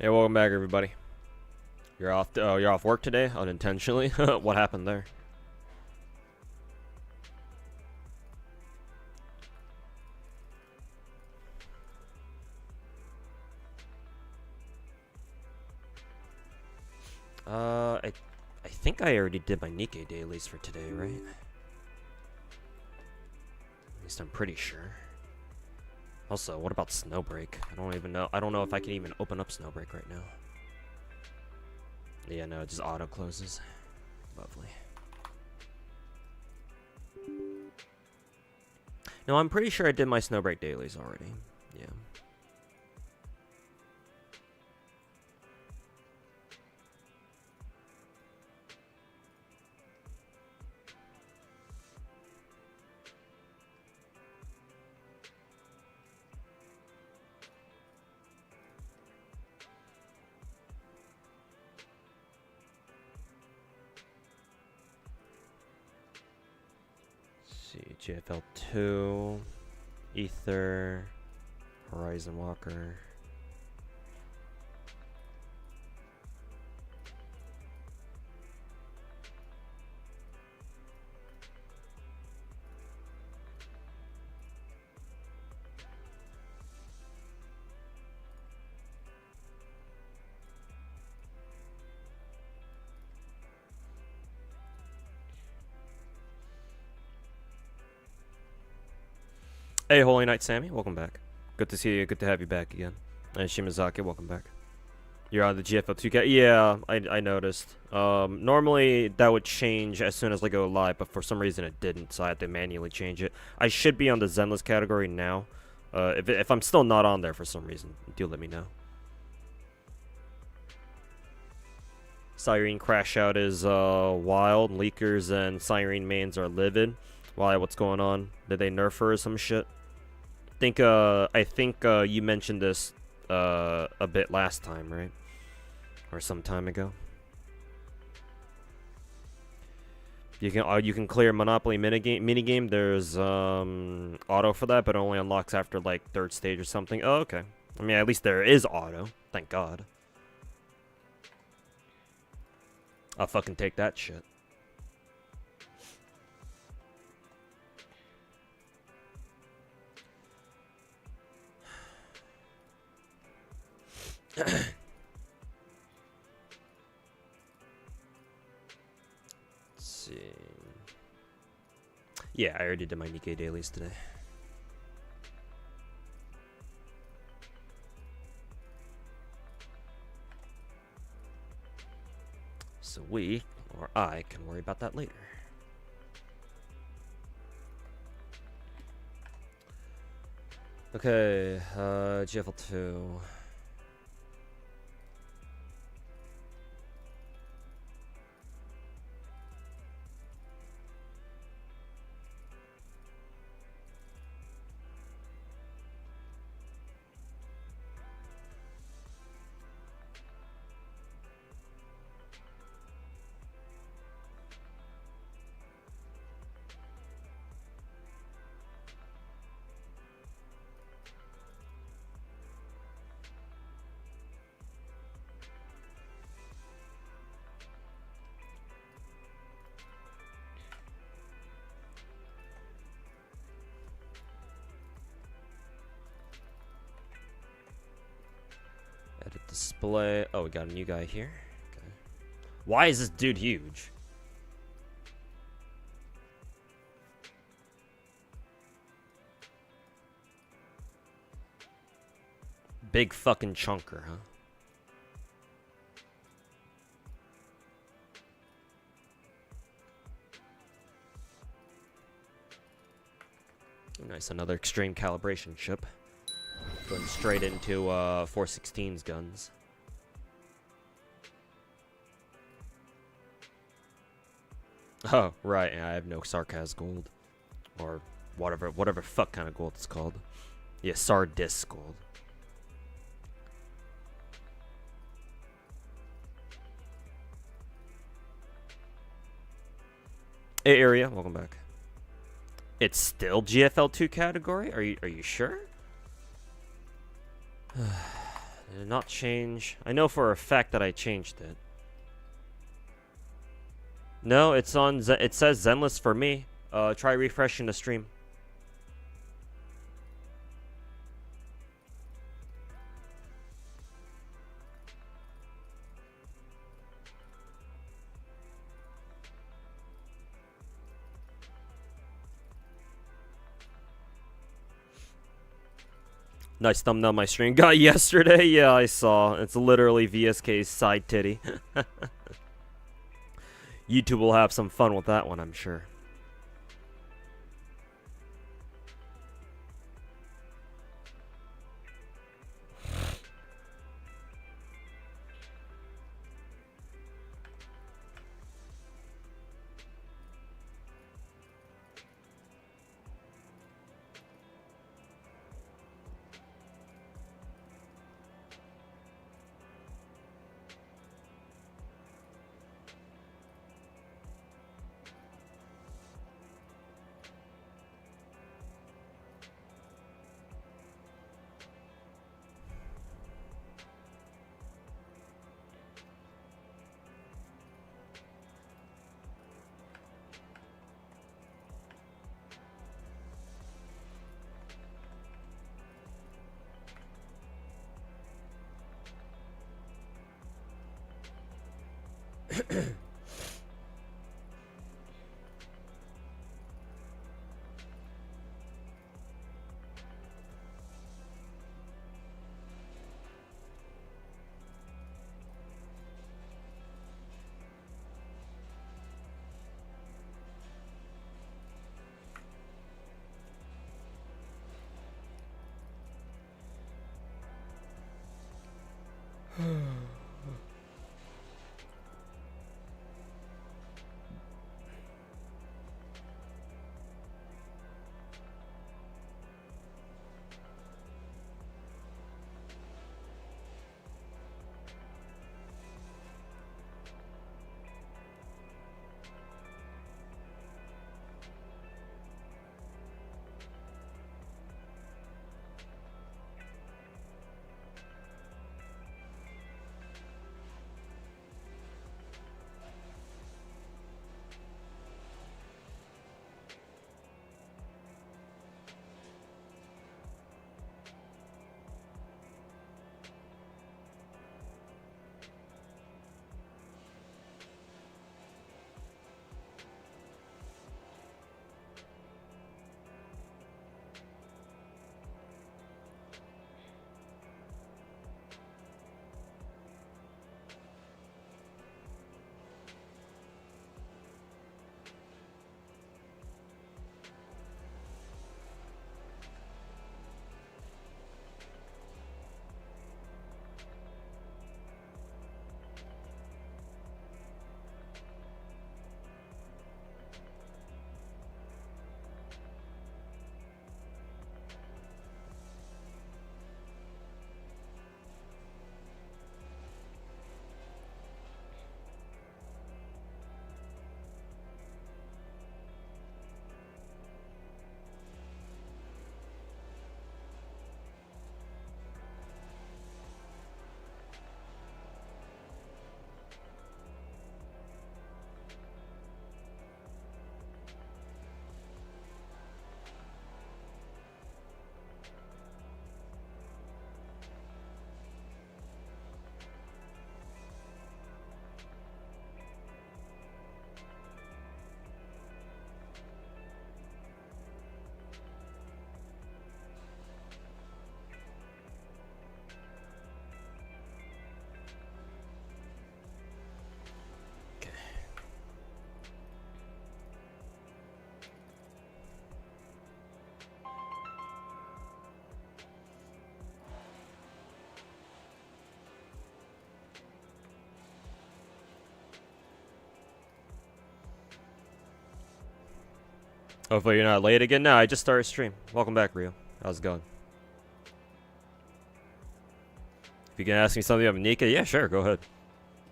Hey, welcome back, everybody. You're off. You're off work today, unintentionally. What happened there? I think I already did my Nikkei dailies for today, right? At least I'm pretty sure. Also, what about Snowbreak? I don't even know. I don't know if I can even open up Snowbreak right now. Yeah, no, it just auto closes. Lovely. No, I'm pretty sure I did my Snowbreak dailies already. Yeah. See, JFL 2, Ether, Horizon Walker. Hey, Holy Knight Sammy, welcome back. Good to see you. Good to have you back again. And Shimazaki, welcome back. You're on the GFL 2K. Yeah, I noticed. Normally that would change as soon as I go live, but for some reason it didn't, so I had to manually change it. I should be on the Zenless category now. If I'm still not on there for some reason, do let me know. Siren Crash Out is wild. Leakers and Siren mains are livid. Why? What's going on? Did they nerf her or some shit? I think you mentioned this a bit last time, right? Or some time ago. You can clear Monopoly minigame. There's auto for that, but it only unlocks after like 3rd stage or something. Oh, okay. I mean, at least there is auto. Thank God. I'll fucking take that shit. Let's see. Yeah, I already did my Nikkei dailies today. So I can worry about that later. Okay, GFL2. Edit display. Oh, we got a new guy here. Okay. Why is this dude huge? Big fucking chunker, huh? Nice, another extreme calibration chip. Going straight into 416's guns. Oh, right, yeah, I have no Sarkaz gold. Or whatever fuck kind of gold it's called. Yeah, Sardis gold. Hey, Area, welcome back. It's still GFL2 category? Are you sure? Did it not change? I know for a fact that I changed it. No, it's on. It says Zenless for me. Try refreshing the stream. Nice thumbnail my stream got yesterday. Yeah, I saw. It's literally VSK's side titty. YouTube will have some fun with that one, I'm sure. Hopefully you're not late again. No, I just started stream. Welcome back, Rio. How's it going? If you can ask me something about Nika, yeah, sure, go ahead.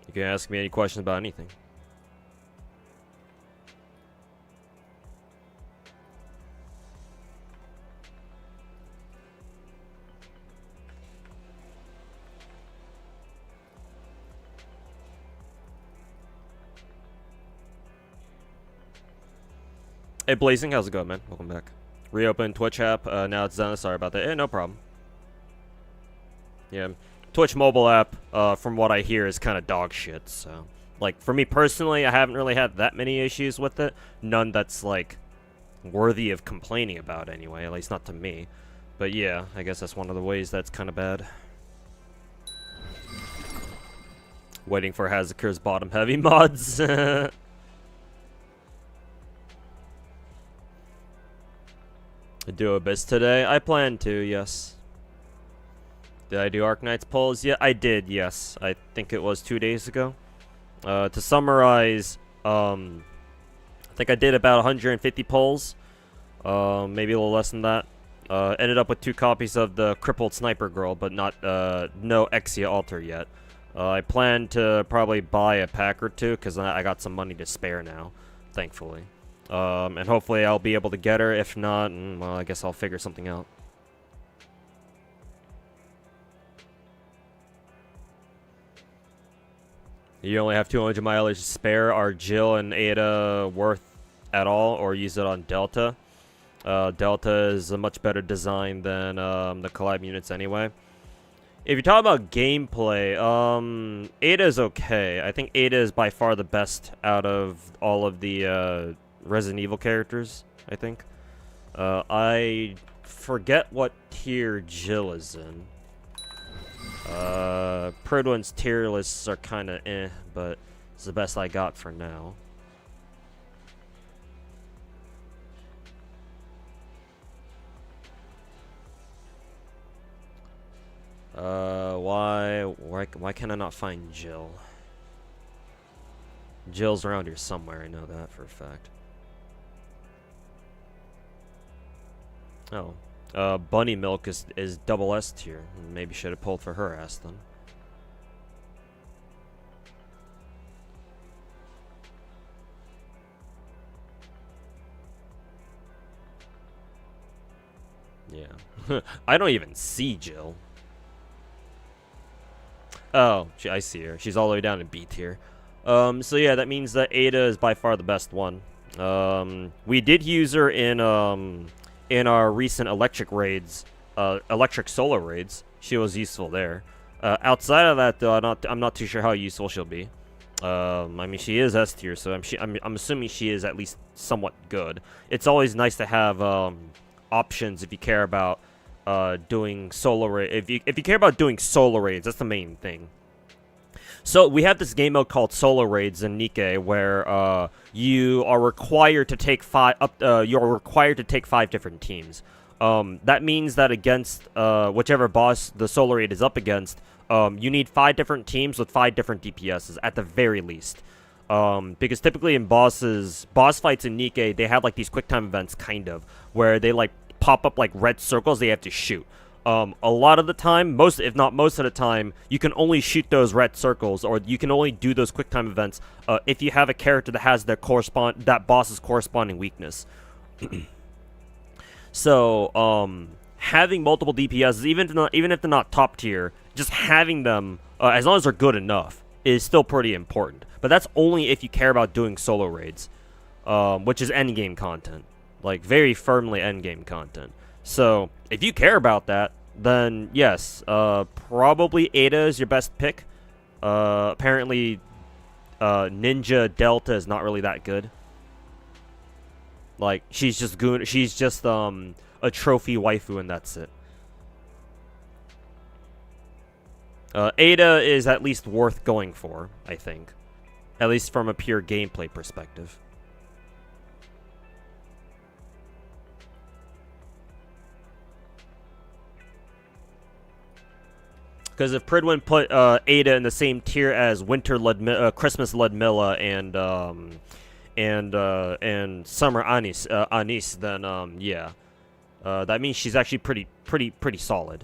You can ask me any questions about anything. Hey, Blazing, how's it going, man? Welcome back. Reopen Twitch app. Now it's done. Sorry about that. No problem. Yeah, Twitch mobile app, from what I hear, is kind of dog shit. So, like, for me personally, I haven't really had that many issues with it. None that's, like, worthy of complaining about anyway. At least not to me. But yeah, I guess that's one of the ways that's kind of bad. Waiting for Hazakur's bottom heavy mods. Do Abyss today? I plan to, yes. Did I do Arknights polls? Yeah, I did, yes. I think it was 2 days ago. To summarize, I think I did about 150 polls. Maybe a little less than that. Ended up with 2 copies of the Crippled Sniper Girl, but not, no Exia Altar yet. I plan to probably buy a pack or 2, because I got some money to spare now, thankfully. And hopefully I'll be able to get her. If not, well, I guess I'll figure something out. You only have 200 mileage to spare. Are Jill and Ada worth at all, or use it on Delta? Delta is a much better design than the collab units anyway. If you're talking about gameplay, Ada is okay. I think Ada is by far the best out of all of the Resident Evil characters, I think. I forget what tier Jill is in. Pridwin's tier lists are kind of but it's the best I got for now. Why can I not find Jill? Jill's around here somewhere, I know that for a fact. Oh. Bunny Milk is double S tier. Maybe should have pulled for her ass then. Yeah. I don't even see Jill. Oh, I see her. She's all the way down in B tier. So yeah, that means that Ada is by far the best one. We did use her in our recent electric raids, electric solar raids. She was useful there. Outside of that, though, I'm not too sure how useful she'll be. I mean, she is S tier, so I'm assuming she is at least somewhat good. It's always nice to have options if you care about doing solar raid. If you care about doing solar raids, that's the main thing. So we have this game mode called Solo Raids in Nikke, where you are required to take 5 different teams. That means that against whichever boss the Solo Raid is up against, you need 5 different teams with 5 different DPSs at the very least. Because typically in boss fights in Nikke, they have like these quick time events, kind of, where they like pop up like red circles they have to shoot. A lot of the time, if not most of the time, you can only shoot those red circles, or you can only do those quick time events if you have a character that has that boss's corresponding weakness. So, having multiple DPSs, even if they're not top tier, just having them, as long as they're good enough, is still pretty important. But that's only if you care about doing solo raids, which is endgame content, like very firmly endgame content. So, if you care about that, then yes, probably Ada is your best pick. Apparently, Ninja Delta is not really that good. Like, she's just a trophy waifu and that's it. Ada is at least worth going for, I think. At least from a pure gameplay perspective. Because if Pridwin put Ada in the same tier as Christmas Ludmilla and Summer Anise, then yeah, that means she's actually pretty solid.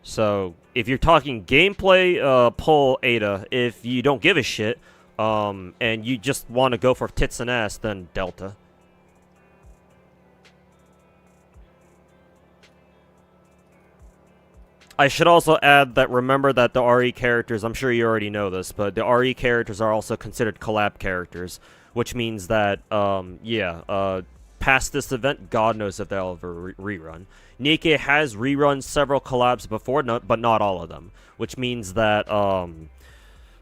So if you're talking gameplay, pull Ada. If you don't give a shit, and you just want to go for tits and ass, then Delta. I should also add that remember that the RE characters, I'm sure you already know this, but the RE characters are also considered collab characters, which means that, past this event, God knows if they'll ever rerun. Nikkei has rerun several collabs before, but not all of them, which means that,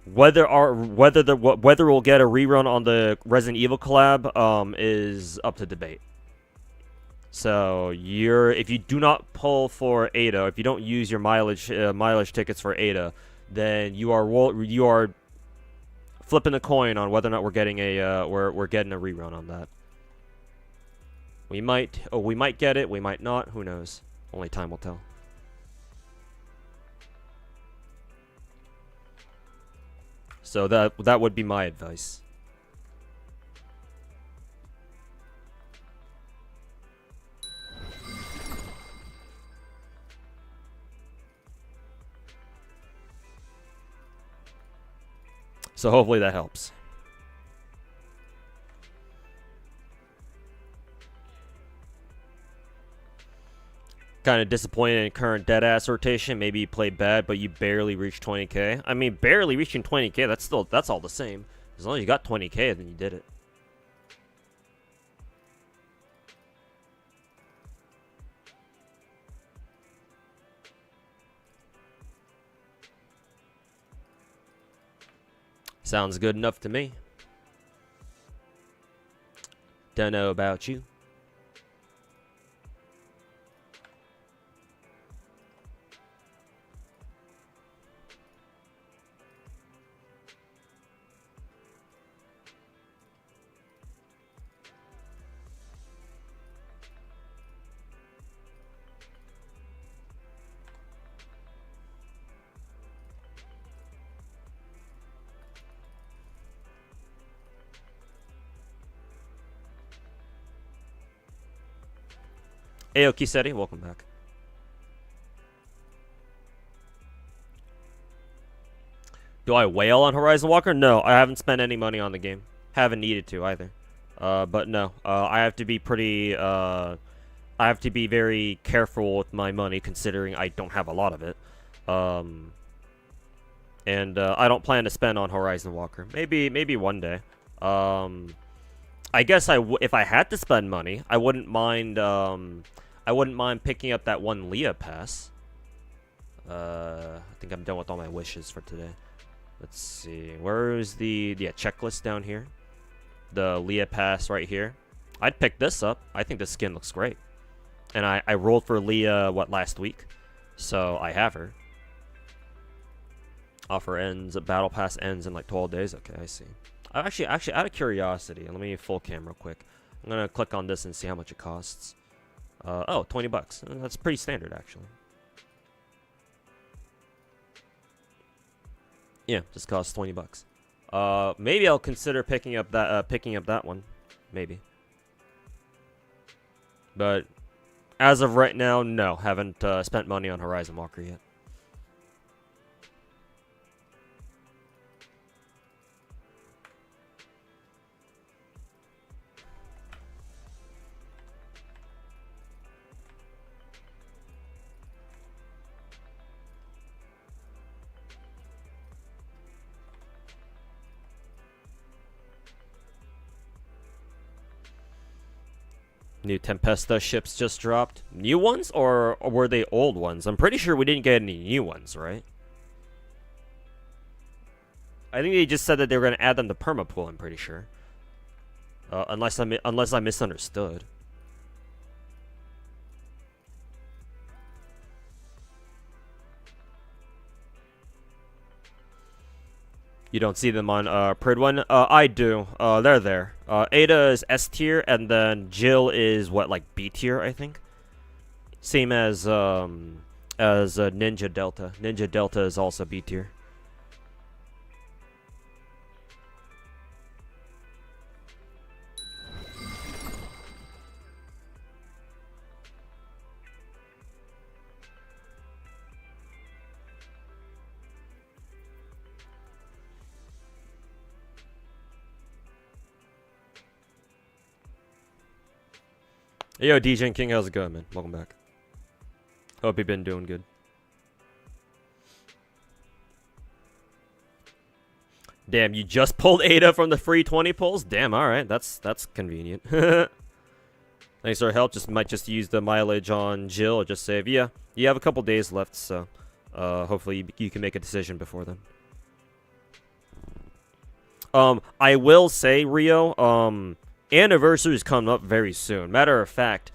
whether we'll get a rerun on the Resident Evil collab, is up to debate. So if you do not pull for Ada, if you don't use your mileage tickets for Ada, then you are flipping a coin on whether or not we're getting a we're getting a rerun on that. We might get it, we might not. Who knows? Only time will tell. So that would be my advice. So hopefully that helps. Kind of disappointed in current deadass rotation. Maybe you played bad, but you barely reached 20k. I mean, barely reaching 20k, that's all the same. As long as you got 20k, then you did it. Sounds good enough to me. Don't know about you. Ayo Kisetti, welcome back. Do I whale on Horizon Walker? No, I haven't spent any money on the game. Haven't needed to either. But no, I have to be pretty, I have to be very careful with my money considering I don't have a lot of it. And I don't plan to spend on Horizon Walker. Maybe one day. I guess if I had to spend money, I wouldn't mind picking up that one Leah pass. I think I'm done with all my wishes for today. Let's see. Where is the checklist down here? The Leah pass right here. I'd pick this up. I think this skin looks great. And I rolled for Leah, last week? So I have her. Offer ends, battle pass ends in like 12 days. Okay, I see. Actually, out of curiosity, let me full cam real quick. I'm gonna click on this and see how much it costs. Oh, 20 bucks. That's pretty standard, actually. Yeah, just costs 20 bucks. Maybe I'll consider picking up that one. Maybe. But as of right now, no, haven't spent money on Horizon Walker yet. New Tempesta ships just dropped. New ones, or were they old ones? I'm pretty sure we didn't get any new ones, right? I think they just said that they were going to add them to Permapool, I'm pretty sure. Unless I misunderstood. You don't see them on Pridwin? I do. They're there. Ada is S tier, and then Jill is like B tier, I think. Same as Ninja Delta. Ninja Delta is also B tier. Yo, DJ King, how's it going, man? Welcome back. Hope you've been doing good. Damn, you just pulled Ada from the free 20 pulls? Damn, alright, that's convenient. Thanks for your help. Might just use the mileage on Jill or just save. Yeah, you have a couple days left, so hopefully you can make a decision before then. I will say, Rio, anniversary is coming up very soon. Matter of fact,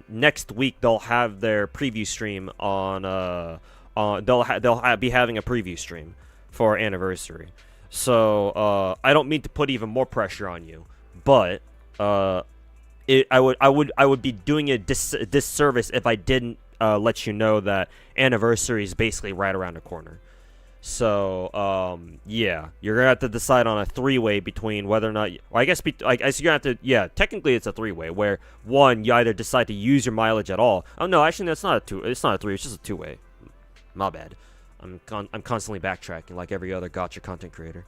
next week they'll have their preview stream on they'll be having a preview stream for our anniversary. So I don't mean to put even more pressure on you, but I would be doing a disservice if I didn't let you know that anniversary is basically right around the corner. So yeah, you're gonna have to decide on a three-way between whether or not. Well, I guess you're gonna have to. Yeah, technically it's a three-way where one, you either decide to use your mileage at all. Oh no, actually that's not a two. It's not a three. It's just a two-way. My bad. I'm constantly backtracking like every other gacha content creator.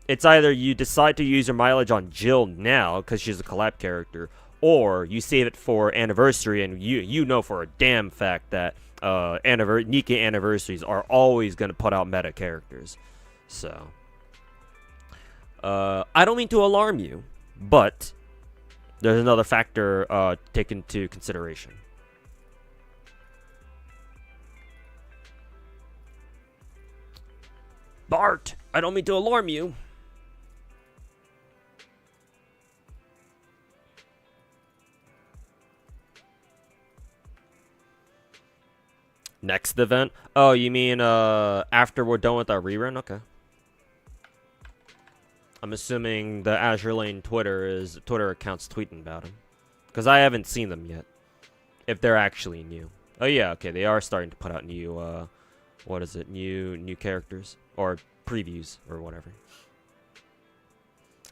It's either you decide to use your mileage on Jill now because she's a collab character, or you save it for anniversary, and you know for a damn fact that Nika anniversaries are always going to put out meta characters. So I don't mean to alarm you, but there's another factor taken into consideration. Bart, I don't mean to alarm you. Next event? Oh, you mean after we're done with our rerun? Okay. I'm assuming the Azure Lane Twitter account's tweeting about him. Because I haven't seen them yet. If they're actually new. Oh yeah, okay, they are starting to put out new what is it? New characters or previews or whatever.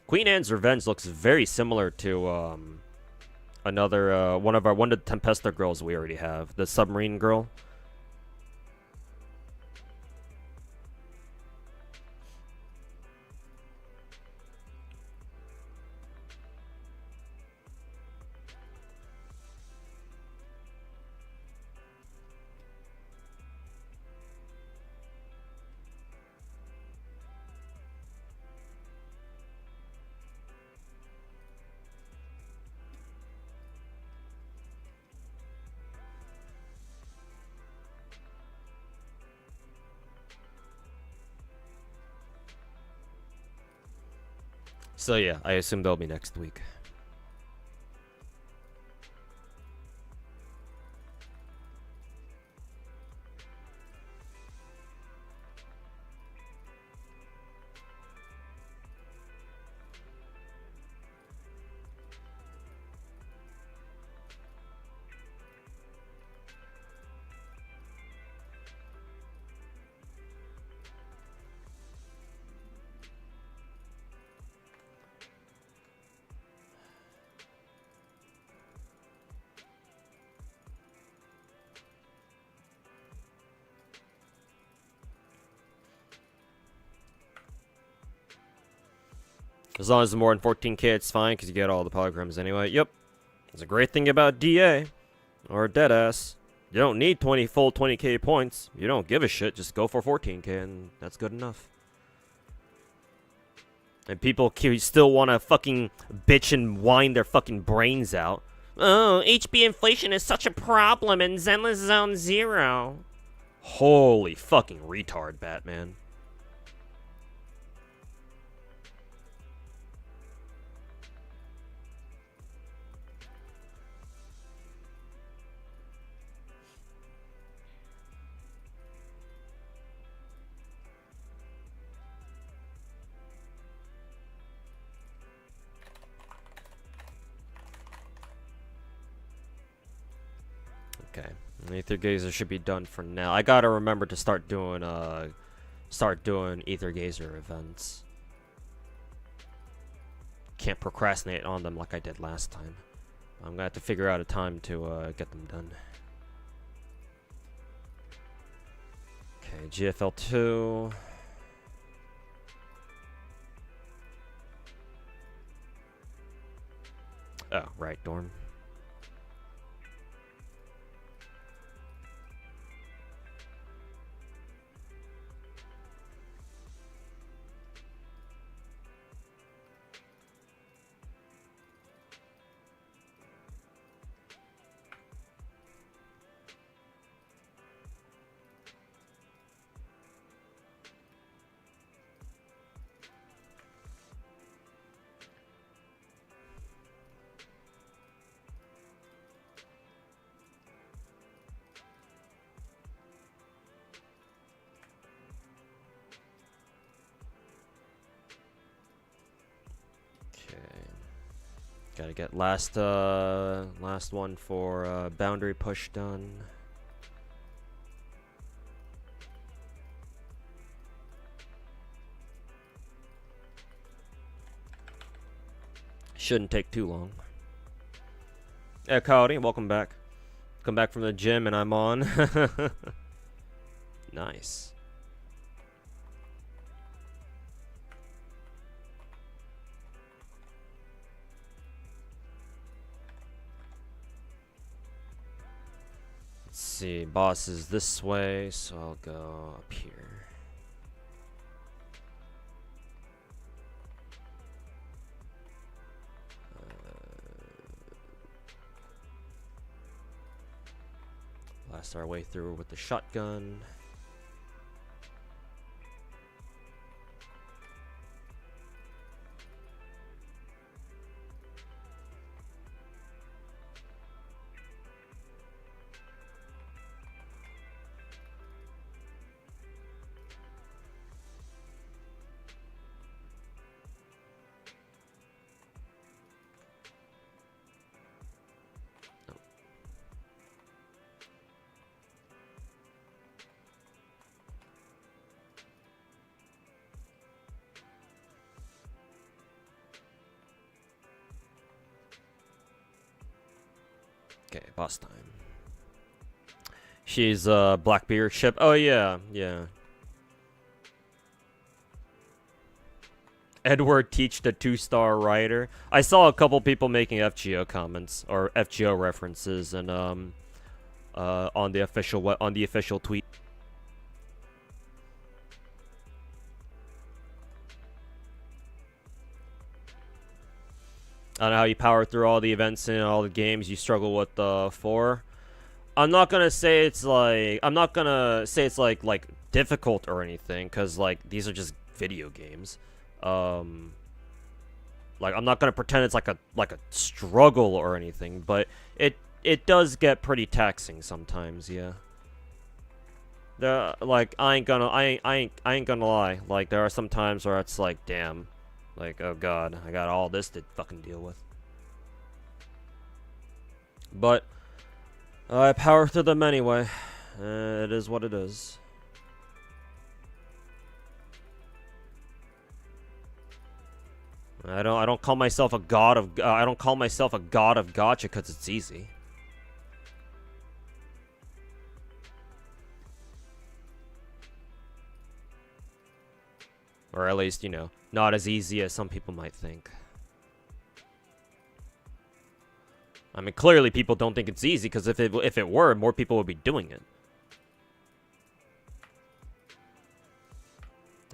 Queen Anne's Revenge looks very similar to another one of the Tempesta girls we already have, the submarine girl. So yeah, I assume they'll be next week. As long as it's more than 14k, it's fine, because you get all the polygrams anyway. Yep. It's a great thing about DA. Or Deadass. You don't need full 20k points. You don't give a shit, just go for 14k, and that's good enough. And people still want to fucking bitch and whine their fucking brains out. Oh, HB inflation is such a problem in Zenless Zone 0. Holy fucking retard, Batman. Okay, Ether Gazer should be done for now. I gotta remember to start doing Ether Gazer events. Can't procrastinate on them like I did last time. I'm gonna have to figure out a time to get them done. Okay, GFL 2. Oh, right, Dorm. Gotta get last one for boundary push done. Shouldn't take too long. Hey, Cody, welcome back. Come back from the gym and I'm on. Nice. Let's see, boss is this way, so I'll go up here. Blast our way through with the shotgun. Okay, boss time. She's Blackbeard ship. Oh yeah, yeah. Edward teached a 2-star writer. I saw a couple people making FGO comments or FGO references and on the official tweet. I don't know how you power through all the events and all the games you struggle with 4. I'm not gonna say it's like like difficult or anything, cause like these are just video games. Like I'm not gonna pretend it's like a struggle or anything, but it does get pretty taxing sometimes, yeah. Like I ain't gonna lie. Like there are some times where it's like, damn. Like, oh god, I got all this to fucking deal with. But I power through them anyway. It is what it is. I don't call myself a god of gacha because it's easy. Or at least, you know, not as easy as some people might think. I mean, clearly people don't think it's easy, because if it were, more people would be doing it.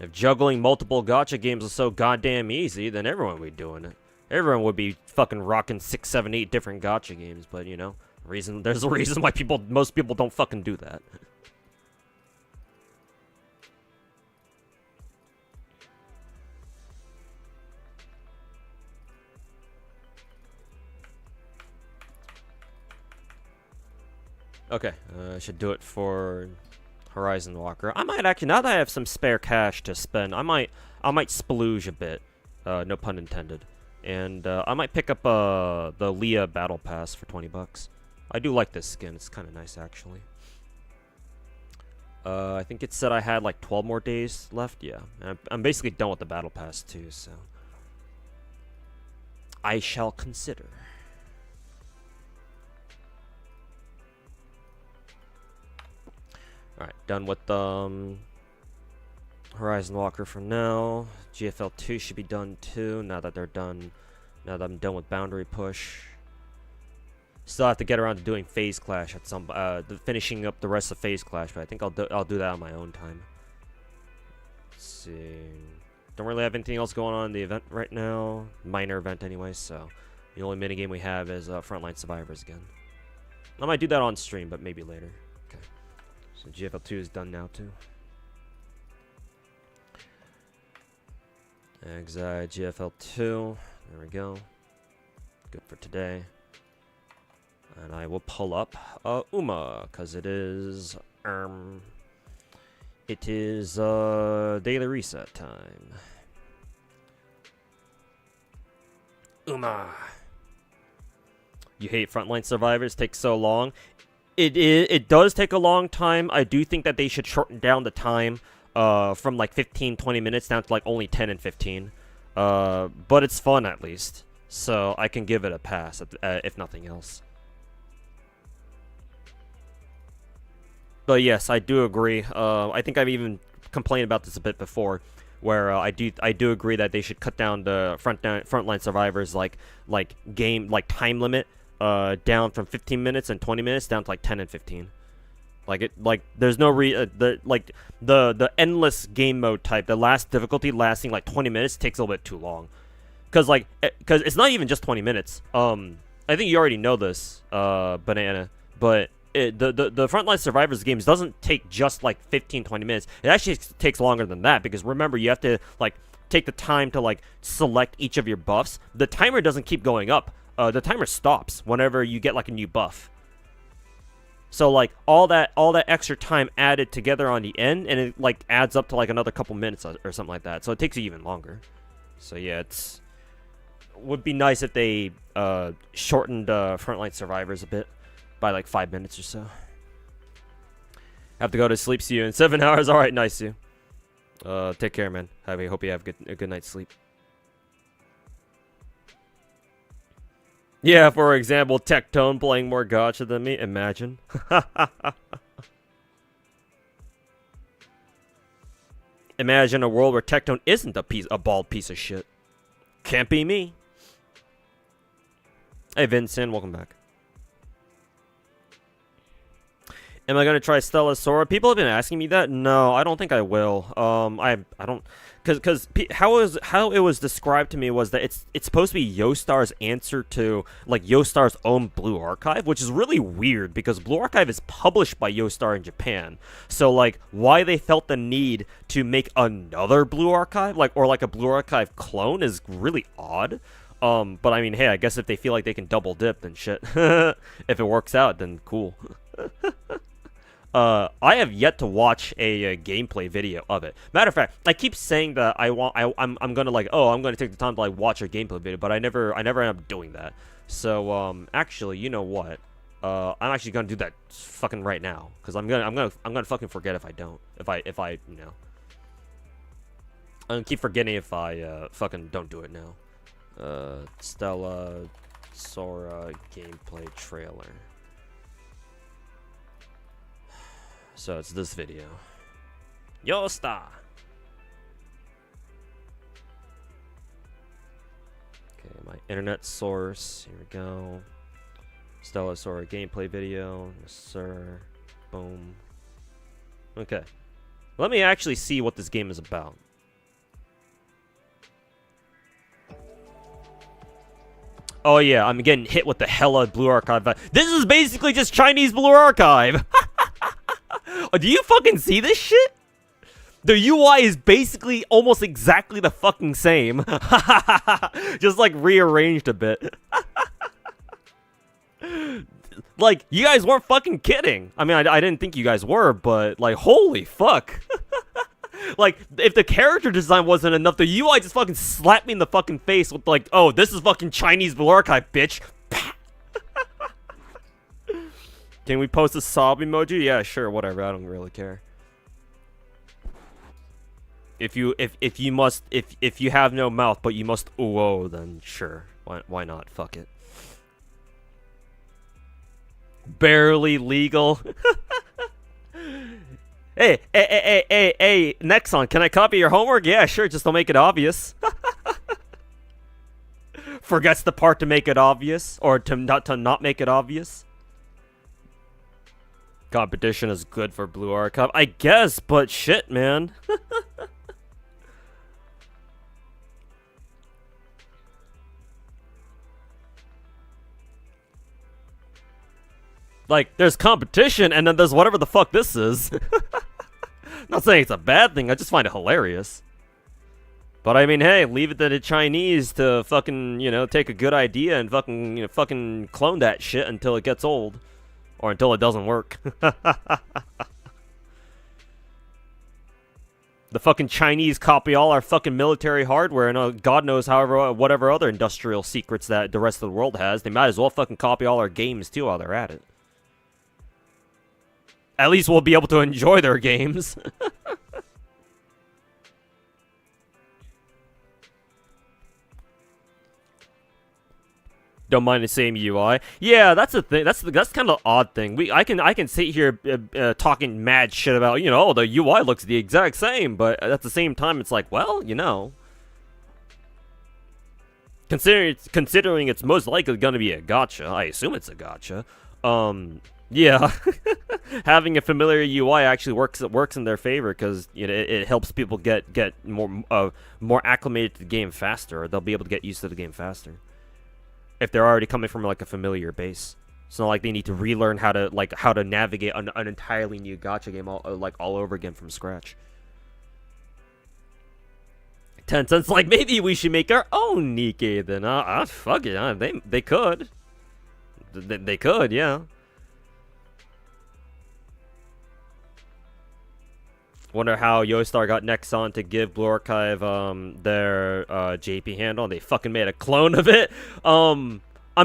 If juggling multiple gacha games was so goddamn easy, then everyone would be doing it. Everyone would be fucking rocking 6, 7, 8 different gacha games, but you know, there's a reason why most people don't fucking do that. Okay, I should do it for Horizon Walker. I might actually, now that I have some spare cash to spend, I might splooge a bit. No pun intended. And I might pick up the Leah Battle Pass for 20 bucks. I do like this skin. It's kind of nice, actually. I think it said I had like 12 more days left. Yeah, and I'm basically done with the Battle Pass too, so I shall consider. Alright, done with Horizon Walker for now. GFL 2 should be done too, now that they're done. Now that I'm done with Boundary Push. Still have to get around to doing Phase Clash at some, finishing up the rest of Phase Clash, but I think I'll do that on my own time. Let's see. Don't really have anything else going on in the event right now. Minor event anyway, so the only minigame we have is Frontline Survivors again. I might do that on stream, but maybe later. Okay. So GFL 2 is done now too. Exile GFL 2. There we go. Good for today. And I will pull up Uma, because it is daily reset time. Uma. you hate Frontline Survivors takes so long. It does take a long time. I do think that they should shorten down the time from like 15-20 minutes down to like only 10 and 15. But it's fun at least, so I can give it a pass if nothing else. But yes, I do agree. I think I've even complained about this a bit before, where I do agree that they should cut down the Frontline Survivors game time limit down from 15 minutes and 20 minutes down to like 10 and 15. There's no the endless game mode type, the last difficulty lasting like 20 minutes takes a little bit too long. Cause it's not even just 20 minutes. I think you already know this, Banana, but the Frontline Survivors games doesn't take just like 15-20 minutes. It actually takes longer than that, because remember, you have to like take the time to like select each of your buffs. The timer doesn't keep going up. The timer stops whenever you get like a new buff. So like all that extra time added together on the end, and it like adds up to like another couple minutes or something like that. So it takes you even longer. So yeah, would be nice if they shortened Frontline Survivors a bit by like 5 minutes or so. Have to go to sleep. See you in 7 hours. All right, nice you. Take care, man. Hope you have a good night's sleep. Yeah, for example, Tectone playing more gacha than me. Imagine. Imagine a world where Tectone isn't a bald piece of shit. Can't be me. Hey, Vincent, welcome back. Am I gonna try Stella Sora? People have been asking me that. No, I don't think I will. I don't, because how it was described to me was that it's supposed to be Yostar's answer to like Yostar's own Blue Archive, which is really weird because Blue Archive is published by Yostar in Japan. So like, why they felt the need to make another Blue Archive, or a Blue Archive clone, is really odd. But I mean, hey, I guess if they feel like they can double dip, then shit. If it works out, then cool. I have yet to watch a gameplay video of it. Matter of fact, I keep saying that I'm gonna I'm gonna take the time to like watch a gameplay video, but I never end up doing that. So actually, you know what? I'm actually gonna do that fucking right now, because I'm gonna fucking forget if I don't. If I you know, I'm gonna keep forgetting if I fucking don't do it now. Stella Sora gameplay trailer. So it's this video. Yosta! Okay, my internet source. Here we go. Stella Sora gameplay video. Yes, sir. Boom. Okay. Let me actually see what this game is about. Oh yeah, I'm getting hit with the hella Blue Archive. This is basically just Chinese Blue Archive! Do you fucking see this shit? The UI is basically almost exactly the fucking same. Just like rearranged a bit. Like, you guys weren't fucking kidding. I mean, I didn't think you guys were, but like, holy fuck. Like, if the character design wasn't enough, the UI just fucking slapped me in the fucking face with like, oh, this is fucking Chinese Blue Archive, bitch. Can we post a sob emoji? Yeah, sure, whatever. I don't really care. If you have no mouth but you must ooh, then sure. Why not? Fuck it. Barely legal. Hey, Nexon, can I copy your homework? Yeah, sure, just don't make it obvious. Forgets the part to make it obvious, or to not make it obvious. Competition is good for Blue Archive, I guess, but shit, man. Like, there's competition, and then there's whatever the fuck this is. Not saying it's a bad thing, I just find it hilarious. But I mean, hey, leave it to the Chinese to fucking, you know, take a good idea and fucking, you know, fucking clone that shit until it gets old. Or until it doesn't work. The fucking Chinese copy all our fucking military hardware and God knows however whatever other industrial secrets that the rest of the world has. They might as well fucking copy all our games too while they're at it. At least we'll be able to enjoy their games. Don't mind the same UI. Yeah, that's the thing. That's kind of the odd thing. I can sit here talking mad shit about, you know, oh, the UI looks the exact same, but at the same time, it's like, well, you know, considering it's most likely gonna be a gacha. I assume it's a gacha. Yeah, having a familiar UI actually works in their favor because, you know, it helps people get more acclimated to the game faster. Or they'll be able to get used to the game faster if they're already coming from like a familiar base. It's not like they need to relearn how to navigate an entirely new gacha game all over again from scratch. Tencent's like, maybe we should make our own Nikkei then. Fuck it. They could. They could, yeah. Wonder how Yostar got Nexon to give Blue Archive their JP handle, and they fucking made a clone of it. I'm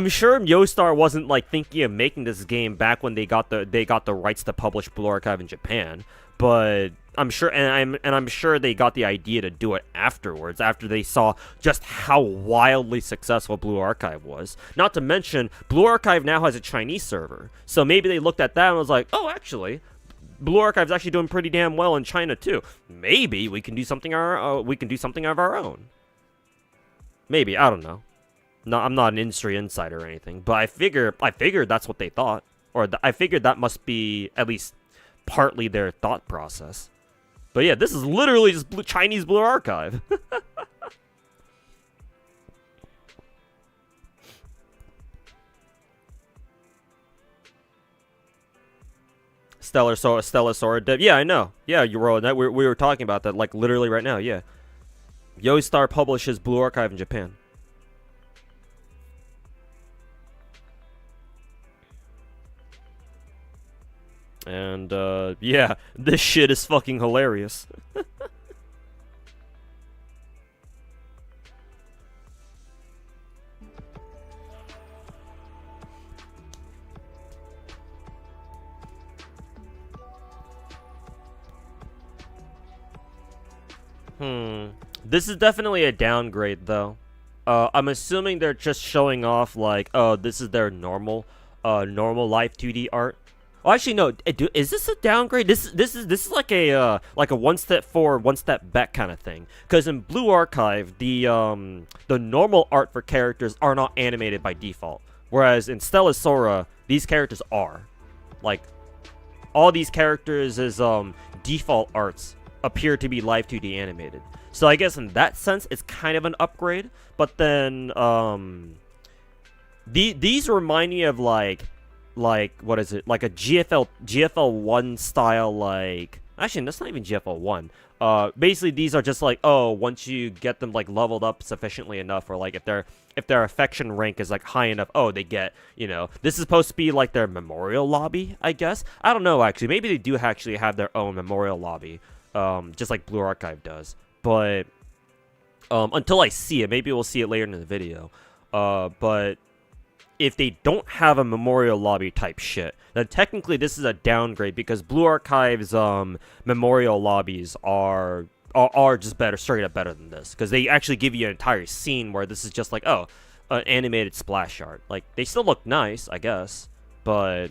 sure Yostar wasn't like thinking of making this game back when they got the rights to publish Blue Archive in Japan, but I'm sure I'm sure they got the idea to do it afterwards, after they saw just how wildly successful Blue Archive was. Not to mention, Blue Archive now has a Chinese server, so maybe they looked at that and was like, oh, actually, Blue Archive's actually doing pretty damn well in China too. Maybe we can do something of our own. Maybe, I don't know. No, I'm not an industry insider or anything, but I figured that's what they thought, or I figured that must be at least partly their thought process. But yeah, this is literally just Chinese Blue Archive. Stellar Sora Dev. Yeah, I know. Yeah, you were that. We were talking about that like literally right now. Yeah, Yostar publishes Blue Archive in Japan. And yeah, this shit is fucking hilarious. This is definitely a downgrade, though. I'm assuming they're just showing off, like, oh, this is their normal live 2D art. Oh, actually, no. Is this a downgrade? This is like a one step forward, one step back kind of thing. Because in Blue Archive, the normal art for characters are not animated by default, whereas in Stellar Sora, these characters are. Like, all these characters' default arts appear to be live 2D animated. So I guess in that sense, it's kind of an upgrade. But then, these remind me of like what is it? Like a GFL 1 style, like, actually that's not even GFL 1. Basically these are just like, oh, once you get them like leveled up sufficiently enough, or like if their affection rank is like high enough, oh, they get, you know, this is supposed to be like their memorial lobby, I guess. I don't know, actually. Maybe they do actually have their own memorial lobby, just like Blue Archive does. But until I see it, maybe we'll see it later in the video. But if they don't have a memorial lobby type shit, then technically this is a downgrade, because Blue Archive's memorial lobbies are just better, straight up better than this, because they actually give you an entire scene where this is just like, oh, an animated splash art. Like, they still look nice, I guess, but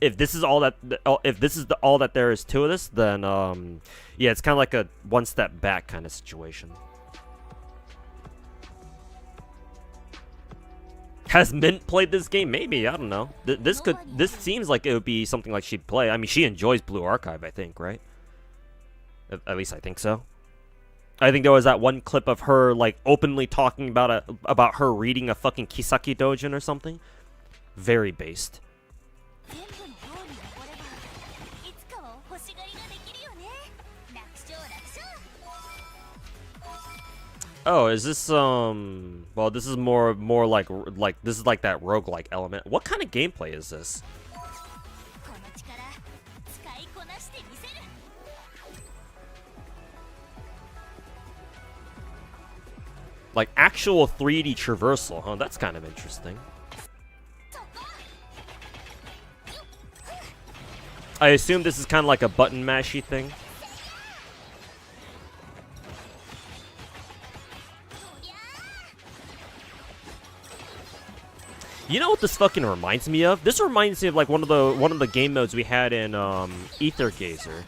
if this is all that, all that there is to this, then yeah, it's kind of like a one step back kind of situation. Has Mint played this game? Maybe, I don't know. This seems like it would be something like she'd play. I mean, she enjoys Blue Archive, I think, right? At least I think so. I think there was that one clip of her like openly talking about her reading a fucking Kisaki Dojin or something. Very based. Oh, is this well, this is more like this is like that roguelike element. What kind of gameplay is this? Like actual 3D traversal, huh? That's kind of interesting. I assume this is kind of like a button mashy thing. You know what this fucking reminds me of? This reminds me of like one of the game modes we had in Ether Gazer.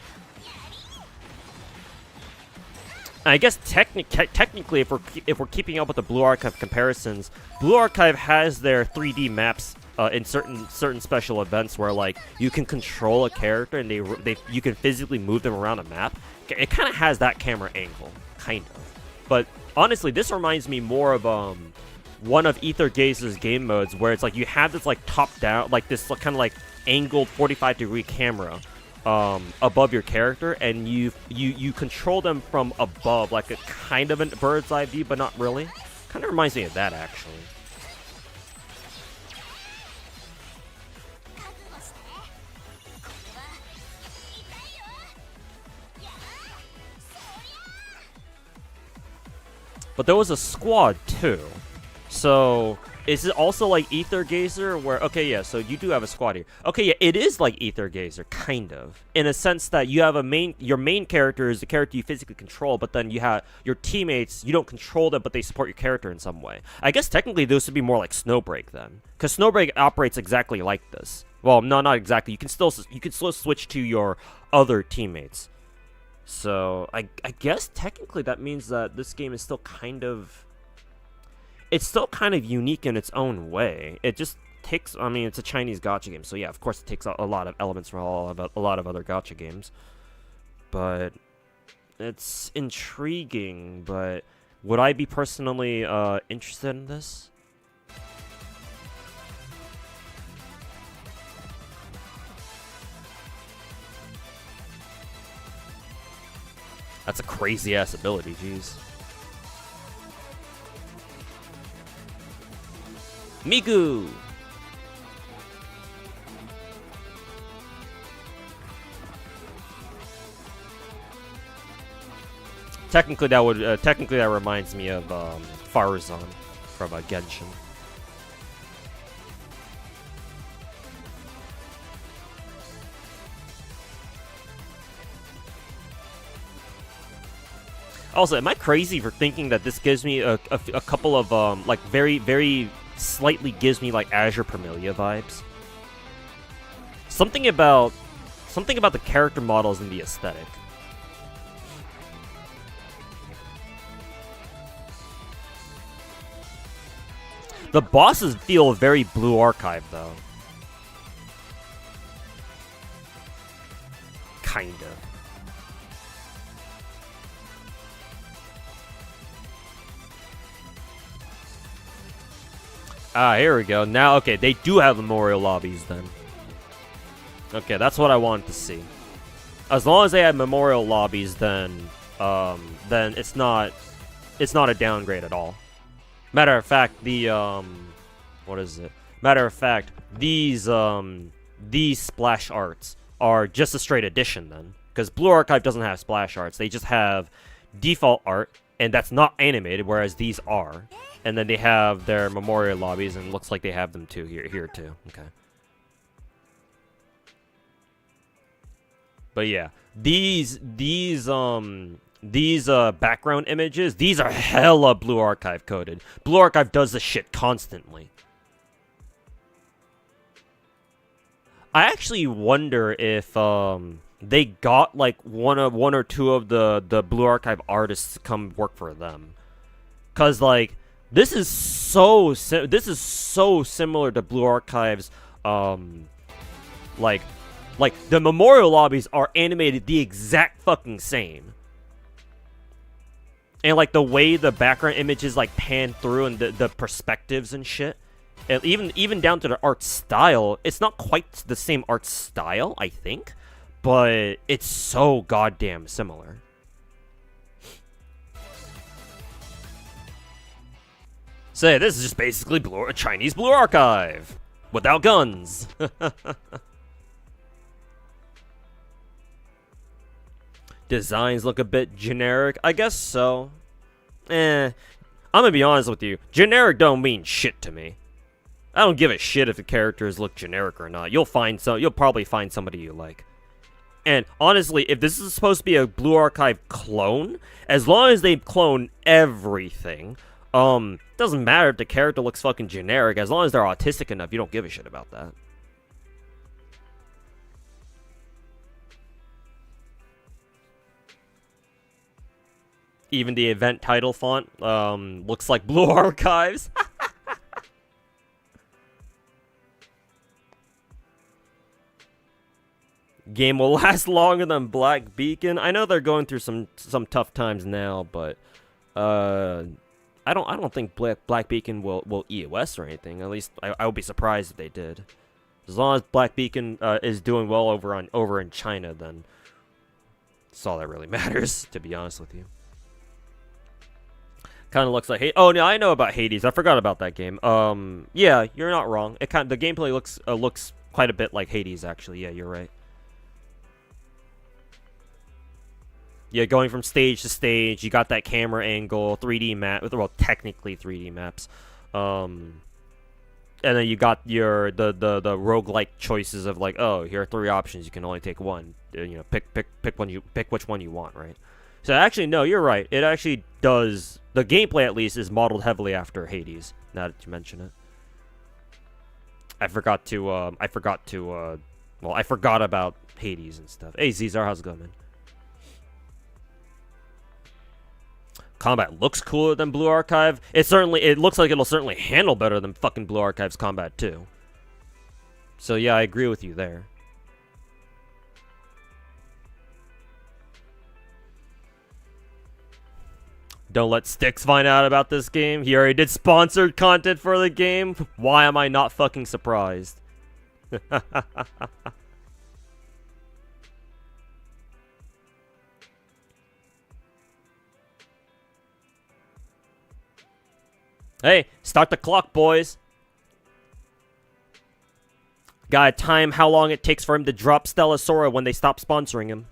I guess technically, if we're keeping up with the Blue Archive comparisons, Blue Archive has their 3D maps in certain special events where like you can control a character and you can physically move them around a map. It kind of has that camera angle, kind of. But honestly, this reminds me more of one of Ether Gazer's game modes where it's like you have this like top down, like this kind of like angled 45-degree camera above your character, and you control them from above, like a kind of a bird's eye view, but not really. Kind of reminds me of that, actually. But there was a squad too. So is it also like Ether Gazer where, okay, yeah, so you do have a squad here. Okay, yeah, it is like Ether Gazer, kind of. In a sense that you have your main character is the character you physically control, but then you have your teammates, you don't control them, but they support your character in some way. I guess technically those would be more like Snowbreak then. Because Snowbreak operates exactly like this. Well, no, not exactly. You can still switch to your other teammates. So I guess technically that means that this game is still kind of... It's still kind of unique in its own way. It just takes... I mean, it's a Chinese gacha game, so yeah, of course it takes a lot of elements from a lot of other gacha games. But it's intriguing, but would I be personally interested in this? That's a crazy-ass ability, jeez. Miku! Technically, that reminds me of Farazan from Genshin. Also, am I crazy for thinking that this gives me a couple of like very slightly gives me like Azure Parmelia vibes? Something about the character models and the aesthetic. The bosses feel very Blue Archive though. Kinda. Ah, here we go. Now, okay, they do have memorial lobbies then. Okay, that's what I wanted to see. As long as they have memorial lobbies, then it's not a downgrade at all. Matter of fact, the what is it? Matter of fact, these splash arts are just a straight addition then, because Blue Archive doesn't have splash arts. They just have default art, and that's not animated, whereas these are. And then they have their memorial lobbies, and it looks like they have them too here too. Okay. But yeah, these background images, these are hella Blue Archive coded. Blue Archive does this shit constantly. I actually wonder if they got like one or two of the Blue Archive artists to come work for them, cause like this is so similar to Blue Archive's like the memorial lobbies are animated the exact fucking same. And like the way the background images like pan through and the perspectives and shit. And even down to the art style, it's not quite the same art style, I think, but it's so goddamn similar. So yeah, this is just basically Chinese Blue Archive without guns. Designs look a bit generic, I guess so. I'm gonna be honest with you. Generic don't mean shit to me. I don't give a shit if the characters look generic or not. You'll probably find somebody you like. And honestly, if this is supposed to be a Blue Archive clone, as long as they clone everything, doesn't matter if the character looks fucking generic. As long as they're autistic enough, you don't give a shit about that. Even the event title font, looks like Blue Archives. Game will last longer than Black Beacon. I know they're going through some tough times now, but I don't think Black Beacon will EOS or anything. At least I would be surprised if they did. As long as Black Beacon is doing well over in China, then that's all that really matters. To be honest with you, kind of looks like oh no, I know about Hades. I forgot about that game. Yeah, you're not wrong. The gameplay looks quite a bit like Hades actually. Yeah, you're right. Yeah, going from stage to stage, you got that camera angle, 3D map, well, technically 3D maps, and then you got the roguelike choices of like, oh, here are 3 options, you can only take one, you know, pick which one you want, right? So actually, no, you're right. It actually does. The gameplay at least is modeled heavily after Hades. Now that you mention it, I forgot about Hades and stuff. Hey, Zizar, how's it going, man? Combat looks cooler than Blue Archive. It looks like it'll certainly handle better than fucking Blue Archive's combat too. So yeah, I agree with you there. Don't let Styx find out about this game. He already did sponsored content for the game. Why am I not fucking surprised? Hey, start the clock, boys. Gotta time how long it takes for him to drop Stella Sora when they stop sponsoring him.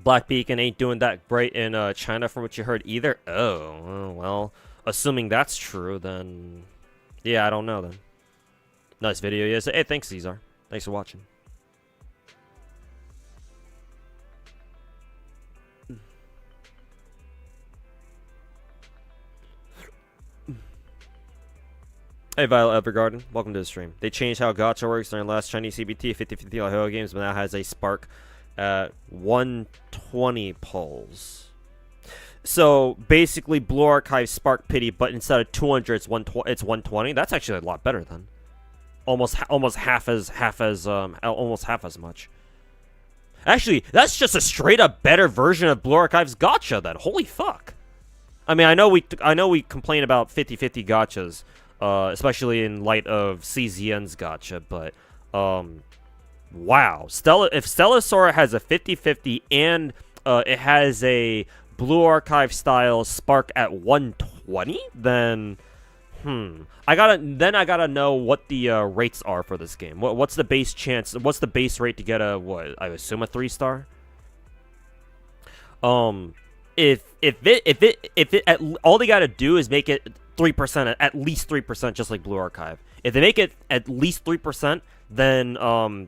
Black Beacon ain't doing that great in China from what you heard either. Oh, well, assuming that's true, then... Yeah, I don't know then. Nice video, yes. Hey, thanks, Caesar. Thanks for watching. Hey Violet Evergarden, welcome to the stream. They changed how gacha works during last Chinese CBT 50-50 Laheo games, but now has a spark at 120 pulls. So basically, Blue Archive spark pity, but instead of 200, it's 120. That's actually a lot better then. Almost half as much. Actually, that's just a straight up better version of Blue Archive's gacha then. Holy fuck. I mean, I know we complain about 50-50 gachas. Especially in light of CZN's gacha, but, wow. If Stella Sora has a 50-50 and, it has a Blue Archive style spark at 120, then, I gotta know what the, rates are for this game. What's the base chance, what's the base rate to get a, what, I assume a 3-star? If all they gotta do is make it 3%, at least 3%, just like Blue Archive. If they make it at least 3%, then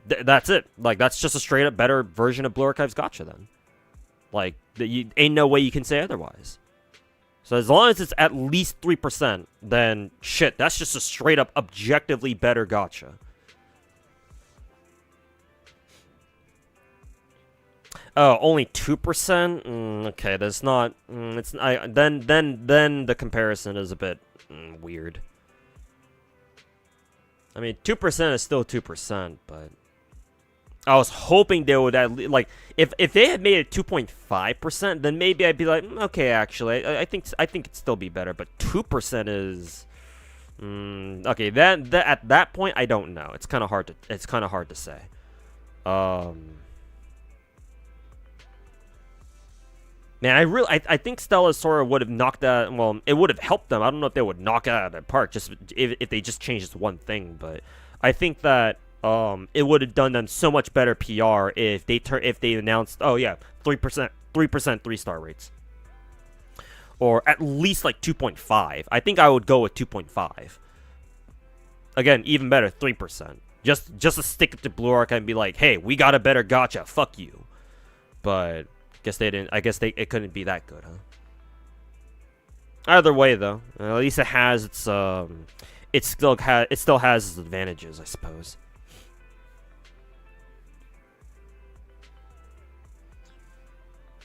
that's it. Like, that's just a straight up better version of Blue Archive's gacha then. Like, ain't no way you can say otherwise. So as long as it's at least 3%, then shit, that's just a straight up objectively better gacha. Oh, only 2%? Okay, that's not. Then the comparison is a bit weird. I mean, 2% is still 2%, but I was hoping they would at least, like, if they had made it 2.5%, then maybe I'd be like, okay, actually, I think it'd still be better. But 2% is okay. That at that point, I don't know. It's kind of hard to say. Man, I think Stella Sora would have knocked that. Well, it would have helped them. I don't know if they would knock it out of the park just if they just changed this one thing, but I think that it would have done them so much better PR if they announced, oh yeah, 3%, 3% 3-star rates. Or at least like 2.5. I think I would go with 2.5. Again, even better, 3%. Just to stick it to Blue Archive and be like, hey, we got a better gacha, fuck you. But guess they didn't. I guess it couldn't be that good, huh? Either way, though, at least it has its it still has its advantages, I suppose.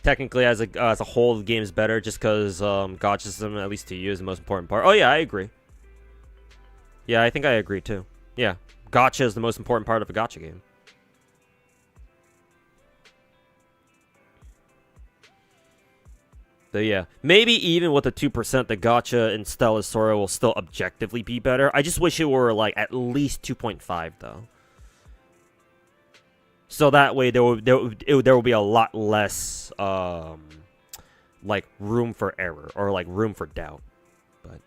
Technically, as a whole, the game is better just because gacha system, at least to you, is the most important part. Oh yeah, I agree. Yeah, I think I agree too. Yeah, gacha is the most important part of a gacha game. So yeah, maybe even with the 2%, the gacha in Stellar Sora will still objectively be better. I just wish it were like at least 2.5 though. So that way there will be a lot less like room for error or like room for doubt. But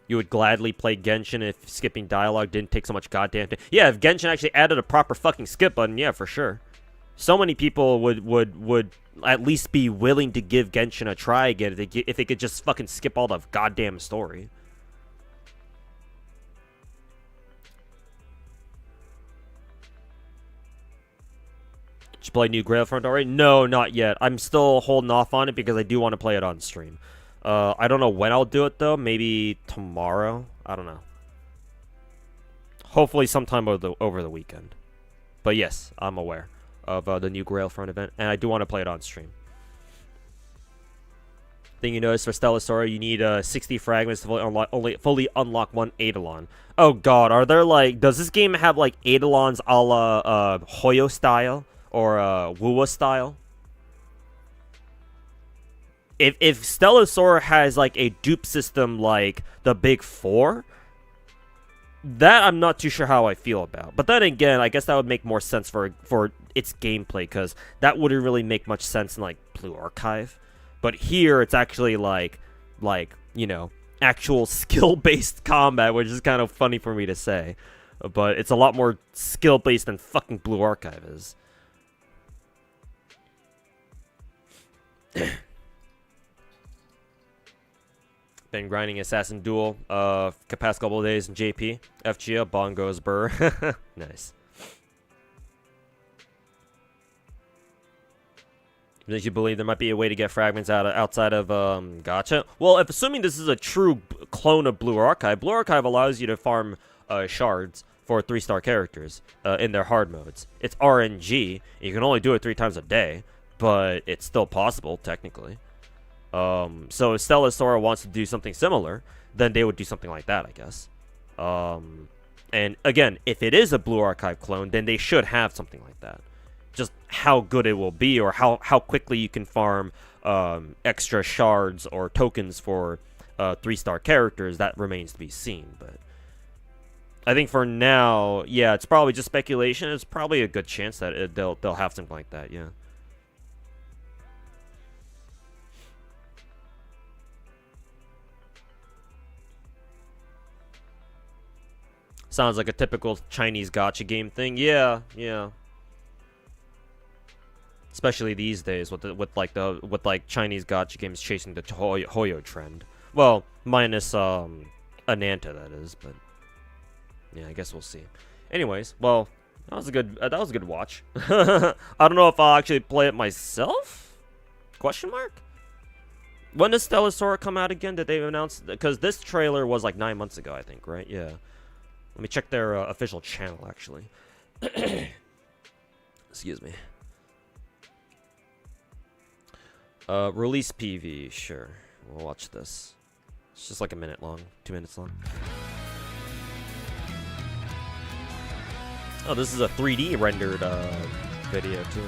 you would gladly play Genshin if skipping dialogue didn't take so much goddamn time. Yeah, if Genshin actually added a proper fucking skip button, yeah, for sure. So many people would at least be willing to give Genshin a try again if they could just fucking skip all the goddamn story. Did you play New Grailfront already? No, not yet. I'm still holding off on it because I do want to play it on stream. I don't know when I'll do it though. Maybe tomorrow. I don't know. Hopefully sometime over the weekend. But yes, I'm aware of the New Grailfront event, and I do want to play it on stream. Thing you notice for Stellar Sora, you need 60 fragments to fully unlock one Eidolon. Oh god, are there like... Does this game have like Eidolons a la Hoyo style? Or Wuwa style? If Stellar Sora has like a dupe system like the Big Four, that I'm not too sure how I feel about. But then again, I guess that would make more sense for its gameplay, because that wouldn't really make much sense in like Blue Archive. But here it's actually like you know, actual skill-based combat, which is kind of funny for me to say. But it's a lot more skill-based than fucking Blue Archive is. Been grinding Assassin Duel past couple of days in JP. FGA, bongos, burr. Nice. Did you believe there might be a way to get fragments outside of gacha? Well, if assuming this is a true clone of Blue Archive allows you to farm shards for 3-star characters in their hard modes. It's RNG. You can only do it 3 times a day, but it's still possible, technically. So if Stellar Sora wants to do something similar, then they would do something like that, I guess. And again, if it is a Blue Archive clone, then they should have something like that. Just how good it will be, or how quickly you can farm extra shards or tokens for 3-star characters, that remains to be seen. But I think for now, yeah, it's probably just speculation. It's probably a good chance that they'll have something like that, yeah. Sounds like a typical Chinese gacha game thing. Yeah, yeah. Especially these days with Chinese gacha games chasing the Hoyo trend. Well, minus Ananta, that is, but yeah, I guess we'll see. Anyways, well, that was a good watch. I don't know if I'll actually play it myself? Question mark? When does Stellar Sora come out again? Did they announce? Because this trailer was like 9 months ago, I think, right? Yeah. Let me check their official channel, actually. Excuse me. Release PV, sure. We'll watch this. It's just like a minute long, 2 minutes long. Oh, this is a 3D rendered video too.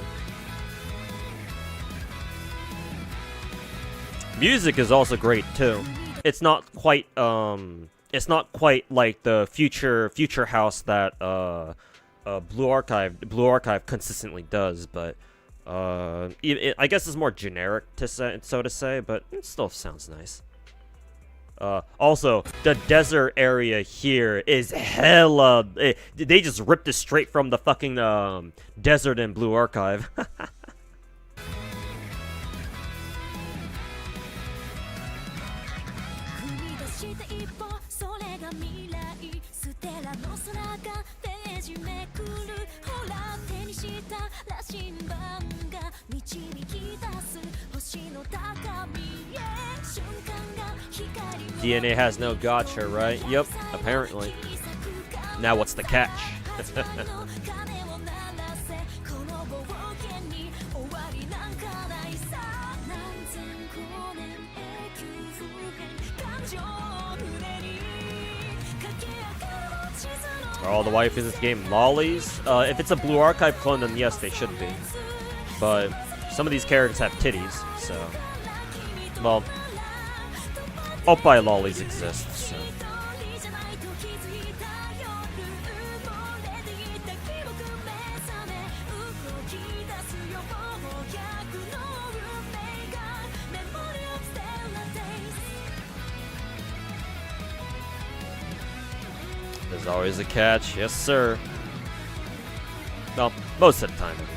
Music is also great too. It's not quite like the future house that Blue Archive consistently does, but I guess it's more generic so to say, but it still sounds nice. Also, the desert area here is hella... They just ripped it straight from the fucking desert in Blue Archive. DNA has no gacha, right? Yep, apparently. Now what's the catch? Are all the waifus in this game lollies? If it's a Blue Archive clone, then yes, they should be. But some of these characters have titties, so... Well... Oppai lollies exist, so... There's always a catch, yes sir. Well, most of the time anyway.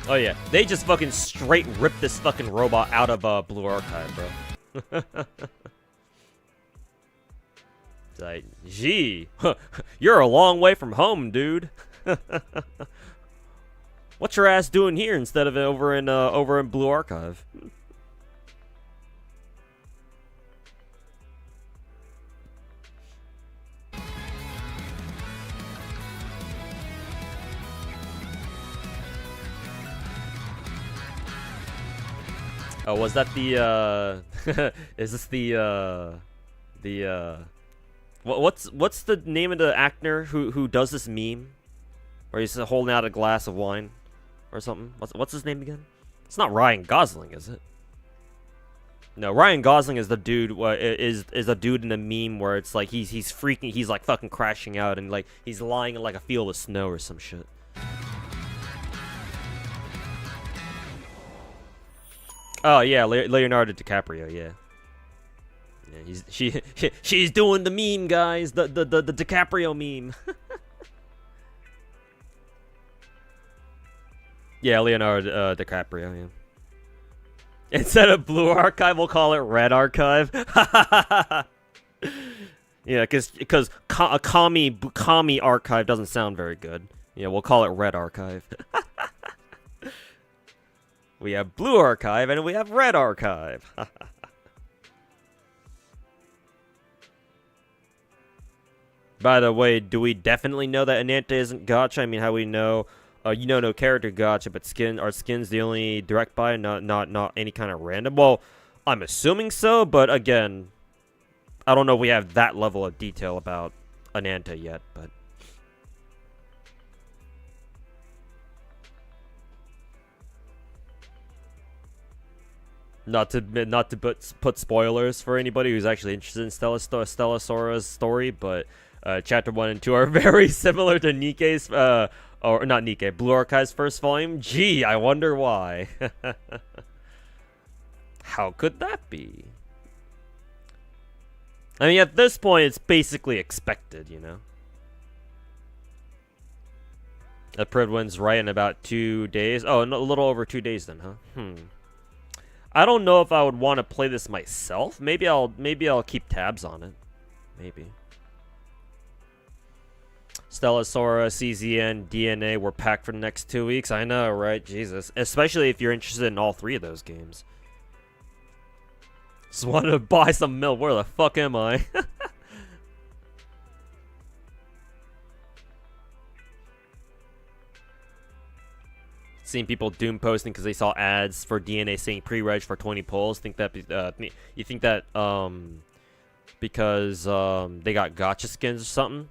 Oh yeah, they just fucking straight ripped this fucking robot out of Blue Archive, bro. It's like, gee, you're a long way from home, dude. What's your ass doing here instead of over in Blue Archive? Oh, was that the, is this the, what's the name of the actor who does this meme? Where he's holding out a glass of wine or something? What's his name again? It's not Ryan Gosling, is it? No, Ryan Gosling is the dude, is the dude in the meme where it's like he's freaking, he's like fucking crashing out and like he's lying in like a field of snow or some shit. Oh yeah, Leonardo DiCaprio, yeah. Yeah, she's doing the meme, guys. The DiCaprio meme. Yeah, Leonardo DiCaprio, yeah. Instead of Blue Archive, we'll call it Red Archive. Yeah, because Kami Archive doesn't sound very good. Yeah, we'll call it Red Archive. We have Blue Archive and we have Red Archive. By the way, do we definitely know that Ananta isn't gacha? I mean, how we know? You know, no character gacha, but are skins the only direct buy, not any kind of random? Well, I'm assuming so, but again, I don't know if we have that level of detail about Ananta yet, but. Not to put spoilers for anybody who's actually interested in Stellasaura's story, but chapter 1 and 2 are very similar to Nikke's, or not Nikke, Blue Archive's first volume. Gee, I wonder why. How could that be? I mean, at this point, it's basically expected, you know? Pridwin's right in about 2 days. Oh, a little over 2 days then, huh? I don't know if I would want to play this myself. Maybe I'll keep tabs on it. Maybe. Stellasaura, CZN, DNA were packed for the next 2 weeks. I know, right? Jesus. Especially if you're interested in all 3 of those games. Just want to buy some milk. Where the fuck am I? Seeing people doom posting because they saw ads for DNA saying pre-reg for 20 polls. Think that you think that because they got gacha skins or something?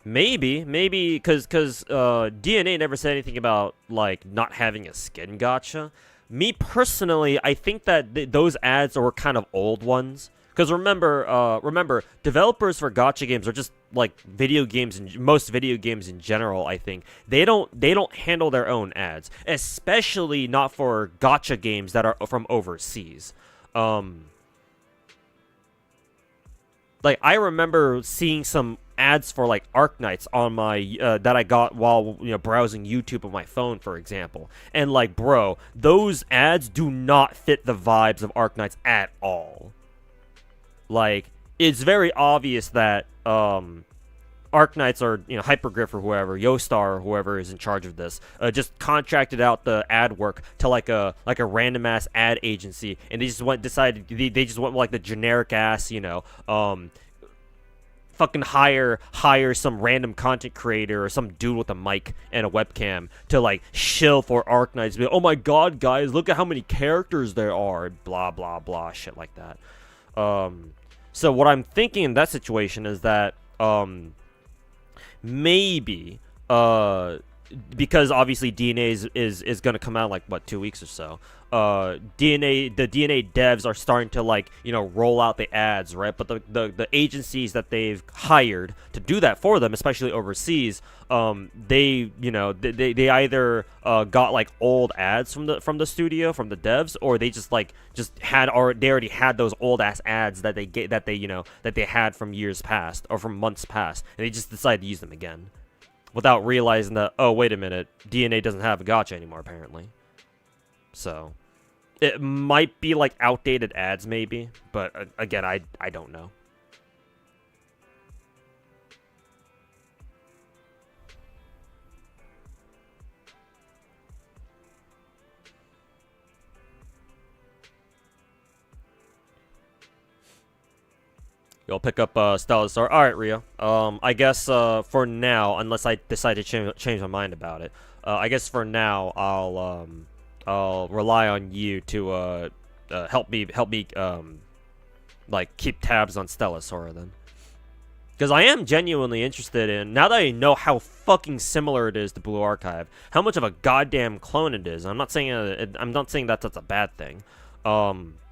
Maybe because DNA never said anything about like not having a skin gacha. Me personally, I think that those ads are kind of old ones. Because remember, developers for gacha games are just like video games and most video games in general. I think they don't handle their own ads, especially not for gacha games that are from overseas. Like I remember seeing some ads for like Arknights on my that I got while browsing YouTube on my phone, for example. And like, bro, those ads do not fit the vibes of Arknights at all. Like, it's very obvious that Arknights or Hypergriff or whoever, Yostar or whoever is in charge of this, just contracted out the ad work to like a random ass ad agency, and they just decided they just went with like the generic ass, fucking hire some random content creator or some dude with a mic and a webcam to like shill for Arknights. Be like, oh my god, guys, look at how many characters there are, blah blah blah, shit like that. So what I'm thinking in that situation is that maybe because obviously DNA is gonna come out in like what, 2 weeks or so. The DNA devs are starting to like roll out the ads, right? But the agencies that they've hired to do that for them, especially overseas, they either got like old ads from the studio, from the devs, or they just already had those old ass ads that they had from years past or from months past, and they just decided to use them again without realizing that, oh wait a minute, DNA doesn't have a gacha anymore apparently. So it might be like outdated ads maybe, but again, I don't know. You'll pick up Stellasaur. All right, Rio. I guess for now, unless I decide to change my mind about it, I guess for now I'll rely on you to help me like keep tabs on Stellasaur then, because I am genuinely interested in, now that I know how fucking similar it is to Blue Archive, how much of a goddamn clone it is. I'm not saying that that's a bad thing.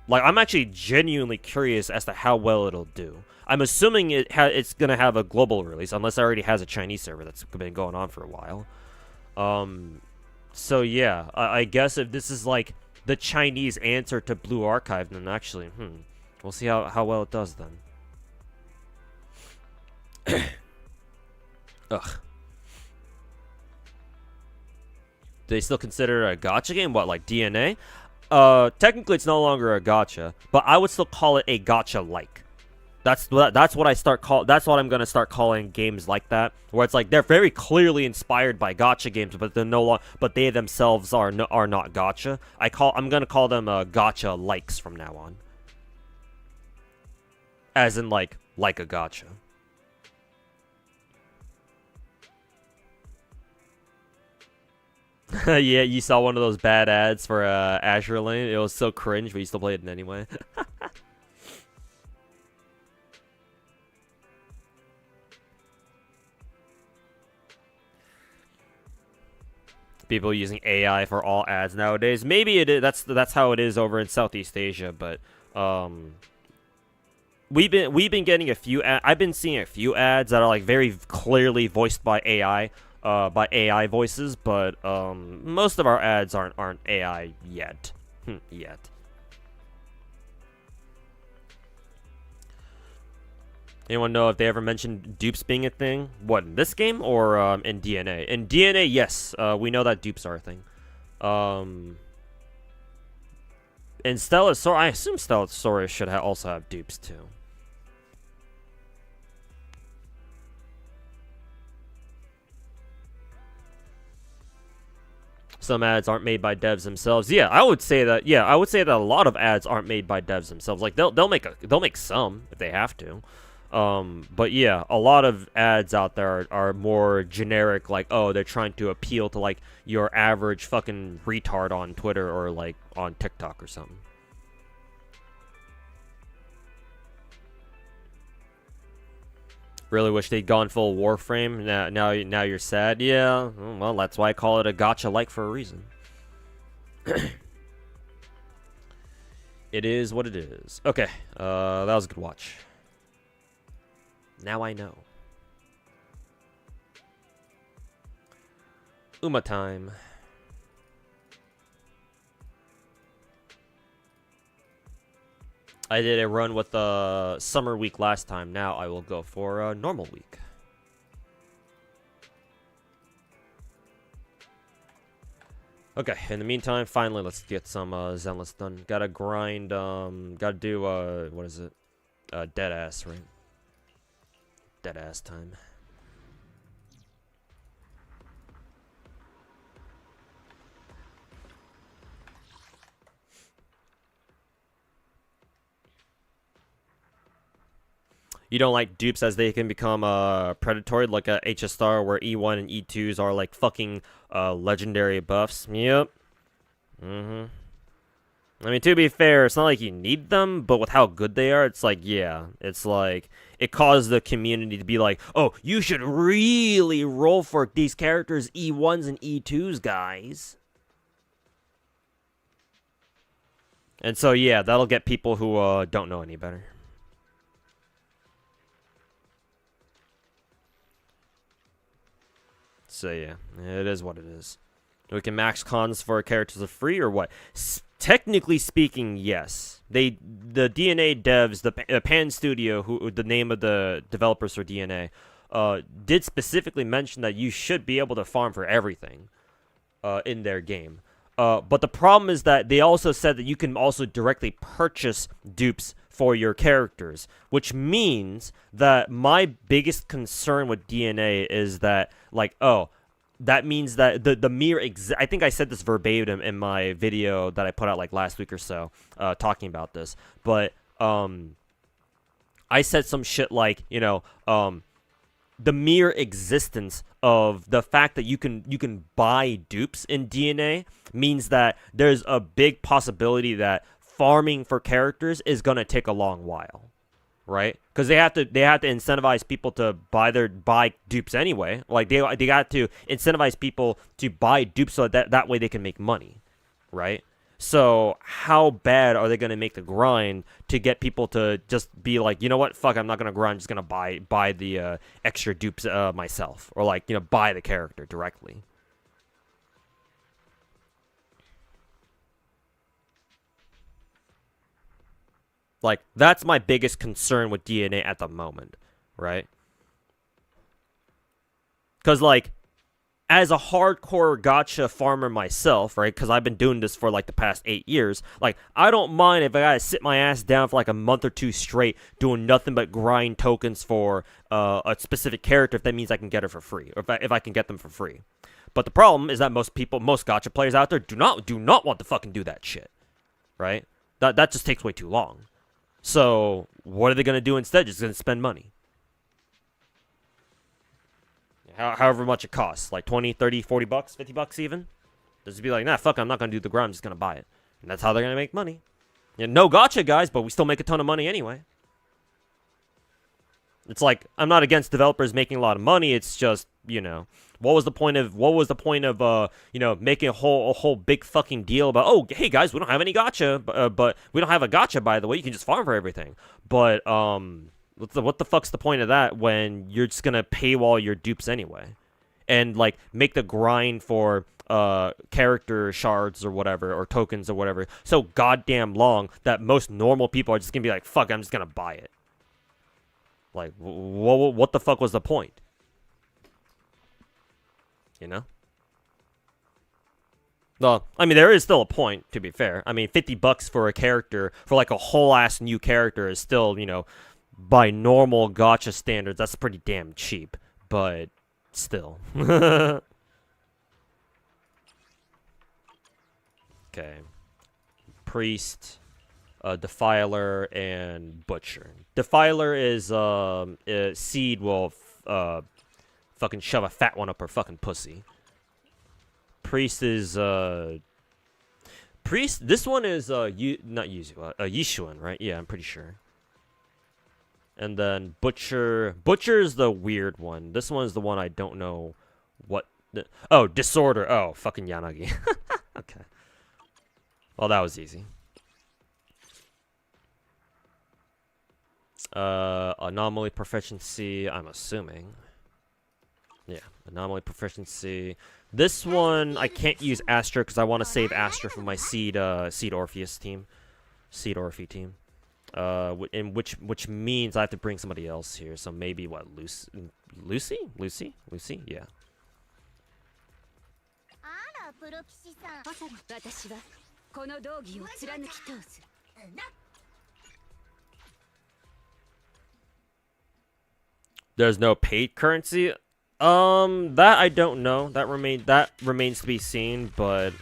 Like, I'm actually genuinely curious as to how well it'll do. I'm assuming it's gonna have a global release, unless it already has a Chinese server that's been going on for a while. So yeah, I guess if this is like the Chinese answer to Blue Archive, then actually, we'll see how well it does then. Ugh. Do they still consider it a gacha game? What, like DNA? Technically it's no longer a gacha, but I would still call it a gacha-like. That's what I'm gonna start calling games like that, where it's like they're very clearly inspired by gacha games, but they're but they themselves are not gacha. I'm gonna call them gacha likes from now on, as in like a gacha. Yeah, you saw one of those bad ads for Azure Lane. It was so cringe, but you still played it anyway. People using AI for all ads nowadays. Maybe it is, that's how it is over in Southeast Asia, but we've been getting a few I've been seeing a few ads that are like very clearly voiced by AI. By AI voices, but most of our ads aren't AI yet. Yet. Anyone know if they ever mentioned dupes being a thing? What, in this game or in DNA? In DNA, yes, we know that dupes are a thing. In Stellasaur, I assume Stellasaurus should also have dupes too. Some ads aren't made by devs themselves. Yeah, I would say that. Yeah, I would say that a lot of ads aren't made by devs themselves. Like they'll make some if they have to. But yeah, a lot of ads out there are more generic. Like, oh, they're trying to appeal to like your average fucking retard on Twitter or like on TikTok or something. Really wish they'd gone full Warframe. Now you're sad. Yeah, well, that's why I call it a gacha-like for a reason. It is what it is. Okay, that was a good watch. Now I know. Uma time. I did a run with the summer week last time. Now I will go for a normal week. Okay, in the meantime, finally, let's get some Zenless done. Gotta grind, gotta do, what is it? Dead ass, right? Dead ass time. You don't like dupes as they can become predatory, like a HSR where E1 and E2s are like fucking legendary buffs. Yep. I mean, to be fair, it's not like you need them, but with how good they are, it's like, yeah, it's like it caused the community to be like, oh, you should really roll for these characters E1s and E2s, guys. And so, yeah, that'll get people who don't know any better. So yeah, it is what it is. We can max cons for characters for free or what? Technically speaking, yes. The DNA devs, the Pan Studio, who the name of the developers for DNA, did specifically mention that you should be able to farm for everything in their game. But the problem is that they also said that you can also directly purchase dupes for your characters, which means that my biggest concern with DNA is that, like, oh, that means that the mere I think I said this verbatim in my video that I put out like last week or so, talking about this, but I said some shit like, you know, the mere existence of the fact that you can buy dupes in DNA means that there's a big possibility that farming for characters is gonna take a long while, right? Because they have to incentivize people to buy dupes anyway. Like they got to incentivize people to buy dupes so that way they can make money, right? So how bad are they gonna make the grind to get people to just be like, you know what, fuck, I'm not gonna grind, I'm just gonna buy the extra dupes myself, or like, you know, buy the character directly. Like, that's my biggest concern with DNA at the moment, right? Because, like, as a hardcore gacha farmer myself, right? Because I've been doing this for, like, the past 8 years. Like, I don't mind if I gotta sit my ass down for, like, a month or two straight doing nothing but grind tokens for a specific character if that means I can get her for free. Or if I can get them for free. But the problem is that most gacha players out there do not want to fucking do that shit, right? That just takes way too long. So, what are they going to do instead? Just going to spend money. However much it costs. Like 20, 30, 40 bucks, 50 bucks even. Just be like, nah, fuck, I'm not going to do the grind. I'm just going to buy it. And that's how they're going to make money. Yeah, no gacha, guys, but we still make a ton of money anyway. It's like, I'm not against developers making a lot of money. It's just, you know, what was the point of you know, making a whole big fucking deal about, oh, hey guys, we don't have any gacha, but we don't have a gacha, by the way, you can just farm for everything. But what the fuck's the point of that when you're just gonna paywall your dupes anyway, and like make the grind for character shards or whatever, or tokens or whatever, so goddamn long that most normal people are just gonna be like, fuck, I'm just gonna buy it. Like, what the fuck was the point? You know? Well, I mean, there is still a point, to be fair. I mean, 50 bucks for a character, for like a whole-ass new character is still, you know, by normal gacha standards, that's pretty damn cheap. But, still. Okay. Priest, Defiler, and Butcher. Defiler is, Seed will, fucking shove a fat one up her fucking pussy. Priest is, Priest, this one is, not Yuzu, Yishuan, right? Yeah, I'm pretty sure. And then Butcher's the weird one. This one is the one I don't know what, oh, Disorder, oh, fucking Yanagi. Okay. Well, that was easy. Anomaly Proficiency, I'm assuming. Yeah, Anomaly Proficiency. This one, I can't use Astra because I want to save Astra for my Seed Orpheus team. Seed Orphe team. In which means I have to bring somebody else here. So maybe, what, Lucy? Yeah. There's no paid currency. That I don't know. That remains to be seen. But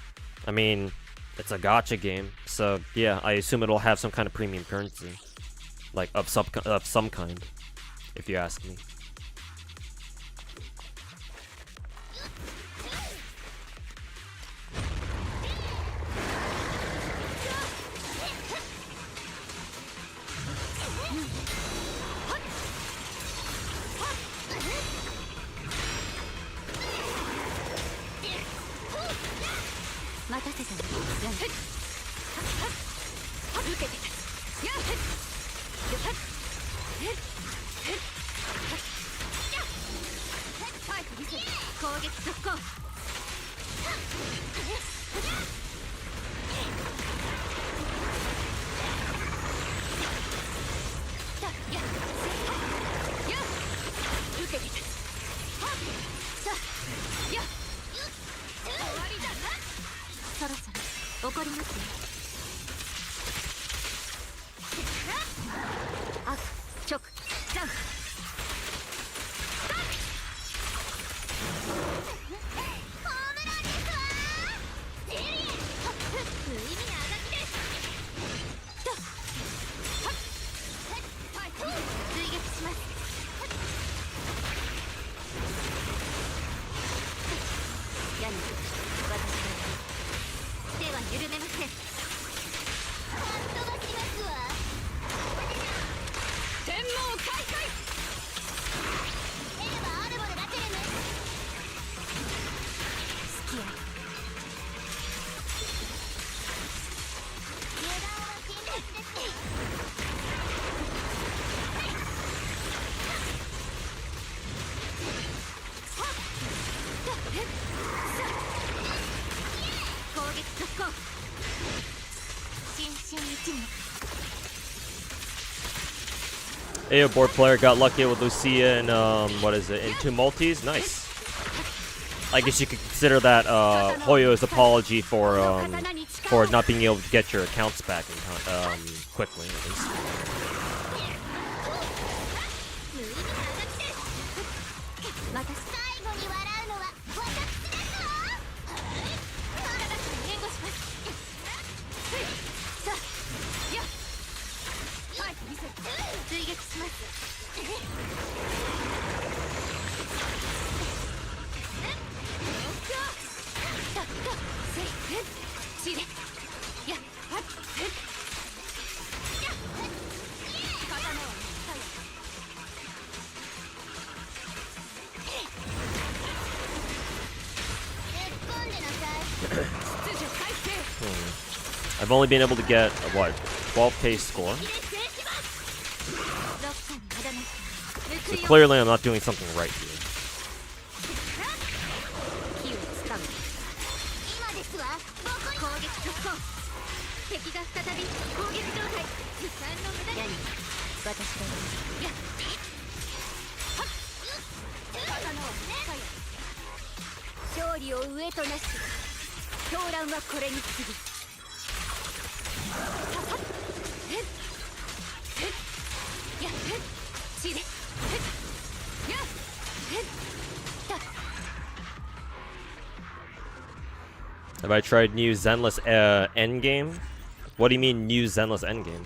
I mean, it's a gacha game, so yeah, I assume it'll have some kind of premium currency, like of some kind, if you ask me. AO board player got lucky with Lucia and what is it, in 2 multis? Nice. I guess you could consider that Hoyo's apology for not being able to get your accounts back in quickly, at least. I've only been able to get what, 12k score. So clearly I'm not doing something right here. Have I tried new Zenless endgame? What do you mean new Zenless endgame?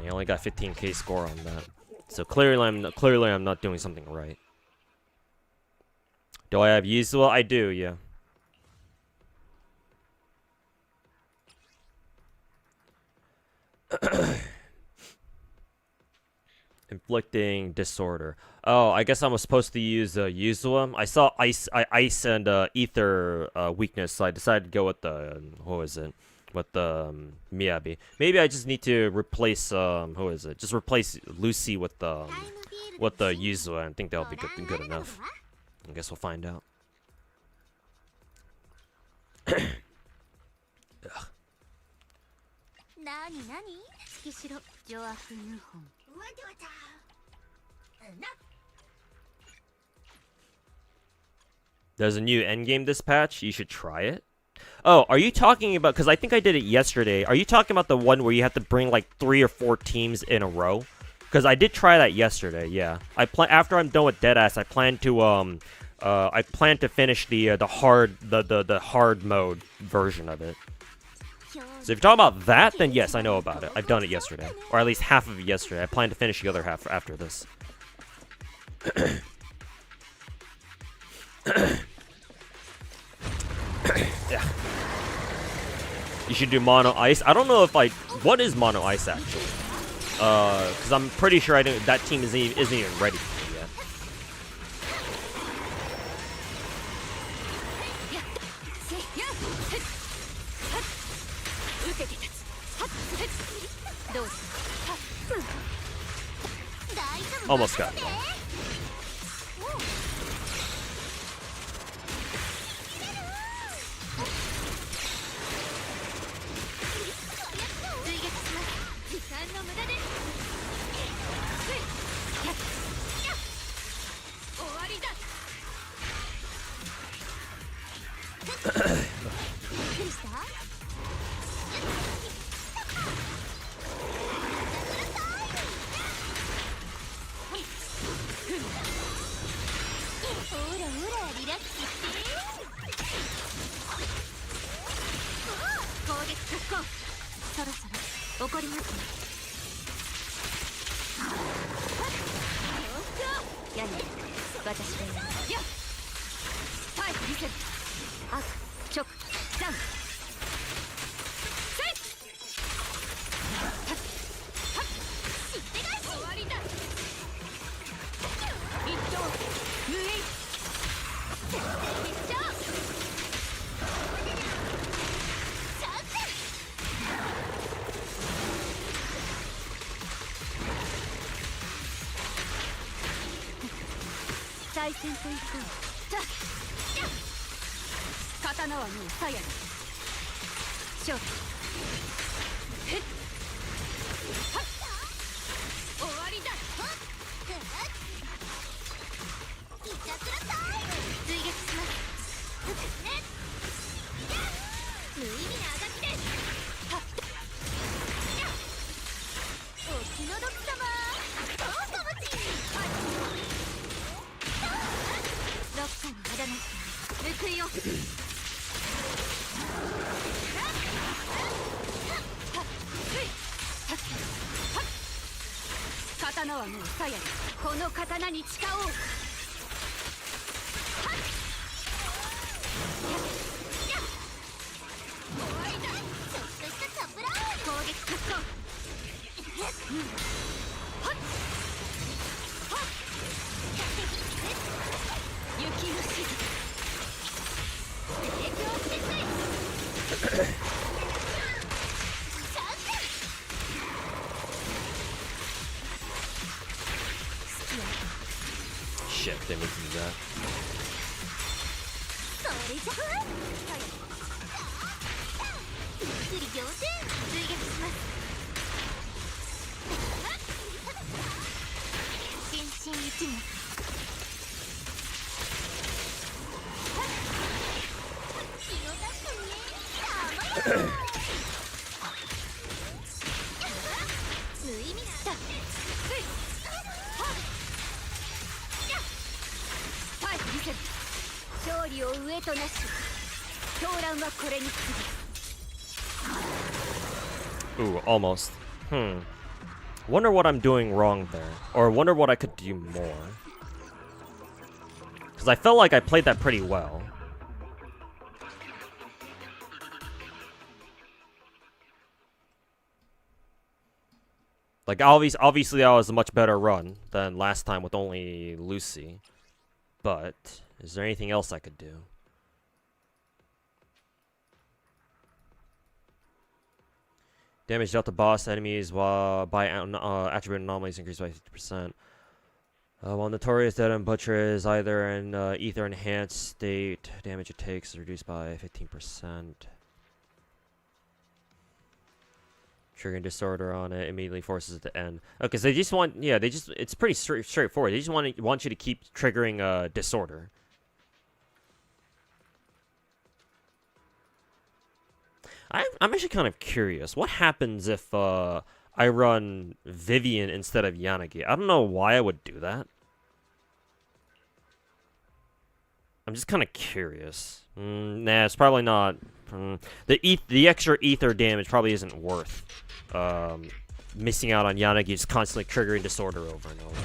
I only got 15k score on that, so clearly I'm not doing something right. Do I have Yuzua? I do, yeah. Inflicting disorder. Oh, I guess I was supposed to use Yuzua. I saw ice and ether weakness, so I decided to go with the what was it? With the Miyabi. Maybe I just need to replace who is it? Just replace Lucy with the Yuzua, and I think that'll be good enough. I guess we'll find out. There's a new endgame dispatch. You should try it. Oh, are you talking about... Because I think I did it yesterday. Are you talking about the one where you have to bring like 3 or 4 teams in a row? Because I did try that yesterday, yeah. After I'm done with Deadass, I plan to finish the hard mode version of it. So if you're talking about that, then yes, I know about it. I've done it yesterday. Or at least half of it yesterday. I plan to finish the other half after this. Yeah. You should do mono ice. I don't know if what is mono ice actually? Because I'm pretty sure that team isn't even ready for me yet. Almost got it. Shit, didn't mean to do that. Ooh, almost. Wonder what I'm doing wrong there. Or wonder what I could do more. Because I felt like I played that pretty well. Like, obviously that was a much better run than last time with only Lucy. But, is there anything else I could do? Damage dealt to boss enemies while by attribute anomalies increased by 50%. While Notorious Dead and Butcher is either in ether enhanced state, damage it takes is reduced by 15%. Triggering disorder on it immediately forces it to end. Okay, so they just want, yeah, it's pretty straightforward. They just want you to keep triggering disorder. I'm actually kind of curious. What happens if I run Vivian instead of Yanagi? I don't know why I would do that. I'm just kind of curious. Nah, it's probably not. The extra ether damage probably isn't worth missing out on Yanagi just constantly triggering disorder over and over.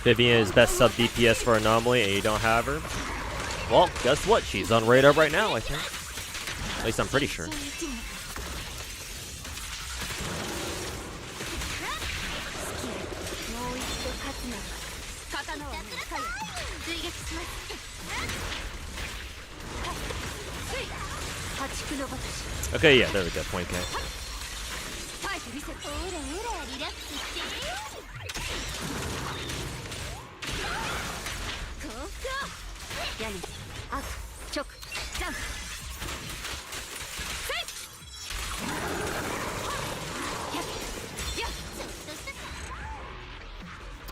Vivian is best sub DPS for Anomaly, and you don't have her. Well, guess what? She's on radar right now, I think. At least I'm pretty sure. Okay, yeah, there we go. Point K.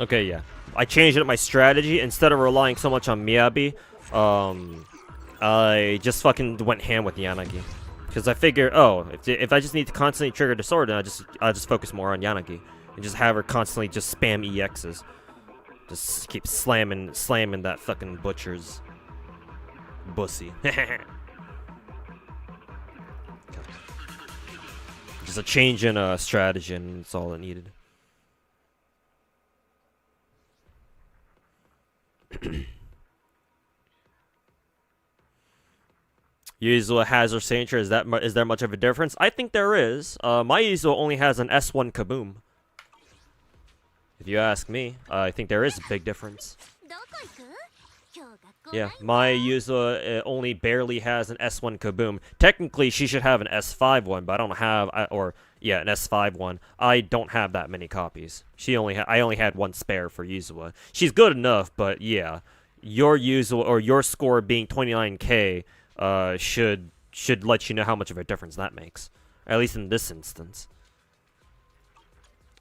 Okay, yeah. I changed up my strategy. Instead of relying so much on Miyabi, I just fucking went ham with Yanagi. Because I figured, oh, if I just need to constantly trigger the sword, then I'll just focus more on Yanagi. And just have her constantly just spam EXs. Just keep slamming that fucking butcher's bussy. Just a change in strategy, and that's all it needed. Yuzua has her signature. Is there much of a difference? I think there is. My Yuzua only has an S1 Kaboom. If you ask me, I think there is a big difference. Yeah, my Yuzua only barely has an S1 Kaboom. Technically, she should have an S5 one, but I don't have, an S5 one. I don't have that many copies. I only had one spare for Yuzua. She's good enough, but yeah, your usual or your score being 29k should let you know how much of a difference that makes. At least in this instance.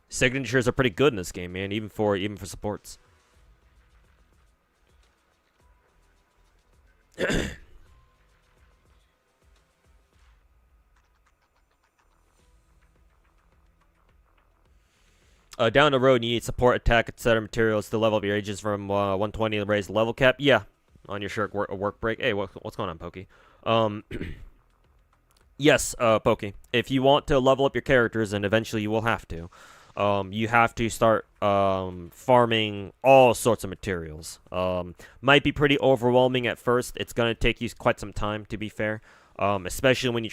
Signatures are pretty good in this game, man, even for supports. Down the road, you need support, attack, etc. materials to level up your agents from 120 to raise the level cap. Yeah, on your short work break. Hey, what's going on, Pokey? Yes, Pokey. If you want to level up your characters, and eventually you will have to, you have to start farming all sorts of materials. Might be pretty overwhelming at first. It's gonna take you quite some time, to be fair. Especially when you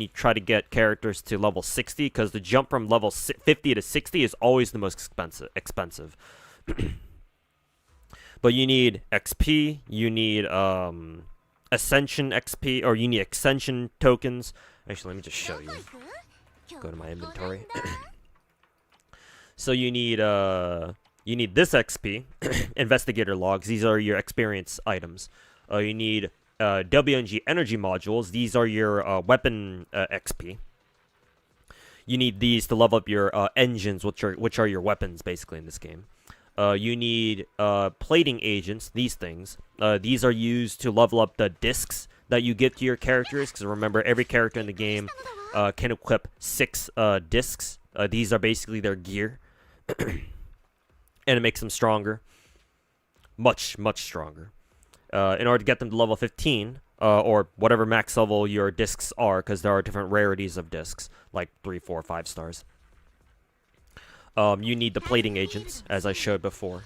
try to get characters to level 60, because the jump from level 50 to 60 is always the most expensive. But you need XP, you need Ascension XP, or you need Ascension tokens. Actually, let me just show you. Go to my inventory. So you need this XP, Investigator logs. These are your experience items. You need WNG energy modules. These are your weapon XP. You need these to level up your engines, which are your weapons basically in this game. You need plating agents. These things. These are used to level up the discs that you give to your characters. Because remember, every character in the game can equip 6 discs. These are basically their gear, and it makes them stronger. Much stronger. In order to get them to level 15, or whatever max level your discs are, because there are different rarities of discs, like 3, 4, 5 stars. You need the plating agents, as I showed before.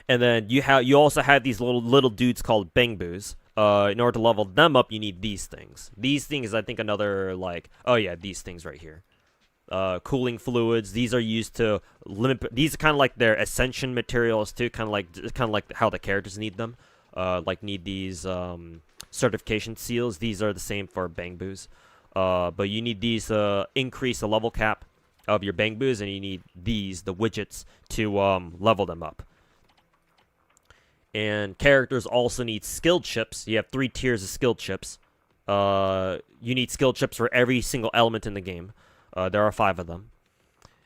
And then you also have these little dudes called Bangboos. In order to level them up, you need these things. These things, I think, another, like, oh yeah, these things right here. Cooling fluids. These are used to limit. These are kind of like their ascension materials too. Kind of like how the characters need them. Like need these certification seals. These are the same for Bangboos. But you need these to increase the level cap of your Bangboos, and you need these, the widgets, to level them up. And characters also need skill chips. You have 3 tiers of skill chips. You need skill chips for every single element in the game. There are 5 of them.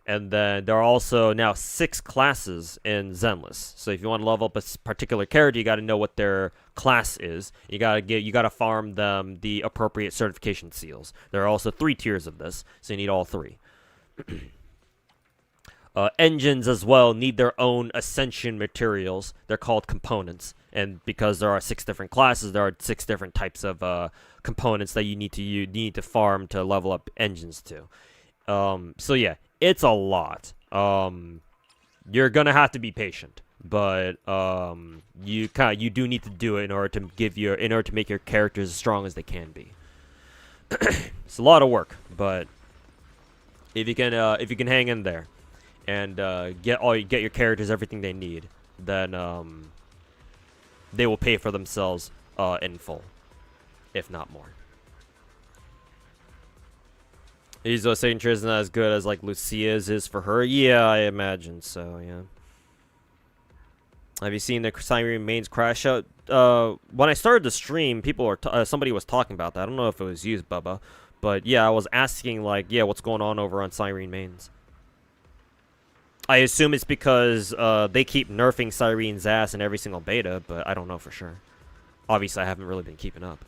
And then there are also now 6 classes in Zenless. So if you want to level up a particular character, you got to know what their class is. You gotta farm them the appropriate certification seals. There are also 3 tiers of this, so you need all 3. Engines as well need their own ascension materials. They're called components, and because there are 6 different classes, there are 6 different types of components that you need to farm to level up engines to. So yeah, it's a lot. You're gonna have to be patient, but you do need to do it in order to make your characters as strong as they can be. It's a lot of work, but if you can hang in there and get your characters everything they need, then they will pay for themselves in full, if not more. These signatures isn't as good as like Lucia's is for her. Yeah, I imagine so. Yeah. Have you seen the Siren mains crash out? When I started the stream, somebody was talking about that. I don't know if it was you, Bubba, but yeah, I was asking like, yeah, what's going on over on Siren mains? I assume it's because they keep nerfing Siren's ass in every single beta, but I don't know for sure. Obviously, I haven't really been keeping up.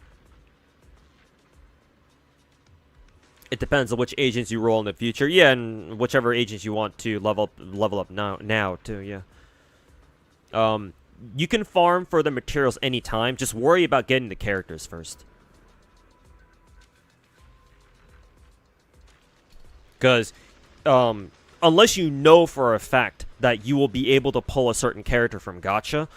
It depends on which agents you roll in the future. Yeah, and whichever agents you want to level up now too, yeah. You can farm for the materials anytime. Just worry about getting the characters first. Because unless you know for a fact that you will be able to pull a certain character from gacha,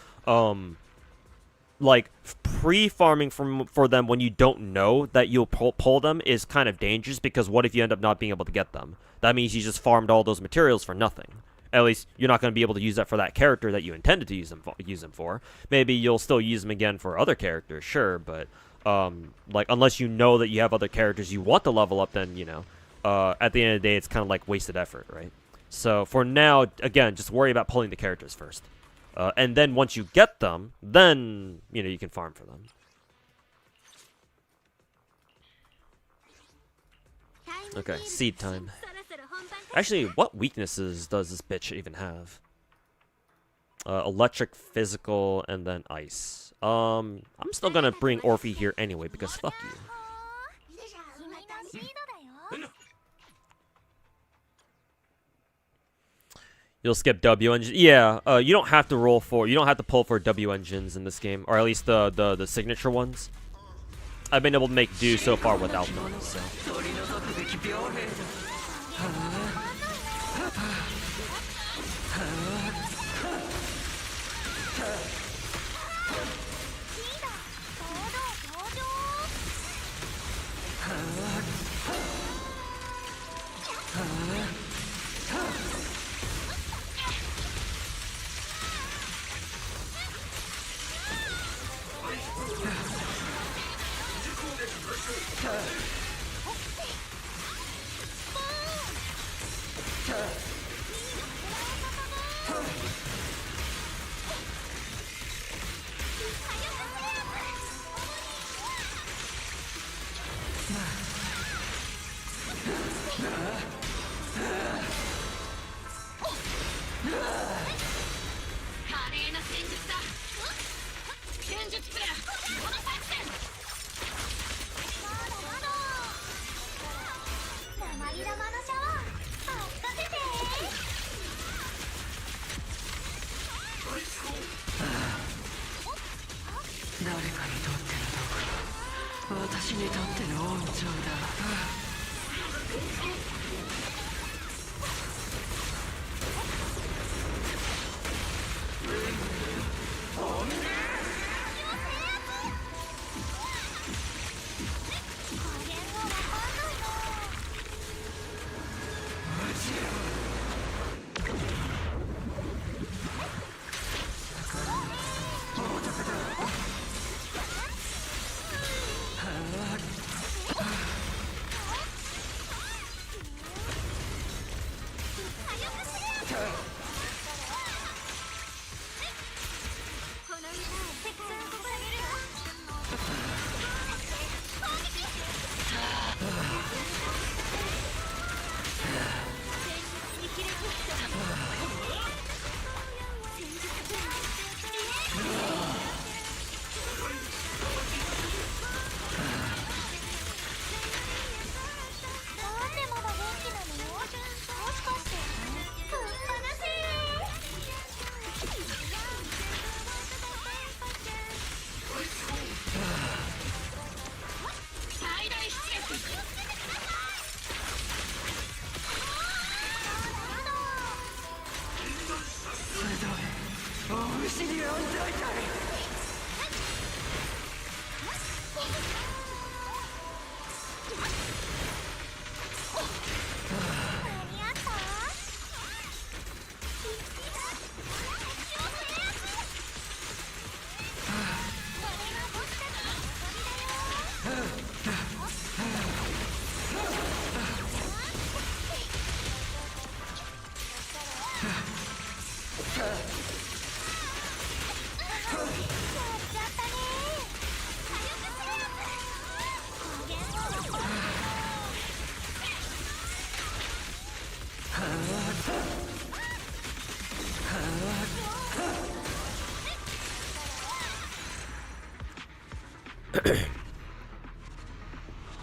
like pre-farming for them when you don't know that you'll pull them is kind of dangerous, because what if you end up not being able to get them? That means you just farmed all those materials for nothing. At least you're not going to be able to use that for that character that you intended to use them for. Maybe you'll still use them again for other characters, sure, but like unless you know that you have other characters you want to level up, then you know, at the end of the day it's kind of like wasted effort, right? So for now, again, just worry about pulling the characters first. And then once you get them, then, you know, you can farm for them. Okay, seed time. Actually, what weaknesses does this bitch even have? Electric, physical, and then ice. I'm still gonna bring Orphe here anyway, because fuck you. You'll skip W engine. Yeah, you don't have to roll for. You don't have to pull for W engines in this game, or at least the signature ones. I've been able to make do so far without them. So.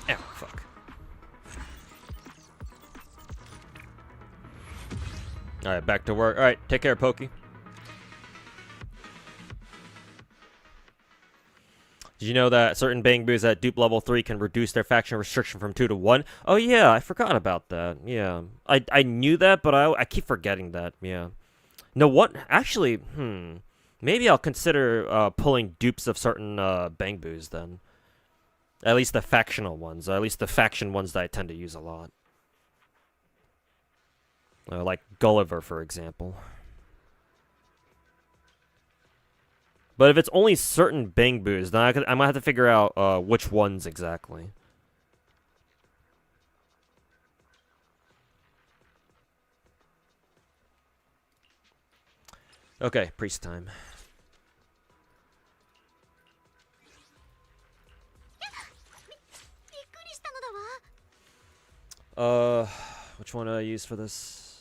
Ow, fuck. Alright, back to work. Alright, take care, Pokey. Did you know that certain Bang Boos at dupe level 3 can reduce their faction restriction from 2 to 1? Oh yeah, I forgot about that. Yeah. I knew that, but I keep forgetting that. Yeah. No, what? Actually, maybe I'll consider pulling dupes of certain Bang Boos then. At least the factional ones, or at least the faction ones that I tend to use a lot. Like Gulliver, for example. But if it's only certain Bang Boos, then I might have to figure out which ones exactly. Okay, priest time. Which one do I use for this?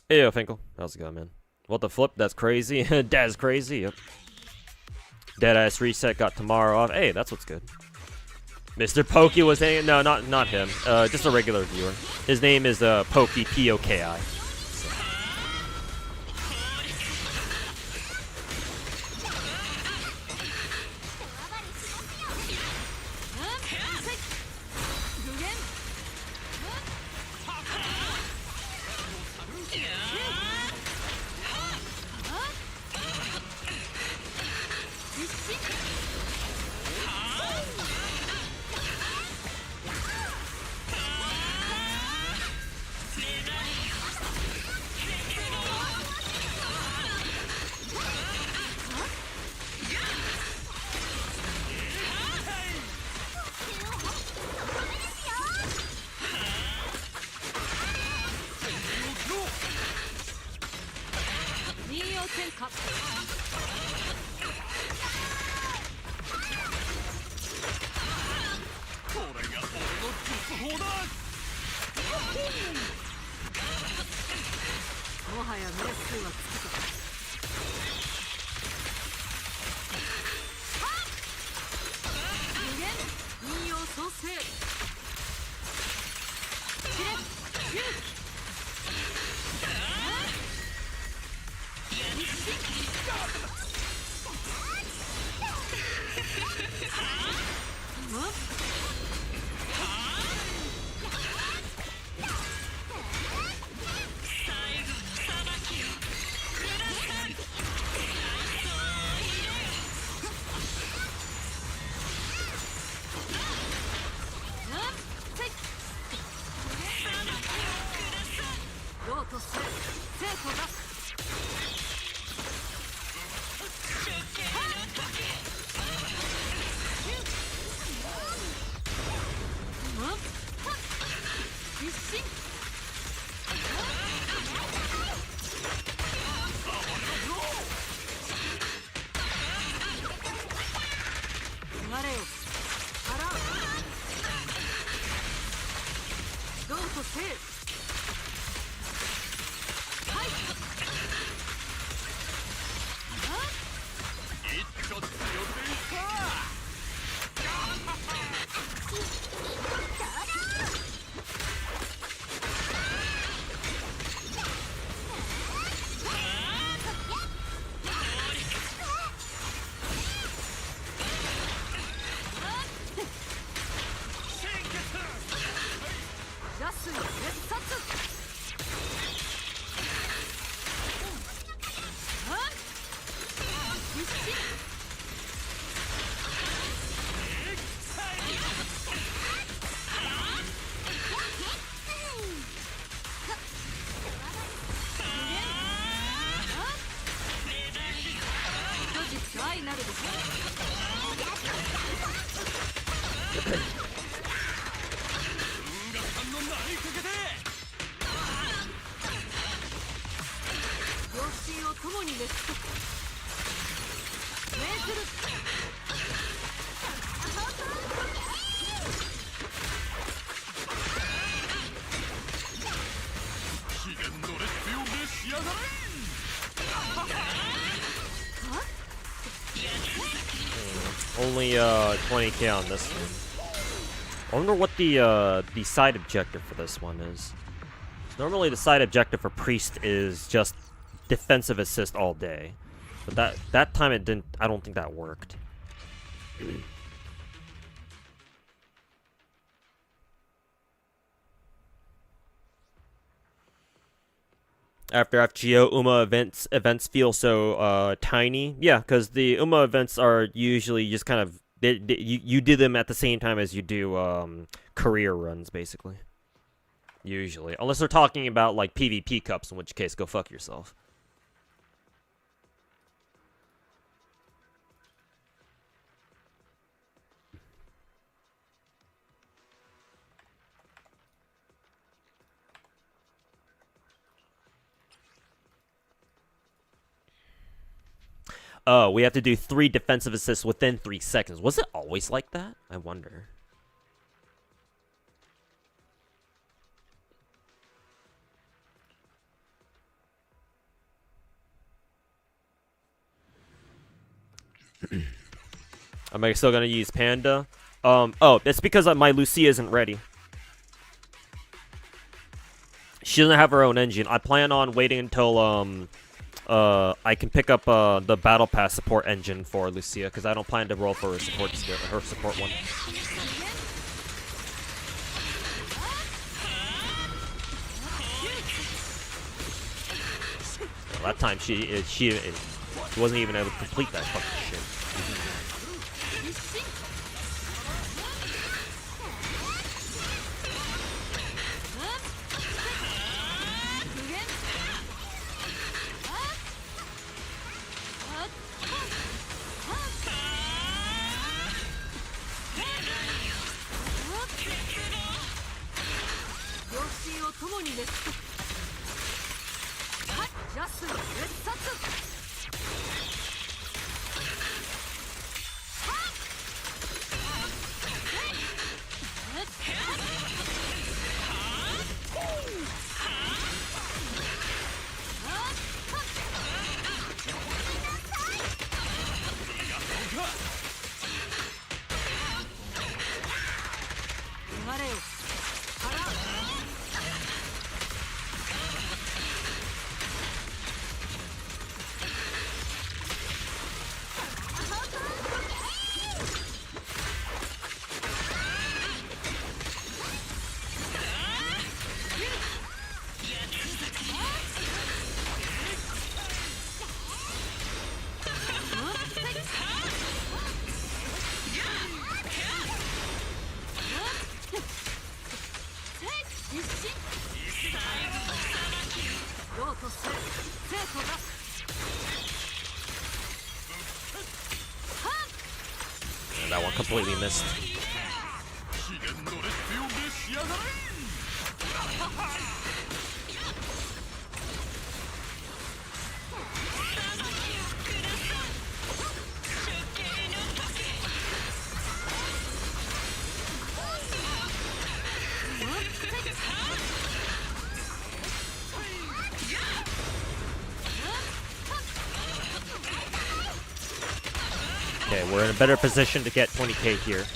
Hey, yo, Finkel. How's it going, man? What the flip? That's crazy. That's crazy. Yep. Deadass reset got tomorrow off. Hey, that's what's good. Mr. Pokey was hanging. No, not him. Just a regular viewer. His name is Pokey, P-O-K-I. Only 20k on this one. I wonder what the side objective for this one is. Normally the side objective for Priest is just defensive assist all day. But that time it didn't. I don't think that worked. After FGO, UMA events feel so tiny. Yeah, because the UMA events are usually just kind of you do them at the same time as you do career runs, basically. Usually, unless they're talking about like PvP cups, in which case go fuck yourself. Oh, we have to do 3 defensive assists within 3 seconds. Was it always like that? I wonder. Am I still gonna use Panda? Oh, it's because my Lucia isn't ready. She doesn't have her own engine. I plan on waiting until, I can pick up, the Battle Pass support engine for Lucia, because I don't plan to roll for her support one. Well, that time she wasn't even able to complete that fucking shit. That one completely missed. Okay, we're in a better position to get 20k here.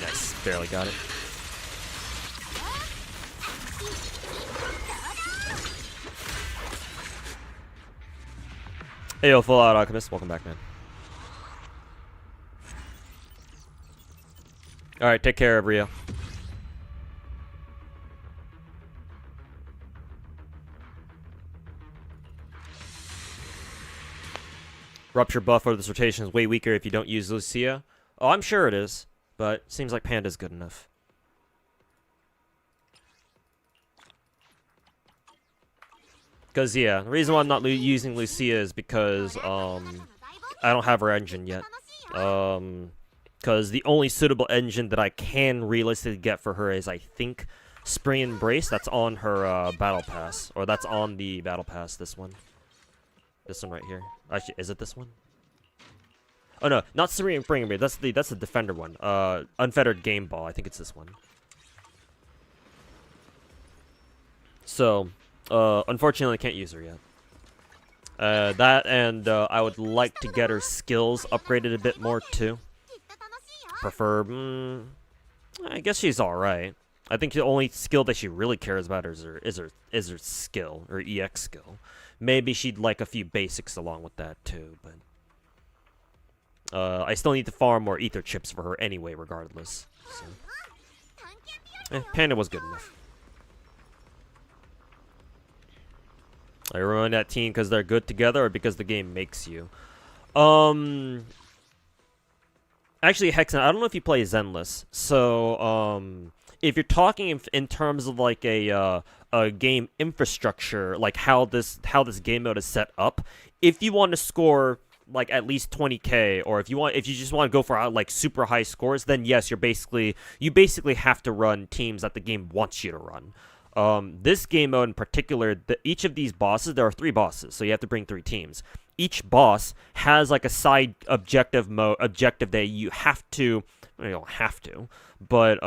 Nice, barely got it. Hey yo, Full Out Alchemist, welcome back, man. Alright, take care, Rio. Rupture buff or this rotation is way weaker if you don't use Lucia. Oh, I'm sure it is, but seems like Panda's good enough. Because, yeah, the reason why I'm not using Lucia is because, I don't have her engine yet. Because the only suitable engine that I can realistically get for her is, I think, Spring Embrace, that's on her battle pass, or that's on the battle pass. This one right here. Actually, is it this one? Oh no, not Spring Embrace. That's the defender one. Unfettered Game Ball. I think it's this one. So, unfortunately, I can't use her yet. That and I would like to get her skills upgraded a bit more too. Prefer, I guess she's all right. I think the only skill that she really cares about is her skill, or EX skill. Maybe she'd like a few basics along with that too, but I still need to farm more ether chips for her anyway, regardless. So. Panda was good enough. Are you running that team because they're good together, or because the game makes you? Actually, Hexen, I don't know if you play Zenless. So, if you're talking in terms of like a game infrastructure, like how this game mode is set up, if you want to score like at least 20k, or if you just want to go for like super high scores, then yes, you basically have to run teams that the game wants you to run. This game mode in particular, each of these bosses, there are 3 bosses, so you have to bring 3 teams. Each boss has like a side objective that you have to, well, you don't have to, but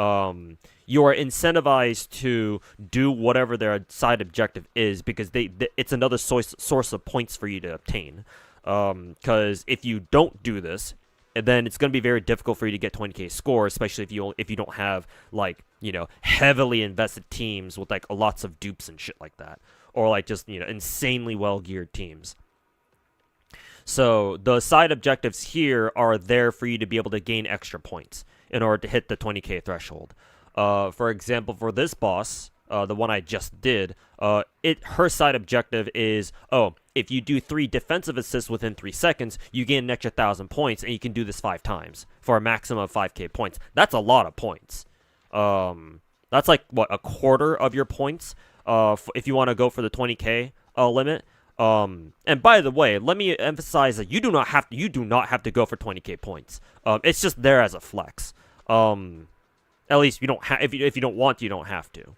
you are incentivized to do whatever their side objective is, because it's another source of points for you to obtain. Because if you don't do this, then it's going to be very difficult for you to get 20k score, especially if you don't have, like, you know, heavily invested teams with like lots of dupes and shit like that, or like just, you know, insanely well geared teams. So the side objectives here are there for you to be able to gain extra points in order to hit the 20k threshold. For example, for this boss, the one I just did, her side objective is, if you do 3 defensive assists within 3 seconds, you gain an extra 1,000 points, and you can do this 5 times for a maximum of 5k points. That's a lot of points. That's like, what, a quarter of your points, if you want to go for the 20k limit. And by the way, let me emphasize that you do not have to go for 20k points. It's just there as a flex. At least you don't if you don't want to, you don't have to.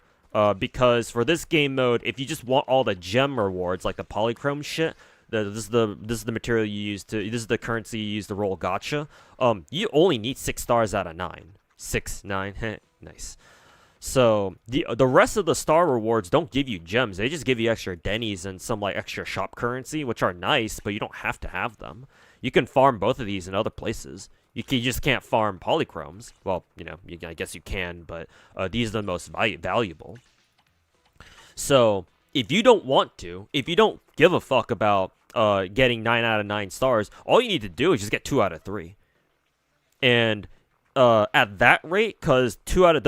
Because for this game mode, if you just want all the gem rewards, like the polychrome shit, this is the material you use this is the currency you use to roll gacha. You only need 6 stars out of 9. 6, 9, nice. So the rest of the star rewards don't give you gems. They just give you extra dennies and some like extra shop currency, which are nice, but you don't have to have them. You can farm both of these in other places. You just can't farm polychromes. Well, you know, I guess you can, but these are the most valuable. So if you don't want to, if you don't give a fuck about getting 9 out of 9 stars, all you need to do is just get 2 out of 3. And at that rate, because 2 out of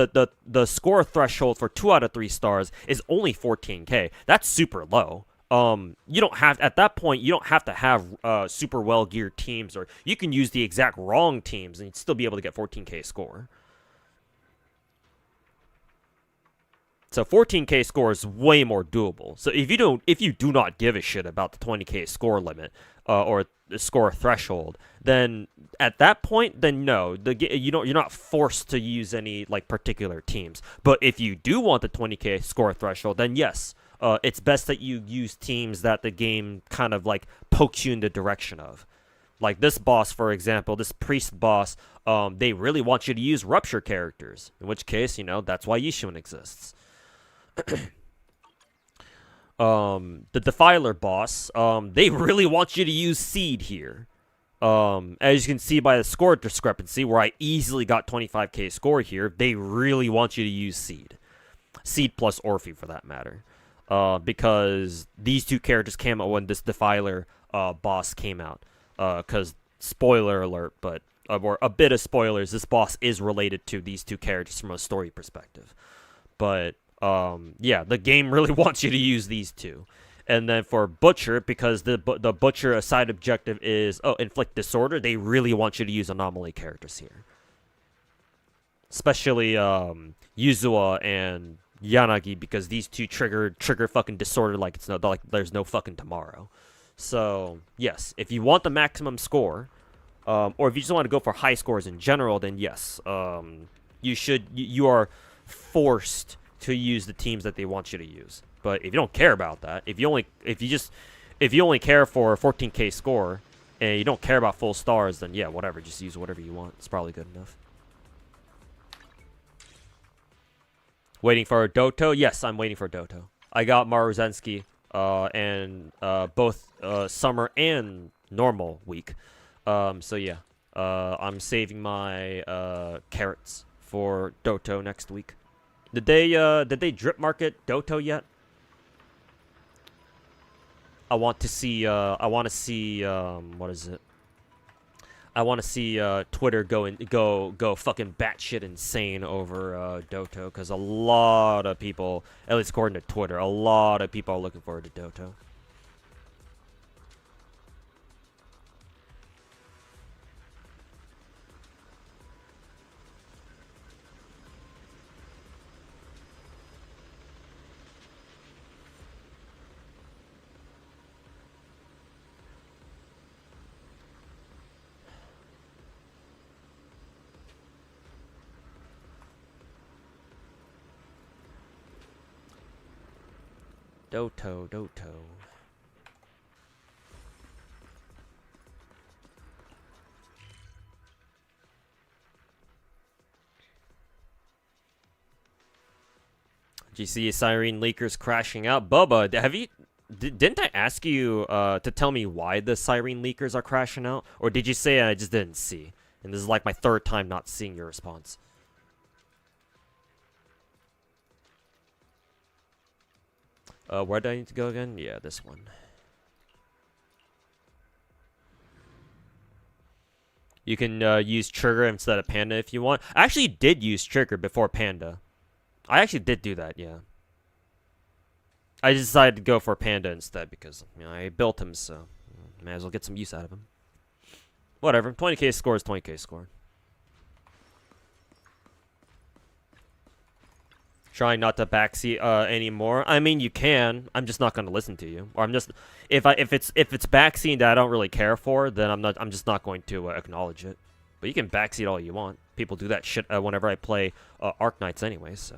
the score threshold for 2 out of 3 stars is only 14k. That's super low. You don't have, at that point, you don't have to have super well geared teams, or you can use the exact wrong teams and you'd still be able to get 14k score. So 14k score is way more doable. So if you do not give a shit about the 20k score limit, or the score threshold, then at that point, then no, you're not forced to use any like particular teams. But if you do want the 20k score threshold, then yes, it's best that you use teams that the game kind of like pokes you in the direction of. Like this boss, for example, this priest boss, they really want you to use rupture characters. In which case, you know, that's why Yishun exists. The Defiler boss, they really want you to use Seed here. As you can see by the score discrepancy, where I easily got 25k score here, they really want you to use Seed. Seed plus Orphe, for that matter. Because these 2 characters came out when this Defiler boss came out. Because, spoiler alert, but or a bit of spoilers, this boss is related to these 2 characters from a story perspective. But yeah, the game really wants you to use these 2. And then for Butcher, because the Butcher side objective is, inflict disorder, they really want you to use anomaly characters here. Especially Yuzua and Yanagi, because these 2 trigger fucking disorder like there's no fucking tomorrow. So yes, if you want the maximum score, or if you just want to go for high scores in general, then yes, you are forced to use the teams that they want you to use. But if you don't care about that, if you only care for a 14k score and you don't care about full stars, then yeah, whatever, just use whatever you want. It's probably good enough. Waiting for a Doto? Yes, I'm waiting for a Doto. I got Maruzensky and both summer and normal week. So yeah, I'm saving my carrots for Doto next week. Did they drip market Doto yet? I want to see what is it? I want to see Twitter go fucking batshit insane over Doto, because a lot of people, at least according to Twitter, a lot of people are looking forward to Doto. Doto. GC Siren leakers crashing out. Bubba, have you? Didn't I ask you to tell me why the Siren leakers are crashing out, or did you say I just didn't see? And this is like my third time not seeing your response. Where do I need to go again? Yeah, this one. You can use Trigger instead of Panda if you want. I actually did use Trigger before Panda. I actually did do that, yeah. I decided to go for Panda instead because, you know, I built him, so may as well get some use out of him. Whatever, 20k score is 20k score. Trying not to backseat anymore. I mean, you can. I'm just not going to listen to you. Or I'm just if it's backseat that I don't really care for, then I'm just not going to acknowledge it. But you can backseat all you want. People do that shit whenever I play Arc Knights anyway, so.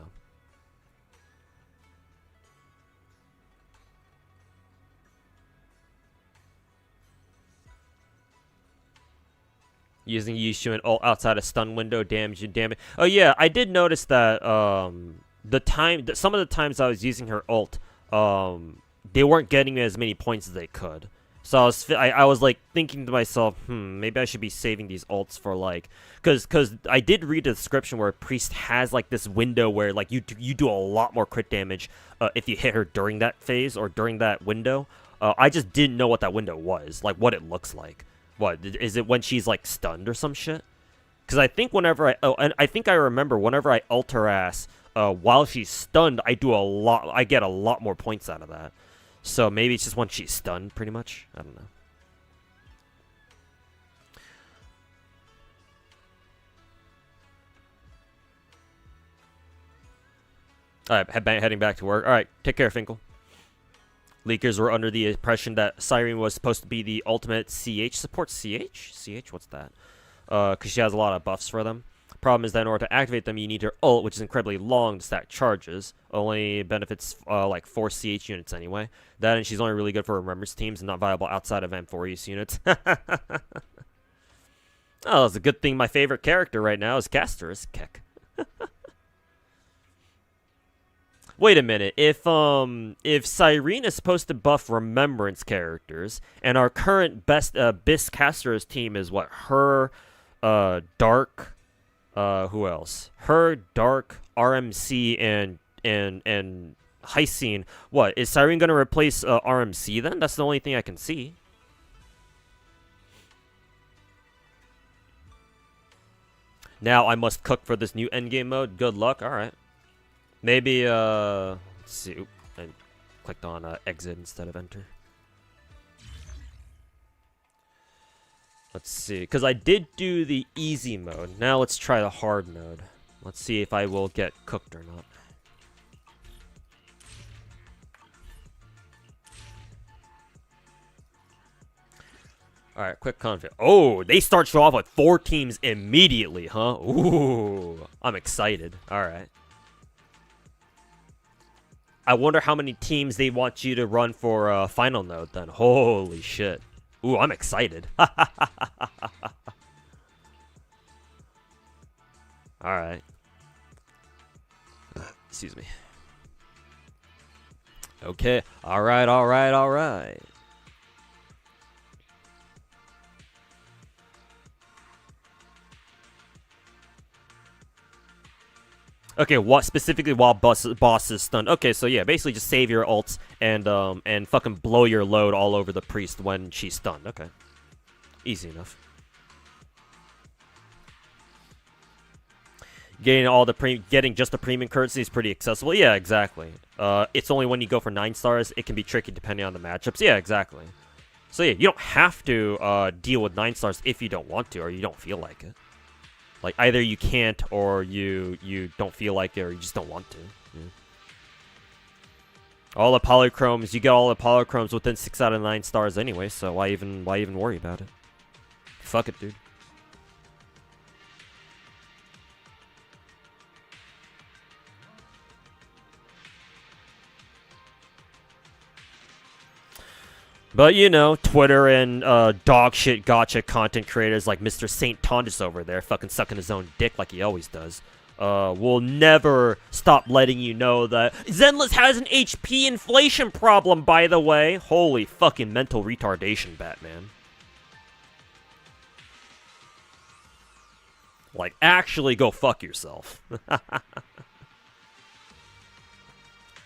Using Yushu and ult outside a stun window damage and damage. Oh yeah, I did notice that some of the times I was using her ult, they weren't getting as many points as they could. So I was like thinking to myself, maybe I should be saving these ults for like, cause I did read a description where Priest has like this window where like you do a lot more crit damage if you hit her during that phase or during that window. I just didn't know what that window was, like what it looks like. What is it when she's like stunned or some shit? Because I think whenever I think I remember whenever I ult her ass while she's stunned, I get a lot more points out of that. So maybe it's just when she's stunned, pretty much. I don't know. Alright, heading back to work. Alright, take care, Finkel. Leakers were under the impression that Siren was supposed to be the ultimate CH support. CH? CH? What's that? Because she has a lot of buffs for them. Problem is that in order to activate them, you need her ult, which is incredibly long to stack charges. Only benefits like 4 CH units anyway. That and she's only really good for remembrance teams and not viable outside of M4 units. Oh, it's a good thing my favorite character right now is Caster's Keck. Wait a minute. If Cyrene is supposed to buff remembrance characters, and our current best Bis Caster's team is what? Her, Dark, who else? Her, Dark, RMC, and Hysine. What, is Cyrene gonna replace RMC then? That's the only thing I can see. Now I must cook for this new endgame mode. Good luck. Alright. Maybe, let's see. Oop, I clicked on exit instead of enter. Let's see, because I did do the easy mode. Now let's try the hard mode. Let's see if I will get cooked or not. Alright, quick config. Oh, they start you off with 4 teams immediately, huh? Ooh, I'm excited. Alright. I wonder how many teams they want you to run for final node then. Holy shit. Ooh, I'm excited. Alright. Excuse me. Okay. Alright, alright, alright. Okay, what specifically while boss is stunned? Okay, so yeah, basically just save your ults and fucking blow your load all over the priest when she's stunned. Okay, easy enough. Getting just the premium currency is pretty accessible. Yeah, exactly. It's only when you go for 9 stars it can be tricky depending on the matchups. Yeah, exactly. So yeah, you don't have to deal with 9 stars if you don't want to or you don't feel like it. Like, either you can't, or you don't feel like it, or you just don't want to. Yeah. All the polychromes, you get all the polychromes within 6 out of 9 stars anyway, so why even worry about it? Fuck it, dude. But, you know, Twitter and dogshit gacha content creators like Mr. St. Tondas over there fucking sucking his own dick like he always does will never stop letting you know that Zenless has an HP inflation problem, by the way. Holy fucking mental retardation, Batman. Like, actually go fuck yourself.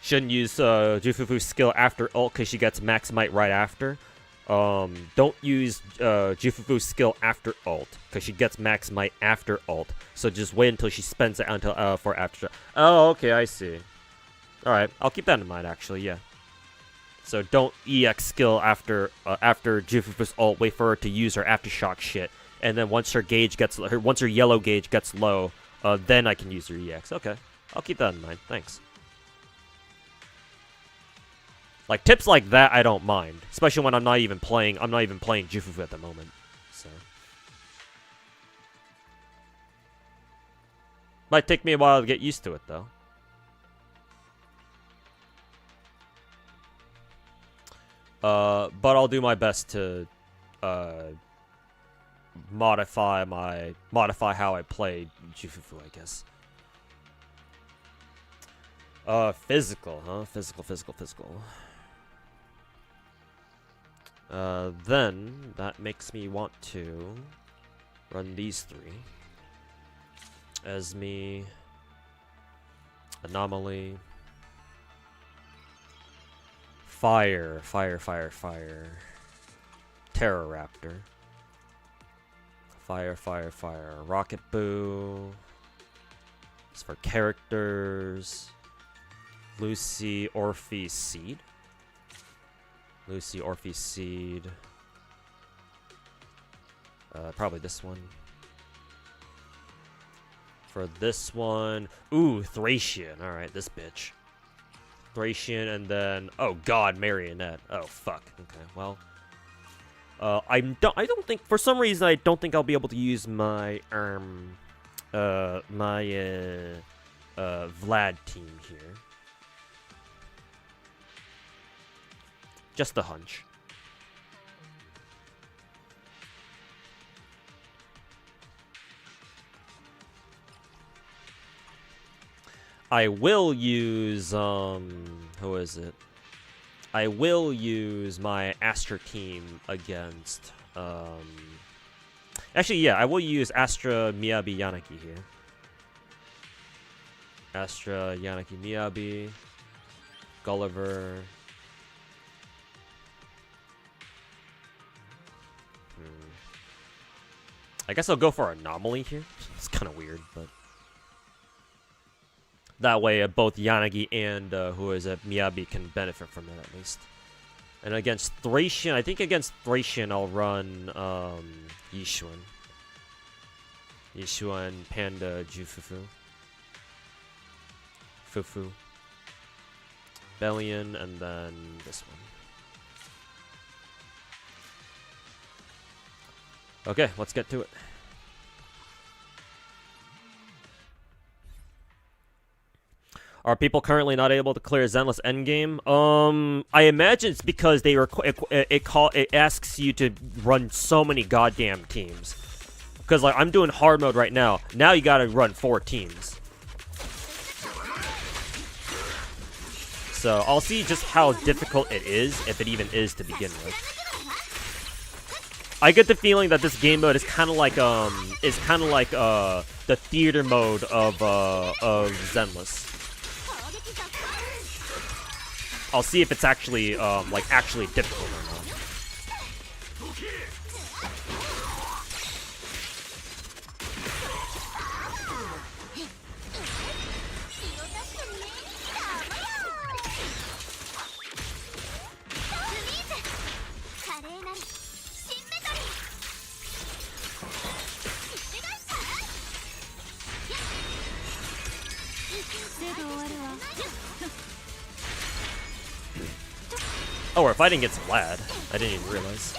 Shouldn't use Jufufu's skill after ult because she gets max might right after. Don't use Jufufu's skill after ult because she gets max might after ult. So just wait until she spends it until for after. Oh, okay, I see. All right, I'll keep that in mind. Actually, yeah. So don't EX skill after Jufufu's ult. Wait for her to use her aftershock shit, and then once her yellow gauge gets low, then I can use her EX. Okay, I'll keep that in mind. Thanks. Like, tips like that, I don't mind. Especially when I'm not even playing Jufufu at the moment. So. Might take me a while to get used to it, though. But I'll do my best to, modify how I play Jufufu, I guess. Physical, huh? Physical. Then that makes me want to run these 3. Esme, Anomaly, Fire, Terroraptor, Fire, Rocket Boo. As for characters, Lucy, Orphe, Seed. Probably this one. For this one, ooh, Thracian. All right, this bitch. Thracian, and then god, Marionette. Oh fuck. Okay, well, I don't think, for some reason I don't think I'll be able to use my Vlad team here. Just a hunch. I will use, who is it? I will use my Astra team against, actually, yeah, I will use Astra, Miyabi, Yanagi here. Astra, Yanagi, Miyabi, Gulliver. I guess I'll go for Anomaly here. It's kind of weird, but that way both Yanagi and Miyabi can benefit from it at least. And against Thracian, I think against Thracian I'll run Yishuan, Panda, Jufufu, Fufu, Bellion, and then this one. Okay, let's get to it. Are people currently not able to clear Zenless endgame? I imagine it's because they it asks you to run so many goddamn teams. Because like I'm doing hard mode right now. Now you gotta run 4 teams. So I'll see just how difficult it is, if it even is to begin with. I get the feeling that this game mode is kind of like the theater mode of Zenless. I'll see if it's actually actually difficult or not. Oh, we're fighting against Vlad. I didn't even realize.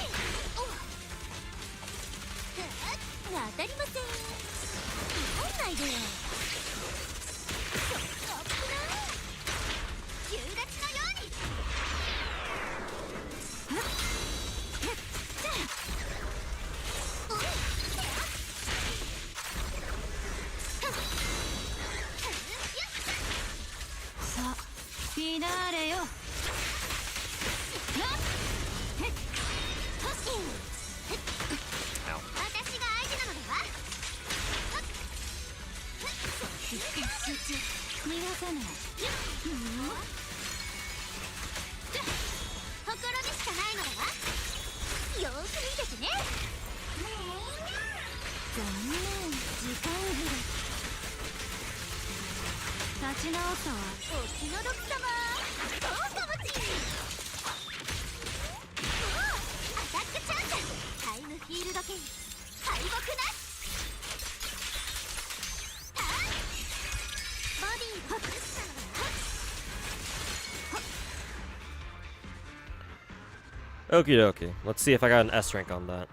Okie dokie. Let's see if I got an S rank on that.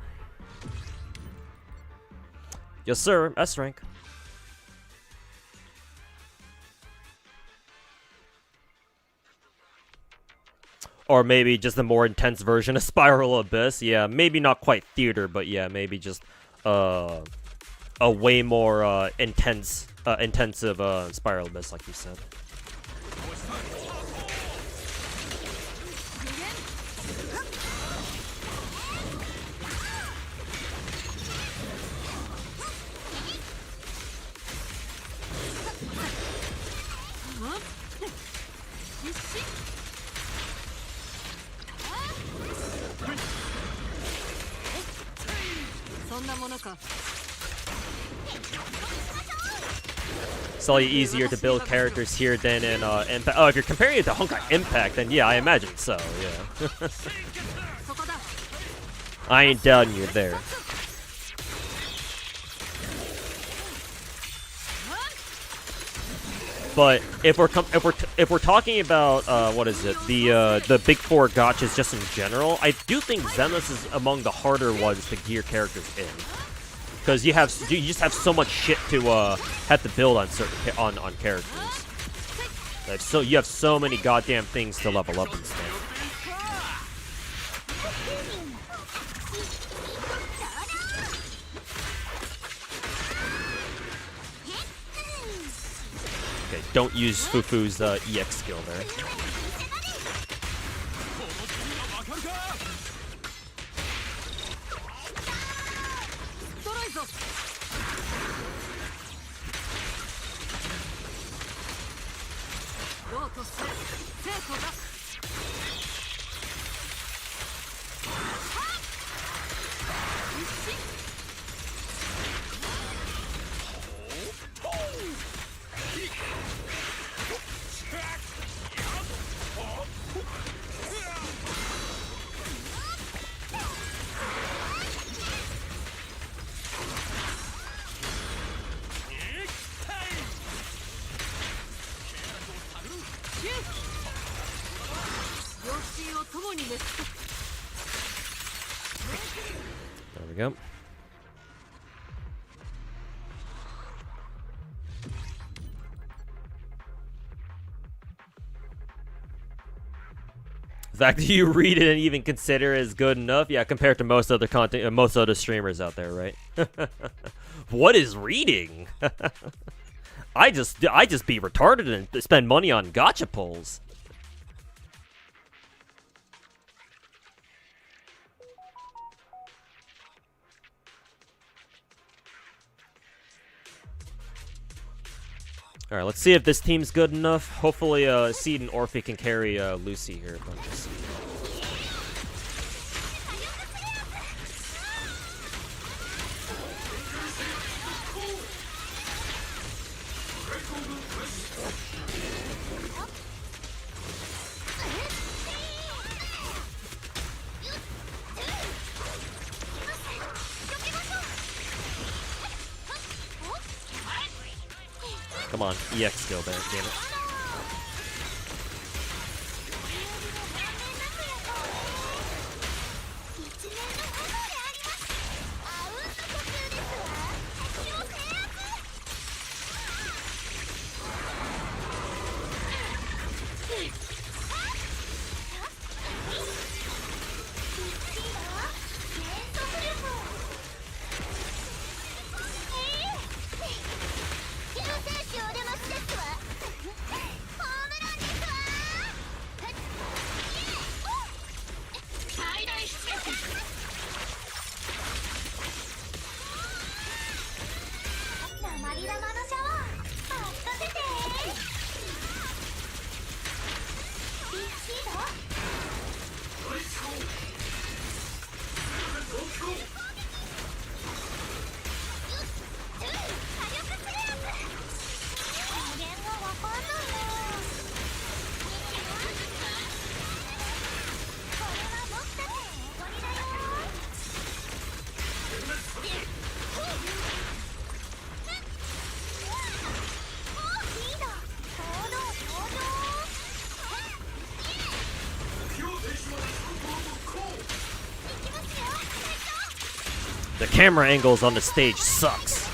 Yes, sir. S rank. Or maybe just a more intense version of Spiral Abyss. Yeah, maybe not quite theater, but yeah, maybe just a way more intensive Spiral Abyss, like you said. Slightly easier to build characters here than in Impact. Oh, if you're comparing it to Honkai Impact, then yeah, I imagine so, yeah. I ain't doubting you there. But if we're talking about what is it, the big 4 gachas just in general, I do think Zenless is among the harder ones to gear characters in, because you just have so much shit to have to build on certain on characters. Like, so you have so many goddamn things to level up and stuff. Okay, don't use Fufu's EX skill there. There we go. The fact that you read it and even consider it is good enough, yeah, compared to most other content, most other streamers out there, right? What is reading? I just be retarded and spend money on gacha pulls. All right, let's see if this team's good enough. Hopefully, Seed and Orphe can carry Lucy here. But we'll see. Come on, EX skill there, damn it. The camera angles on the stage sucks.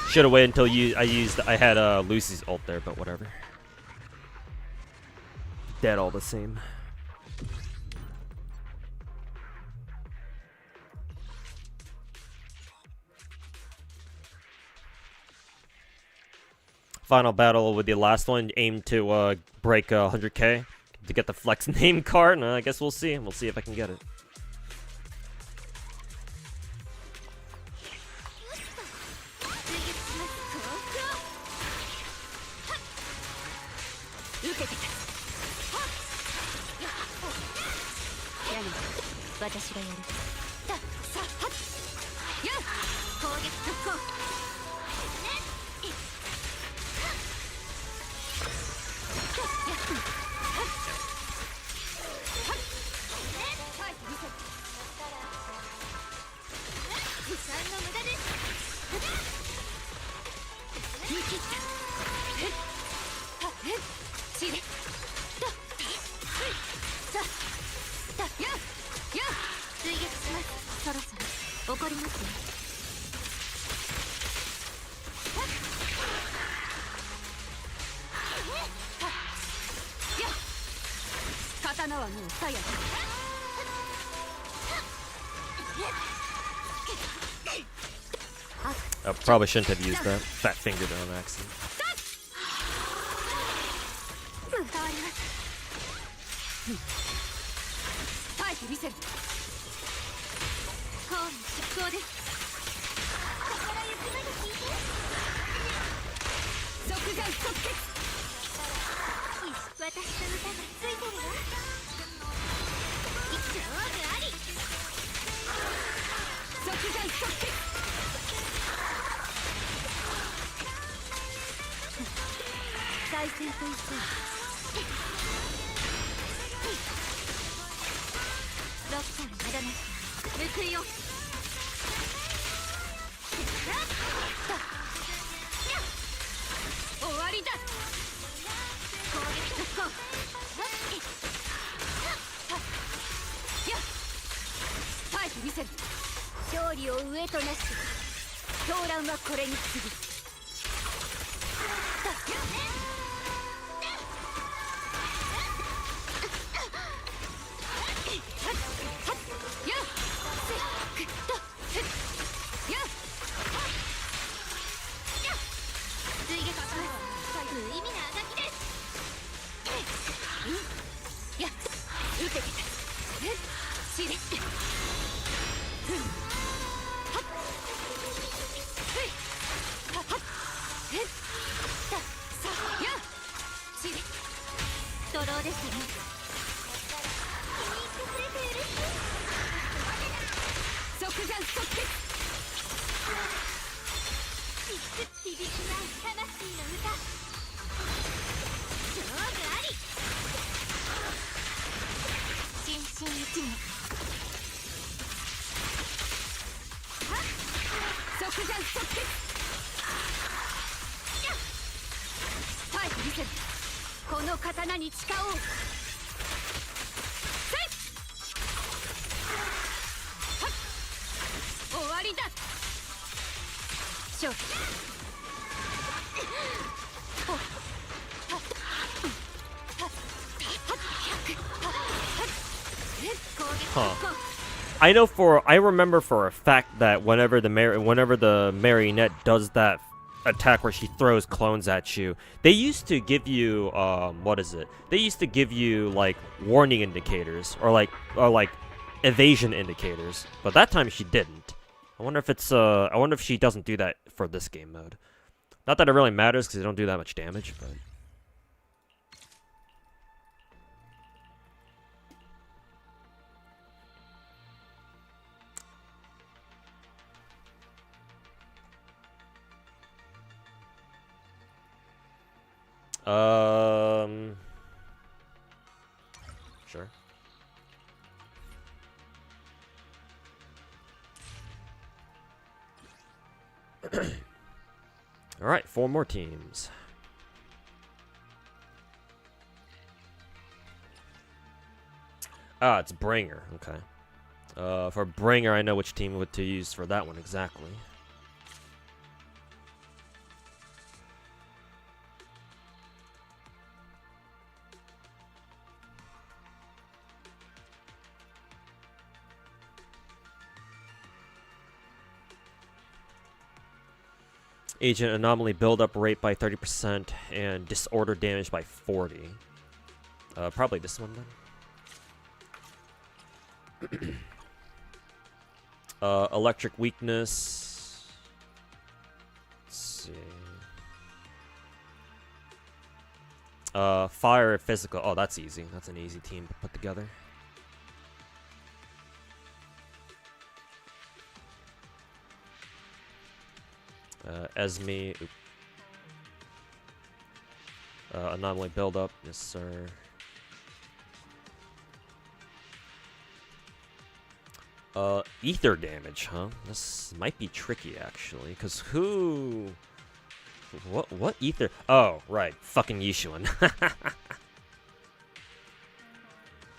Should have waited until I had Lucy's ult there, but whatever. Dead all the same. Final battle with the last one, aim to break 100k to get the flex name card, and I guess we'll see. We'll see if I can get it. I probably shouldn't have used that. Fat fingered on accident. Huh. I remember for a fact that whenever the marionette does that attack where she throws clones at you, they used to give you what is it? They used to give you like warning indicators or like evasion indicators, but that time she didn't. I wonder if she doesn't do that for this game mode. Not that it really matters because they don't do that much damage, but. Sure. All right, 4 more teams. Ah, it's Bringer. Okay. For Bringer, I know which team to use for that one exactly. Agent anomaly buildup rate by 30% and disorder damage by 40. Probably this one then. Electric weakness. Let's see. Fire physical. Oh, that's easy. That's an easy team to put together. Esme. Anomaly buildup. Yes, sir. Ether damage, huh? This might be tricky, actually. Because who... What ether? Oh, right. Fucking Yishuan.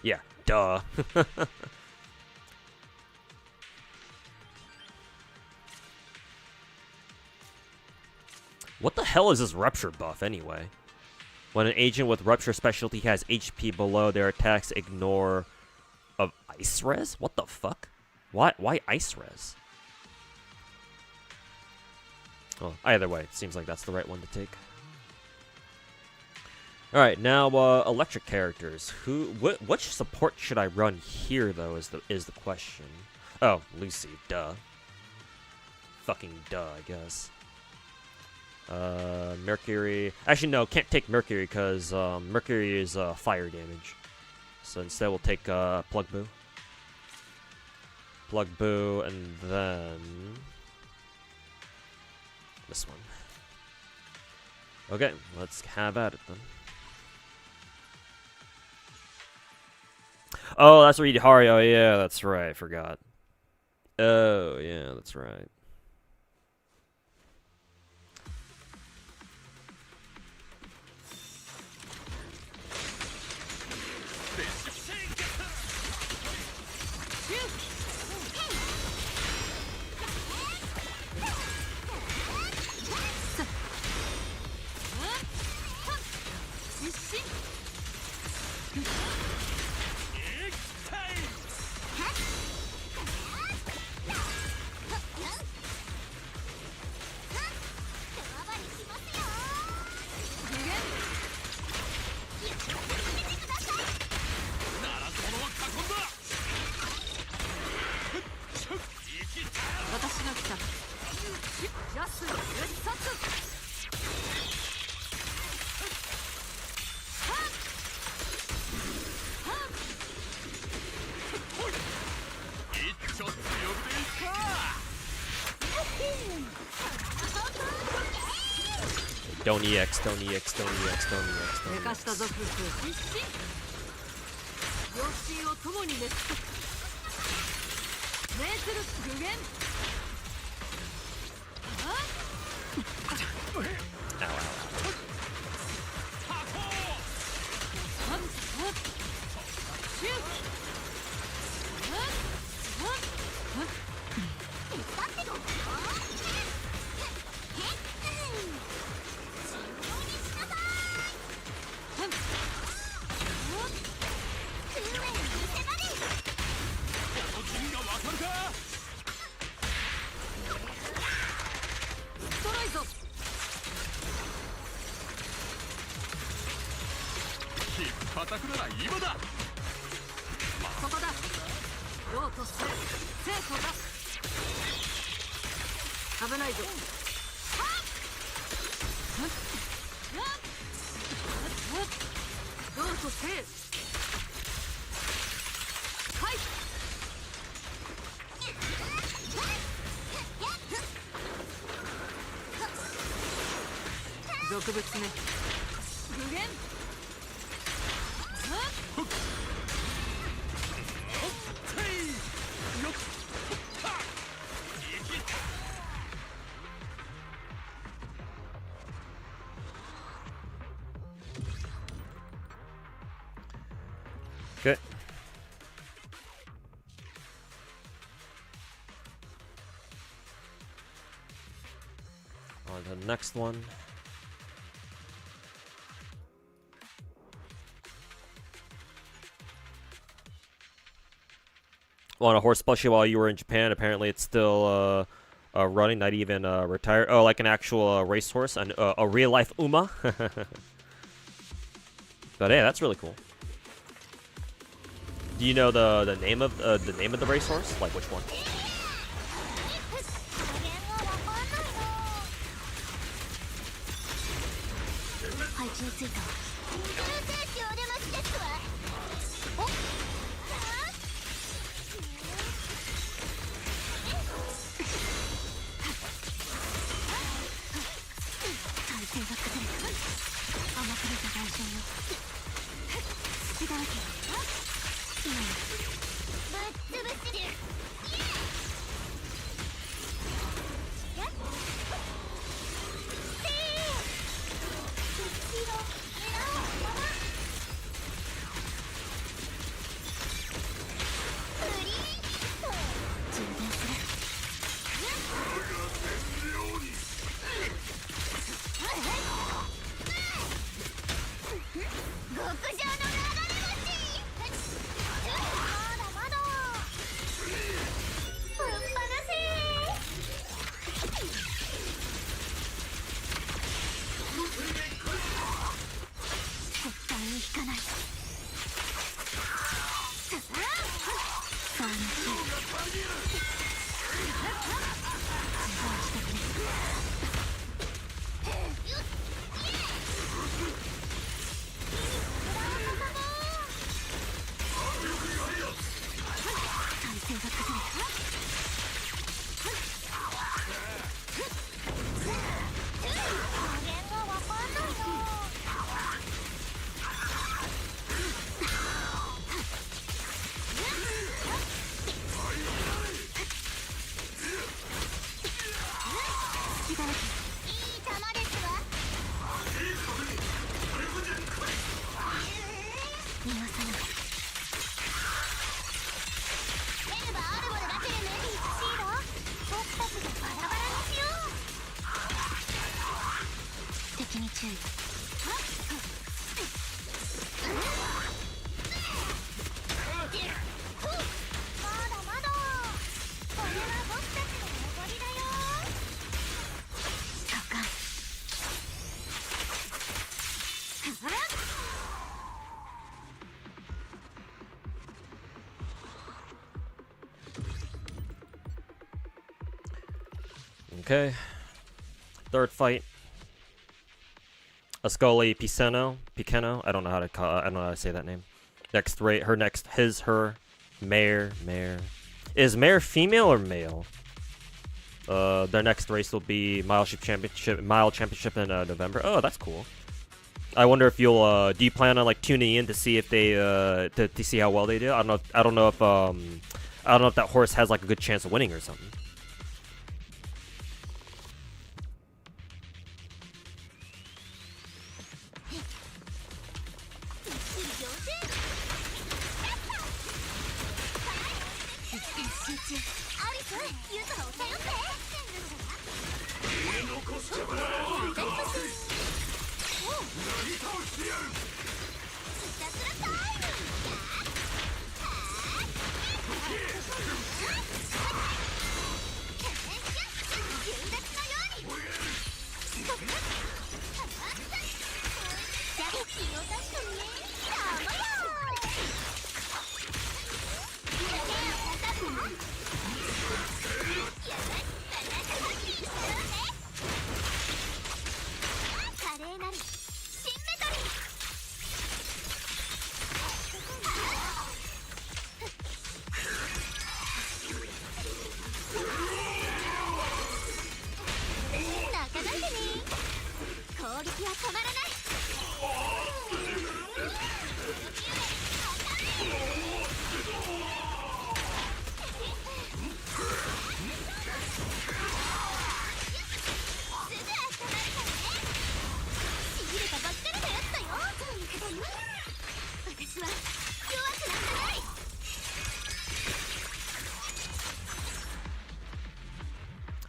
Yeah, duh. What the hell is this rupture buff, anyway? When an agent with rupture specialty has HP below their attacks, ignore of ice res? What the fuck? Why ice res? Oh, either way, it seems like that's the right one to take. All right, now electric characters. Which support should I run here though? Is the question. Oh, Lucy, duh. Fucking duh, I guess. Mercury. Actually, no, can't take Mercury because Mercury is fire damage. So instead, we'll take Plug Boo. Plug Boo, and then this one. Okay, let's have at it then. Oh, that's where you Hari. Oh yeah, that's right. I forgot. Oh yeah, that's right. Don't EX, don't EX, don't EX, don't EX, don't EX. Ow, ow, ow. Okay. On to the next one. On a horse plushie while you were in Japan. Apparently, it's still running, not even retired. Oh, like an actual racehorse, a real life Uma. But hey, that's really cool. Do you know the name of the racehorse? Like which one? Okay. Third fight. Ascoli Piceno. I don't know how to call. I don't know how to say that name. Next rate. Her next. Her. Mare. Is Mare female or male? Their next race will be Mile Championship in November. Oh, that's cool. I wonder if you'll do you plan on like tuning in to see if they to see how well they do? I don't know if that horse has like a good chance of winning or something.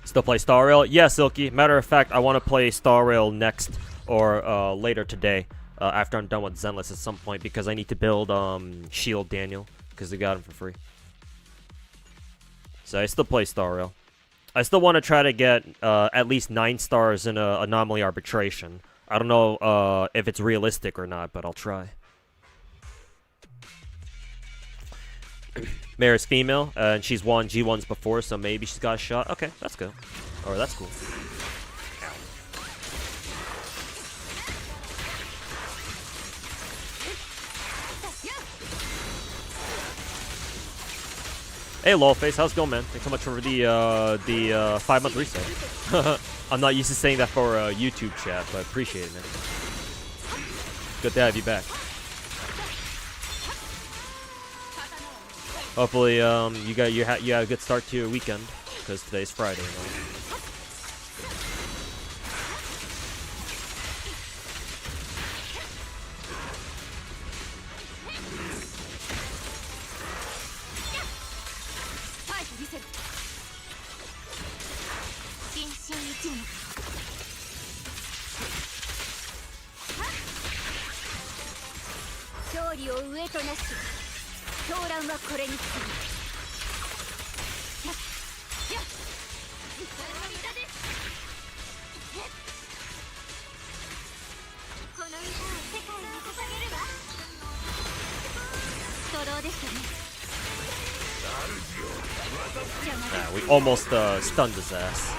Still play Star Rail? Yeah, Silky. Matter of fact, I want to play Star Rail next or later today after I'm done with Zenless at some point because I need to build Shield Daniel because they got him for free. So I still play Star Rail. I still want to try to get at least 9 stars in Anomaly Arbitration. I don't know if it's realistic or not, but I'll try. Mare's female, and she's won G1s before, so maybe she's got a shot. Okay, that's good. Or that's cool. Hey, Lolface, how's it going, man? Thanks so much for the 5-month reset. I'm not used to saying that for YouTube chat, but I appreciate it, man. Good to have you back. Hopefully, you had a good start to your weekend because today's Friday. We almost stunned his ass.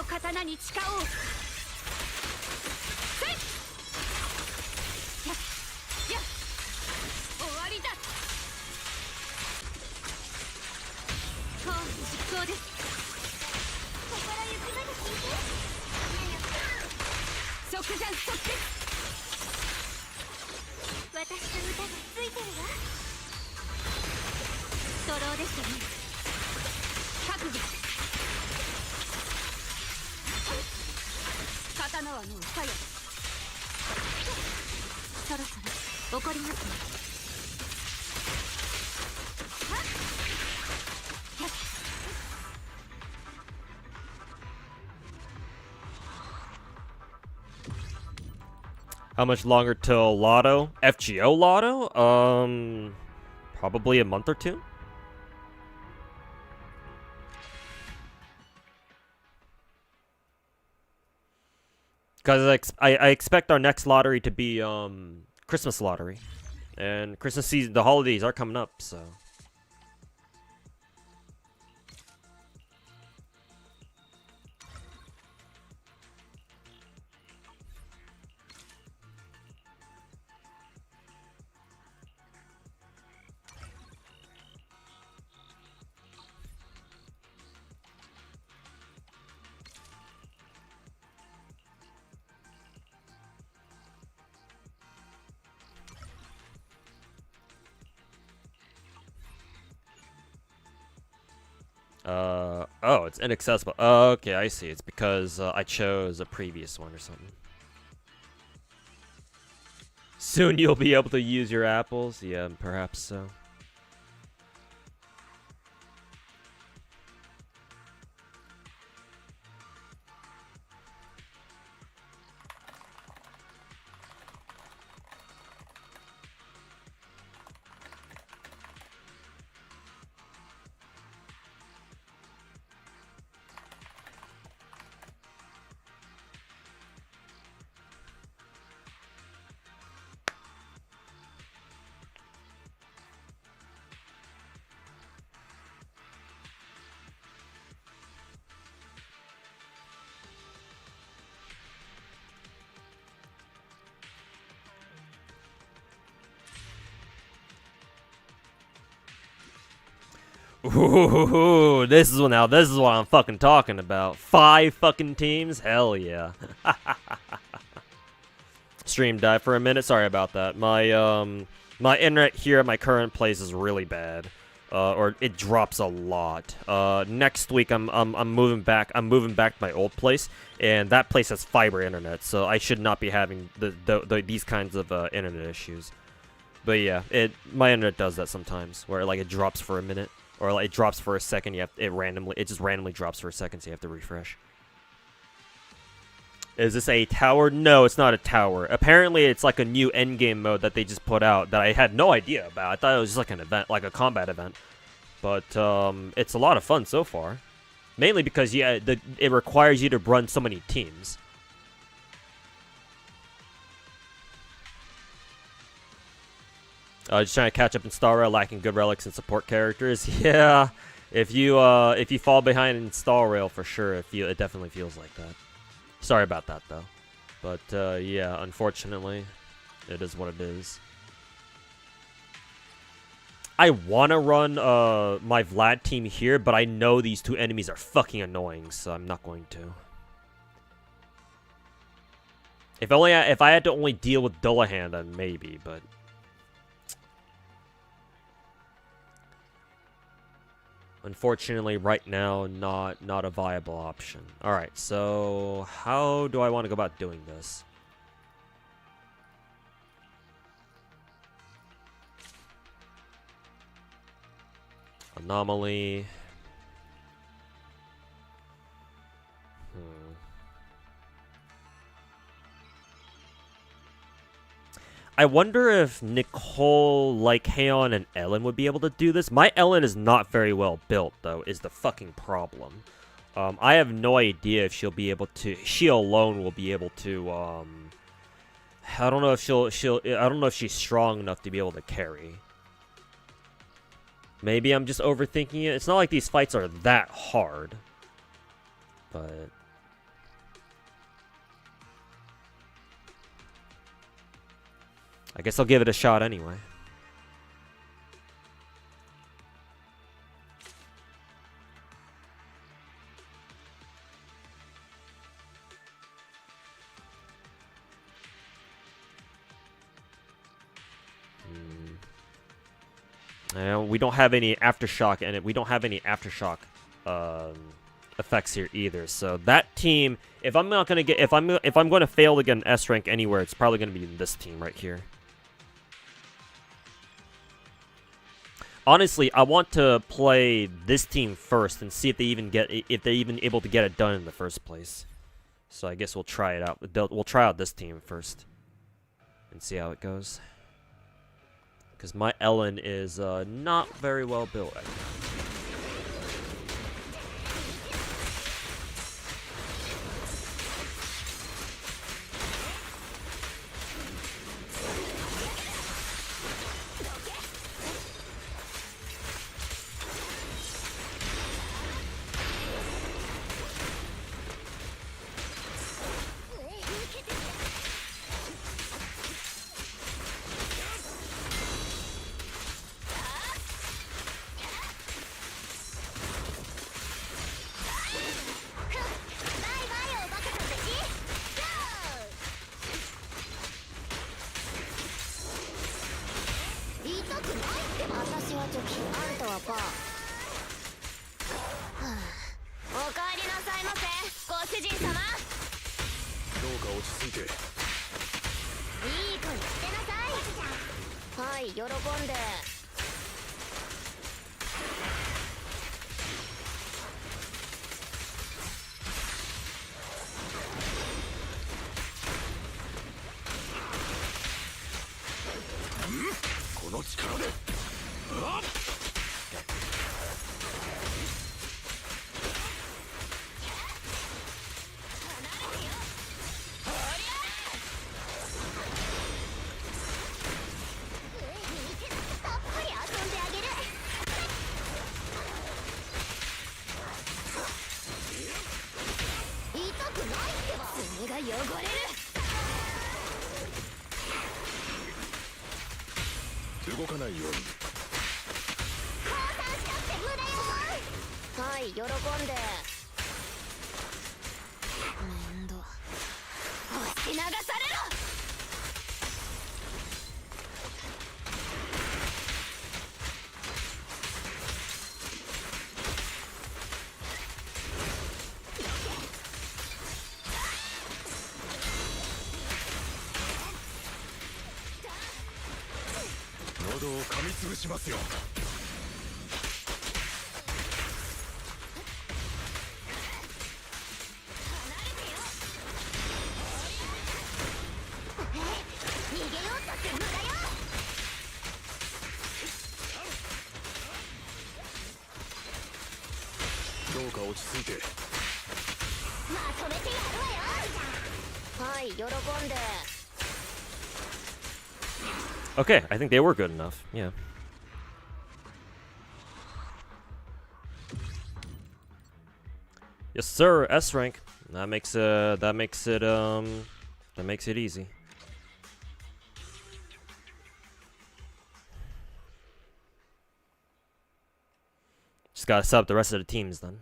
刀に誓おう。せいやや終わりだ。こう実行です。心ゆくまで聞いて。即断即決。私の歌がついてるわ。ストローでしたね。覚悟。刀はもうさや。そろそろ怒りますね。How much longer till Lotto? FGO Lotto? Probably a month or two. Because I expect our next lottery to be Christmas lottery, and Christmas season, the holidays are coming up, so. Oh, it's inaccessible. Okay, I see. It's because I chose a previous one or something. Soon you'll be able to use your apples? Yeah, perhaps so. Ooh, this is what I'm fucking talking about. 5 fucking teams? Hell yeah. Stream died for a minute. Sorry about that. My internet here at my current place is really bad. Or it drops a lot. Next week I'm moving back. I'm moving back to my old place, and that place has fiber internet, so I should not be having these kinds of internet issues. But yeah, my internet does that sometimes, where like it drops for a minute. Or like, it drops for a second. It just randomly drops for a second, so you have to refresh. Is this a tower? No, it's not a tower. Apparently, it's like a new endgame mode that they just put out that I had no idea about. I thought it was just like an event, like a combat event. But it's a lot of fun so far. Mainly because it requires you to run so many teams. Just trying to catch up in Star Rail, lacking good relics and support characters. Yeah, if you fall behind in Star Rail, for sure, it definitely feels like that. Sorry about that though, but yeah, unfortunately, it is what it is. I want to run my Vlad team here, but I know these 2 enemies are fucking annoying, so I'm not going to. If I had to only deal with Dullahan, then maybe, but. Unfortunately, right now, not a viable option. Alright, so how do I want to go about doing this? Anomaly. I wonder if Nicole, Lycaon, and Ellen would be able to do this. My Ellen is not very well built, though, is the fucking problem. I have no idea if she'll be able to... She alone will be able to, I don't know if I don't know if she's strong enough to be able to carry. Maybe I'm just overthinking it. It's not like these fights are that hard. But... I guess I'll give it a shot anyway. We don't have any aftershock, and we don't have any aftershock effects here either. So that team, if I'm not gonna get, if I'm going to fail to get an S rank anywhere, it's probably gonna be this team right here. Honestly, I want to play this team first and see if they even able to get it done in the first place. So I guess we'll try it out. We'll try out this team first and see how it goes. Because my Ellen is not very well built right now. Okay, I think they were good enough. Yeah. Yes, sir. S rank. That makes it easy. Just gotta sub the rest of the teams then.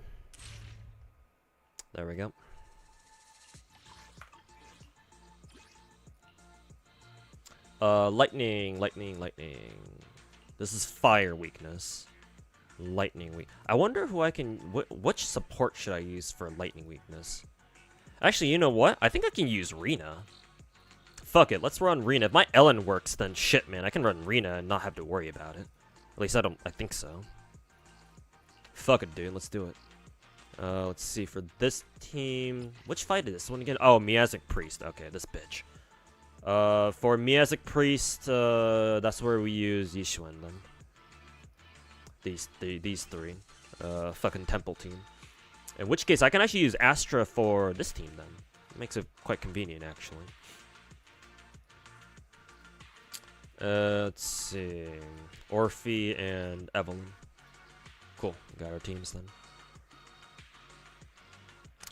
There we go. Lightning. This is fire weakness. Lightning weak. I wonder who I can. Which support should I use for lightning weakness? Actually, you know what? I think I can use Rena. Fuck it. Let's run Rena. If my Ellen works, then shit, man. I can run Rena and not have to worry about it. At least I think so. Fuck it, dude. Let's do it. Let's see. For this team, which fight is this one again? Oh, Miyazic Priest. Okay, this bitch. For Miyazic Priest, that's where we use Yishuan then. These three. Fucking Temple team. In which case, I can actually use Astra for this team then. It makes it quite convenient, actually. Let's see. Orphe and Evelyn. Cool. Got our teams then.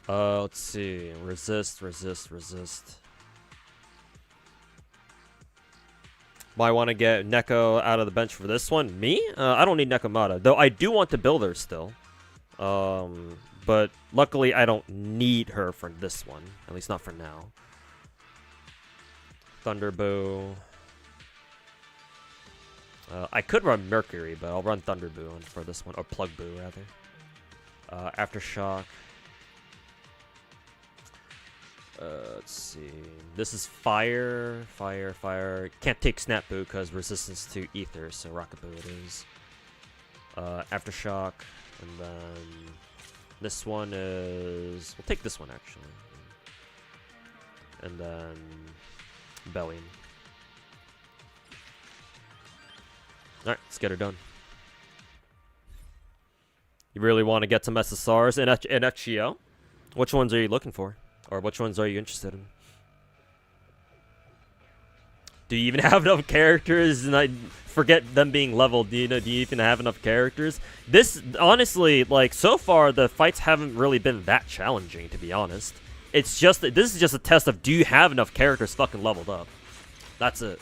Let's see. Resist. Might want to get Neko out of the bench for this one. Me? I don't need Nekomata, though I do want to build her still. But luckily I don't need her for this one, at least not for now. Thunderboo. I could run Mercury, but I'll run Thunderboo for this one, or Plugboo rather. Aftershock. Let's see. This is fire, fire, fire. Can't take Snapboo because resistance to ether, so Rocketboo it is. Aftershock, and then this one is. We'll take this one actually, and then Bellion. All right, let's get her done. You really want to get some SSRs in XGO? Which ones are you looking for? Or which ones are you interested in? Do you even have enough characters? And I forget them being leveled. Do you even have enough characters? This, honestly, like, so far, the fights haven't really been that challenging, to be honest. It's just, this is just a test of, do you have enough characters fucking leveled up? That's it.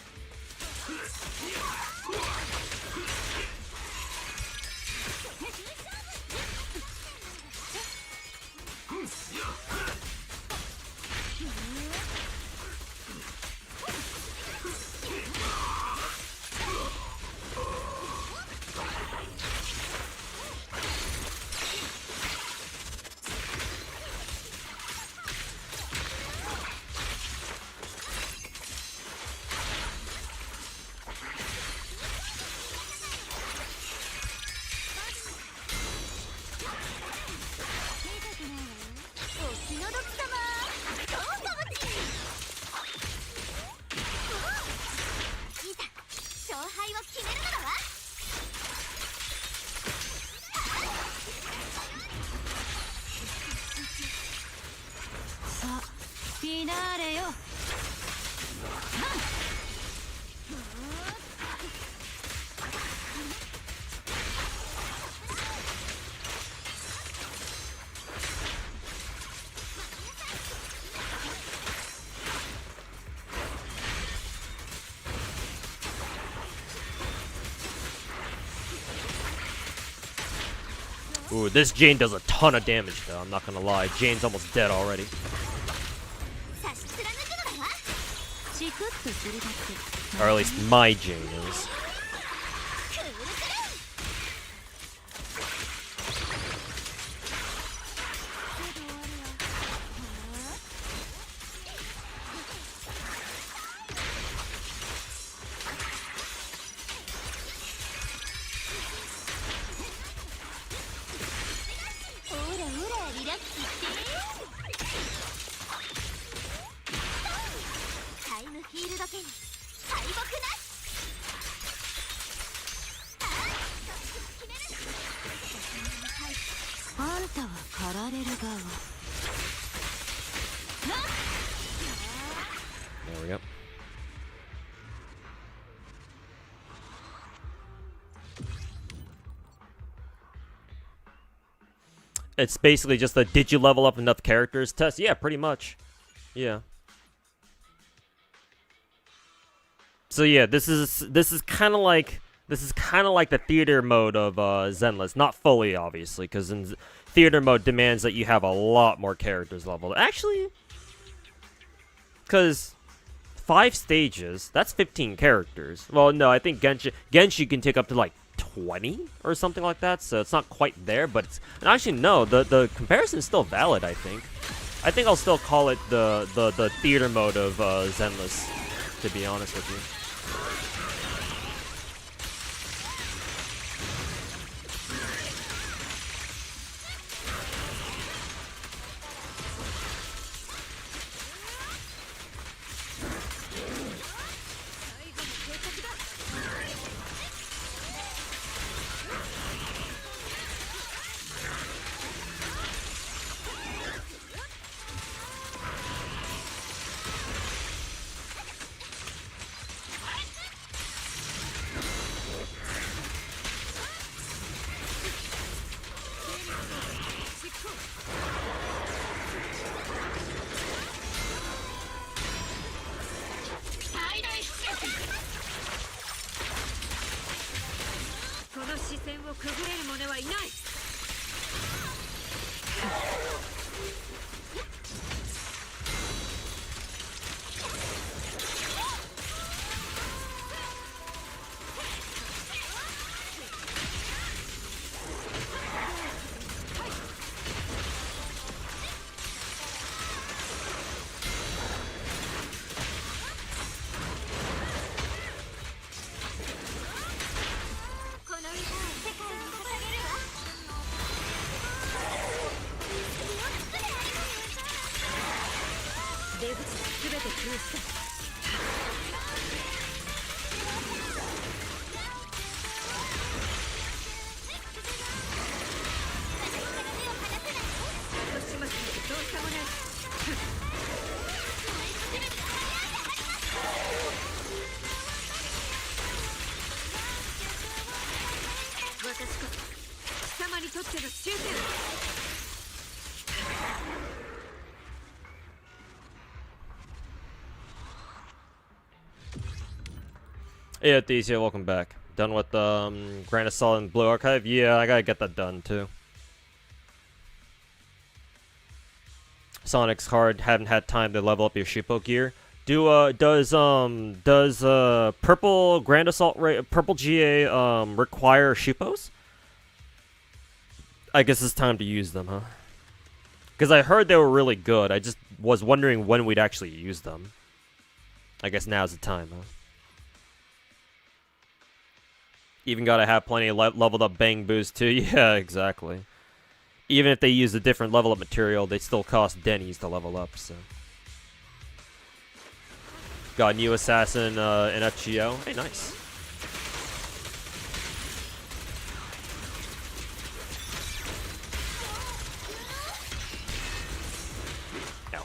Ooh, this Jane does a ton of damage though, I'm not gonna lie. Jane's almost dead already. Or at least my Jane is. There we go. It's basically just a did you level up enough characters test? Yeah, pretty much. Yeah. So yeah, this is kind of like the theater mode of Zenless. Not fully, obviously, because in theater mode demands that you have a lot more characters leveled. Actually, because 5 stages, that's 15 characters. Well, no, I think Genshin can take up to like 20 or something like that, so it's not quite there, but it's, and actually no, the comparison is still valid. I think I'll still call it the theater mode of Zenless, to be honest with you. をくぐれる者はいない。出口すべて封鎖。後始末なんてどうしようもない。私こそ貴様にとっての終点。Yeah, Thesia, welcome back. Done with Grand Assault and Blue Archive? Yeah, I gotta get that done too. Sonic's hard, haven't had time to level up your Shippo gear. Does purple Grand Assault purple GA require Shippos? I guess it's time to use them, huh? Because I heard they were really good. I just was wondering when we'd actually use them. I guess now's the time, huh? Even gotta have plenty of leveled up bang boost too. Yeah, exactly. Even if they use a different level of material, they still cost Denny's to level up, so. Got a new assassin in FGO. Hey, nice. Ow.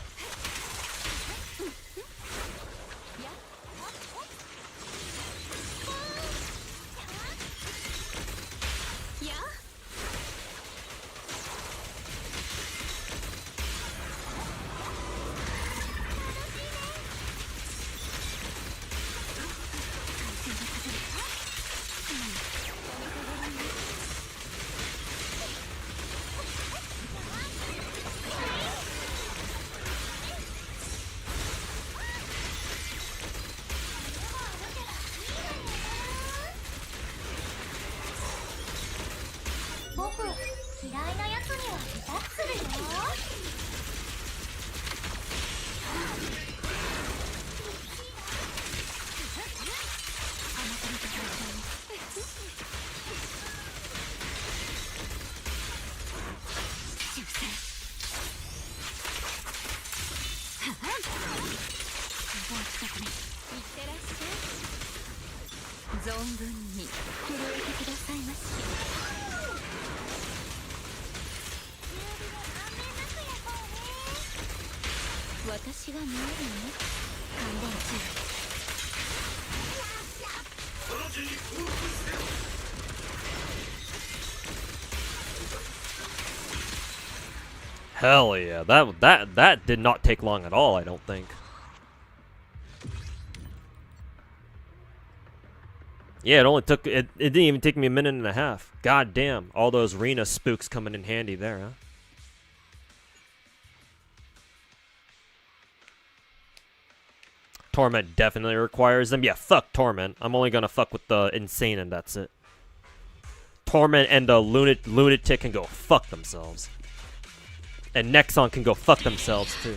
Hell yeah, that did not take long at all, I don't think. Yeah, it only took it didn't even take me a minute and a half. God damn, all those Rena spooks coming in handy there, huh? Torment definitely requires them. Yeah, fuck Torment. I'm only gonna fuck with the Insane and that's it. Torment and the Lunatic can go fuck themselves. And Nexon can go fuck themselves too.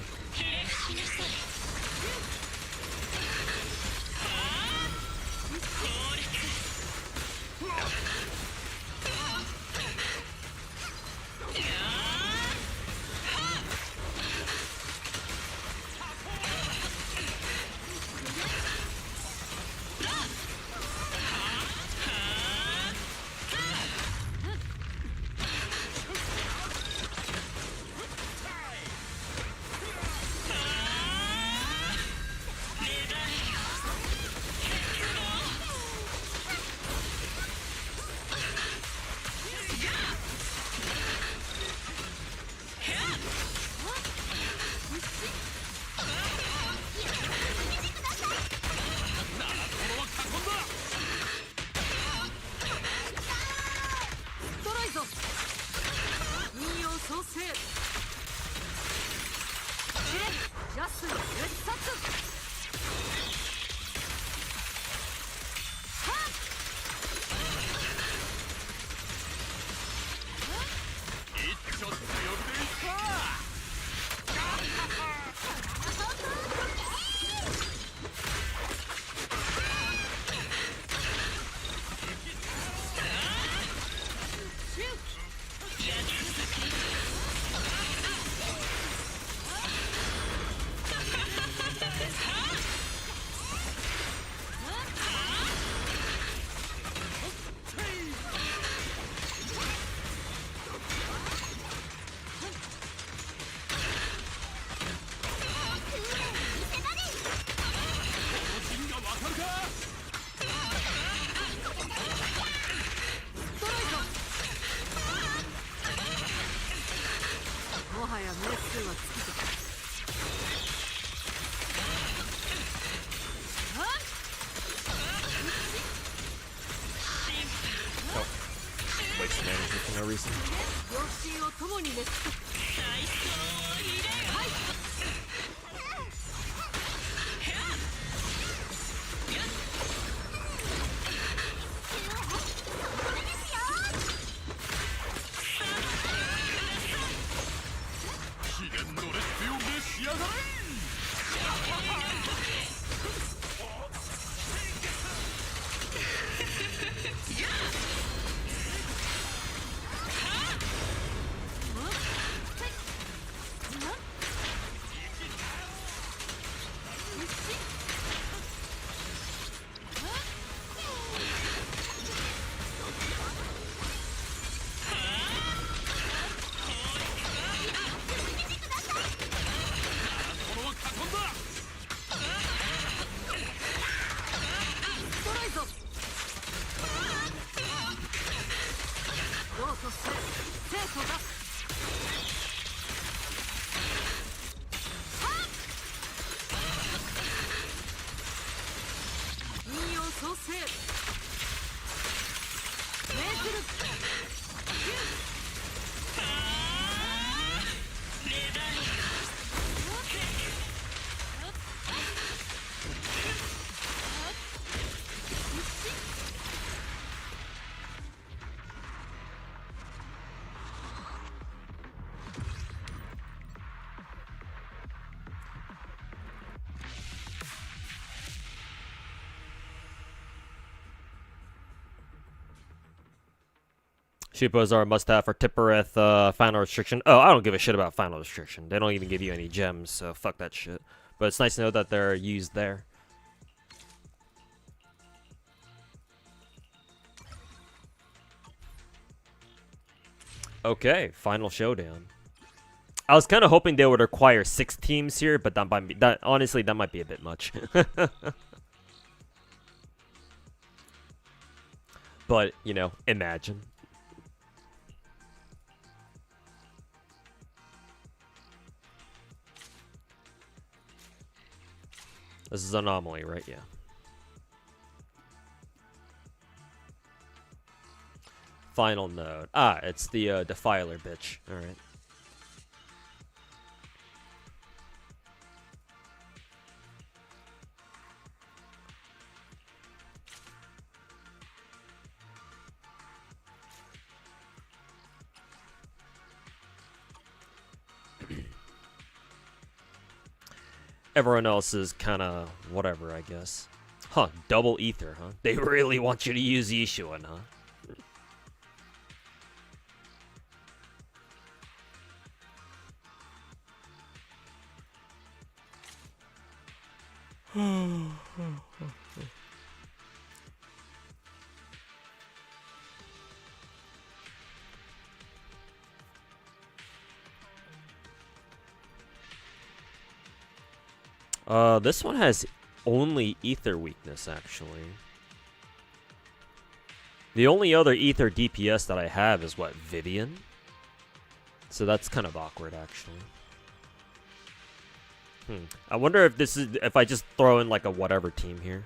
Waste energy for no reason. 両親を共に熱く Sheepos are a must-have for Tippereth final restriction. Oh, I don't give a shit about final restriction. They don't even give you any gems, so fuck that shit. But it's nice to know that they're used there. Okay, final showdown. I was kind of hoping they would require 6 teams here, but honestly, that might be a bit much. But, you know, imagine. This is Anomaly, right? Yeah. Final node. Ah, it's the Defiler bitch. Alright. Everyone else is kind of whatever, I guess. Huh, double ether, huh? They really want you to use Yishuan, huh? This one has only ether weakness, actually. The only other ether DPS that I have is, what, Vivian? So that's kind of awkward, actually. I wonder if this is, if I just throw in, like, a whatever team here.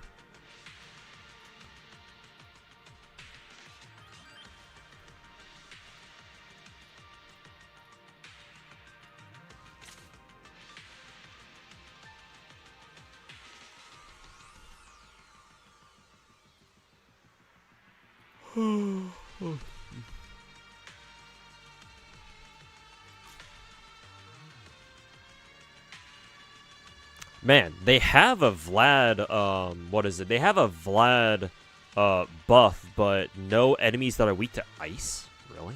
Man, they have a Vlad, what is it? They have a Vlad, buff, but no enemies that are weak to ice? Really?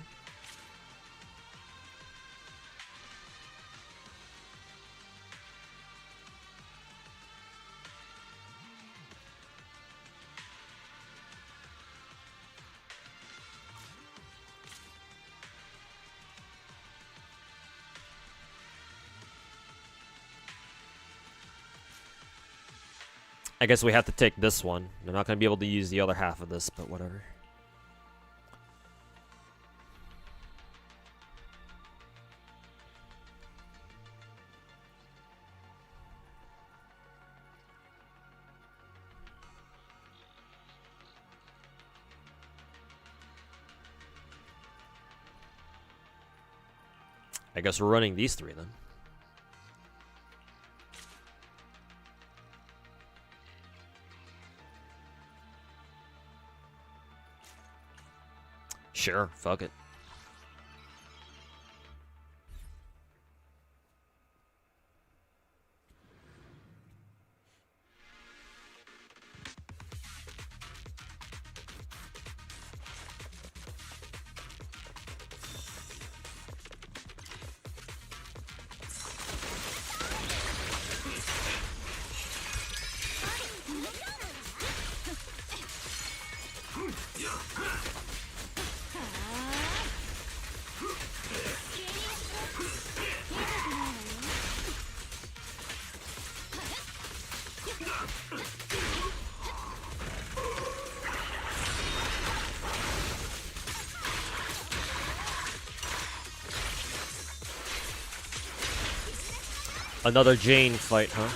I guess we have to take this one. They're not going to be able to use the other half of this, but whatever. I guess we're running these three then. Sure, fuck it. Another Jane fight, huh?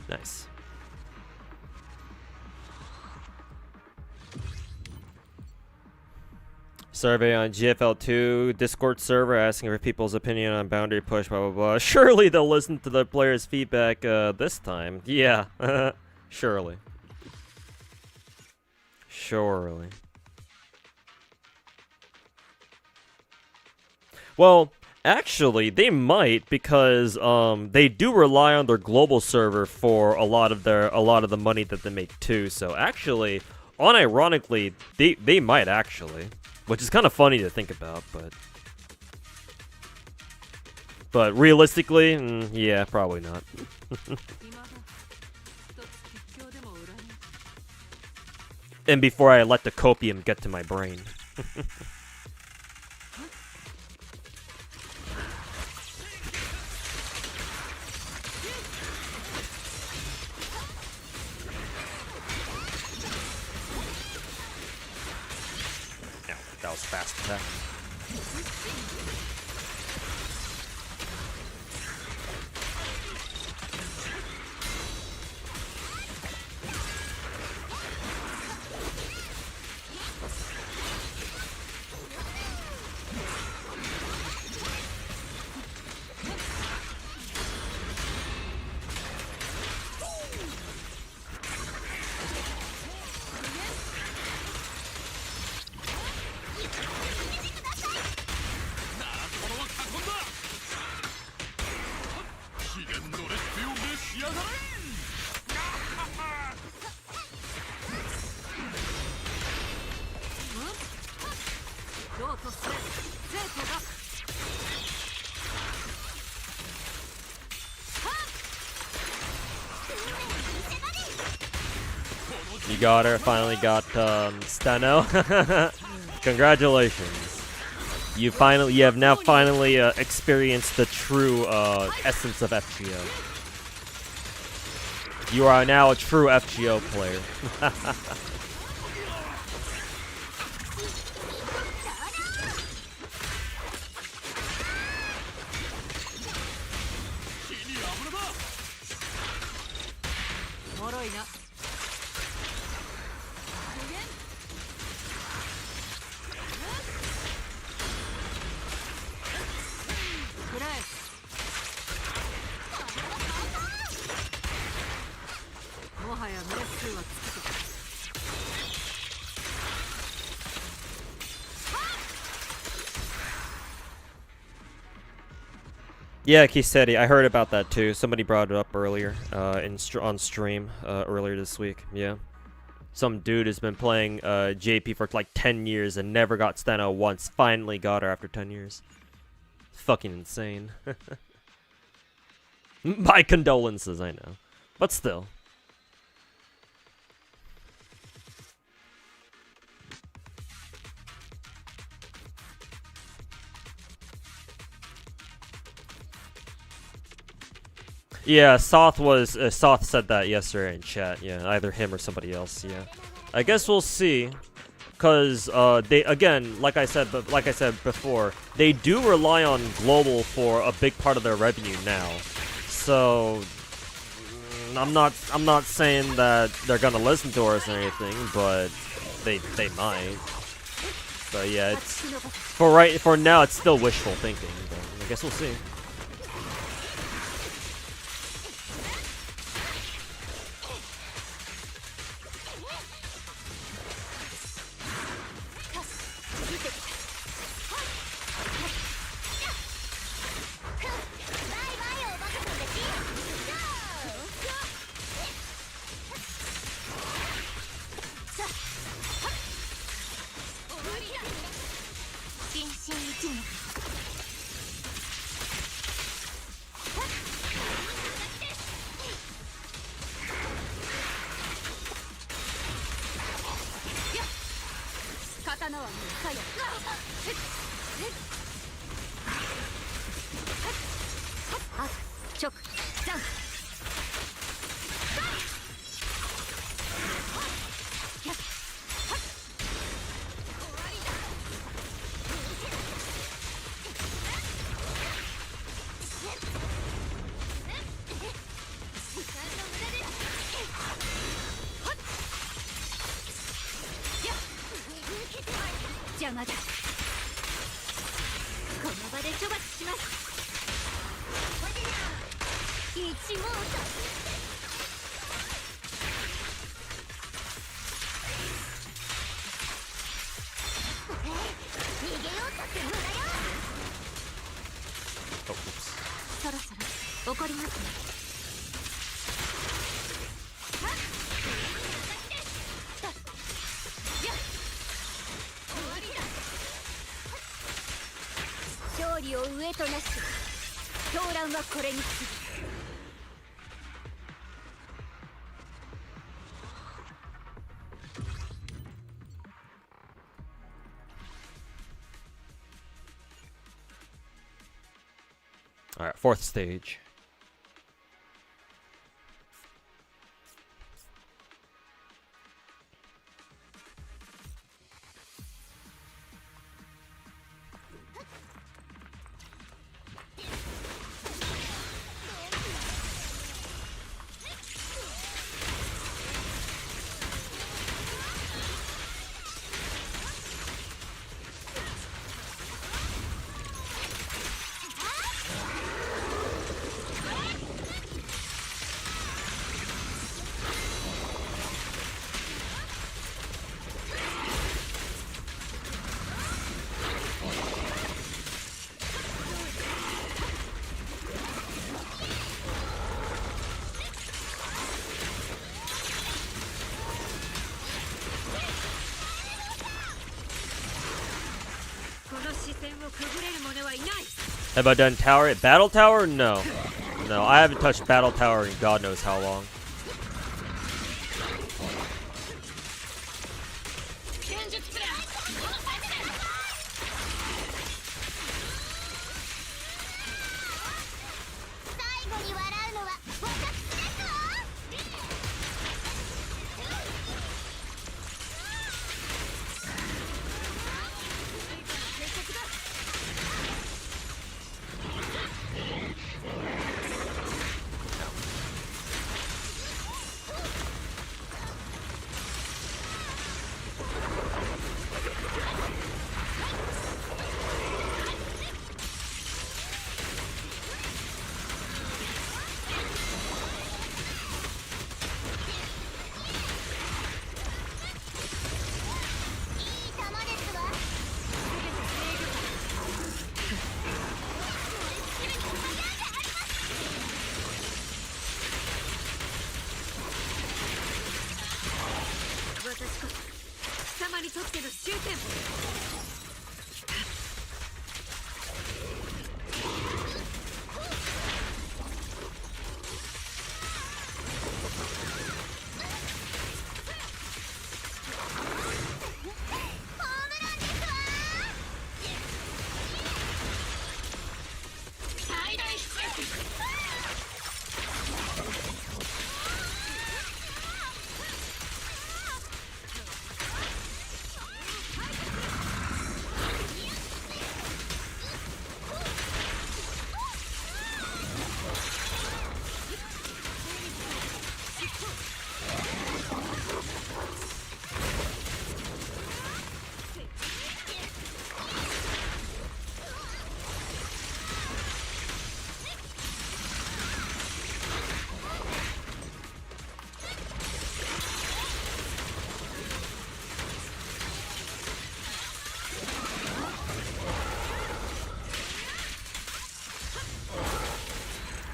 Nice. Survey on GFL2 Discord server asking for people's opinion on boundary push, blah blah blah. Surely they'll listen to the players' feedback this time. Yeah, surely. Surely. Well, actually, they might because they do rely on their global server for a lot of the money that they make too. So actually, unironically, they might actually, which is kind of funny to think about, but realistically, yeah, probably not. And before I let the copium get to my brain. was fast attack. You got her. Finally got Steno. Congratulations. You have now finally experienced the true essence of FGO. You are now a true FGO player. Yeah, Kisetti, I heard about that too. Somebody brought it up earlier on stream earlier this week. Yeah. Some dude has been playing JP for like 10 years and never got Steno once. Finally got her after 10 years. Fucking insane. My condolences, I know. But still. Yeah, Soth said that yesterday in chat. Yeah, either him or somebody else. Yeah, I guess we'll see, cause they again, like I said before, they do rely on global for a big part of their revenue now. So I'm not saying that they're gonna listen to us or anything, but they might. But yeah, it's for now it's still wishful thinking. But I guess we'll see. Alright, fourth stage. Have I done tower? Battle tower? No. No, I haven't touched battle tower in God knows how long.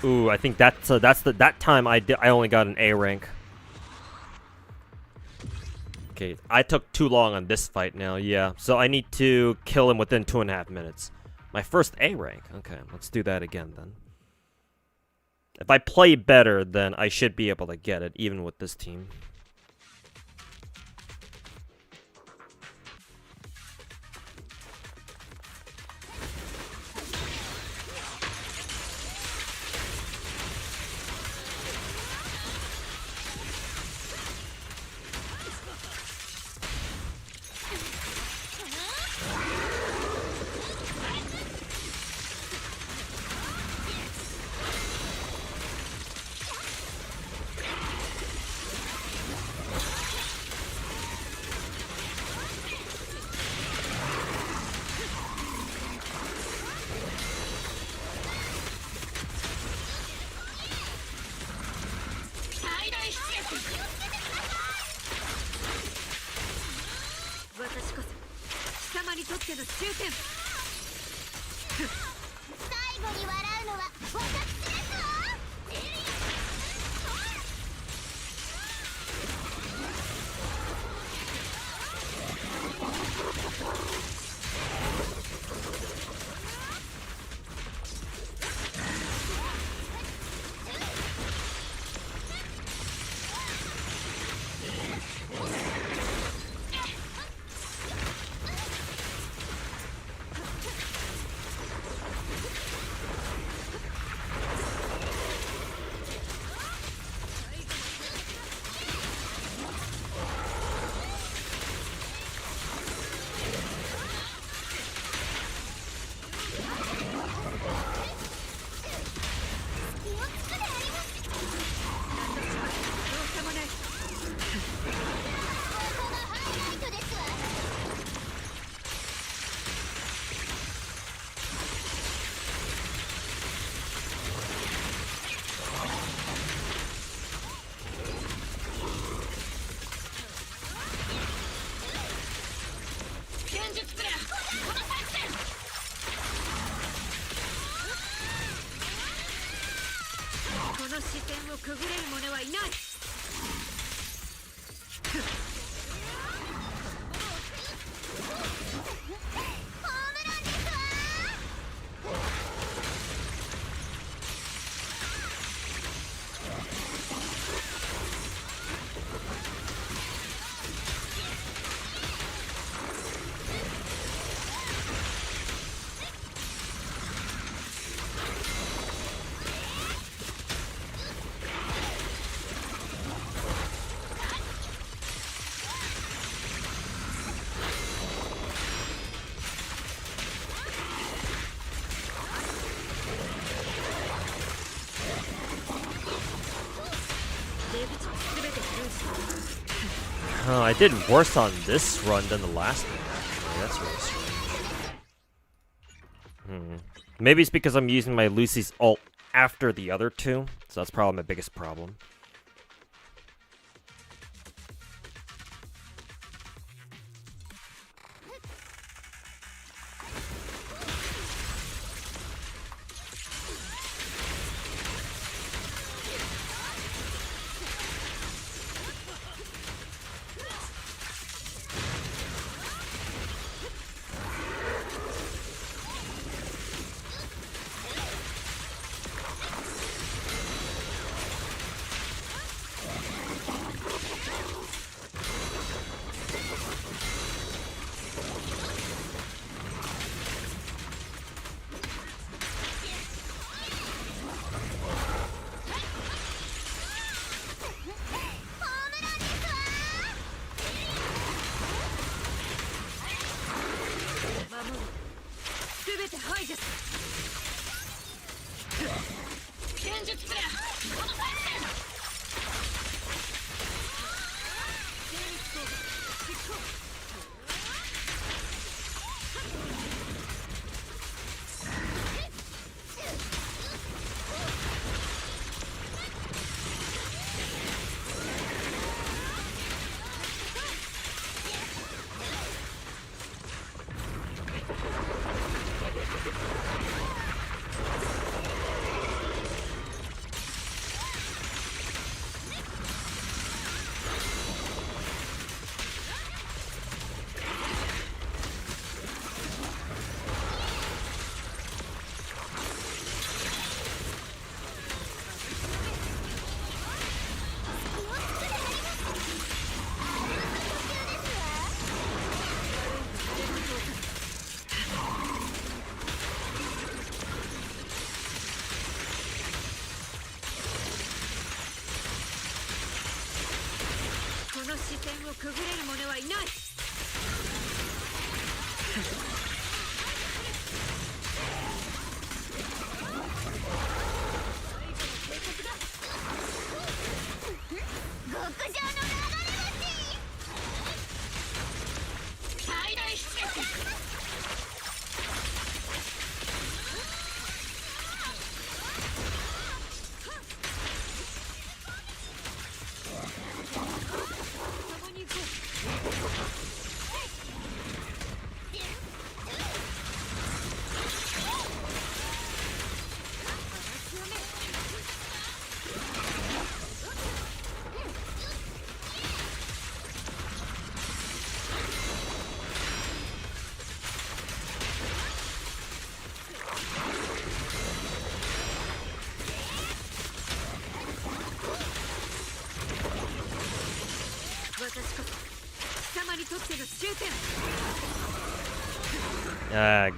Ooh, I think that time I only got an A rank. Okay, I took too long on this fight now. Yeah, so I need to kill him within 2.5 minutes. My first A rank. Okay, let's do that again then. If I play better, then I should be able to get it, even with this team. I did worse on this run than the last one, actually. That's really strange. Maybe it's because I'm using my Lucy's ult after the other two, so that's probably my biggest problem.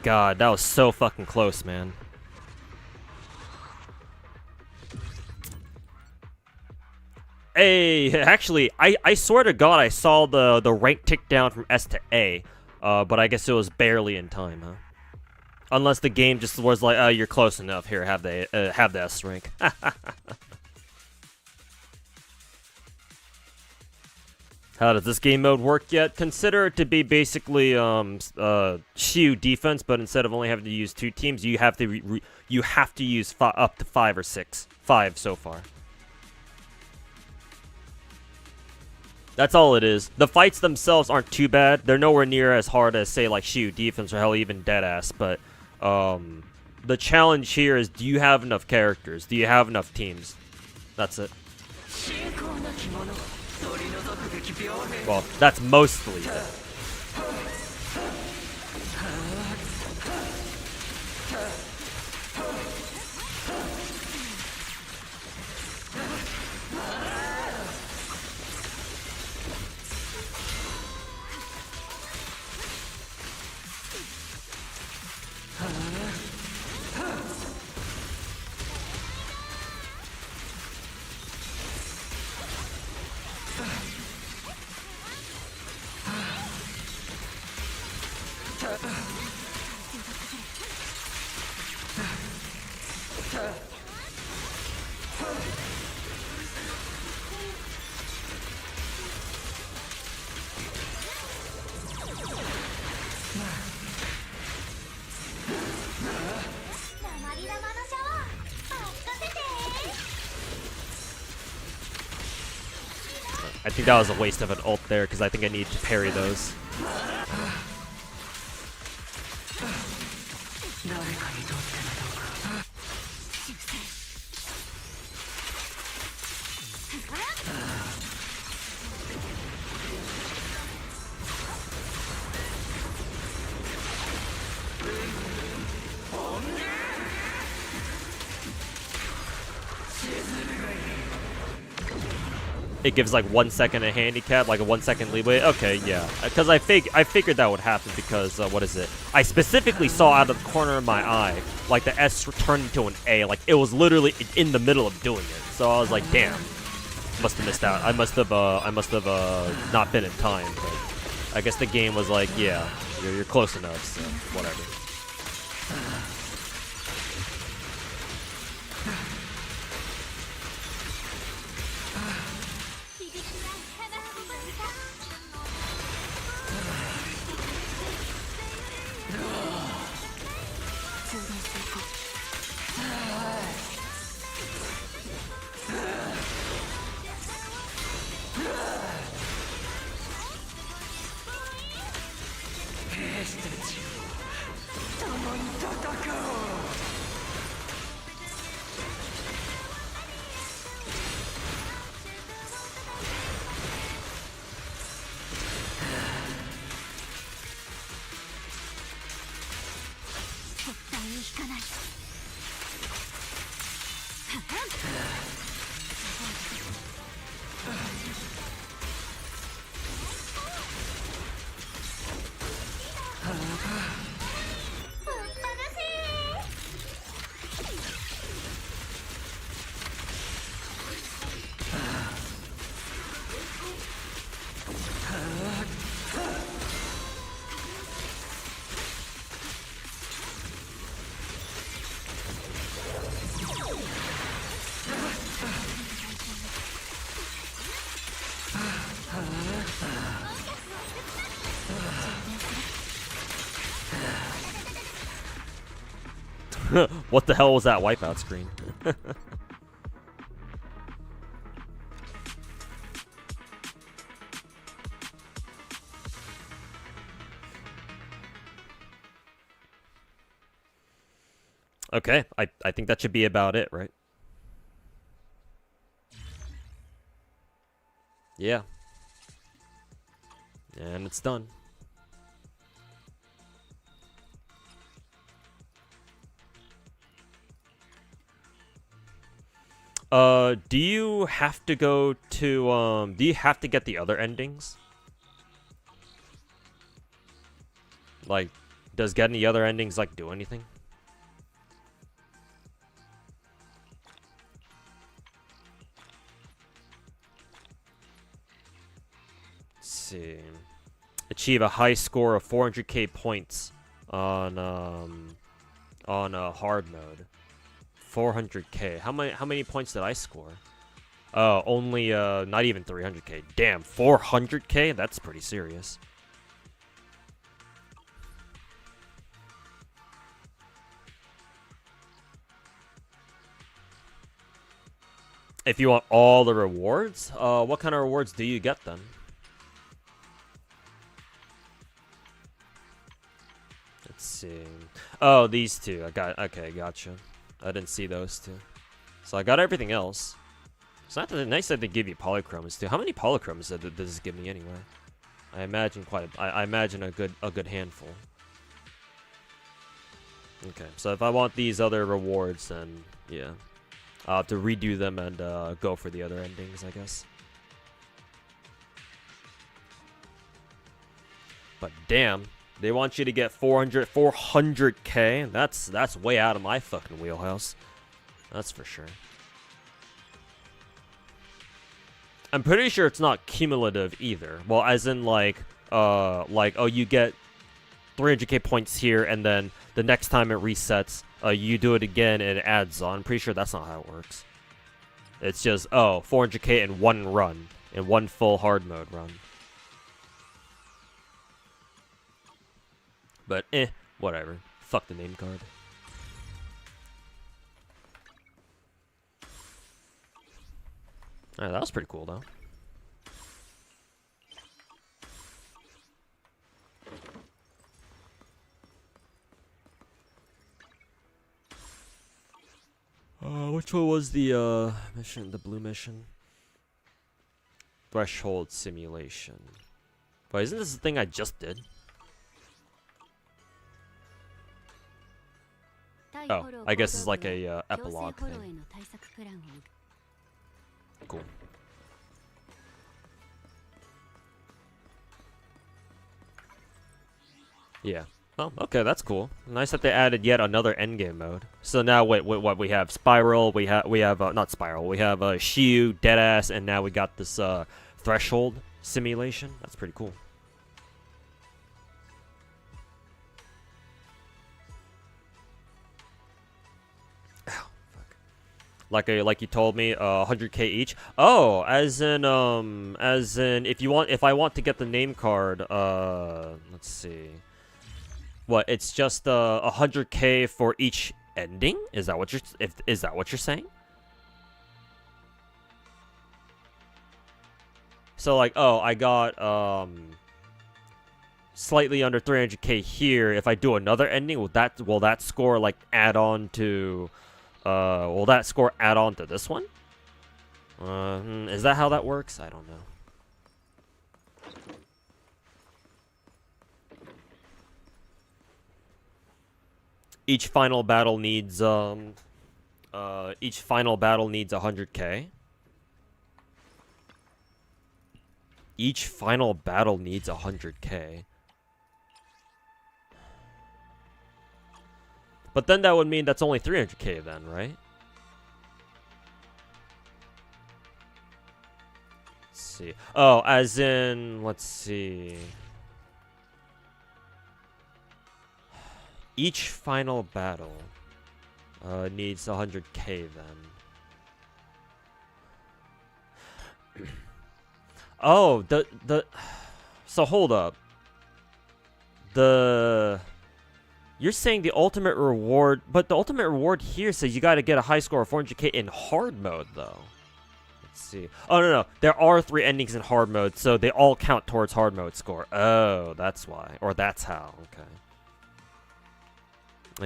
God, that was so fucking close, man. Hey, actually, I swear to God I saw the rank tick down from S to A, but I guess it was barely in time, huh? Unless the game just was like, oh, you're close enough. Here, have the S rank. How does this game mode work yet? Consider it to be basically Shield defense, but instead of only having to use 2 teams, you have to use up to 5 or 6. 5 so far. That's all it is. The fights themselves aren't too bad. They're nowhere near as hard as, say, like Shield defense or hell even Deadass. But the challenge here is, do you have enough characters? Do you have enough teams? That's it. Well, that's mostly it. I think that was a waste of an ult there because I think I need to parry those. It gives like 1 second a handicap, like a 1 second leeway. Okay, yeah, because I figured that would happen because what is it? I specifically saw out of the corner of my eye, like the S turned into an A, like it was literally in the middle of doing it. So I was like, damn, must have missed out. I must have not been in time. But I guess the game was like, yeah, you're close enough, so whatever. What the hell was that wipeout screen? Okay, I think that should be about it, right? Yeah. And it's done. Do you have to go to, do you have to get the other endings? Like, does getting the other endings, like, do anything? Let's see. Achieve a high score of 400k points on hard mode. 400k. How many points did I score? Only not even 300k. Damn, 400k? That's pretty serious. If you want all the rewards, what kind of rewards do you get then? Let's see. Oh, these two. Okay, gotcha. I didn't see those two. So I got everything else. It's not that nice that they give you polychromes too. How many polychromes does this give me anyway? I imagine I imagine a good handful. Okay, so if I want these other rewards, then yeah, I'll have to redo them and go for the other endings, I guess. But damn, they want you to get 400k. That's way out of my fucking wheelhouse. That's for sure. I'm pretty sure it's not cumulative either. Well, as in like oh, you get 300k points here, and then the next time it resets, you do it again and it adds on. I'm pretty sure that's not how it works. It's just, oh, 400k in one run, in one full hard mode run. But whatever. Fuck the name card. Alright, that was pretty cool though. Which one was the mission? The blue mission? Threshold simulation. But isn't this the thing I just did? Oh, I guess it's like a epilogue thing. Cool. Yeah. Oh, okay, that's cool. Nice that they added yet another endgame mode. So now, wait, what? We have Spiral. We have not Spiral. We have Shiu, Deadass, and now we got this Threshold simulation. That's pretty cool. Like you told me, 100k each. Oh, as in if I want to get the name card, let's see. What? It's just 100k for each ending? Is that what you're saying? So like, oh, I got slightly under 300k here. If I do another ending, will that score like add on to will that score add on to this one? Is that how that works? I don't know. Each final battle needs 100k. Each final battle needs 100k. But then that would mean that's only 300k then, right? Let's see. Oh, as in, let's see. Each final battle needs 100k then. Oh, so hold up. You're saying the ultimate reward, but the ultimate reward here says you got to get a high score of 400k in hard mode though. Let's see. Oh no, there are 3 endings in hard mode, so they all count towards hard mode score. Oh, that's why, or that's how. Okay.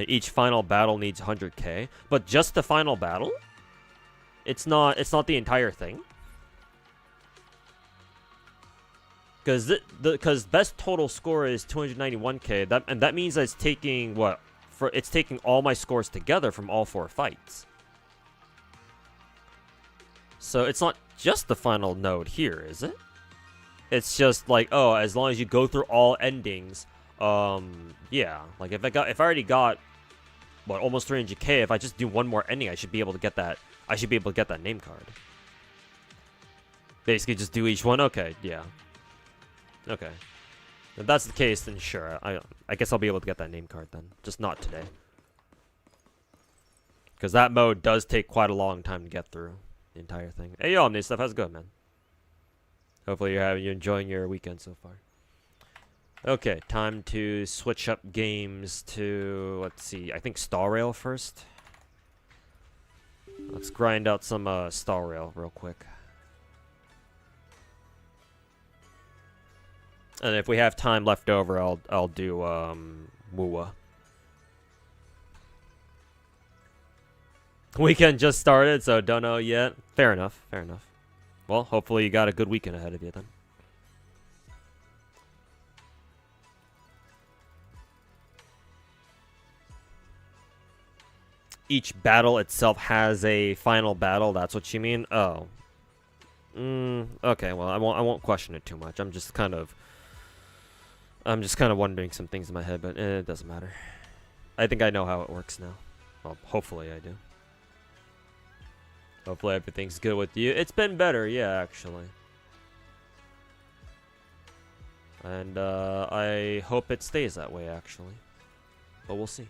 Each final battle needs 100k, but just the final battle? It's not the entire thing. Because best total score is 291k. That means that it's taking what? It's taking all my scores together from all 4 fights. So it's not just the final node here, is it? It's just like, oh, as long as you go through all endings. Yeah, like if I already got what, almost 300k, if I just do one more ending, I should be able to get that. I should be able to get that name card. Basically, just do each one. Okay, yeah. Okay. If that's the case, then sure. I guess I'll be able to get that name card then. Just not today. Because that mode does take quite a long time to get through the entire thing. Hey, yo, new stuff. How's it going, man? Hopefully you're enjoying your weekend so far. Okay, time to switch up games to, let's see, I think Star Rail first. Let's grind out some Star Rail real quick. And if we have time left over, I'll do Wuwa. Weekend just started, so don't know yet. Fair enough, fair enough. Well, hopefully you got a good weekend ahead of you then. Each battle itself has a final battle. That's what you mean? Oh. Okay, well, I won't question it too much. I'm just kind of wondering some things in my head, but it doesn't matter. I think I know how it works now. Well, hopefully I do. Hopefully everything's good with you. It's been better, yeah, actually. And I hope it stays that way, actually. But we'll see.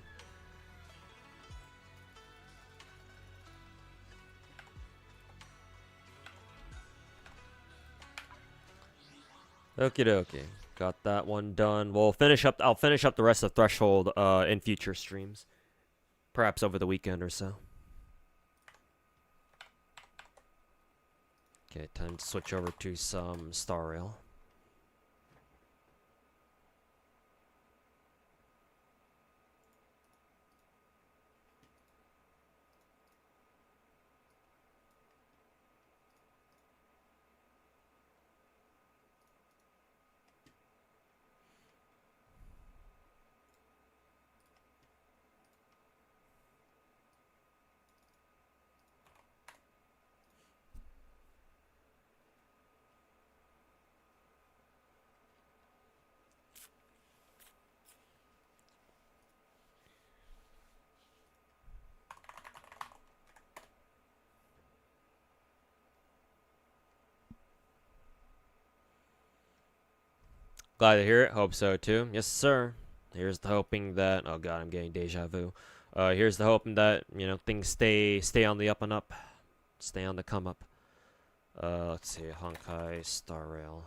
Okie dokie. Got that one done. I'll finish up the rest of Threshold in future streams. Perhaps over the weekend or so. Okay, time to switch over to some Star Rail. Glad to hear it. Hope so too. Yes, sir. Here's the hoping that. Oh god, I'm getting deja vu. Here's the hoping that things stay on the up and up, stay on the come up. Let's see, Honkai Star Rail.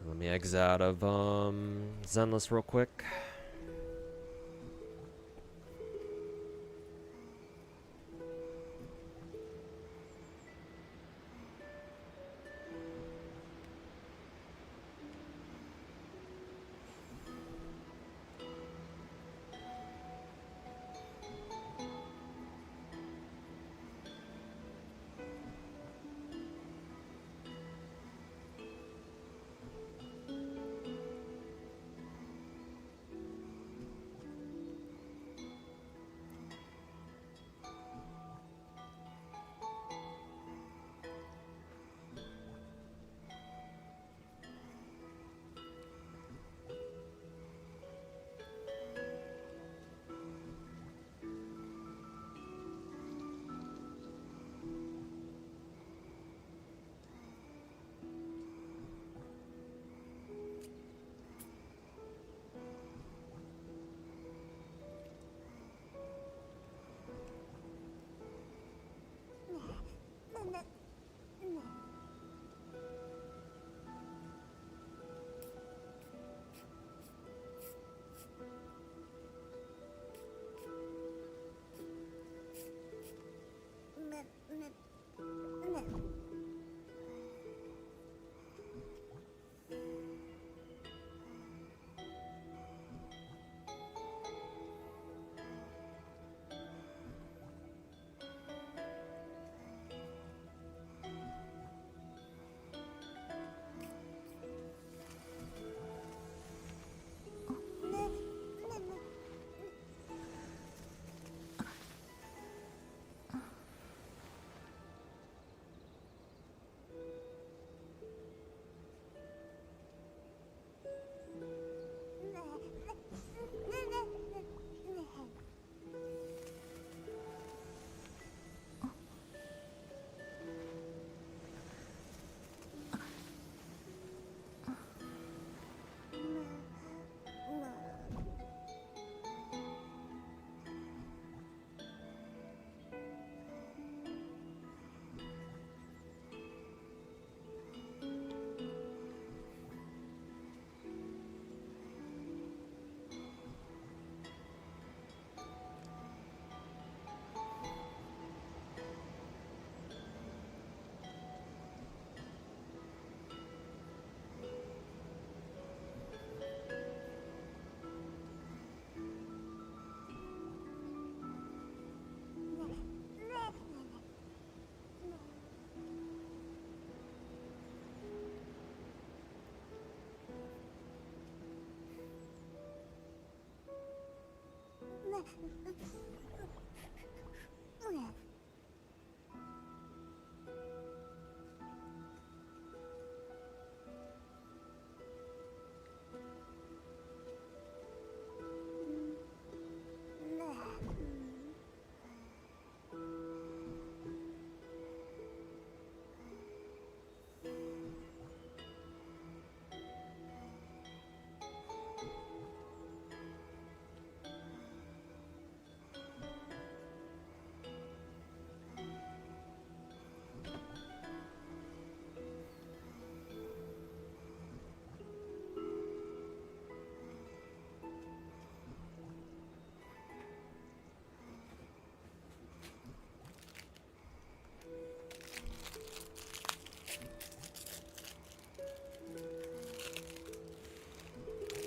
Let me exit out of Zenless real quick.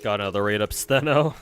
Got another raid up Steno.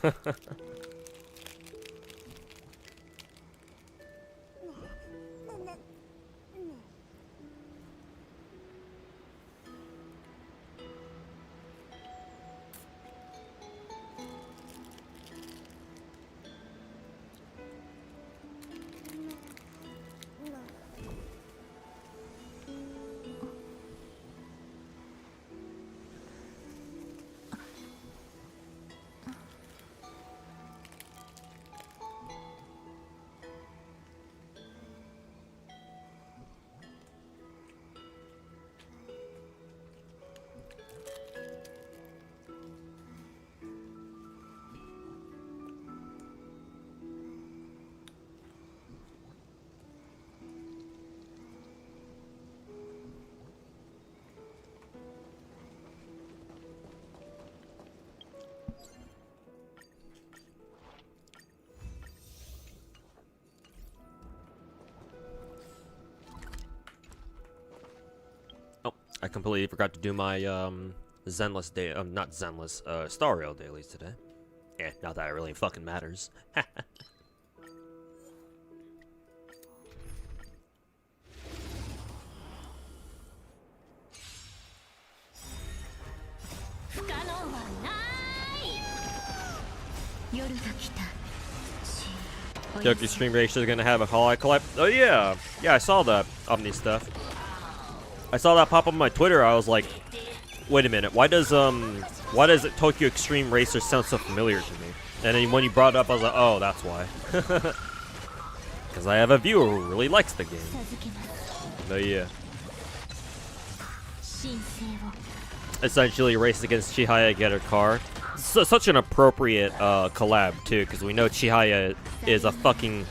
I completely forgot to do my Zenless day, not Zenless, Star Rail dailies today. Not that it really fucking matters. Tokyo Stream Race is gonna have a Hall collab. Oh yeah, yeah, I saw that Omni stuff. I saw that pop up on my Twitter. I was like, wait a minute, why does it Tokyo Extreme Racer sound so familiar to me? And then when you brought it up, I was like, oh, that's why. Because I have a viewer who really likes the game. But yeah. Essentially, race against Chihaya, get her car. So, such an appropriate collab too, because we know Chihaya is a fucking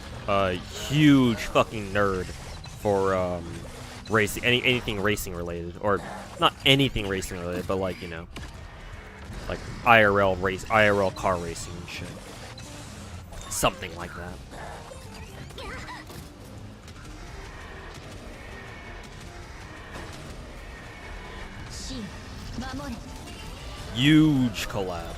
huge fucking nerd for racing, anything racing related, or not anything racing related, but like, you know, like IRL car racing and shit, something like that. Huge collab.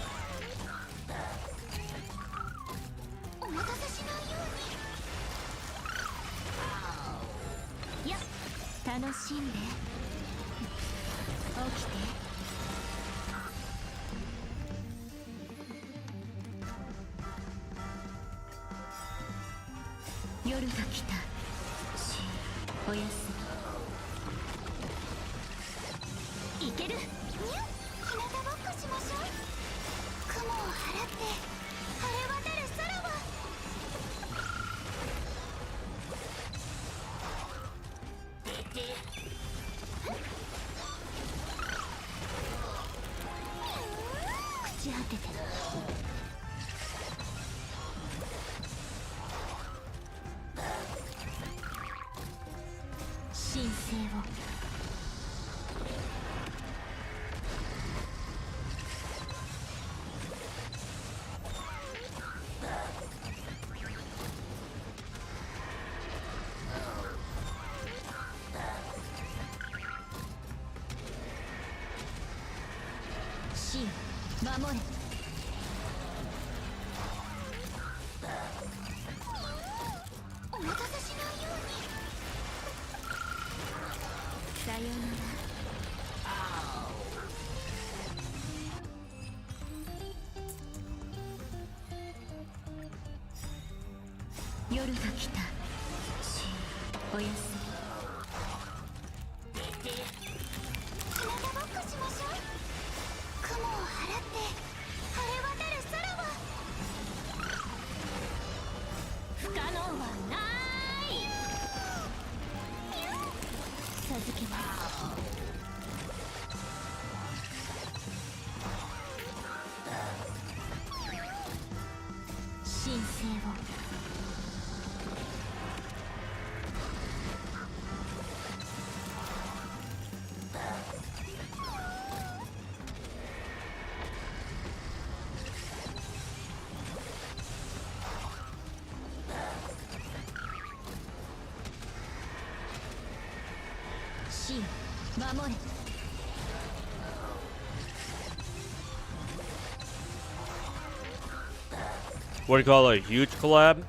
What do you call it? A huge collab?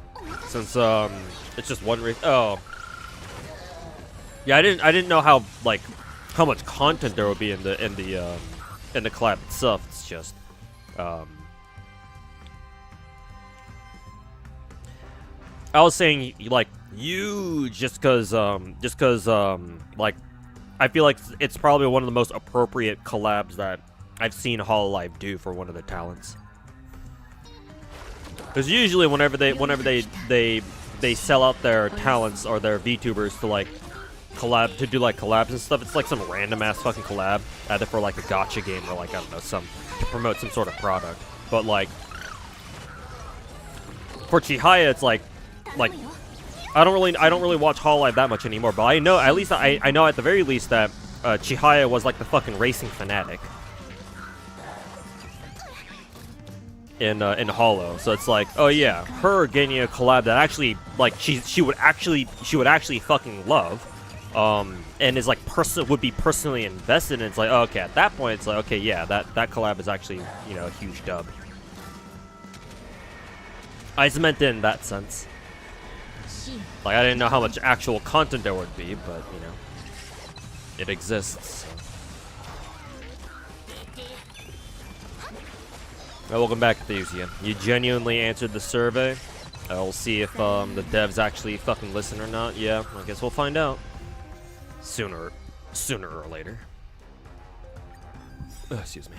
Since it's just one race. Oh, yeah. I didn't know how much content there would be in the collab itself. It's just I was saying like huge just because like I feel like it's probably one of the most appropriate collabs that I've seen Hololive do for one of the talents. Because usually whenever they sell out their talents or their VTubers to like do like collabs and stuff, it's like some random ass fucking collab, either for like a gacha game or like, I don't know, to promote some sort of product. But like for Chihaya, it's like I don't really watch Hololive that much anymore, but I know at least I know at the very least that Chihaya was like the fucking racing fanatic in Hollow. So it's like, oh yeah, her getting a collab that actually like she would actually fucking love and is like would be personally invested in. It's like, oh, okay, at that point, it's like, okay, yeah, that collab is actually, you know, a huge dub. I just meant in that sense. Like, I didn't know how much actual content there would be, but, you know, it exists. So. Well, welcome back, Enthusiast. You genuinely answered the survey. We'll see if the devs actually fucking listen or not. Yeah, I guess we'll find out. Sooner or later. Excuse me.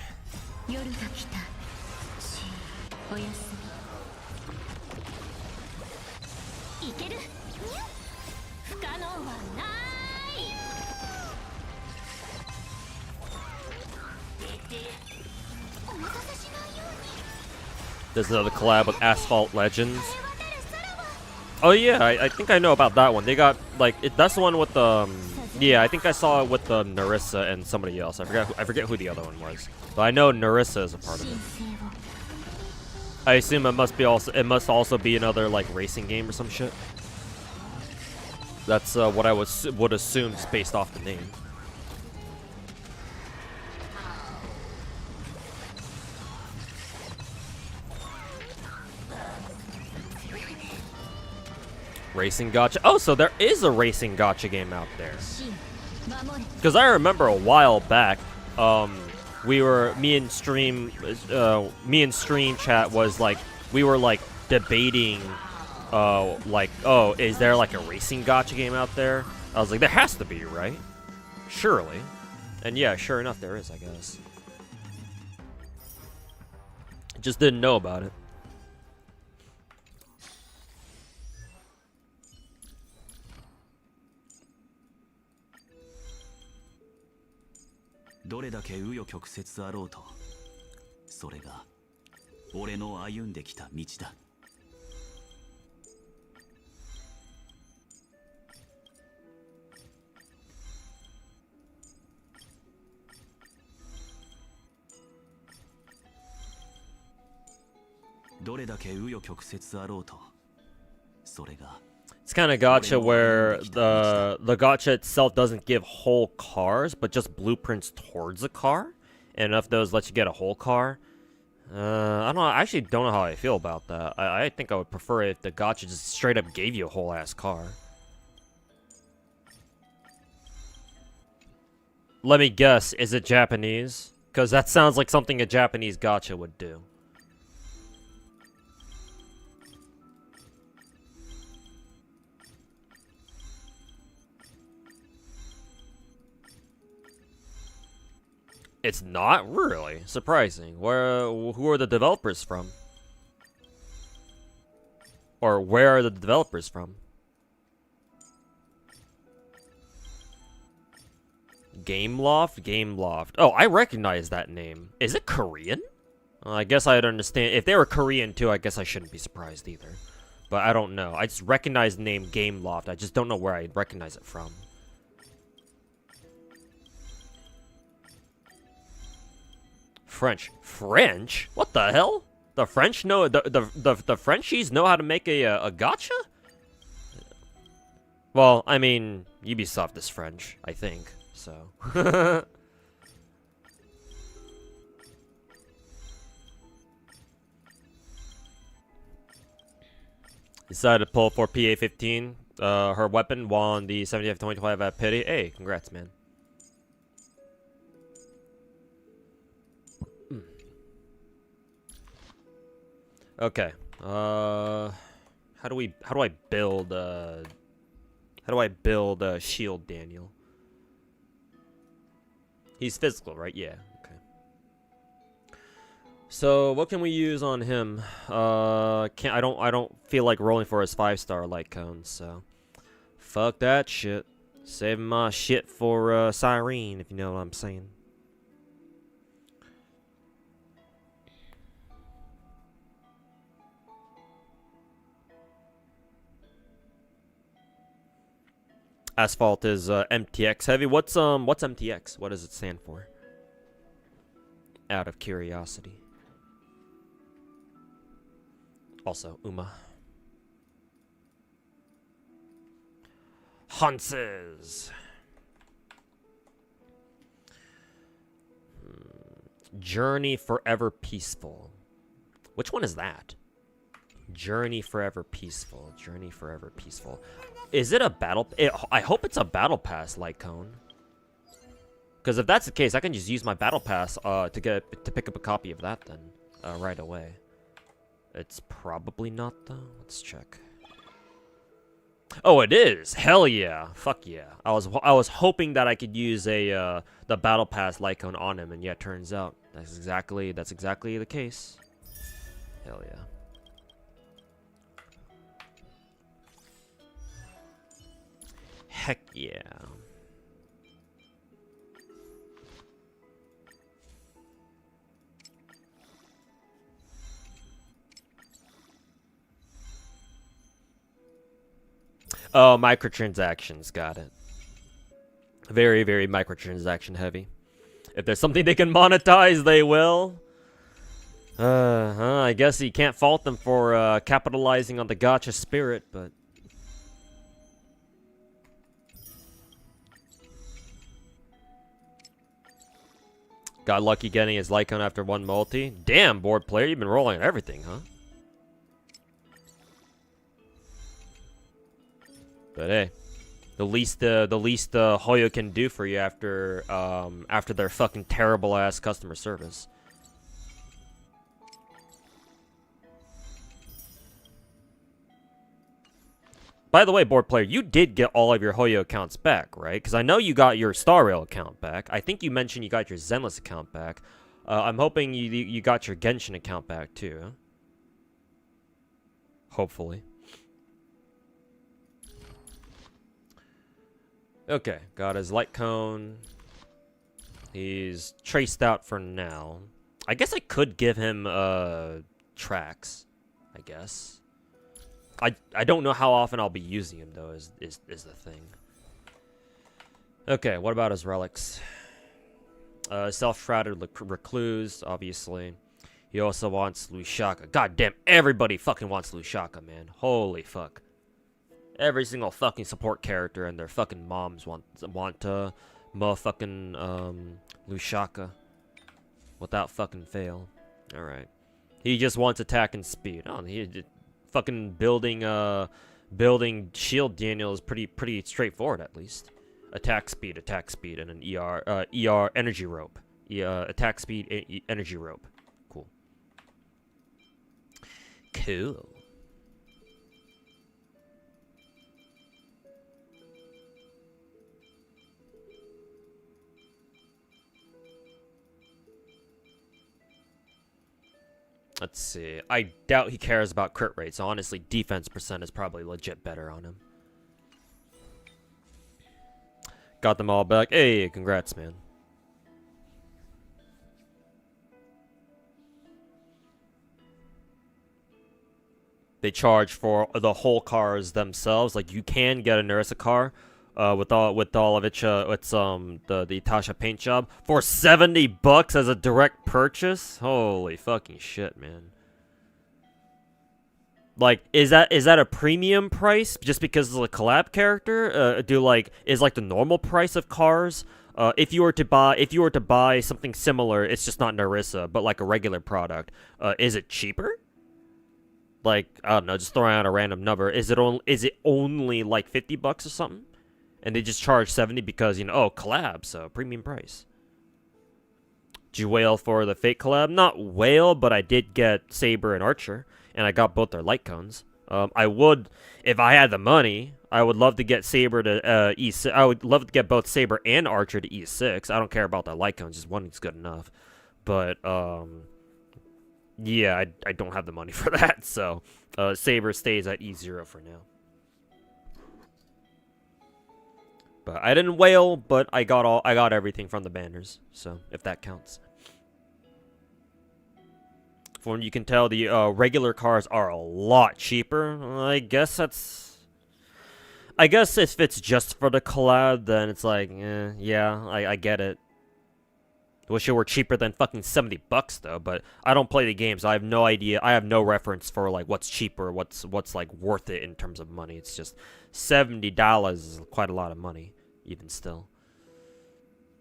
There's another collab with Asphalt Legends. Oh yeah, I think I know about that one. They got like that's the one with the yeah, I think I saw it with the Narissa and somebody else. I forget who the other one was, but I know Narissa is a part of it. I assume it must also be another like racing game or some shit. That's what I would assume just based off the name. Racing gacha. Oh, so there is a racing gacha game out there. Because I remember a while back, me and stream chat was like, we were like debating, like, oh, is there like a racing gacha game out there? I was like, there has to be, right? Surely. And yeah, sure enough, there is, I guess. Just didn't know about it. It's kind of gacha where the gacha itself doesn't give whole cars, but just blueprints towards a car. And if those let you get a whole car, I don't know. I actually don't know how I feel about that. I think I would prefer if the gacha just straight up gave you a whole ass car. Let me guess, is it Japanese? Because that sounds like something a Japanese gacha would do. It's not really surprising. Who are the developers from? Or where are the developers from? Gameloft. Oh, I recognize that name. Is it Korean? I guess I'd understand. If they were Korean too, I guess I shouldn't be surprised either. But I don't know. I just recognize the name Gameloft. I just don't know where I recognize it from. French? What the hell? The French know the Frenchies know how to make a gacha? Well, I mean, Ubisoft is French, I think. So. Decided to pull for PA-15, her weapon, won the 70th 2025 at Pity. Hey, congrats, man. Okay. How do I build shield Daniel? He's physical, right? Yeah. Okay. So what can we use on him? I don't feel like rolling for his 5-star light cone, so fuck that shit. Saving my shit for Siren, if you know what I'm saying. Asphalt is MTX heavy. What's MTX? What does it stand for? Out of curiosity. Also, Uma. Hanses. Journey Forever Peaceful. Which one is that? Journey Forever Peaceful. Journey Forever Peaceful. Is it a battle? I hope it's a battle pass light cone. Because if that's the case, I can just use my battle pass to pick up a copy of that then right away. It's probably not though. Let's check. Oh, it is. Hell yeah. Fuck yeah. I was hoping that I could use the battle pass light cone on him, and yeah, it turns out that's exactly the case. Hell yeah. Heck yeah. Oh, microtransactions. Got it. Very, very microtransaction heavy. If there's something they can monetize, they will. I guess you can't fault them for capitalizing on the gacha spirit, but... Got lucky getting his Lycon after one multi. Damn, board player, you've been rolling everything, huh? But hey, the least Hoyo can do for you after their fucking terrible ass customer service. By the way, board player, you did get all of your Hoyo accounts back, right? Because I know you got your Star Rail account back. I think you mentioned you got your Zenless account back. I'm hoping you got your Genshin account back too. Huh? Hopefully. Okay, got his light cone. He's traced out for now. I guess I could give him tracks. I guess. I don't know how often I'll be using him though. Is the thing. Okay, what about his relics? Self-shrouded recluse, obviously. He also wants Lushaka. God damn, everybody fucking wants Lushaka, man. Holy fuck. Every single fucking support character and their fucking moms want motherfucking Lushaka. Without fucking fail. Alright. He just wants attack and speed. Oh, he fucking building shield Daniel is pretty straightforward at least. Attack speed, and an ER energy rope. Attack speed, energy rope. Cool. Cool. Let's see. I doubt he cares about crit rates. Honestly, defense percent is probably legit better on him. Got them all back. Hey, congrats, man. They charge for the whole cars themselves. Like, you can get a Nerissa car with all of its the Tasha paint job for $70 as a direct purchase. Holy fucking shit, man. Like, is that a premium price just because it's a collab character? Is like the normal price of cars? If you were to buy something similar, it's just not Nerissa, but like a regular product. Is it cheaper? Like, I don't know, just throwing out a random number. Is it only like $50 or something? And they just charge 70 because, you know, oh, collab, so premium price. Did you whale for the fake collab? Not whale, but I did get Saber and Archer, and I got both their light cones. I would, if I had the money, I would love to get Saber to E6. I would love to get both Saber and Archer to E6. I don't care about the light cones, just one is good enough. But, yeah, I don't have the money for that, so Saber stays at E0 for now. But I didn't whale, but I got everything from the banners, so if that counts. From you can tell, the regular cars are a lot cheaper. I guess if it's just for the collab, then it's like, yeah, I get it. Wish it were cheaper than fucking $70 though, but I don't play the game, so I have no idea. I have no reference for like what's cheaper, what's like worth it in terms of money. It's just $70 is quite a lot of money, even still.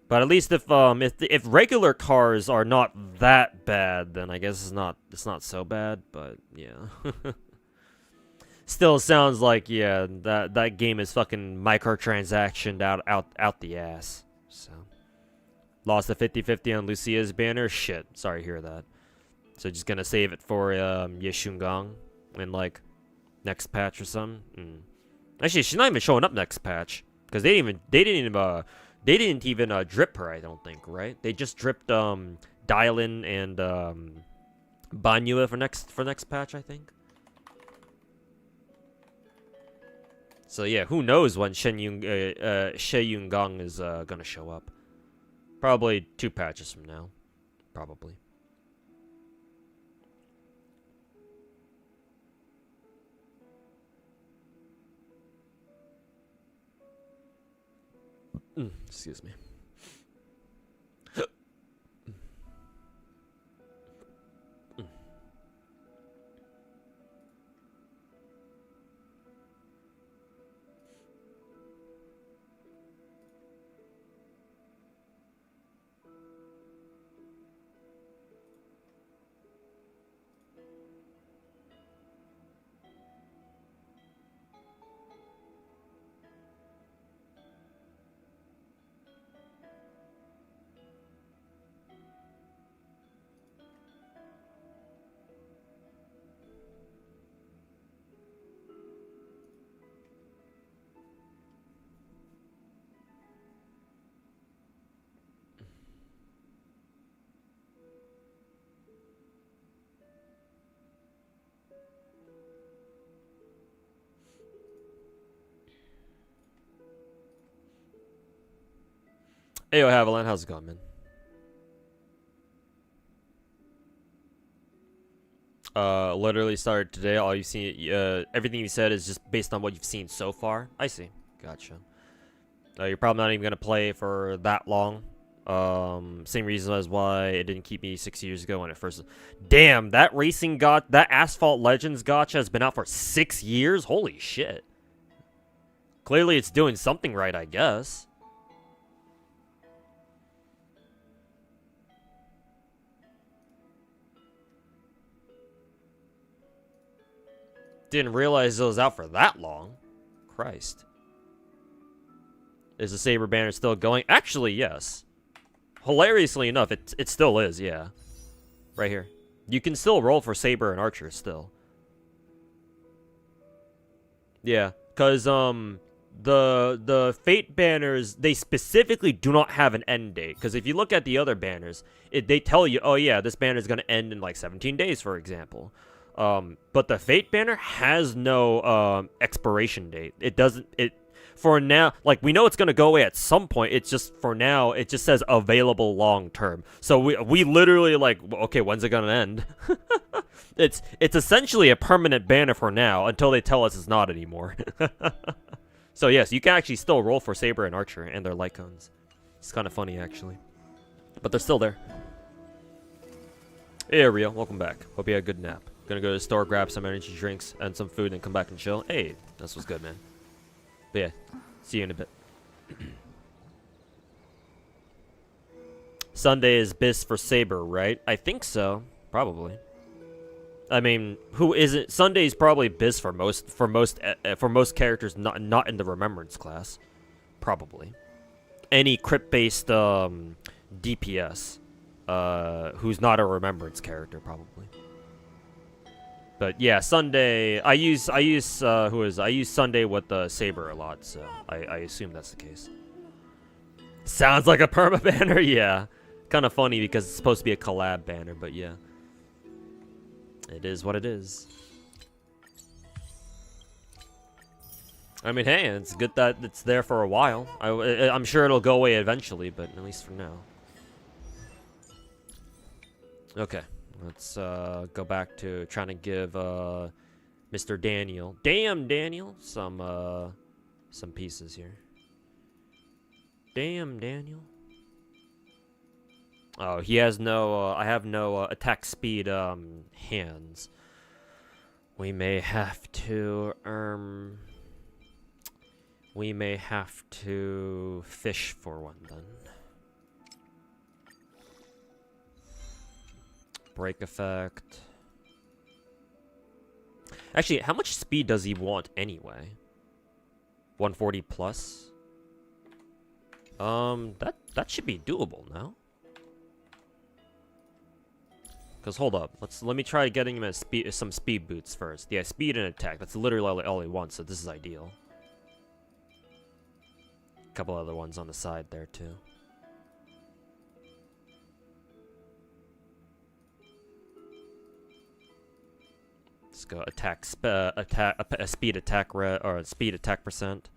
But at least if regular cars are not that bad, then I guess it's not so bad. But yeah, still sounds like yeah that game is fucking microtransactioned out the ass. So lost a 50-50 on Lucia's banner. Shit, sorry to hear that. So just gonna save it for Yeshungang in like next patch or something. Actually, she's not even showing up next patch because they didn't even drip her. I don't think, right? They just dripped Dylan and Banyua for next patch, I think. So yeah, who knows when She Yungang is gonna show up? Probably 2 patches from now, probably. Excuse me. Hey, yo, Haviland, how's it going, man? Literally started today. All you've seen, everything you said is just based on what you've seen so far. I see. Gotcha. You're probably not even gonna play for that long. Same reason as why it didn't keep me 6 years ago when it first. Damn, that Asphalt Legends gacha has been out for 6 years. Holy shit. Clearly, it's doing something right, I guess. Didn't realize it was out for that long. Christ. Is the Saber banner still going? Actually, yes. Hilariously enough, it still is, yeah. Right here. You can still roll for Saber and Archer still. Yeah, because the Fate banners, they specifically do not have an end date. Because if you look at the other banners, they tell you, oh yeah, this banner is going to end in like 17 days, for example. But the Fate banner has no expiration date. It doesn't. For now, like, we know it's gonna go away at some point. It's just for now, it just says available long term. So we literally like, okay, when's it gonna end? It's essentially a permanent banner for now until they tell us it's not anymore. So yes, you can actually still roll for Saber and Archer and their light cones. It's kind of funny actually, but they're still there. Hey, Rio, welcome back. Hope you had a good nap. Gonna go to the store, grab some energy drinks and some food, and come back and chill. Hey, that's what's good, man. But yeah, see you in a bit. Sunday is bis for Saber, right? I think so. Probably. I mean, who isn't? Sunday's probably bis for most characters not in the Remembrance class. Probably. Any crypt-based DPS who's not a Remembrance character, probably. But yeah, Sunday. I use Sunday with the Saber a lot, so I assume that's the case. Sounds like a perma banner, yeah. Kind of funny because it's supposed to be a collab banner, but yeah, it is what it is. I mean, hey, it's good that it's there for a while. I'm sure it'll go away eventually, but at least for now. Okay. Let's go back to trying to give Mr. Daniel, damn Daniel, some pieces here. Damn Daniel. Oh, he has no. I have no attack speed hands. We may have to We may have to fish for one then. Break effect. Actually, how much speed does he want anyway? 140 plus? That should be doable now. Cause hold up, let me try getting him some speed boots first. Yeah, speed and attack. That's literally all he wants, so this is ideal. A couple other ones on the side there too. Let's go speed attack or speed attack percent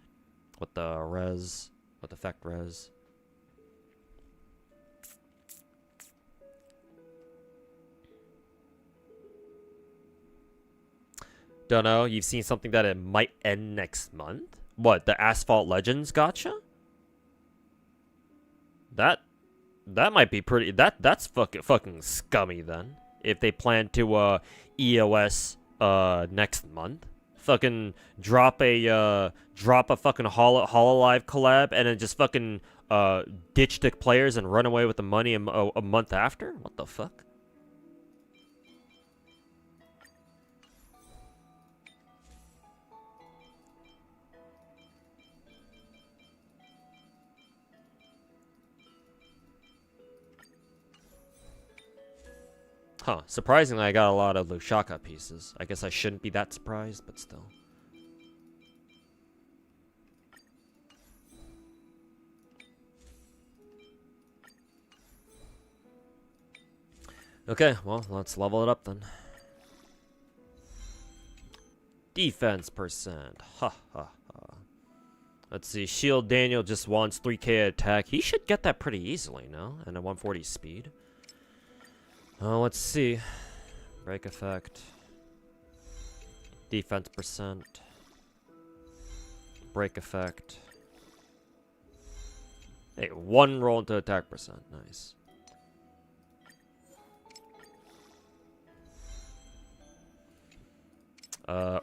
with the res, with effect res. Don't know. You've seen something that it might end next month? What, the Asphalt Legends gacha? That might be pretty. That's fucking scummy then. If they plan to EOS next month, fucking drop a fucking Hololive collab and then just fucking ditch the players and run away with the money a month after. What the fuck? Huh, surprisingly I got a lot of Lushaka pieces. I guess I shouldn't be that surprised, but still. Okay, well, let's level it up then. Defense percent. Ha ha ha. Let's see, Shield Daniel just wants 3k attack. He should get that pretty easily, no? And a 140 speed. Let's see. Break effect. Defense percent. Break effect. Hey, one roll into attack percent. Nice.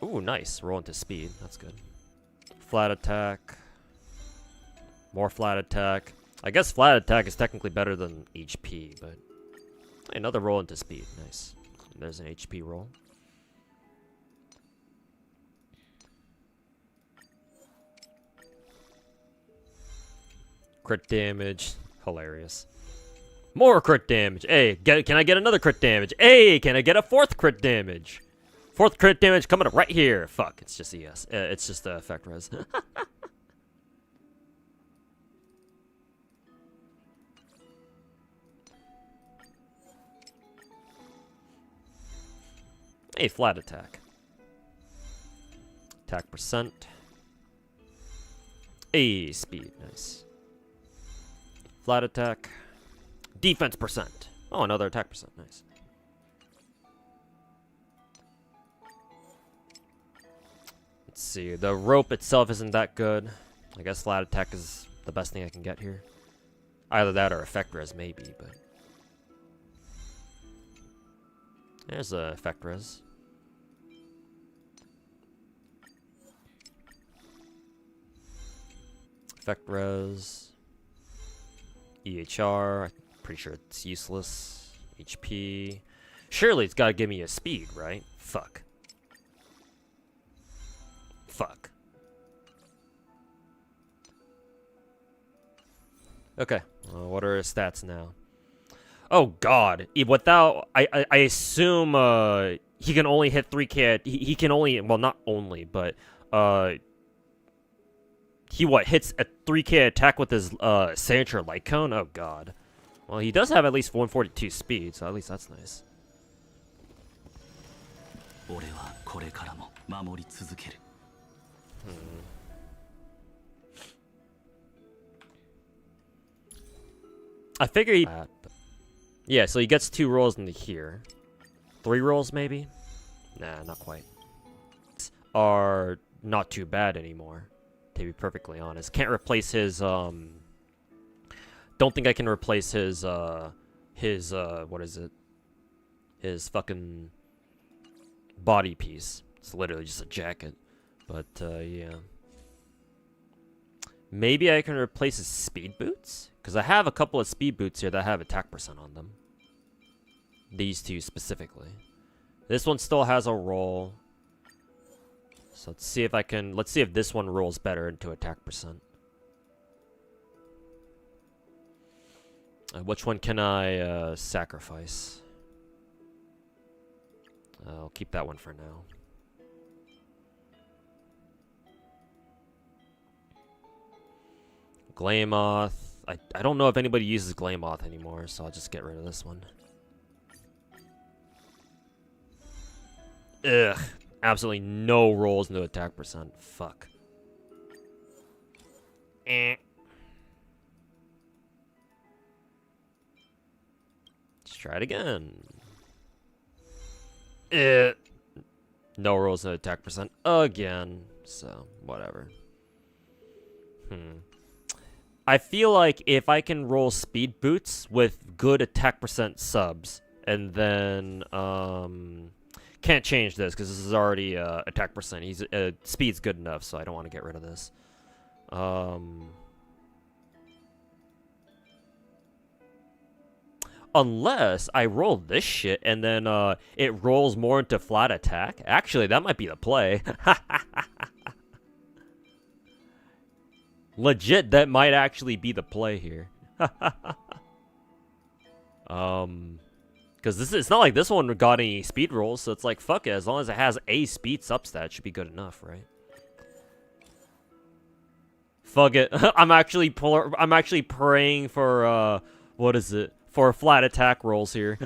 Ooh, nice. Roll into speed. That's good. Flat attack. More flat attack. I guess flat attack is technically better than HP, but... Another roll into speed. Nice. There's an HP roll. Crit damage. Hilarious. More crit damage. Hey, can I get another crit damage? Hey, can I get a fourth crit damage? Fourth crit damage coming up right here. Fuck, it's just ES. It's just effect res. Hey, flat attack. Attack percent. Hey, speed. Nice. Flat attack. Defense percent. Oh, another attack percent. Nice. Let's see. The rope itself isn't that good. I guess flat attack is the best thing I can get here. Either that or effect res, maybe, but... There's a effect res. Effect res. EHR. I'm pretty sure it's useless. HP. Surely it's gotta give me a speed, right? Fuck. Fuck. Okay. What are his stats now? Oh god. Without I assume he can only hit 3k. He can only, well, not only, but he hits a 3k attack with his signature light cone. Oh god. Well, he does have at least 142 speed, so at least that's nice. I figure he... Yeah, so he gets 2 rolls into here. 3 rolls, maybe? Nah, not quite. Are not too bad anymore, to be perfectly honest. Can't replace his, Don't think I can replace his, what is it? His fucking body piece. It's literally just a jacket. But, yeah. Maybe I can replace his speed boots? Because I have a couple of speed boots here that have attack percent on them. These two specifically. This one still has a roll. So let's see if I can. Let's see if this one rolls better into attack percent. Which one can I sacrifice? I'll keep that one for now. Glamoth. I don't know if anybody uses Glamoth anymore, so I'll just get rid of this one. Ugh. Absolutely no rolls into attack percent. Fuck. Eh. Let's try it again. No rolls into attack percent again. So, whatever. I feel like if I can roll speed boots with good attack percent subs, and then, can't change this because this is already attack percent. He's speed's good enough, so I don't want to get rid of this. Unless I roll this shit and then it rolls more into flat attack. Actually, that might be the play. Legit, that might actually be the play here. Because it's not like this one got any speed rolls, so it's like, fuck it. As long as it has a speed substat, should be good enough, right? Fuck it. I'm actually praying for what is it? For flat attack rolls here.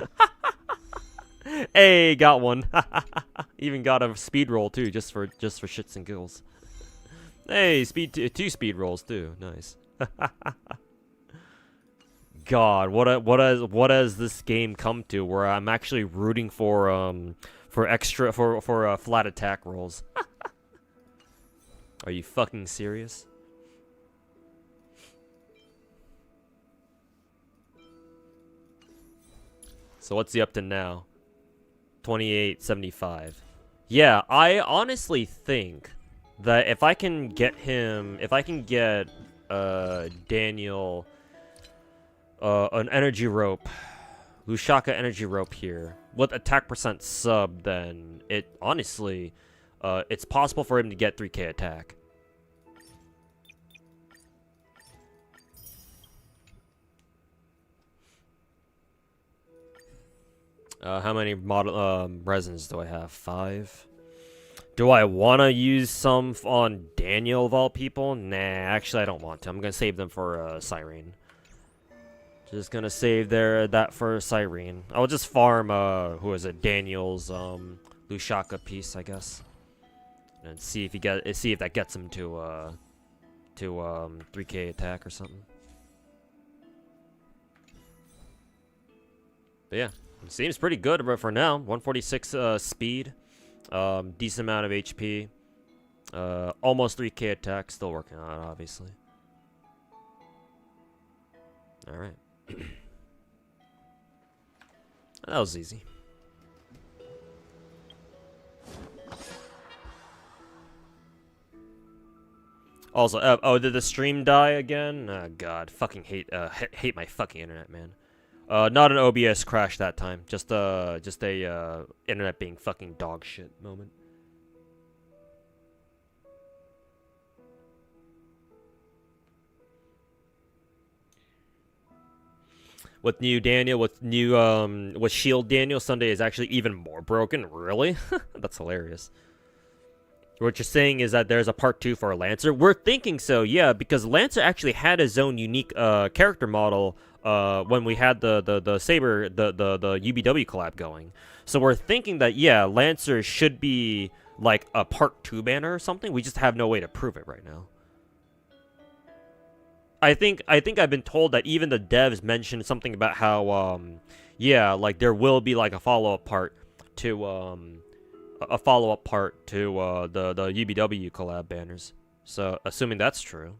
Hey, got one. Even got a speed roll too, just for shits and giggles. Hey, two speed rolls too. Nice. God, what has this game come to where I'm actually rooting for flat attack rolls? Are you fucking serious? So what's he up to now? 28.75. Yeah, I honestly think that if I can get Daniel an energy rope, Lushaka energy rope here with attack percent sub, then it honestly, it's possible for him to get 3k attack. How many resins do I have? 5. Do I want to use some on Daniel of all people? Nah, actually I don't want to. I'm gonna save them for Cyrene. Just gonna save that for Cyrene. I'll just farm who is it? Daniel's Lushaka piece, I guess, and see if that gets him to 3k attack or something. But yeah, it seems pretty good for now. 146 speed, decent amount of HP, almost 3k attack. Still working on it, obviously. All right. That was easy. Also, oh, did the stream die again? Oh, God, fucking hate my fucking internet, man. Not an OBS crash that time. Just a internet being fucking dog shit moment. With new Daniel, with Shield Daniel, Sunday is actually even more broken. Really? That's hilarious. What you're saying is that there's a part 2 for Lancer? We're thinking so, yeah, because Lancer actually had his own unique character model when we had the Saber, the UBW collab going. So we're thinking that, yeah, Lancer should be like a part 2 banner or something. We just have no way to prove it right now. I think I've been told that even the devs mentioned something about how yeah, like there will be like a follow-up part to the UBW collab banners. So assuming that's true.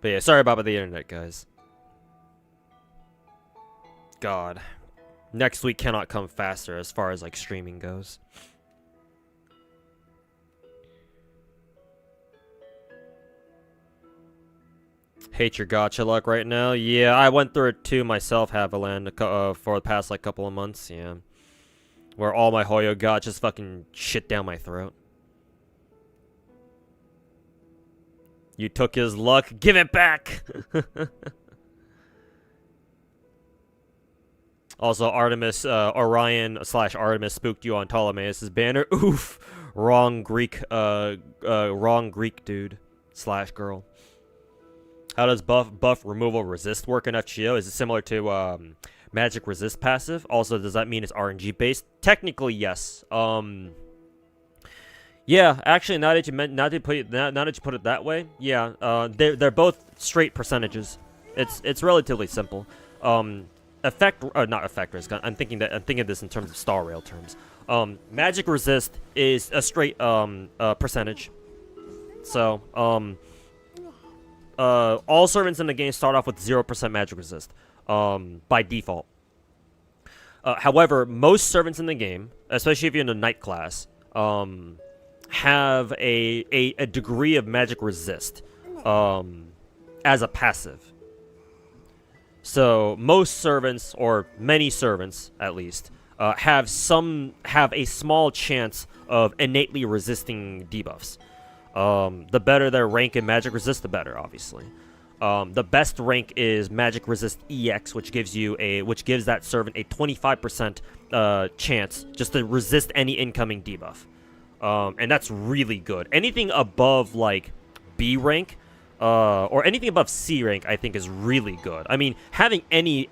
But yeah, sorry about the internet, guys. God. Next week cannot come faster as far as like streaming goes. Hate your gacha luck right now. Yeah, I went through it too myself, Haviland, for the past like couple of months. Yeah, where all my Hoyo gachas fucking shit down my throat. You took his luck. Give it back. Also, Artemis, Orion / Artemis spooked you on Ptolemaeus' banner. Oof, wrong Greek dude / girl. How does buff removal resist work in FGO? Is it similar to magic resist passive? Also, does that mean it's RNG based? Technically, yes. Yeah, actually, now that you put it that way, yeah, they're both straight percentages. It's relatively simple. Not effect risk. I'm thinking of this in terms of Star Rail terms. Magic resist is a straight percentage. So all servants in the game start off with 0% magic resist by default. However, most servants in the game, especially if you're in the Knight class, have a degree of magic resist as a passive. So most servants, or many servants at least, have a small chance of innately resisting debuffs. The better their rank in magic resist, the better, obviously. The best rank is magic resist EX, which gives that servant a 25% chance just to resist any incoming debuff. And that's really good. Anything above like B rank, or anything above C rank, I think is really good. I mean, having any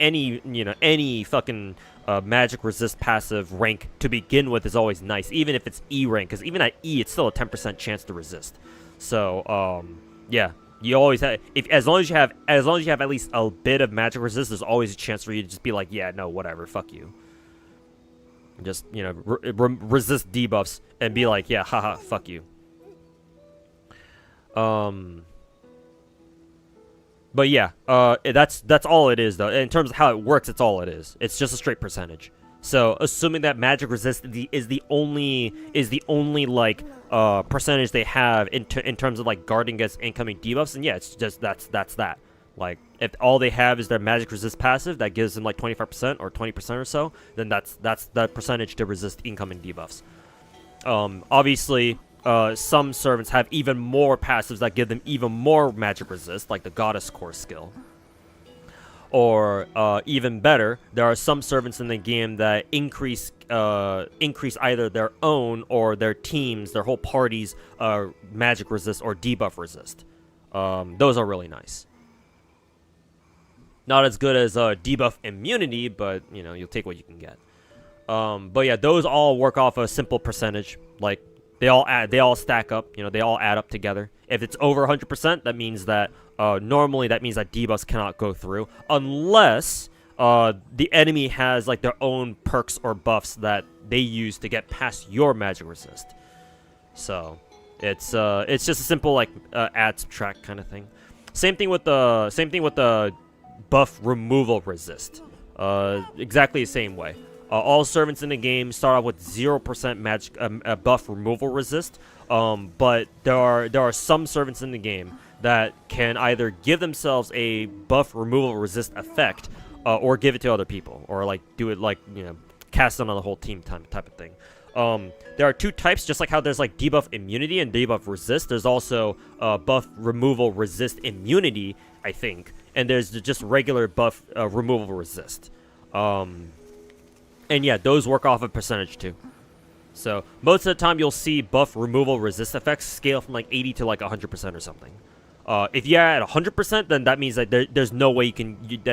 fucking magic resist passive rank to begin with is always nice, even if it's E rank, because even at E, it's still a 10% chance to resist. So, yeah, you always have, as long as you have at least a bit of magic resist, there's always a chance for you to just be like, yeah, no, whatever, fuck you. Just, resist debuffs and be like, yeah, haha, fuck you. But yeah, that's all it is though. In terms of how it works, it's all it is. It's just a straight percentage. So assuming that magic resist is the only like percentage they have in terms of like guarding against incoming debuffs, and yeah, it's just that's that. Like if all they have is their magic resist passive that gives them like 25% or 20% or so, then that's the percentage to resist incoming debuffs. Obviously, some servants have even more passives that give them even more magic resist, like the Goddess Core skill. Or even better, there are some servants in the game that increase either their own or their team's, their whole party's magic resist or debuff resist. Those are really nice. Not as good as debuff immunity, but you'll take what you can get. But yeah, those all work off a simple percentage. Like they all stack up. They all add up together. If it's over 100%, that means that normally that means that debuffs cannot go through unless the enemy has like their own perks or buffs that they use to get past your magic resist. So it's just a simple like add subtract kind of thing. Same thing with the buff removal resist. Exactly the same way. All servants in the game start off with 0% magic buff removal resist. But there are some servants in the game that can either give themselves a buff removal resist effect, or give it to other people, or like do it like cast it on the whole team type of thing. There are two types, just like how there's like debuff immunity and debuff resist. There's also buff removal resist immunity, I think, and there's just regular buff removal resist. And yeah, those work off a percentage too. So most of the time you'll see buff removal resist effects scale from like 80 to like 100% or something. If you're at 100%, then that means that there's no way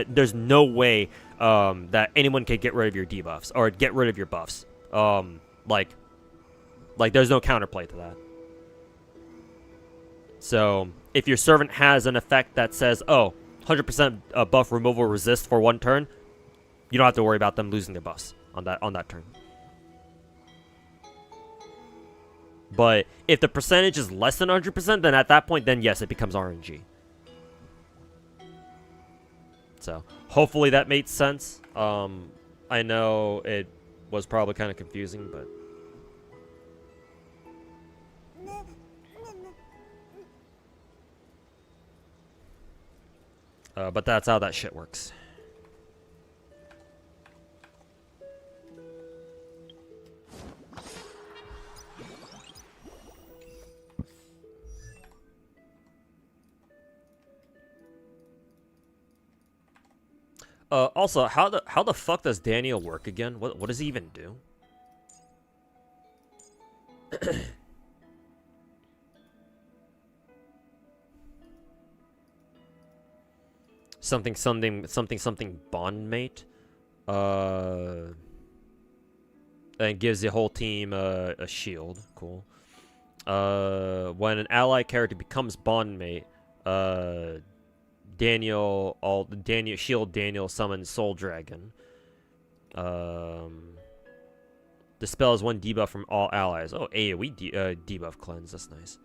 there's no way that anyone can get rid of your debuffs or get rid of your buffs. Like there's no counterplay to that. So if your servant has an effect that says, oh, 100% buff removal resist for one turn, you don't have to worry about them losing their buffs on that turn. But if the percentage is less than 100%, then at that point, then yes, it becomes RNG. So hopefully that made sense. I know it was probably kind of confusing, but that's how that shit works. Also, how the fuck does Daniel work again? What does he even do? something bondmate. And gives the whole team a shield. Cool. When an ally character becomes bondmate, Daniel summons Soul Dragon. Dispels one debuff from all allies. Oh, AoE debuff cleanse. That's nice.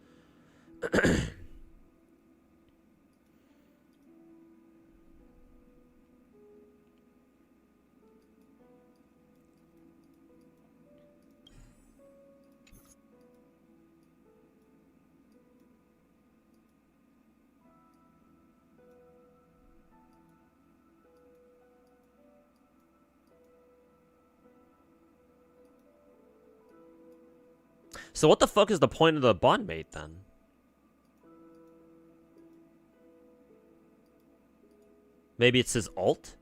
So what the fuck is the point of the bondmate then? Maybe it's his ult?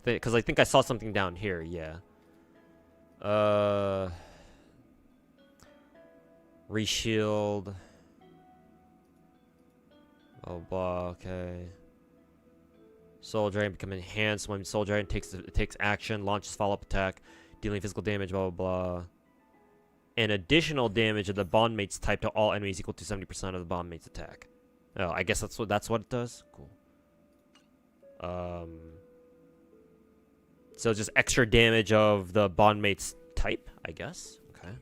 Because I think I saw something down here, yeah. Reshield. Oh, blah, okay. Soul Dragon become enhanced when Soul Dragon takes action, launches follow-up attack, dealing physical damage, blah, blah, blah. And additional damage of the bondmate's type to all enemies equal to 70% of the bondmate's attack. Oh, I guess that's what it does. Cool. So just extra damage of the bondmate's type, I guess. Okay.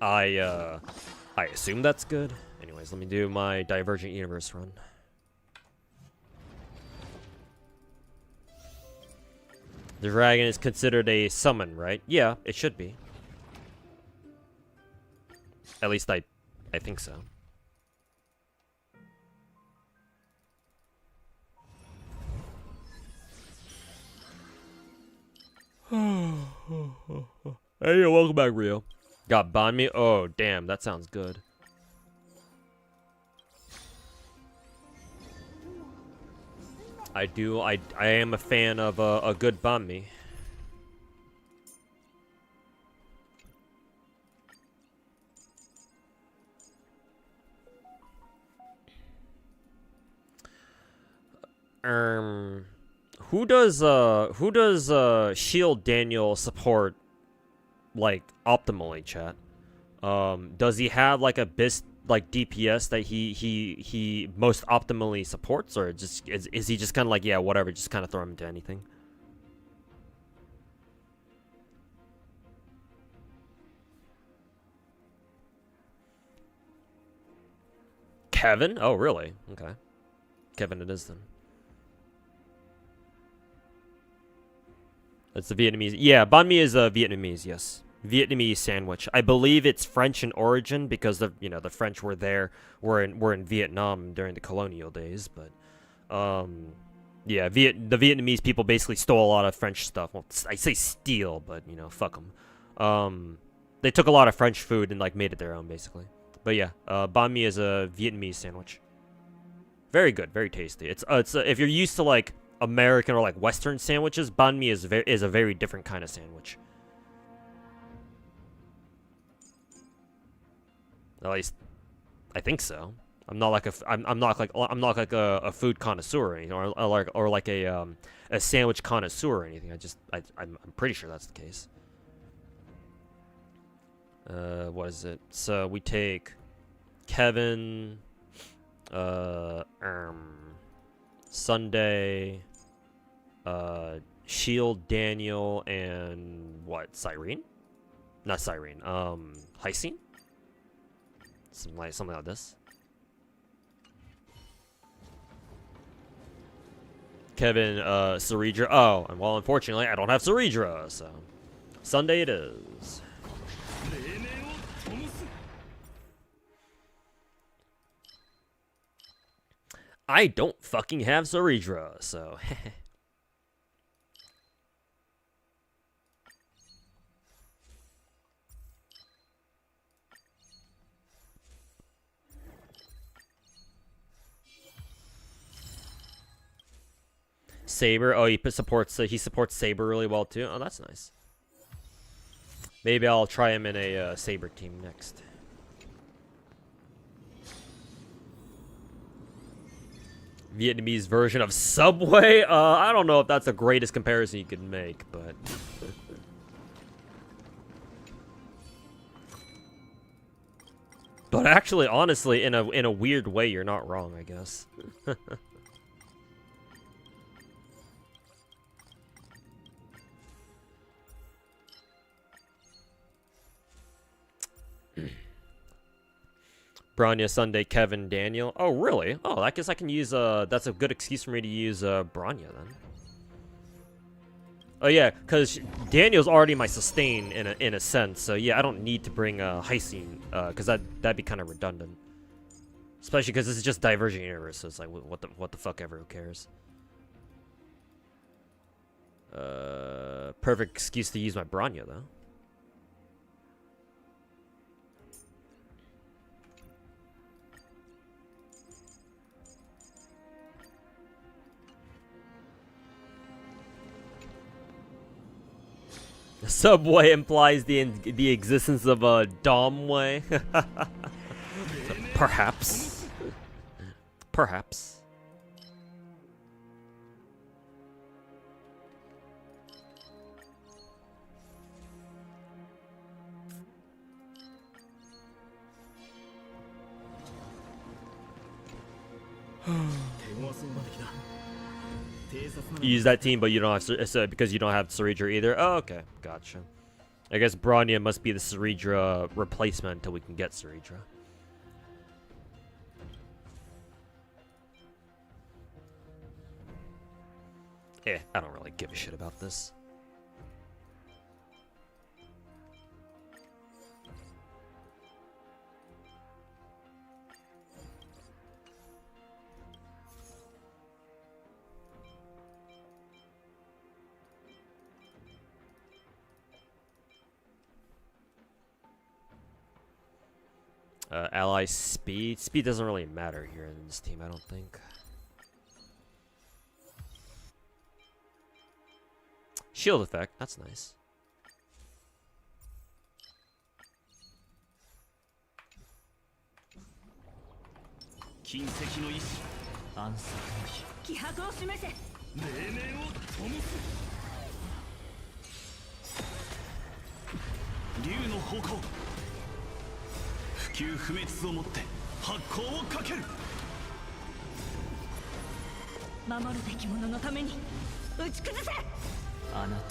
I assume that's good. Anyways, let me do my Divergent Universe run. The dragon is considered a summon, right? Yeah, it should be. At least I think so. Hey, welcome back, Rio. Got bond me? Oh, damn, that sounds good. I am a fan of a good banh mi. Who does Shield Daniel support like optimally, chat? Does he have like a DPS that he most optimally supports, or just is he just kind of like, yeah, whatever, just kind of throw him into anything? Kevin? Oh, really? Okay. Kevin it is then. That's the Vietnamese. Yeah, banh mi is Vietnamese, yes. Vietnamese sandwich. I believe it's French in origin because the French were in Vietnam during the colonial days, but yeah, the Vietnamese people basically stole a lot of French stuff. Well, I say steal, but fuck them. They took a lot of French food and like made it their own basically. But yeah, banh mi is a Vietnamese sandwich. Very good, very tasty. It's if you're used to like American or like Western sandwiches, banh mi is a very different kind of sandwich. At least, I think so. I'm not like a food connoisseur or anything, or like a sandwich connoisseur or anything. I'm pretty sure that's the case. What is it? So we take Kevin, Sunday, Shield Daniel, and what? Cyrene? Not Cyrene. Hysine? Something like this. Kevin, Ceridra. Oh, and well, unfortunately, I don't have Ceridra, so Sunday it is. I don't fucking have Ceridra, so. Saber. Oh, he supports Saber really well too. Oh, that's nice. Maybe I'll try him in a Saber team next. Vietnamese version of Subway. I don't know if that's the greatest comparison you could make, but. But actually, honestly, in a weird way, you're not wrong, I guess. Bronya, Sunday, Kevin, Daniel. Oh, really? Oh, I guess I can use, that's a good excuse for me to use, Bronya, then. Oh, yeah, because Daniel's already my sustain, in a sense, so yeah, I don't need to bring, Hysine, because that'd be kind of redundant. Especially because this is just Divergent Universe, so it's like, what the fuck ever, who cares? Perfect excuse to use my Bronya, though. Subway implies the existence of a Domway. Perhaps. Perhaps. You use that team, but you don't have because you don't have Ceridra either. Oh, okay, gotcha. I guess Bronya must be the Ceridra replacement until we can get Ceridra. I don't really give a shit about this. Ally speed. Speed doesn't really matter here in this team, I don't think. Shield effect, that's nice.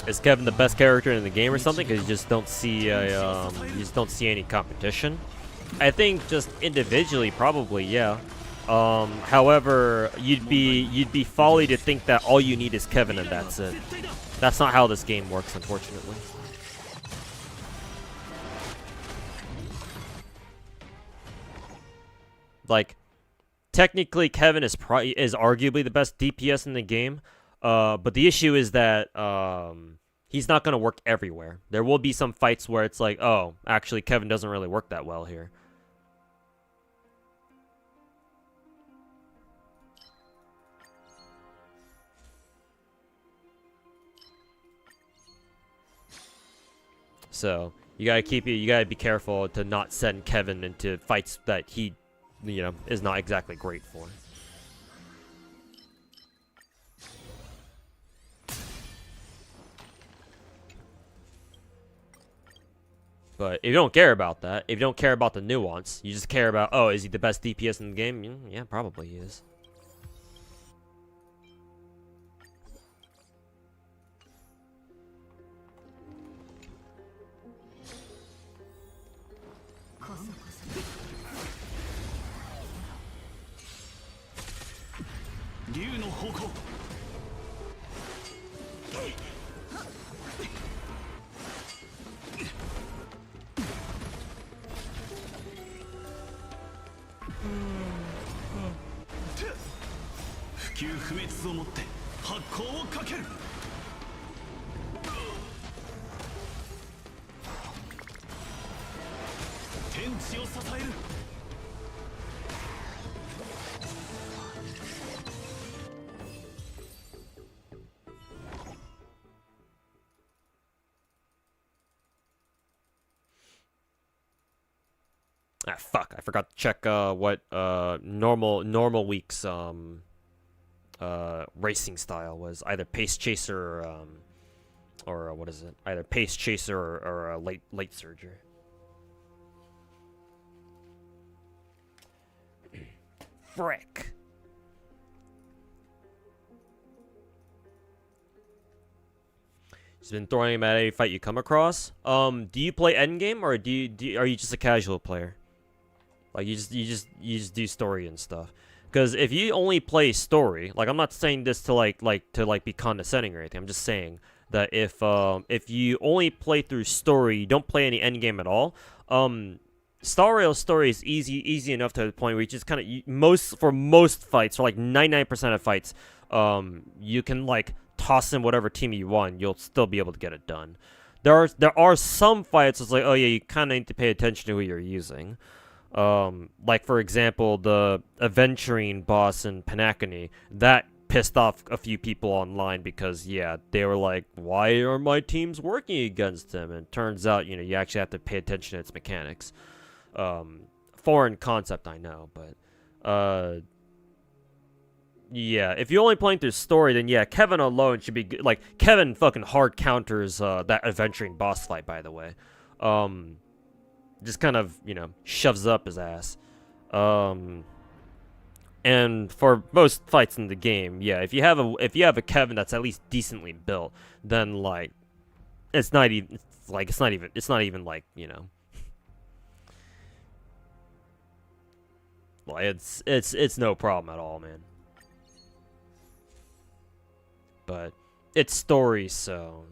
Is Kevin the best character in the game or something? Because you just don't see any competition. I think just individually, probably, yeah. However, you'd be folly to think that all you need is Kevin and that's it. That's not how this game works, unfortunately. Like, technically, Kevin is arguably the best DPS in the game. But the issue is that he's not going to work everywhere. There will be some fights where it's like, oh, actually, Kevin doesn't really work that well here. So you gotta be careful to not send Kevin into fights that he, is not exactly great for. But if you don't care about that, if you don't care about the nuance, you just care about, oh, is he the best DPS in the game? Yeah, probably he is. 方向。不朽不滅をもって発光をかける。天地を支える。Ah, fuck! I forgot to check what normal week's racing style was. Either pace chaser or what is it? Either pace chaser or late surger. Frick. He's been throwing him at any fight you come across. Do you play endgame or are you just a casual player? Like you just do story and stuff. Because if you only play story, like I'm not saying this to be condescending or anything. I'm just saying that if you only play through story, you don't play any endgame at all. Star Rail story is easy enough to the point where you just kind of most fights, for like 99% of fights, you can like toss in whatever team you want, you'll still be able to get it done. There are some fights it's like, oh yeah, you kind of need to pay attention to who you're using. Like for example, the Aventurine boss in Panacony, that pissed off a few people online because yeah, they were like, why are my teams working against him? And it turns out, you know, you actually have to pay attention to its mechanics. Foreign concept, I know, but yeah, if you're only playing through story, then yeah, Kevin alone should be good. Like, Kevin fucking hard counters that Aventurine boss fight, by the way. Just kind of, you know, shoves up his ass. And for most fights in the game, yeah, if you have a Kevin that's at least decently built, then like it's not even like, you know, like it's no problem at all, man. But it's story, so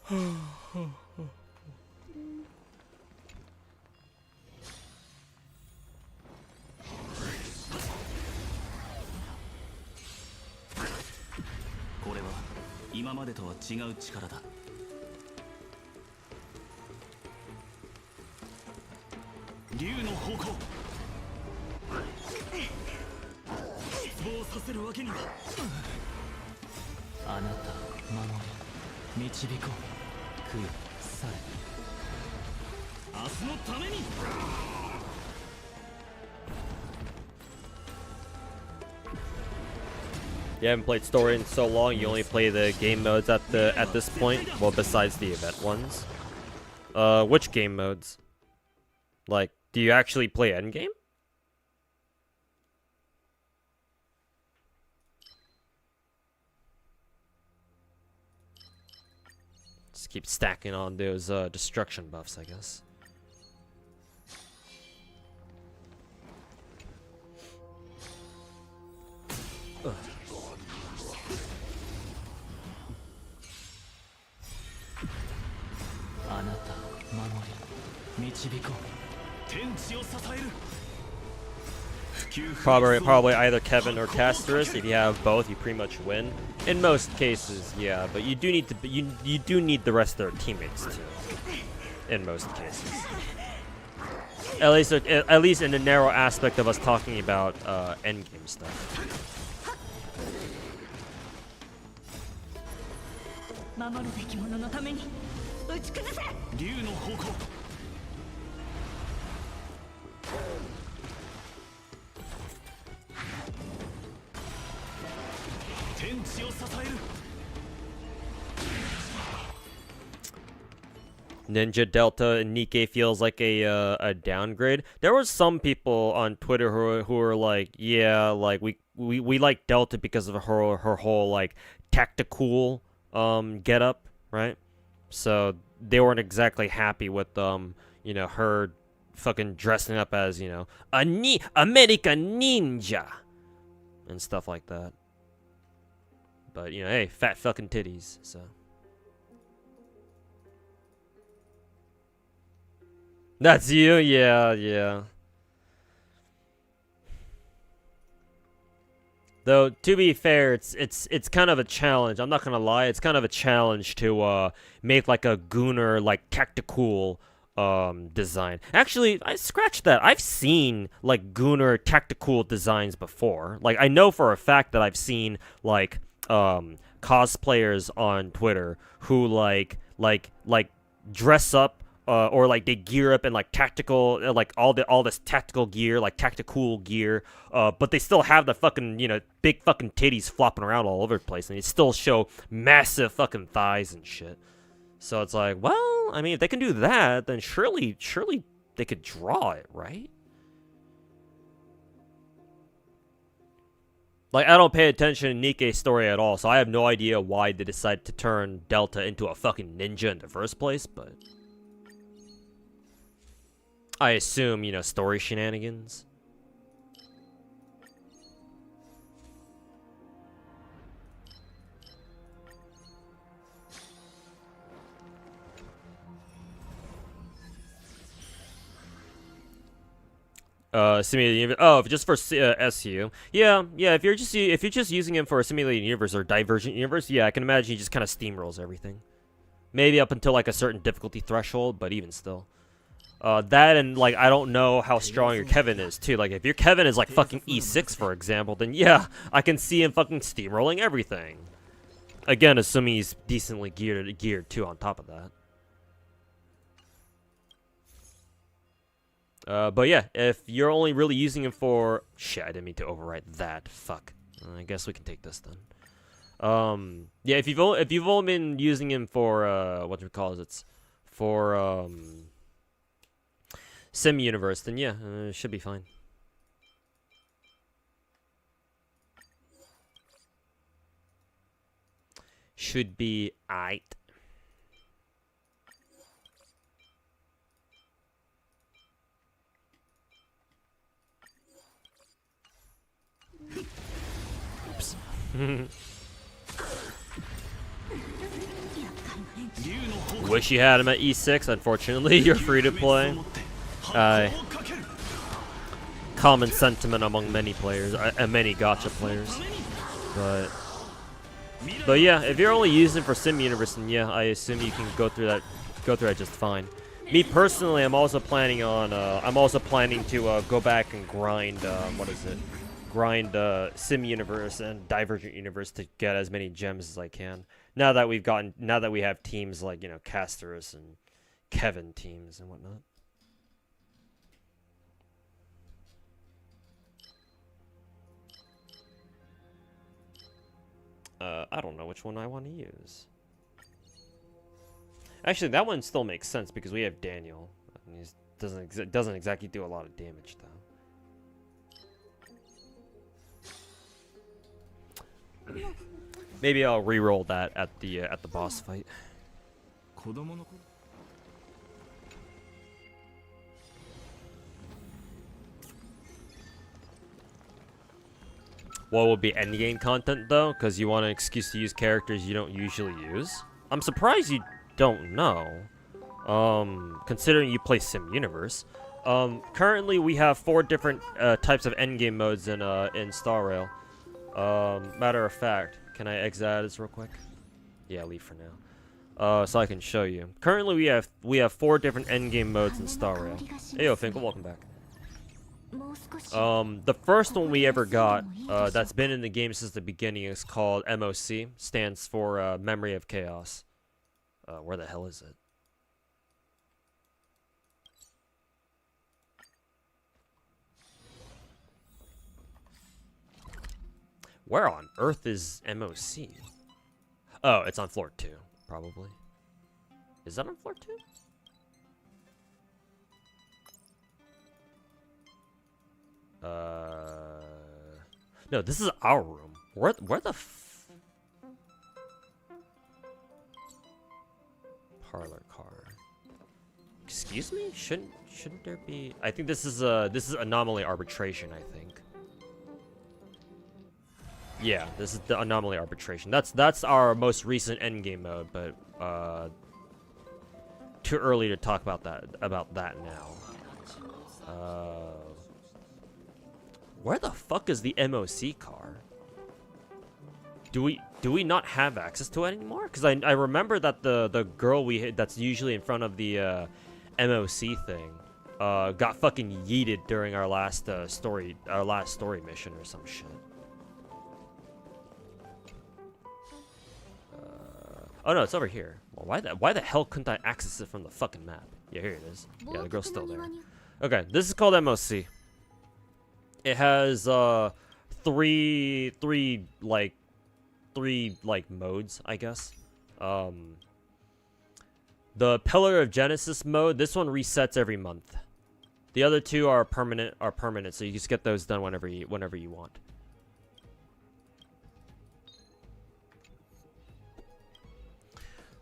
これは今までとは違う力だ。竜の方向。失望させるわけには。あなたを守り導こう。悔され。明日のために。You haven't played story in so long. You only play the game modes at this point. Well, besides the event ones. Which game modes? Like, do you actually play endgame? Just keep stacking on those destruction buffs, I guess. Ugh. あなたを守り導こう。天地を支える。 Probably either Kevin or Casterus. If you have both, you pretty much win. In most cases, yeah, but you do need to you do need the rest of their teammates too. In most cases, at least in the narrow aspect of us talking about endgame stuff. 守るべき者のために打ち崩せ。竜の方向。天地を支える。 Ninja Delta and Nikkei feels like a downgrade. There was some people on Twitter who were like, yeah, like we like Delta because of her whole like tactical get up, right? So they weren't exactly happy with you know, her fucking dressing up as, you know, American ninja and stuff like that. But, you know, hey, fat fucking titties, so. That's you? Yeah, yeah. Though, to be fair, it's kind of a challenge. I'm not gonna lie, it's kind of a challenge to make like a Gunner like tactical design. Actually, I scratched that. I've seen like Gunner tactical designs before. Like I know for a fact that I've seen like cosplayers on Twitter who like dress up or like they gear up in like tactical, like all this tactical gear, like tactical gear, but they still have the fucking, you know, big fucking titties flopping around all over the place, and they still show massive fucking thighs and shit. So it's like, well, I mean, if they can do that, then surely they could draw it, right? Like, I don't pay attention to Nikke's story at all, so I have no idea why they decided to turn Delta into a fucking ninja in the first place, but I assume, you know, story shenanigans. Simulated universe. Oh, just for SU. Yeah. If you're just using him for a simulated universe or divergent universe, yeah, I can imagine he just kind of steamrolls everything. Maybe up until like a certain difficulty threshold, but even still. That and like I don't know how strong your Kevin is too. Like if your Kevin is like fucking E6 for example, then yeah, I can see him fucking steamrolling everything. Again, assuming he's decently geared too on top of that. But yeah, if you're only really using him for shit, I didn't mean to overwrite that. Fuck. I guess we can take this then. Yeah, if you've only been using him for what do we call it? For Sim Universe, then yeah, it should be fine. Should be aight. Oops. Wish you had him at E6. Unfortunately, you're free to play. Common sentiment among many players, many gacha players. But yeah, if you're only using for Sim Universe, then yeah, I assume you can go through that just fine. Me personally, I'm also planning to go back and grind grind Sim Universe and Divergent Universe to get as many gems as I can. Now that we have teams like, you know, Casterus and Kevin teams and whatnot. I don't know which one I want to use. Actually, that one still makes sense because we have Daniel. He doesn't exactly do a lot of damage though. Maybe I'll re-roll that at the boss fight. What will be endgame content though? Because you want an excuse to use characters you don't usually use. I'm surprised you don't know. Considering you play Sim Universe. Currently we have 4 different types of endgame modes in Star Rail. Matter of fact, can I exit out of this real quick? Yeah, leave for now. So I can show you. Currently we have 4 different endgame modes in Star Rail. Hey yo, Finkel, welcome back. The first one we ever got, that's been in the game since the beginning, is called MOC. Stands for Memory of Chaos. Where the hell is it? Where on earth is MOC? Oh, it's on floor 2, probably. Is that on floor 2? No, this is our room. Where the f... Parlor car. Excuse me? Shouldn't there be? I think this is anomaly arbitration, I think. Yeah, this is the anomaly arbitration. That's our most recent endgame mode, but too early to talk about that now. Where the fuck is the MOC car? Do we not have access to it anymore? Because I remember that the girl we hit that's usually in front of the MOC thing got fucking yeeted during our last story mission or some shit. Oh no, it's over here. Well, why the hell couldn't I access it from the fucking map? Yeah, here it is. Yeah, the girl's still there. Okay, this is called MOC. It has three modes, I guess. The Pillar of Genesis mode, this one resets every month. The other two are permanent, so you just get those done whenever you want.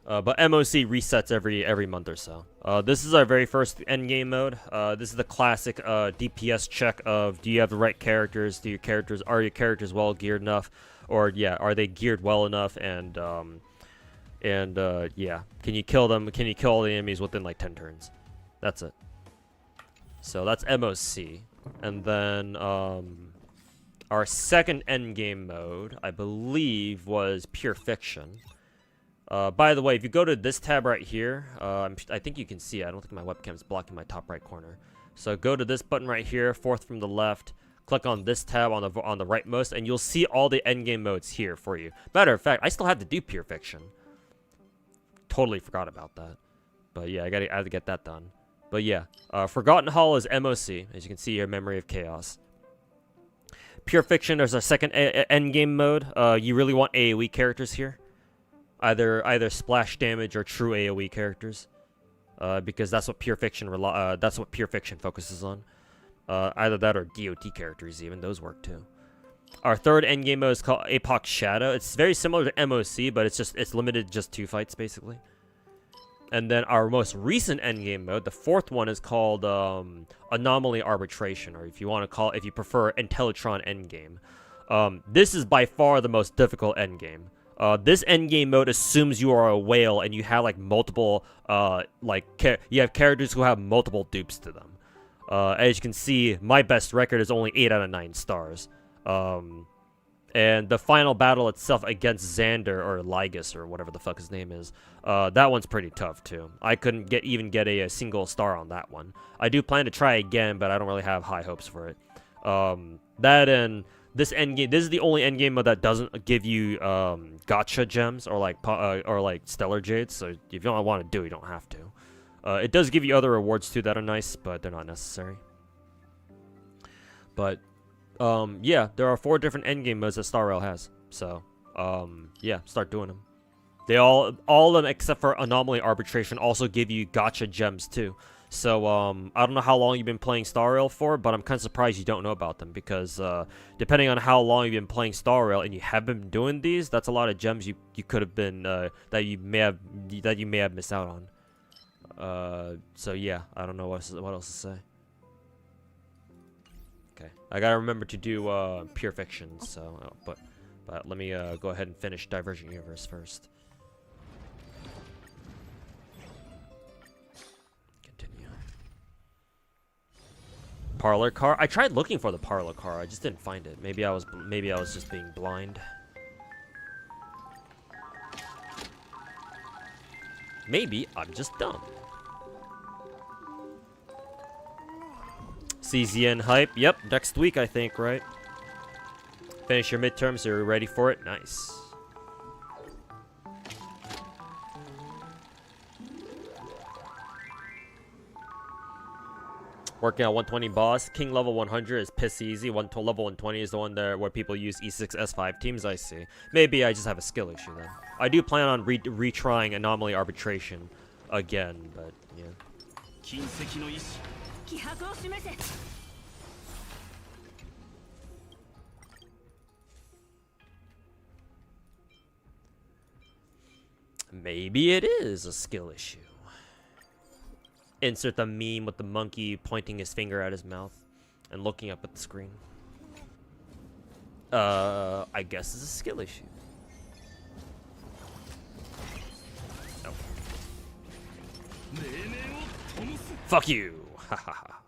But MOC resets every month or so. This is our very first endgame mode. This is the classic DPS check of, do you have the right characters? Are your characters well geared enough? Or yeah, are they geared well enough? And yeah, can you kill them? Can you kill all the enemies within like 10 turns? That's it. So that's MOC. And then our second endgame mode, I believe, was Pure Fiction. By the way, if you go to this tab right here, I think you can see it. I don't think my webcam is blocking my top right corner. So go to this button right here, fourth from the left. Click on this tab on the rightmost, and you'll see all the endgame modes here for you. Matter of fact, I still have to do Pure Fiction. Totally forgot about that. But yeah, I have to get that done. But yeah, Forgotten Hall is MOC, as you can see here, Memory of Chaos. Pure Fiction is our second endgame mode. You really want AoE characters here. Either splash damage or true AoE characters, because that's what Pure Fiction focuses on. Either that or DOT characters, even those work too. Our third endgame mode is called Apoc Shadow. It's very similar to MOC, but it's limited just 2 fights basically. And then our most recent endgame mode, the fourth one, is called Anomaly Arbitration, or if you prefer, Intellitron Endgame. This is by far the most difficult endgame. This endgame mode assumes you are a whale and you have like multiple you have characters who have multiple dupes to them. As you can see, my best record is only 8 out of 9 stars. And the final battle itself against Xander or Lygus or whatever the fuck his name is, that one's pretty tough too. I couldn't even get a single star on that one. I do plan to try again, but I don't really have high hopes for it. That and this endgame, this is the only endgame mode that doesn't give you gacha gems or like stellar jades. So if you don't want to do it, you don't have to. It does give you other rewards too that are nice, but they're not necessary. But yeah, there are 4 different endgame modes that Star Rail has. So yeah, start doing them. They all of them except for Anomaly Arbitration also give you gacha gems too. So I don't know how long you've been playing Star Rail for, but I'm kind of surprised you don't know about them, because depending on how long you've been playing Star Rail and you have been doing these, that's a lot of gems you could have been that you may have missed out on. So yeah, I don't know what else to say. Okay, I gotta remember to do Pure Fiction. So, but let me go ahead and finish Divergent Universe first. Continue. Parlor car. I tried looking for the parlor car. I just didn't find it. Maybe I was just being blind. Maybe I'm just dumb. CZN hype. Yep, next week I think, right? Finish your midterms, so you're ready for it. Nice. Working on 120 boss. King level 100 is piss easy. Level 120 is the one there where people use E6 S5 teams. I see. Maybe I just have a skill issue then. I do plan on retrying Anomaly Arbitration again, but yeah. Maybe it is a skill issue. Insert the meme with the monkey pointing his finger at his mouth and looking up at the screen. I guess it's a skill issue. No. Fuck you! Ha ha ha.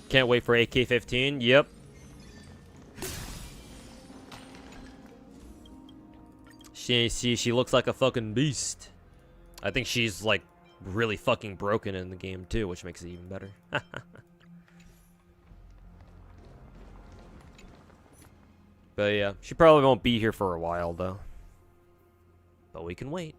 Can't wait for AK-15. Yep. She looks like a fucking beast. I think she's like really fucking broken in the game too, which makes it even better. But yeah, she probably won't be here for a while though. But we can wait.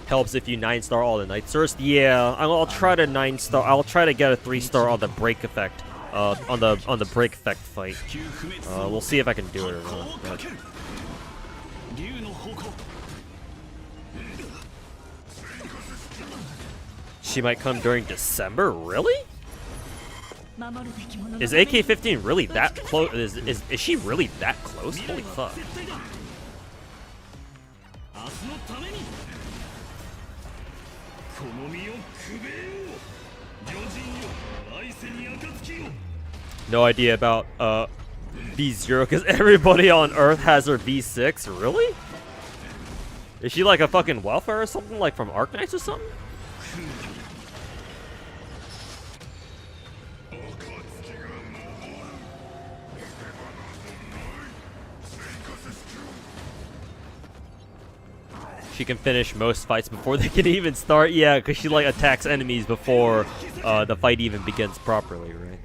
Helps if you 9-star all the Nightstars. Yeah, I'll try to 9-star. I'll try to get a 3-star on the break effect. On the break effect fight. We'll see if I can do it or not. But... She might come during December. Really? Is AK-15 really that close? Is she really that close? Holy fuck. No idea about V0 because everybody on Earth has her V6. Really? Is she like a fucking welfare or something, like from Arknights or something? She can finish most fights before they can even start. Yeah, because she like attacks enemies before the fight even begins properly, right?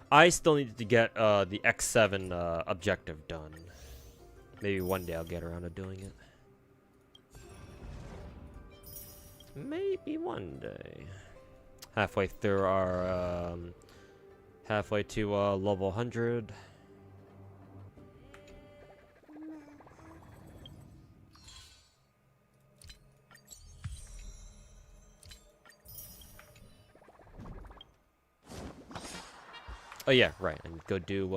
I still need to get the X7 objective done. Maybe one day I'll get around to doing it. Maybe one day. Halfway through our halfway to level 100. Oh yeah, right. And go do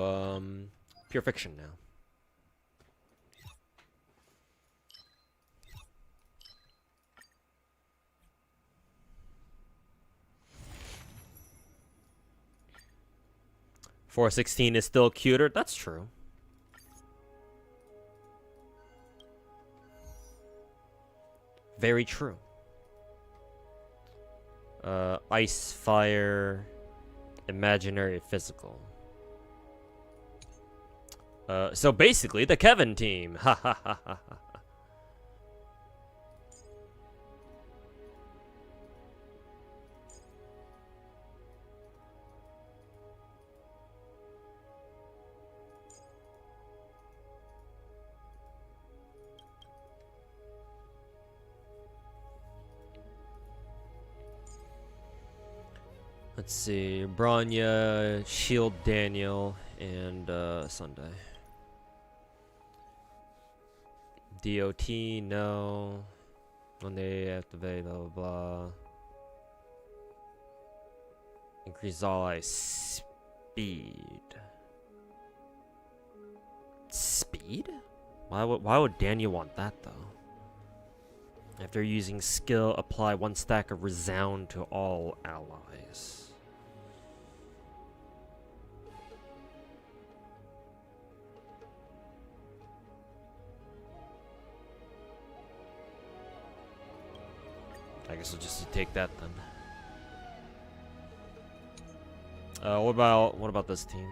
Pure Fiction now. .416 is still cuter. That's true. Very true. Ice, fire, imaginary, physical. So basically, the Kevin team. Ha ha ha ha ha. Let's see, Bronya, Shield Daniel, and Sunday. DOT, no. When they activate, blah blah blah. Increase all eye speed. Speed? Why would Daniel want that though? After using skill, apply 1 stack of resound to all allies. I guess we'll just take that then. What about this team?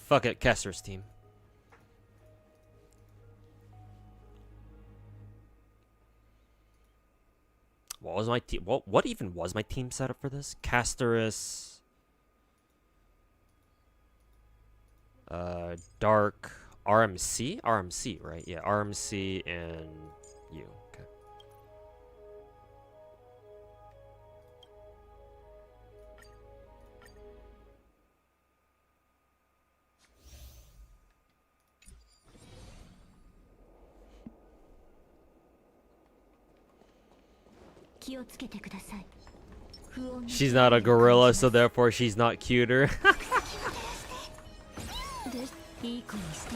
Fuck it, Kester's team. What was my team? What even was my team setup for this? Casterus, Dark, RMC, right? Yeah, RMC and you. Okay. She's not a gorilla, so therefore she's not cuter.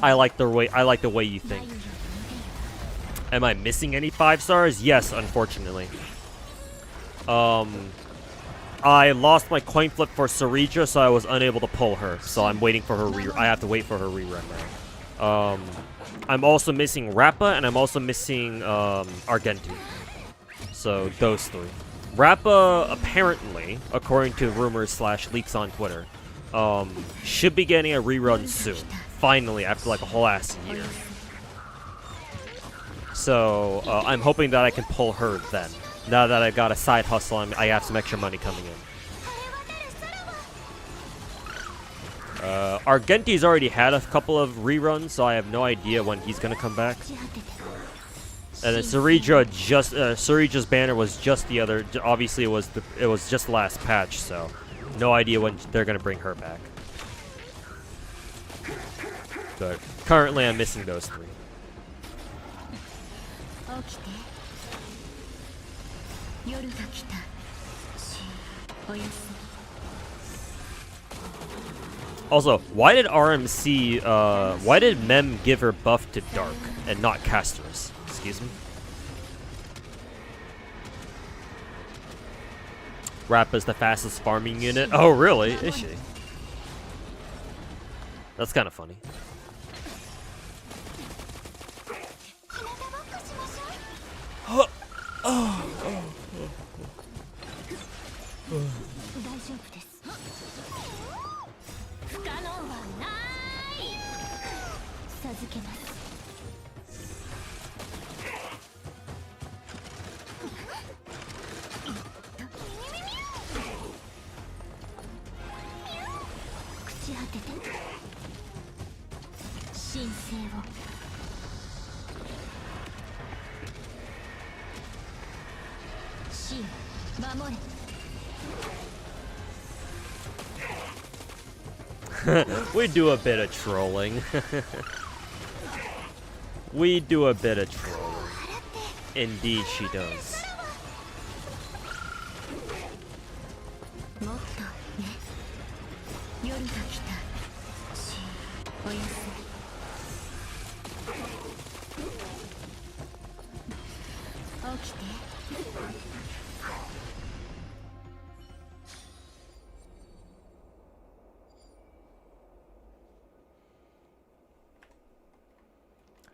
I like the way you think. Am I missing any 5 stars? Yes, unfortunately. I lost my coin flip for Sarija, so I was unable to pull her. So I'm waiting for her I have to wait for her rerun now. I'm also missing Rappa, and I'm also missing Argenti. So those 3. Rappa, apparently, according to rumors / leaks on Twitter, should be getting a rerun soon. Finally, after like a whole ass year. So I'm hoping that I can pull her then. Now that I've got a side hustle and I have some extra money coming in. Argenti's already had a couple of reruns, so I have no idea when he's gonna come back. And then Sarija's banner was just the other. Obviously, it was just the last patch, so no idea when they're gonna bring her back. But currently, I'm missing those 3. Also, why did why did Mem give her buff to Dark and not Casterus? Excuse me? Rappa's the fastest farming unit. Oh, really? Is she? That's kind of funny. We do a bit of trolling. We do a bit of trolling. Indeed, she does.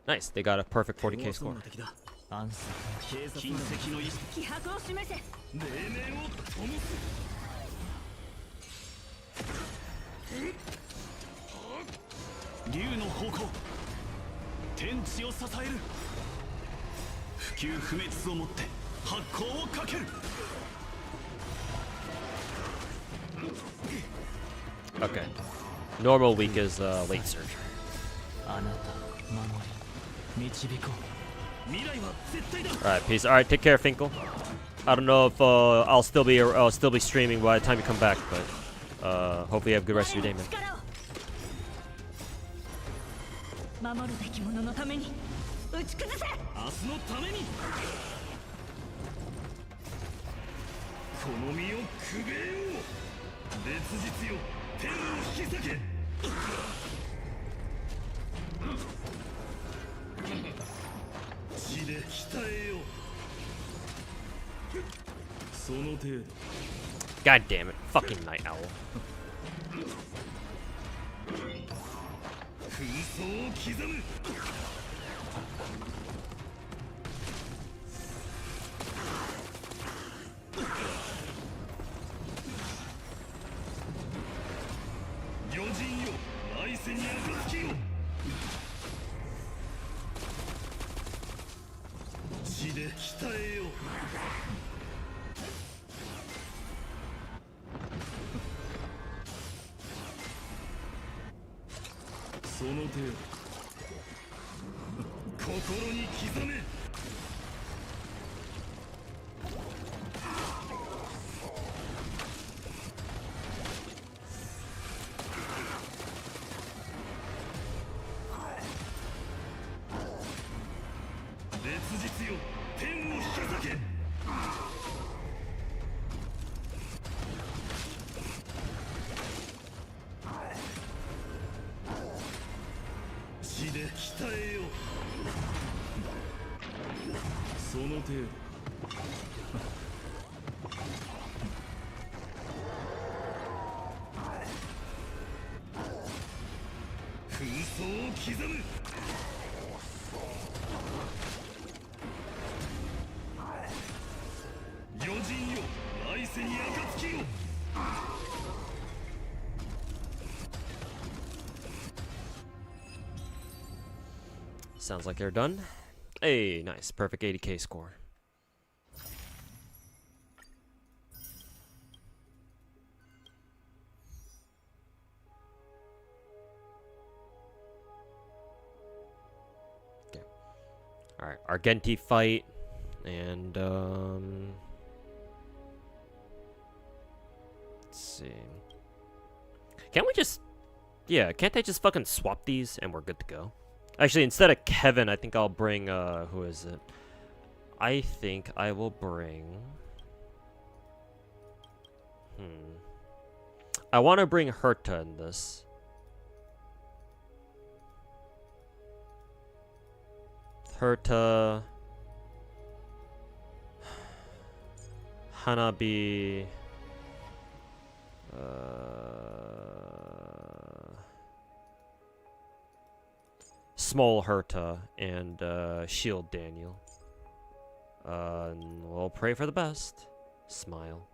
Nice, they got a perfect 40k score. Okay. Normal week is late surgery. あなた守り導こう未来は絶対だ Alright, peace. Alright, take care, Finkel. I don't know if I'll still be streaming by the time you come back, but hopefully you have a good rest of your day, man. 守るべき者のために打ち崩せ。明日のためにこの身をくべよう烈日よ天を引き裂け血で鍛えようその程度 God damn it. Fucking night owl. 紛争を刻む余人よ来世に暁よ血で鍛えようその程度心に刻め烈日よ天を引き裂け血で鍛えようその程度紛争を刻む余人よ来世に暁よ Sounds like they're done. Hey, nice. Perfect 80k score. Okay. Alright, Argenti fight. And, let's see. Can't we just... Yeah, can't they just fucking swap these and we're good to go? Actually, instead of Kevin, I think I'll bring, who is it? I think I will bring... I want to bring Herta in this. Herta... Hanabi... Small Herta and Shield Daniel. And we'll pray for the best. Smile.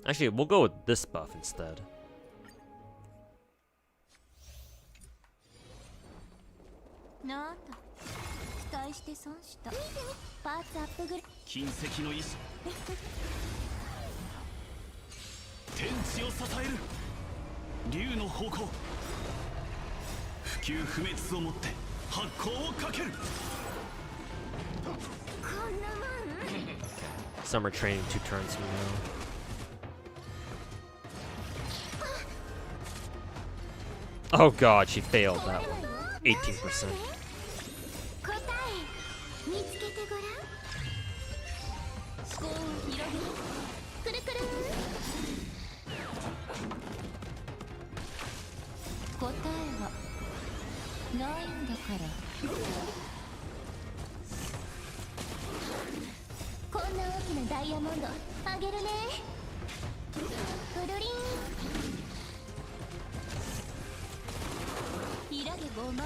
Actually, we'll go with this buff instead. Nada. 期待して損した。パーツアップグレ。金石の意志天地を支える竜の方向不朽不滅をもって発光をかけるこんなもん。 Summer training 2 turns from now. Oh god, she failed that one. 18%. 答え見つけてごらん。思考を広げる。くるくる。答えはないんだから。こんな大きなダイヤモンドあげるね。くるりん。ひらげごま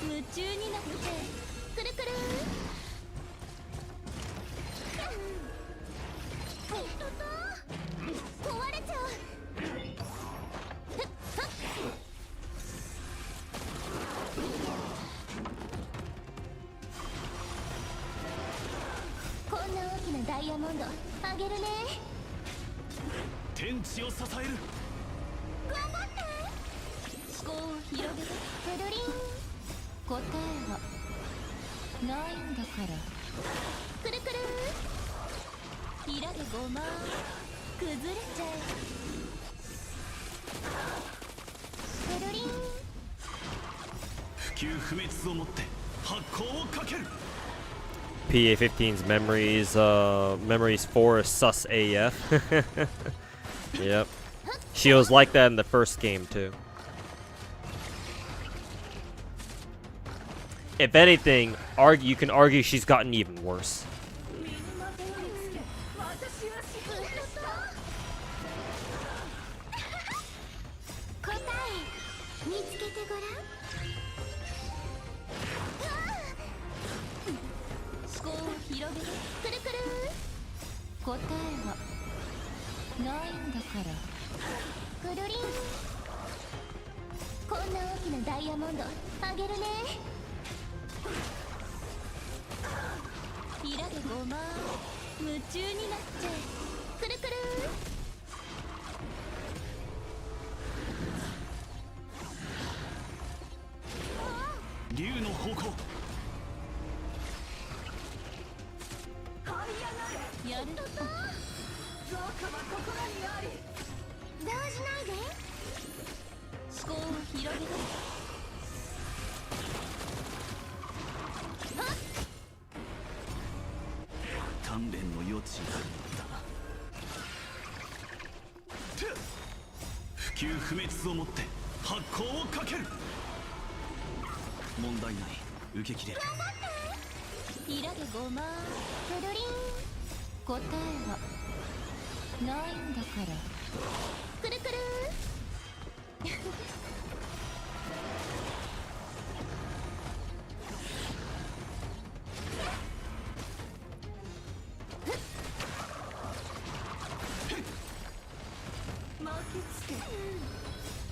夢中になってくるくる。壊れちゃう。ヤモンドあげるね。天地を支える。頑張って。思考を広げて。プルリン。答えはないんだから。くるくる。ひらでごま崩れちゃえ。プルリン。不朽不滅をもって発光をかける。 PA15's memories for sus AF. Yep. She was like that in the first game too. If anything, you can argue she's gotten even worse. 答え見つけてごらん。思考を広げて。くるくる。答えはないんだから。くるりん。こんな大きなダイヤモンドあげるね。ひらでごま夢中になっちゃえ。くるくる。竜の方向。やる。動じないで。思考を広げて。鍛錬の余地があったな。不朽不滅をもって発光をかける。問題ない。受け切れる。ひらでごまプルリン。答えはないんだから。くるくる。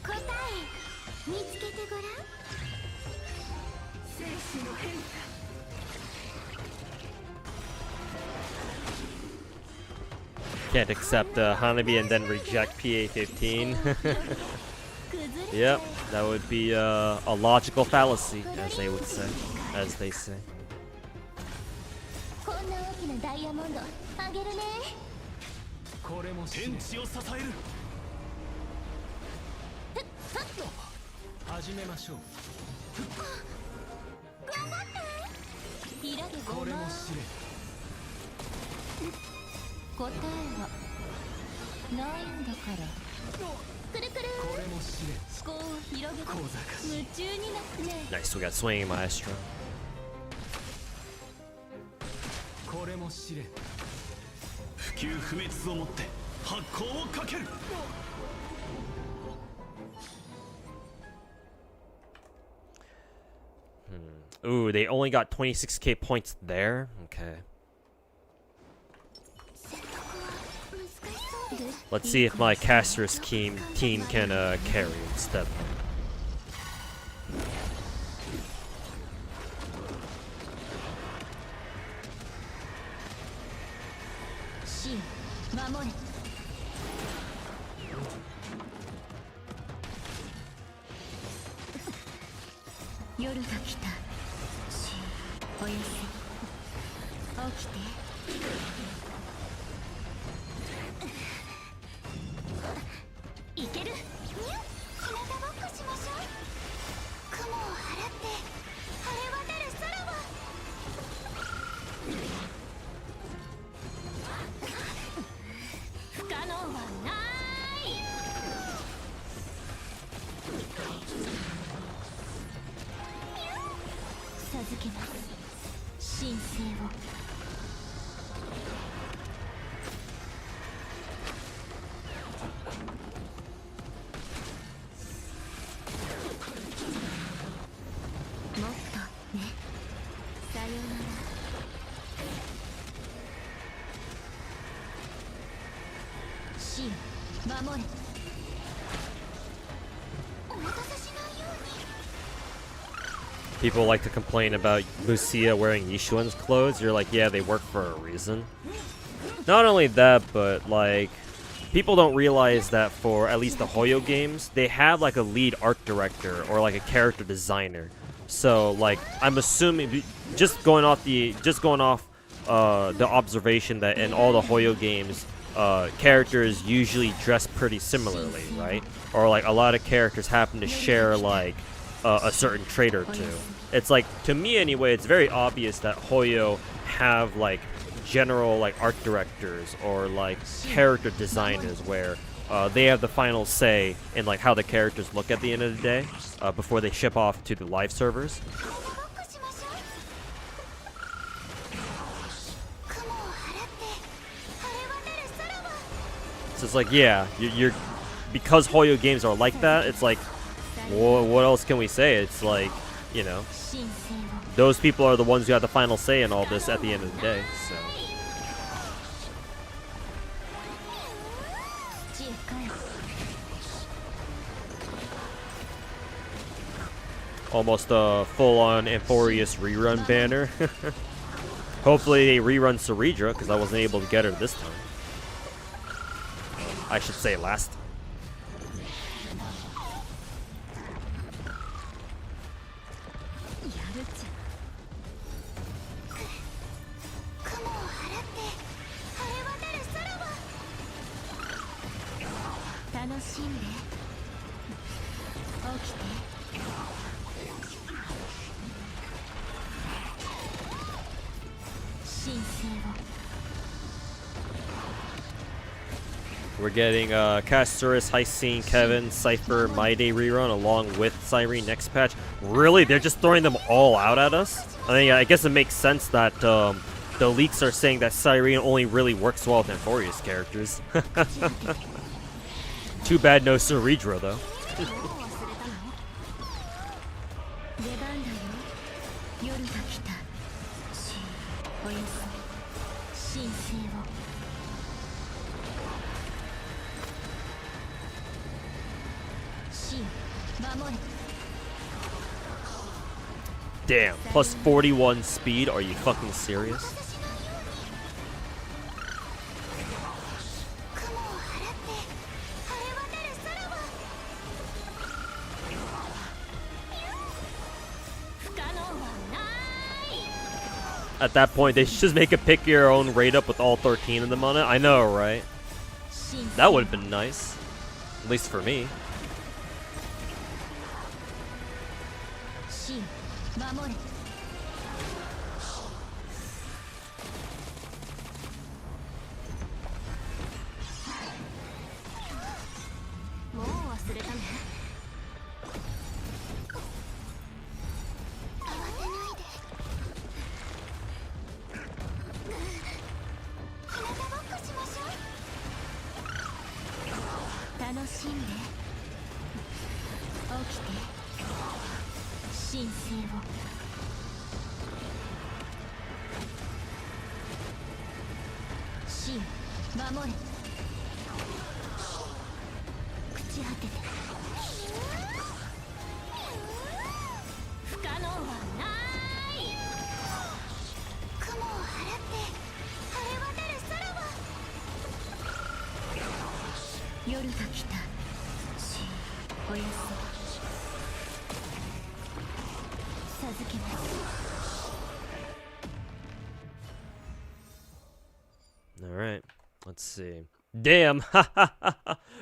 答え見つけてごらん。生死の変化。Can't accept Hanabi and then reject PA15. Yep, that would be a logical fallacy, as they would say, as they say. こんな大きなダイヤモンドあげるね。これも天地を支える。始めましょう。頑張って。ひらでごま。これも試練。答えはないんだから。くるくる。これも試練。思考を広げて。夢中になってね。 Nice, we got swinging maestro. これも試練。不朽不滅をもって発光をかける。Ooh, they only got 26k points there? Okay. Let's see if my caster's team can carry instead. 真守れ。夜が来た。おやすみ。起きて。いける。日向ぼっこしましょう。雲を払って晴れ渡る空を。不可能はない。授けます神聖を。もっとね。さようなら。神守れ。お待たせしないように。People like to complain about Lucia wearing Yishuan's clothes. You're like, yeah, they work for a reason. Not only that, but like people don't realize that for at least the Hoyo games, they have like a lead art director or like a character designer. So like I'm assuming just going off the observation that in all the Hoyo games, characters usually dress pretty similarly, right? Or like a lot of characters happen to share like a certain trait or two. It's like, to me anyway, it's very obvious that Hoyo have like general like art directors or like character designers where they have the final say in like how the characters look at the end of the day before they ship off to the live servers. So it's like, yeah, you're because Hoyo games are like that. It's like, what else can we say? It's like, you know, those people are the ones who have the final say in all this at the end of the day. So. Almost a full-on Amphorius rerun banner. Hopefully they rerun Ceredra, because I wasn't able to get her this time. I should say last time. We're getting Castoris, Hysene, Kevin, Cypher, My Day rerun along with Cyrene next patch. Really? They're just throwing them all out at us? I mean, I guess it makes sense that the leaks are saying that Cyrene only really works well with Amphorius characters. Too bad no Ceredra, though. Damn, plus 41 speed? Are you fucking serious? At that point, they should just make a pick your own raid up with all 13 of them on it. I know, right? That would have been nice. At least for me. Alright, let's see. Damn!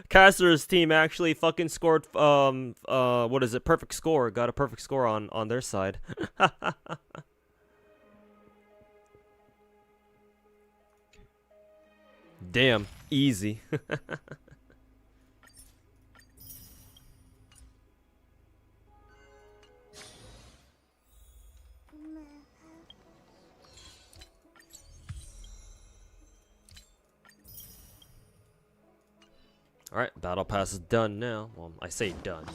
Caster's team actually fucking scored, what is it? Perfect score. Got a perfect score on their side. Damn, easy. Alright, battle pass is done now. Well, I say done.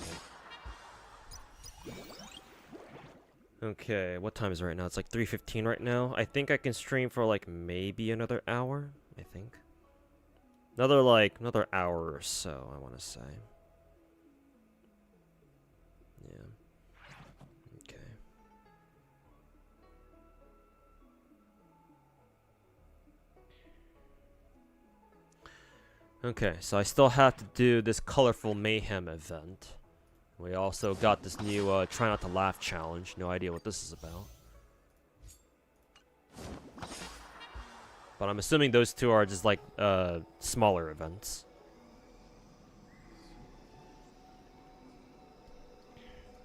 Okay, what time is it right now? It's like 3:15 right now. I think I can stream for like maybe another hour, I think. Another hour or so, I want to say. Yeah. Okay. Okay, so I still have to do this Colorful Mayhem event. We also got this new Try Not to Laugh challenge. No idea what this is about. But I'm assuming those two are just like smaller events.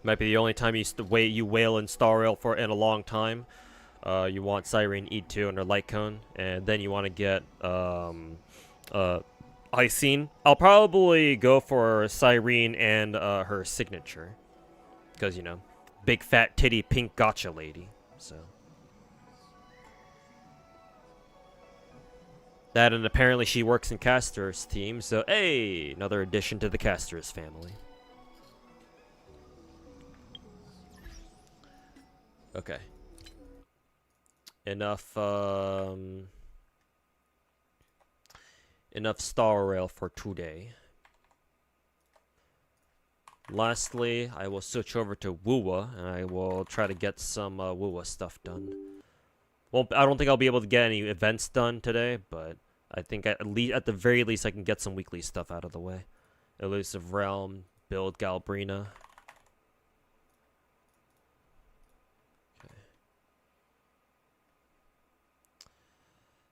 Might be the only time you wail in Star Rail for in a long time. You want Cyrene E2 and her light cone, and then you want to get Icene. I'll probably go for Cyrene and her signature, because you know, big fat titty pink gacha lady. So that, and apparently she works in Caster's team. So hey, another addition to the Caster's family. Okay. Enough Star Rail for today. Lastly, I will switch over to Wuwa, and I will try to get some Wuwa stuff done. Well, I don't think I'll be able to get any events done today, but I think at the very least I can get some weekly stuff out of the way. Elusive Realm, build Galbrina.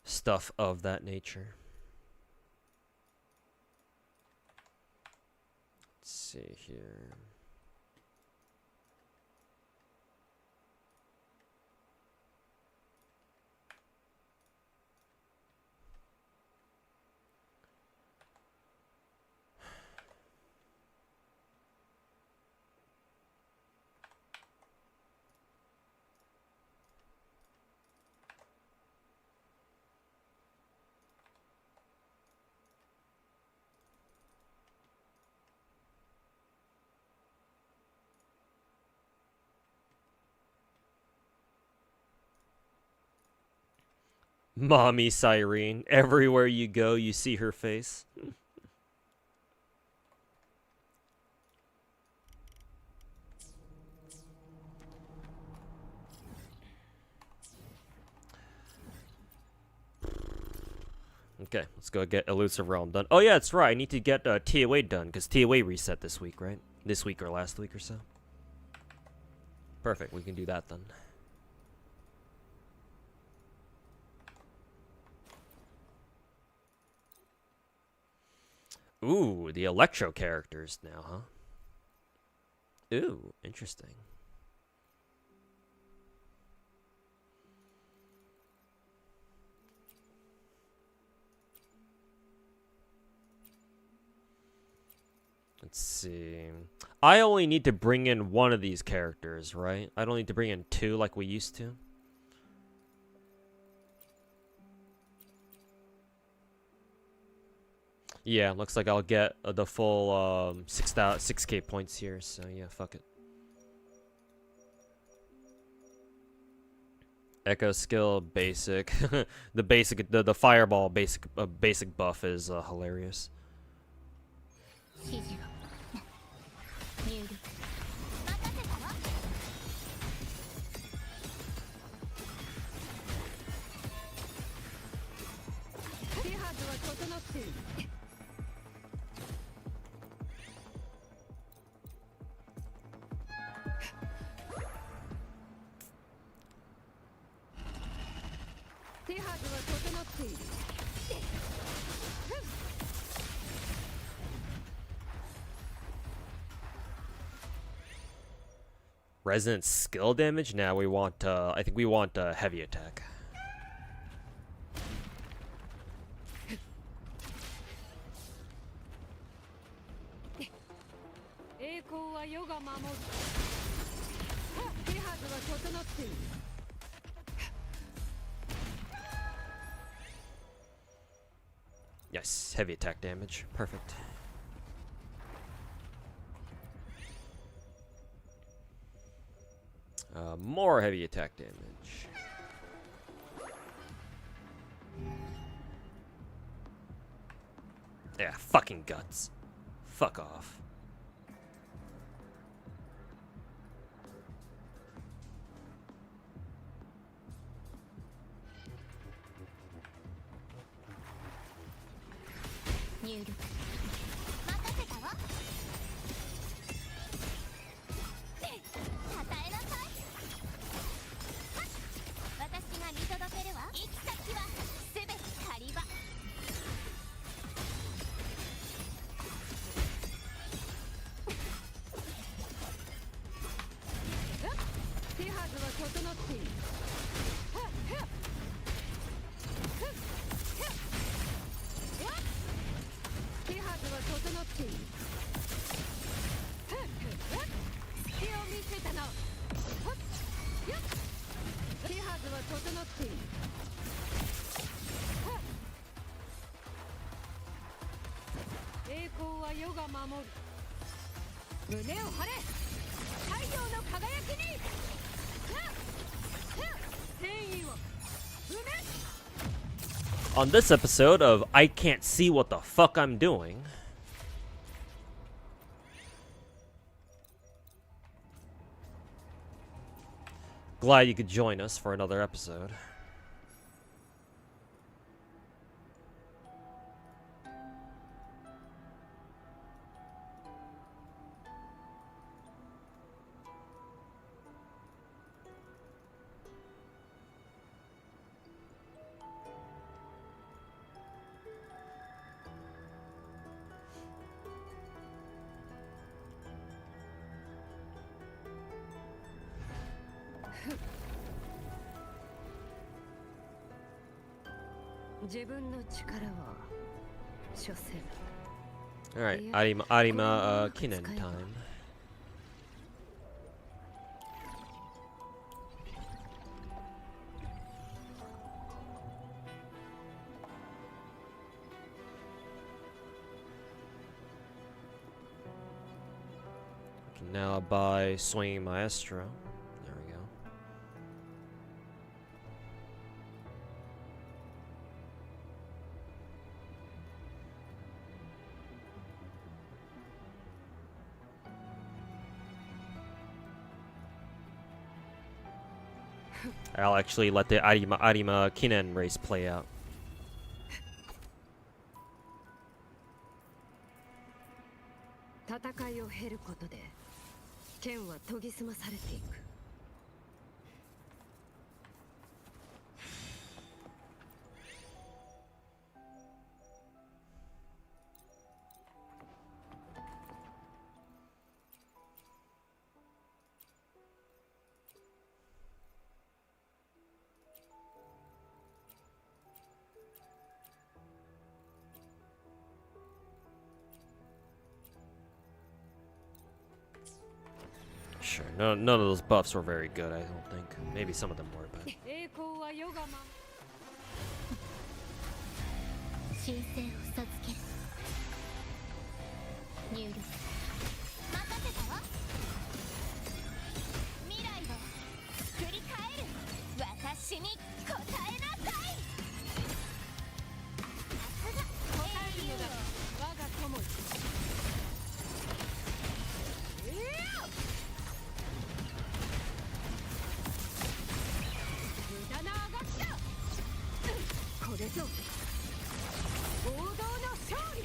Stuff of that nature. Let's see here. Mommy Cyrene. Everywhere you go, you see her face. Okay, let's go get Elusive Realm done. Oh yeah, that's right. I need to get TOA done, because TOA reset this week, right? This week or last week or so. Perfect, we can do that then. Ooh, the Electro characters now, huh? Ooh, interesting. Let's see. I only need to bring in one of these characters, right? I don't need to bring in two like we used to. Yeah, looks like I'll get the full 6K points here, so yeah, fuck it. Echo skill basic. the fireball basic buff is hilarious. Resonant skill damage? Now we want, I think we want heavy attack. Yes, heavy attack damage. Perfect. More heavy attack damage. Yeah, fucking guts. Fuck off. 入力任せたわ。与えなさい。はっ、私が見届けるわ。行き先はすべて狩り場。手はずは整っている。手はずは整っている。隙を見せたな。手はずは整っている。栄光は世が守る。胸を張れ、太陽の輝きに。戦意を踏め。 On this episode of I Can't See What the Fuck I'm Doing, glad you could join us for another episode. Alright, Arima Kinen time. Can now buy Swinging Maestro. There we go. I'll actually let the Arima Kinen race play out. 戦いを経ることで剣は研ぎ澄まされていく。Sure, none of those buffs were very good, I don't think. Maybe some of them were, but... 栄光は世が守る。神聖を授ける。入力任せたわ。未来を作り変える。私に答えなさい。さすが答えるのだ、我が友よ。無駄なあがきだ。これぞ王道の勝利。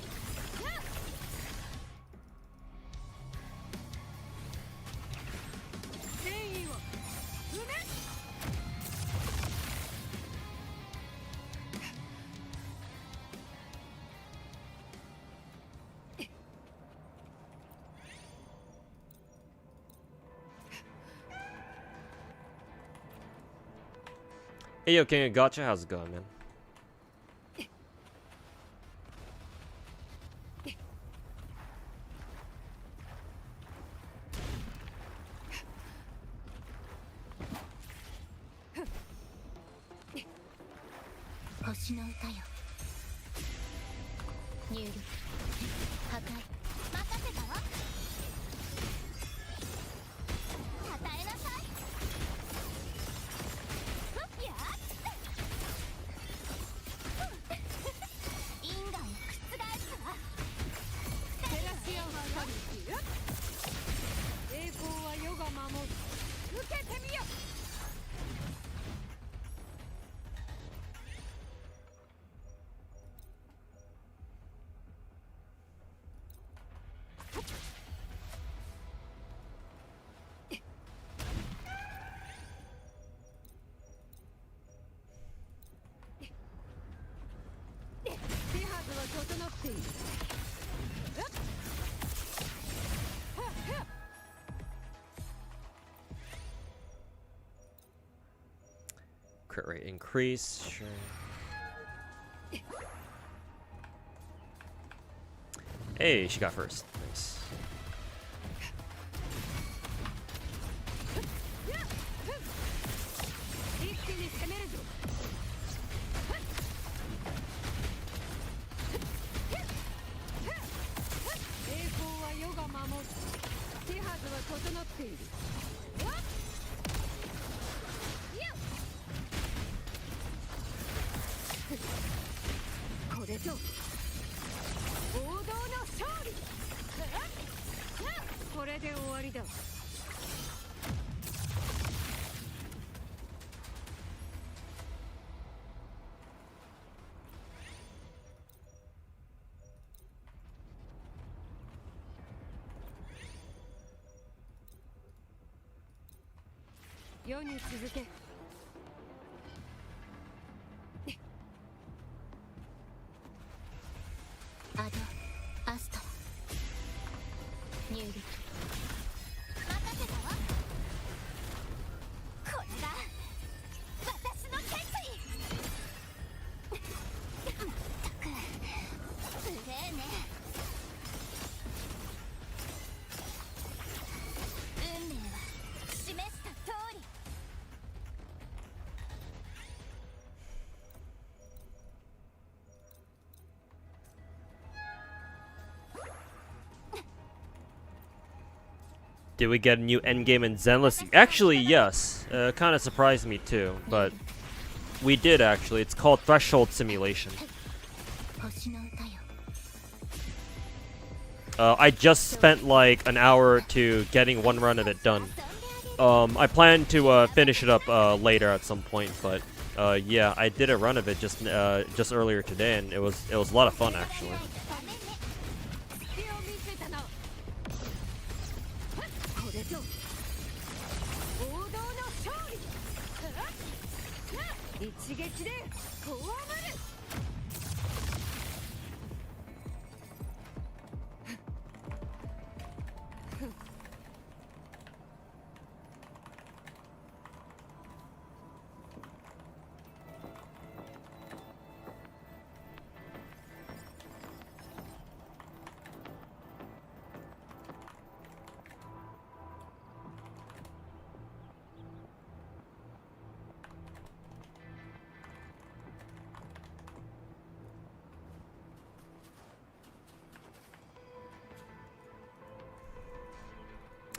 戦意を踏め。Hey yo, King of Gacha, how's it going, man?「星の歌よ」入力破壊任せたわ。与えなさい。ふっやっ因果を覆すわ。照らし合う神。栄光は世が守る。受けてみよ。っている。Crit rate increase, sure. Hey, she got first. Nice.世に続け。アドアストラ入撃。任せたわ。これが私の決意。まったくつれえね。運命は示した通り。Did we get a new endgame in Zenless? Actually, yes. Kind of surprised me too, but we did actually. It's called Threshold Simulation. I just spent like an hour or two getting one run of it done. I plan to finish it up later at some point, but yeah, I did a run of it just earlier today, and it was a lot of fun actually.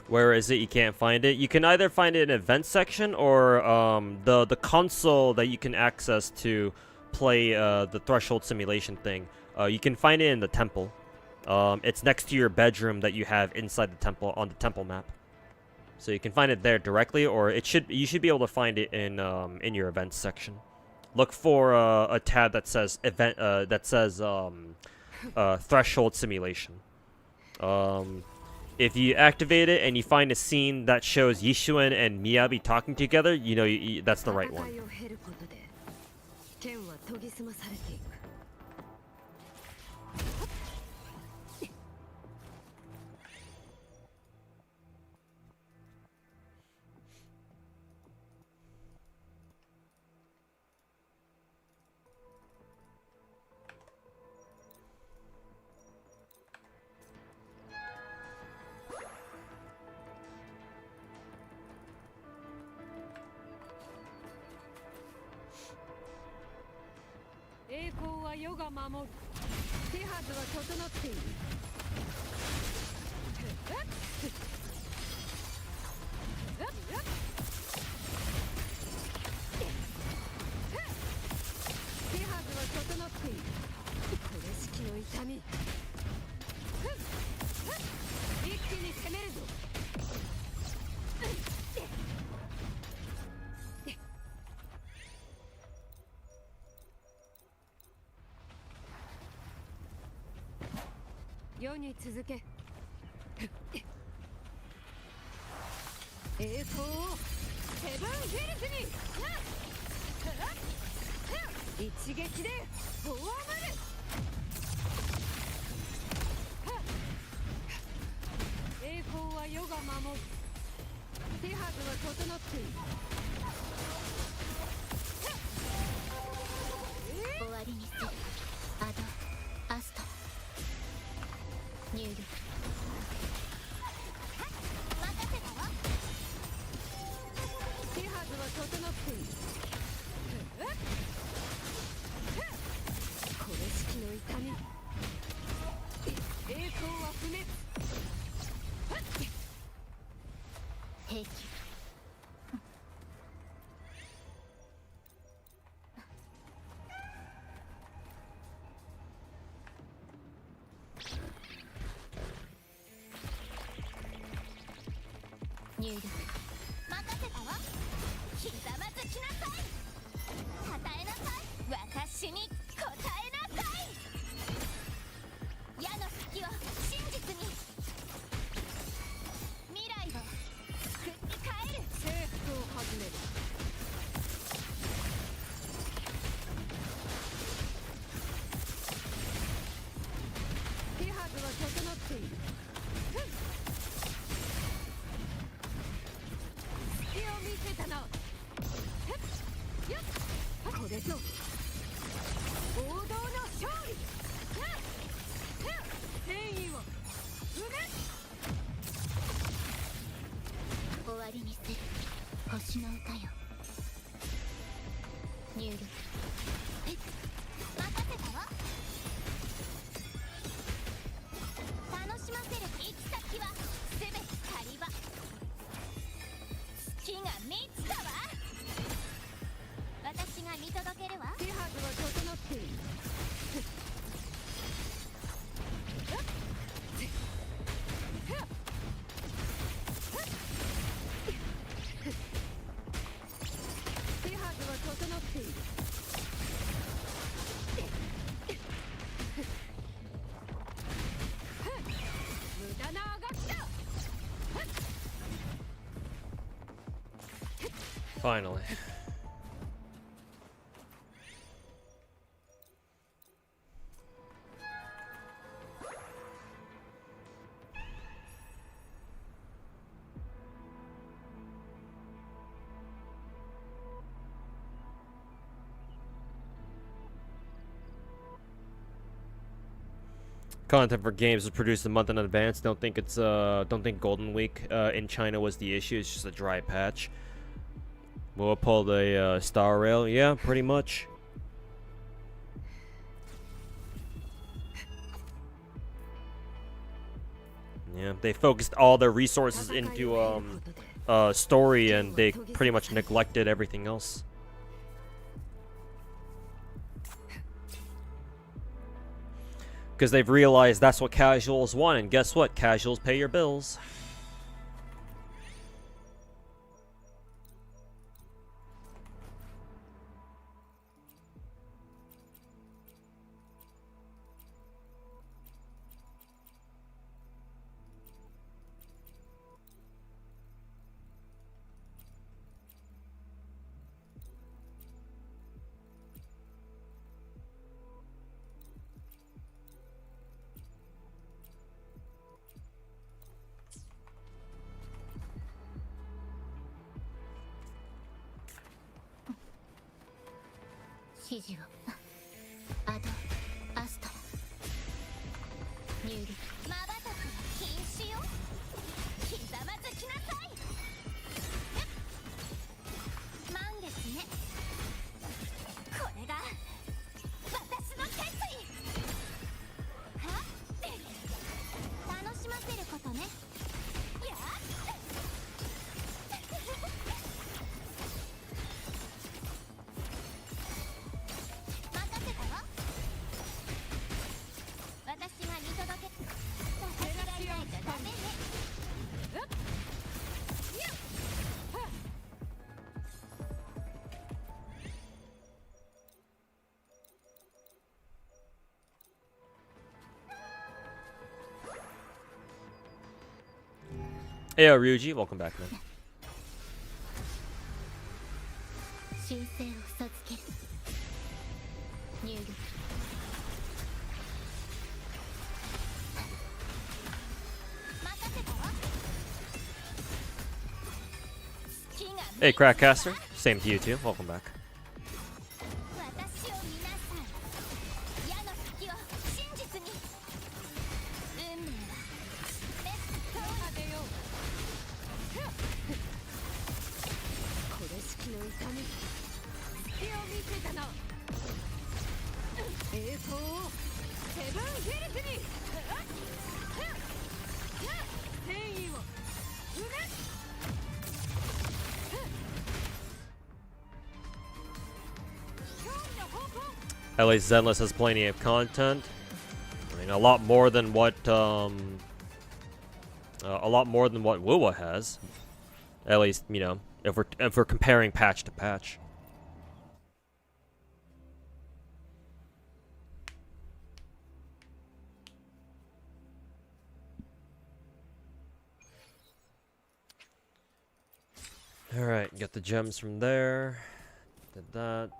Where is it? You can't find it. You can either find it in event section or the console that you can access to play the Threshold Simulation thing. You can find it in the temple. It's next to your bedroom that you have inside the temple on the temple map. So you can find it there directly, or you should be able to find it in your events section. Look for a tab that says event Threshold Simulation. If you activate it and you find a scene that shows Yishuen and Miyabi talking together, you know that's the right one. が守る。手はずは整っている。終わりにする。アドアスト入力。任せたわ。手はずは整っている。これ式の痛み。栄光は不滅。平気。入力。任せたわ。ひざまずきなさい。たたえなさい。私に答えなさい。矢の隙を真実に。未来を作って帰る。征服を始める。手はずは整っている。隙を見せたな。これぞ王道の勝利。戦意を埋め。終わりにする。星の歌よ。入力。任せたわ。楽しませる。行き先はすべて狩り場。月が満ちたわ。私が見届けるわ。手はずは整っている。手はずは整っている。無駄なあがきだ。 Finally. Content for games was produced a month in advance. Don't think Golden Week in China was the issue. It's just a dry patch. We'll pull the Star Rail. Yeah, pretty much. Yeah, they focused all their resources into story, and they pretty much neglected everything else. Because they've realized that's what casuals want, and guess what? Casuals pay your bills.指示を。アドアスト入力。まばたきは禁止よ。ひざまずきなさい。満月ね。これが私の決意。はっ、楽しませることね。やっHey, Ryuji, welcome back, man. 神聖を授ける。入力。任せたわ。Hey, Crackcaster. Same to you too. Welcome back. 私を見なさい。矢の先を真実に。運命は当てよう。これしきの痛み。隙を見せたな。栄光をセブンヒルズに。戦意を踏め。 At least Zenless has plenty of content. I mean, a lot more than what Wuwa has. At least, you know, if we're comparing patch to patch. All right, got the gems from there. Did that.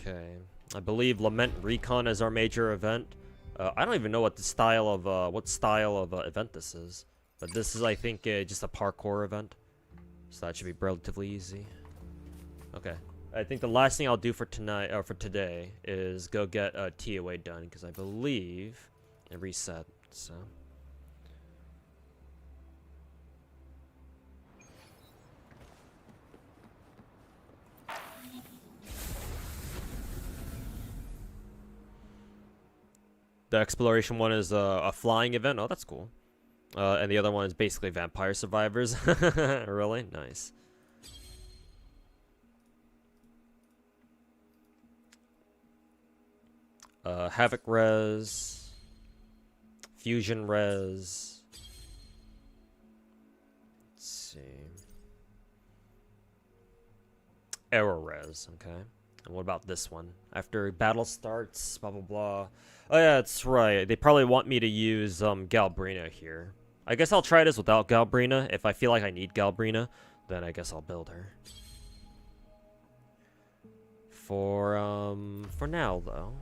Okay, I believe Lament Recon is our major event. I don't even know what style of event this is, but this is, I think, just a parkour event, so that should be relatively easy. Okay, I think the last thing I'll do for tonight or for today is go get TOA done because I believe it reset. So. The exploration one is a flying event. Oh, that's cool. And the other one is basically vampire survivors. Really? Nice. Havoc res. Fusion res. Let's see. Arrow res. Okay. And what about this one? After battle starts, blah blah blah. Oh yeah, that's right. They probably want me to use Galbrina here. I guess I'll try this without Galbrina. If I feel like I need Galbrina, then I guess I'll build her. For now though.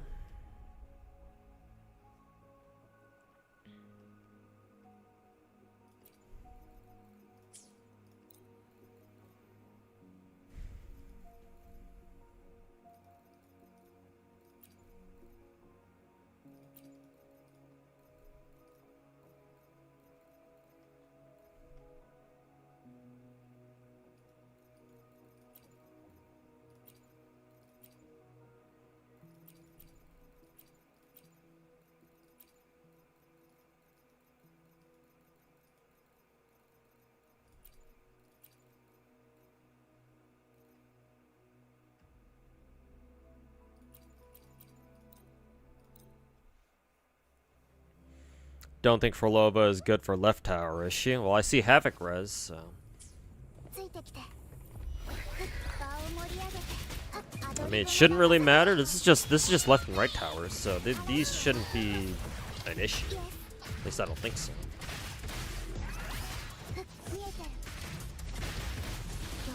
Don't think Frolova is good for left tower, is she? Well, I see Havoc res, so. I mean, it shouldn't really matter. This is just left and right towers, so these shouldn't be an issue. At least I don't think so.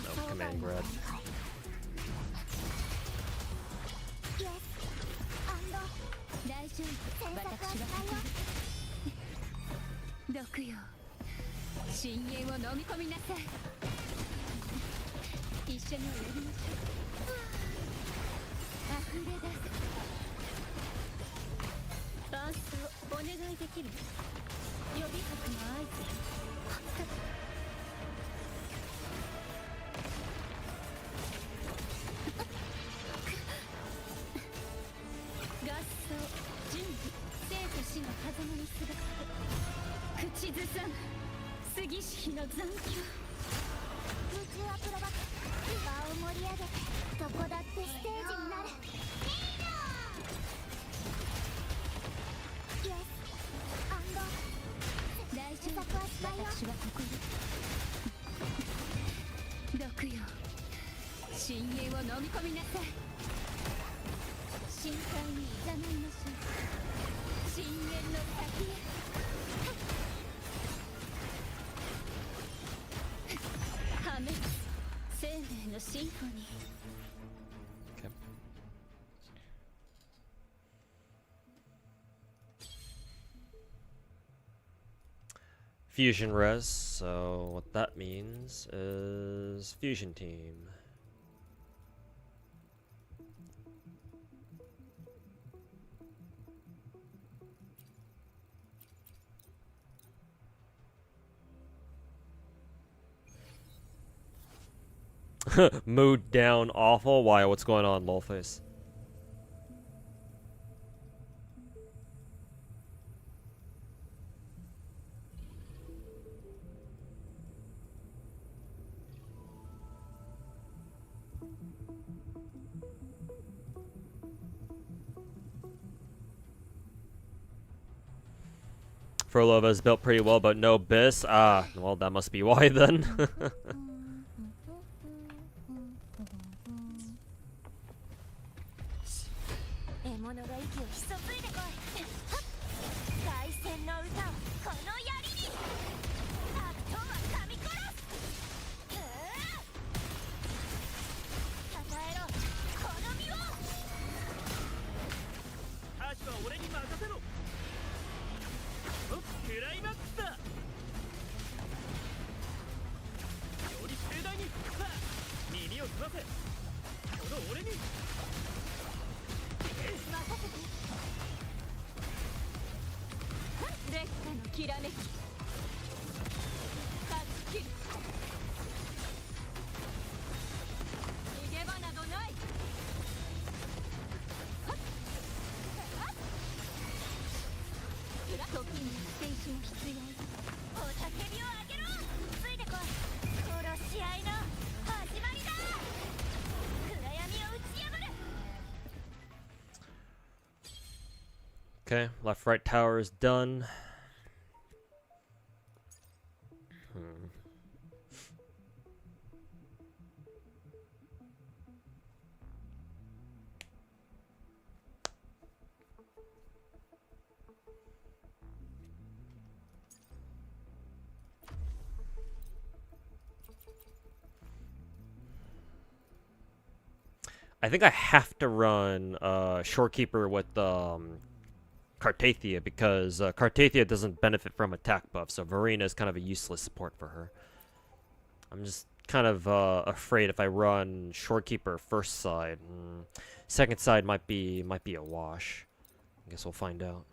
No command grab. fusion res, so what that means is fusion team. Mood down awful. Why? What's going on, lolface? Frolova is built pretty well, but no bis. Ah, well, that must be why then. 獲物が息を潜いでこい。はっ凱旋の歌をこの槍に。悪党は噛み殺す。与えろこの身を。足は俺に任せろ。クライマックスだ。より盛大に。さあ耳を澄ませ。この俺に。任せて。烈火のきらめき。勝ち切る。逃げ場などない。時に戦士の必要。おたけびをあげろ。ついてこい。殺し合いの始まりだ。暗闇を打ち破る。 Okay, left right tower is done. I think I have to run Shorekeeper with Cartathia because Cartathia doesn't benefit from attack buff, so Verena is kind of a useless support for her. I'm just kind of afraid if I run Shorekeeper first side, second side might be a wash. I guess we'll find out.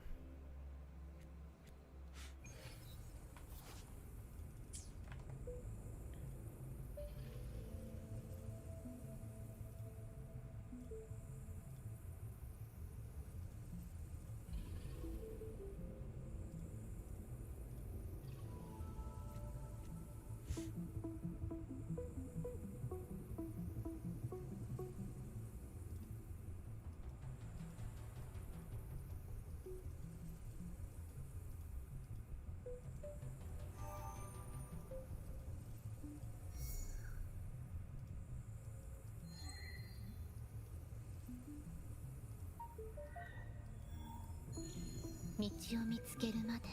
道を見つけるまで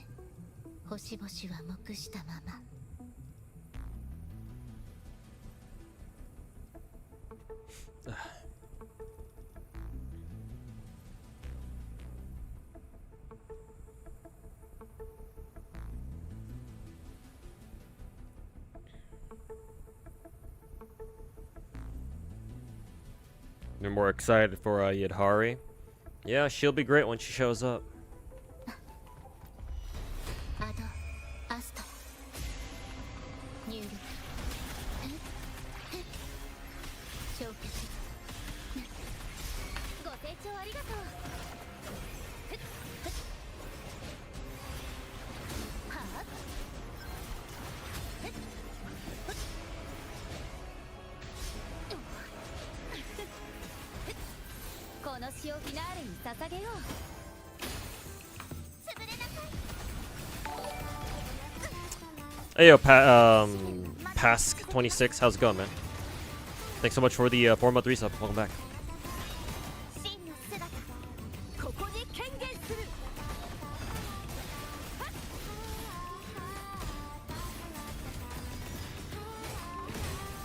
星々は黙したまま。You're more excited for Yadhari? Yeah, she'll be great when she shows up. アド、アスト、入力、消結。ご清聴ありがとう。はあ？この詩をフィナーレに捧げよう。潰れなさい。 Hey, yo, Pask26, how's it going, man? Thanks so much for the 4-month resub. Welcome back. 真の姿、ここに権限する。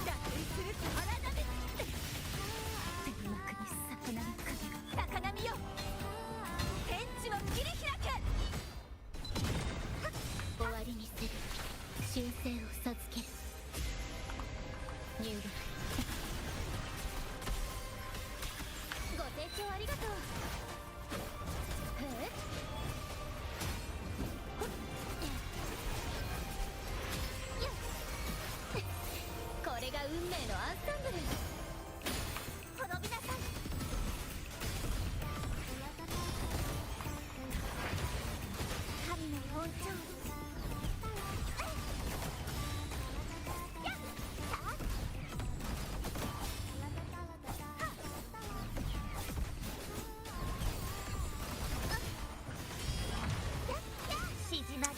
打開する荒波。天幕に魚の影が。高波よ。天地を切り開け。終わりにする。修正を授ける。入力。ご清聴ありがとう。これが運命のアンサンブル。滅びなさい。神の王朝。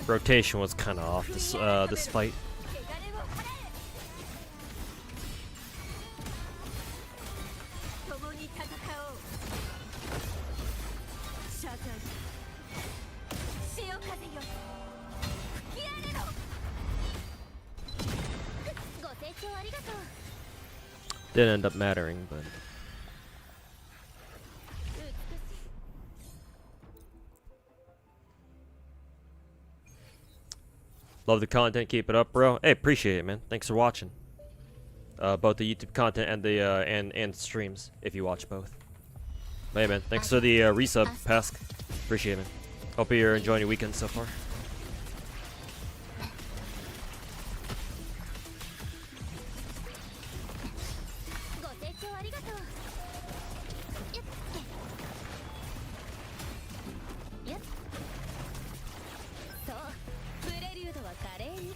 Rotation was kind of off this fight. 共に戦おう。シャザイ、潮風よ、吹き荒れろ。ご清聴ありがとう。 Didn't end up mattering, but love the content. Keep it up, bro. Hey, appreciate it, man. Thanks for watching. Both the YouTube content and the and streams, if you watch both. Hey, man. Thanks for the resub, Pask. Appreciate it, man. Hope you're enjoying your weekend so far. ご清聴ありがとう。よっそう、プレリュードは華麗に。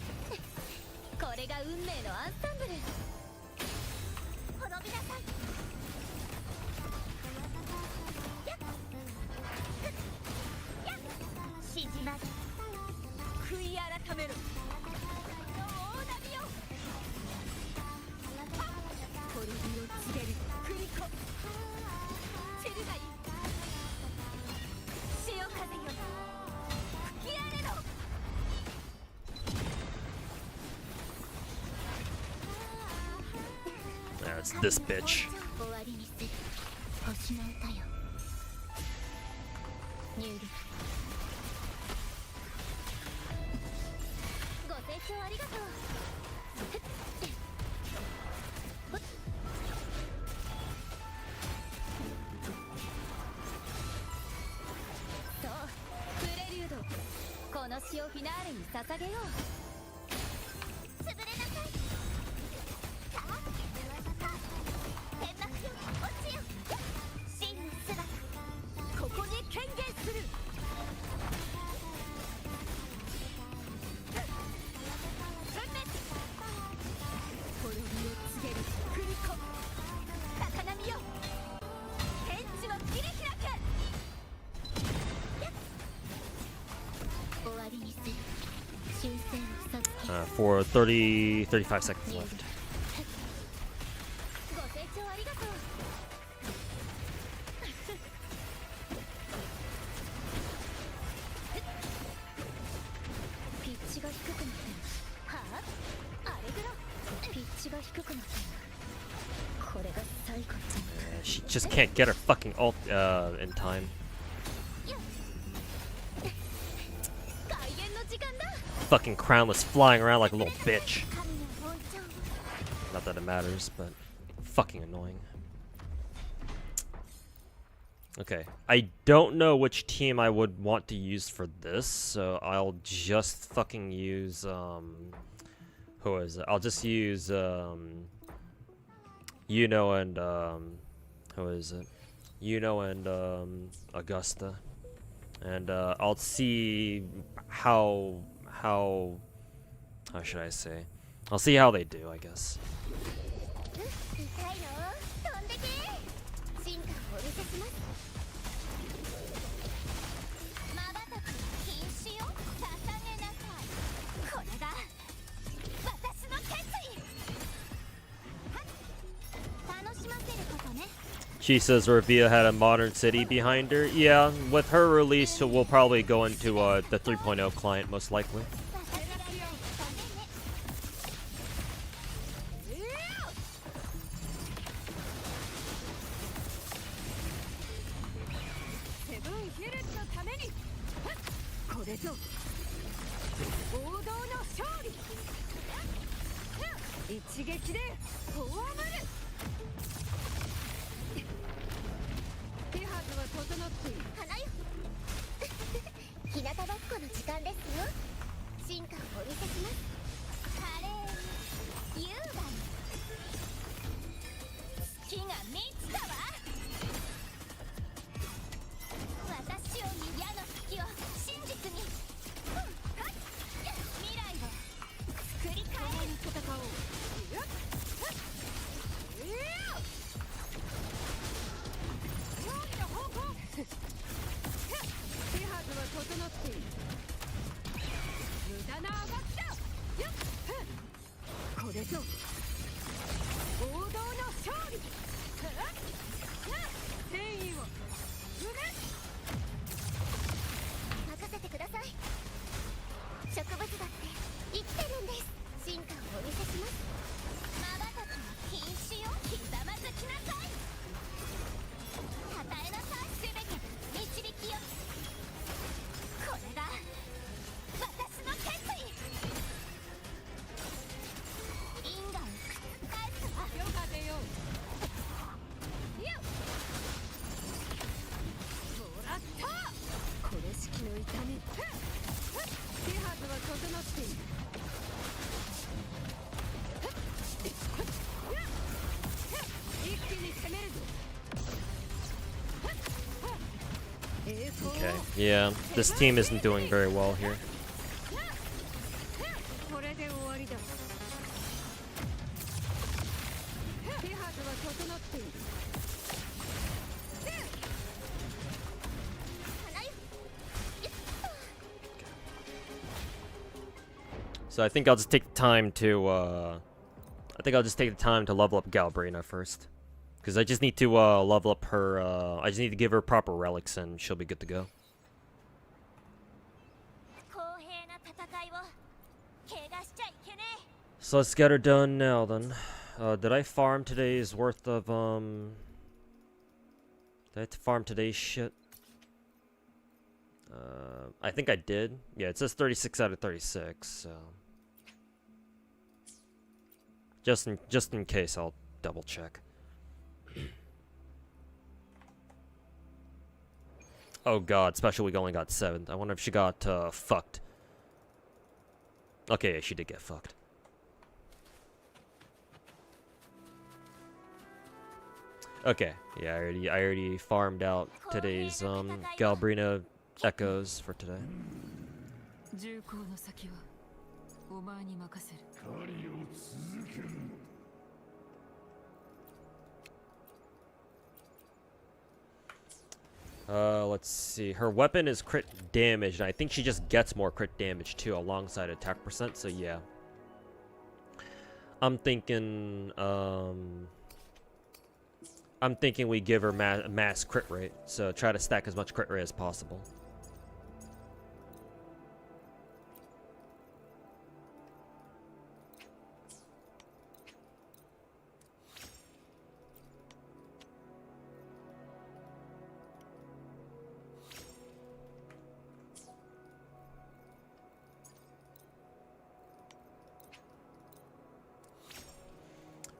これが運命のアンサンブル。滅びなさい。しじまる。悔い改めろ。大波よ。滅びを告げるクリコ。チルガイ、潮風よ、吹き荒れろ。 It's this bitch. 終わりにする星の歌よ。入力。ご清聴ありがとう。そう、プレリュード。この詩をフィナーレに捧げよう。潰れなさい。さあ、天幕よ、落ちよ。真の姿。ここに権限する。滅びを告げるクリコ。高波よ、天地は切り開け。終わりにする修正を授ける。 For 35 seconds left. ご清聴ありがとう。ピッチが低くなってる。はあ？あれぐらい。ピッチが低くなってる。これが最後。 She just can't get her fucking ult in time. 外縁の時間だ。 Fucking crownless flying around like a little bitch. 神の王朝。 Not that it matters, but fucking annoying. Okay, I don't know which team I would want to use for this, so I'll just fucking use who is it? I'll just use Yuno and who is it? Yuno and Augusta, and I'll see how should I say? I'll see how they do, I guess. 痛いの？飛んでけ。進化をお見せします。瞬く禁止を捧げなさい。これが私の決意。楽しませることね。 She says Ravia had a modern city behind her. Yeah, with her release, we'll probably go into the 3.0 client, most likely. セブンヒルズのために。これぞ王道の勝利。一撃で葬る。手はずは整っている。花よ日向ぼっこの時間ですよ。進化をお見せします。華麗に優雅に月が満ちたわ。私を見矢の隙を真実に、未来を作り変共える。に戦おう。勝利の方向。手はずは整っている。無駄なあがきだ。やっこれぞ王道の勝利。戦意を踏め。任せてください。植物だって生きてるんです。進化をお見せします。まばたきは禁止よ。ひざまずきなさい。たたえなさい。すべて導きよ。これが私の決意。因果を覆すわ。よかぜよ。もらった。これ式の痛み。手はずは整っている。一気に攻めるぞ。栄光を Okay. Yeah, this team isn't doing very well here. これで終わりだ。手はずは整っている。花よ。 So I think I'll just take the time to level up Galbrina first. Because I just need to level up her, I just need to give her proper relics and she'll be good to go. 公平な戦いを怪我しちゃいけねえ。 So let's get her done now then. Did I farm today's worth of, did I farm today's shit? I think I did. Yeah, it says 36 out of 36, so. Just in case, I'll double check. Oh god, Special Week only got 7. I wonder if she got, fucked. Okay, yeah, she did get fucked. Okay, yeah, I already farmed out today's, Galbrina Echoes for today. 重厚の先はお前に任せる。 Let's see. Her weapon is crit damage, and I think she just gets more crit damage too, alongside attack percent. So yeah, I'm thinking we give her mass crit rate. So try to stack as much crit rate as possible.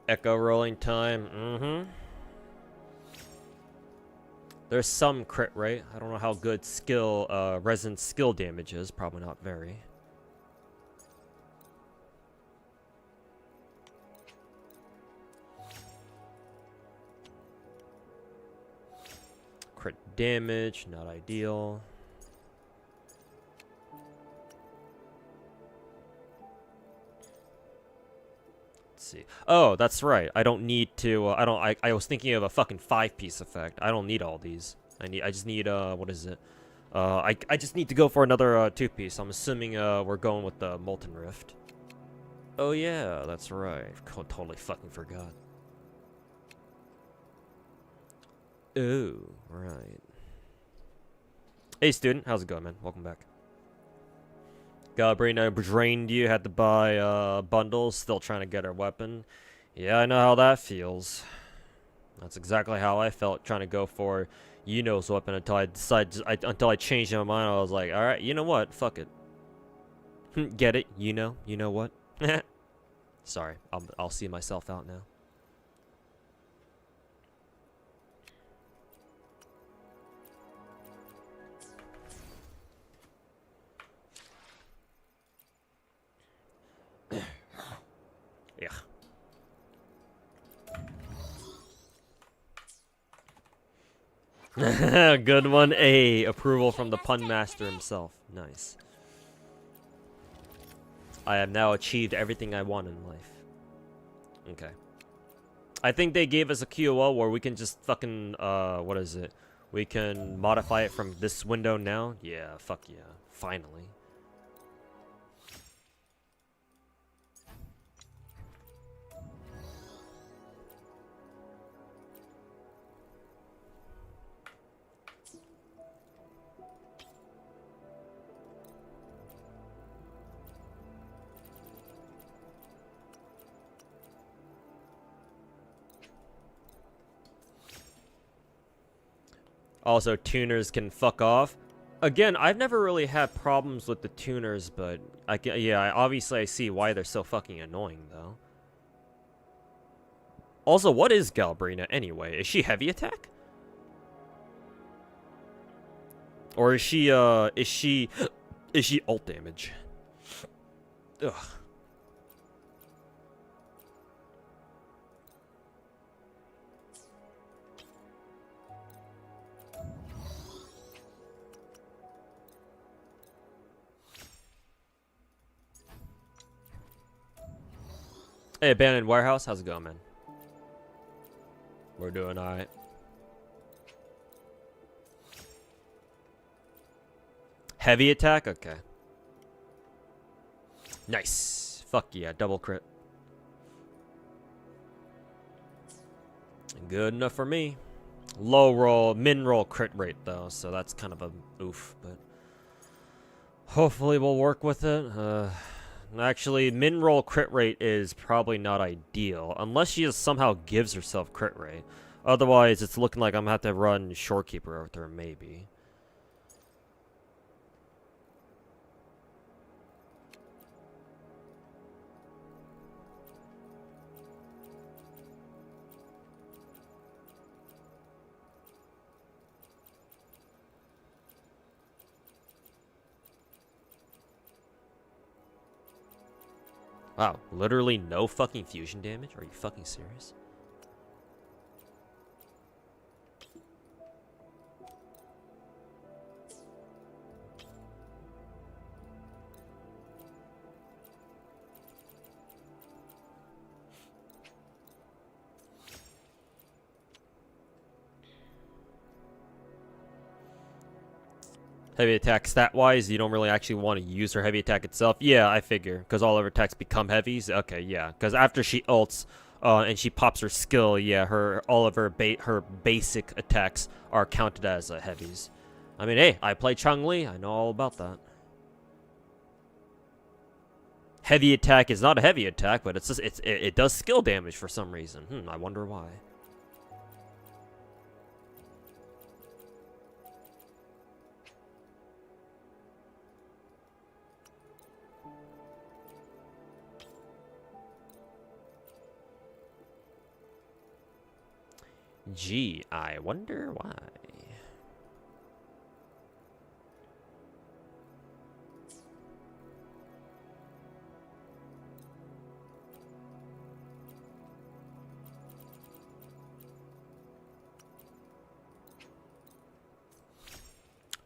Echo rolling time. There's some crit rate. I don't know how good skill, resin skill damage is. Probably not very. Crit damage, not ideal. See. Oh, that's right. I don't need to. I was thinking of a fucking 5-piece effect. I don't need all these. I just need. What is it? I just need to go for another 2-piece. I'm assuming we're going with the Molten Rift. Oh yeah, that's right. Totally fucking forgot. Oh, right. Hey, student. How's it going, man? Welcome back. Galbrina drained you, had to buy bundles, still trying to get her weapon. Yeah, I know how that feels. That's exactly how I felt trying to go for Yuno's weapon until I changed my mind. I was like, alright, you know what? Fuck it. Get it? You know what? Sorry, I'll see myself out now. Yeah. Good one. A approval from the pun master himself. Nice. I have now achieved everything I want in life. Okay. I think they gave us a QOL where we can just fucking, what is it? We can modify it from this window now? Yeah, fuck yeah. Finally. Also, tuners can fuck off. Again, I've never really had problems with the tuners, but obviously I see why they're so fucking annoying, though. Also, what is Galbrina anyway? Is she heavy attack? Or is she ult damage? Ugh. Hey, Abandoned Warehouse, how's it going, man? We're doing alright. Heavy attack? Okay. Nice. Fuck yeah, double crit. Good enough for me. Low roll, min roll crit rate though, so that's kind of a oof, but hopefully we'll work with it. Actually, min roll crit rate is probably not ideal, unless she just somehow gives herself crit rate. Otherwise, it's looking like I'm gonna have to run Shorekeeper with her, maybe. Wow, literally no fucking fusion damage? Are you fucking serious? Heavy attack stat-wise, you don't really actually want to use her heavy attack itself. Yeah, I figure, because all of her attacks become heavies. Okay, yeah, because after she ults and she pops her skill, yeah, all of her basic attacks are counted as heavies. I mean, hey, I play Chun-Li. I know all about that. Heavy attack is not a heavy attack, but it does skill damage for some reason. I wonder why. Gee, I wonder why.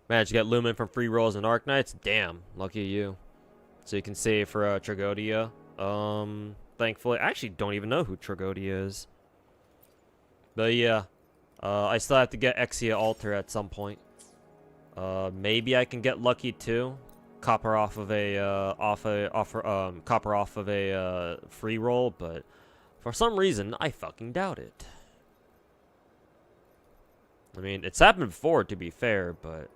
Managed to get Lumen from free rolls and Arknights. Damn, lucky you. So you can save for Tragodia. Thankfully, I actually don't even know who Tragodia is. But yeah, I still have to get Exia Alter at some point. Maybe I can get lucky too. Copper off of a copper off of a free roll, but for some reason I fucking doubt it. I mean, it's happened before, to be fair, but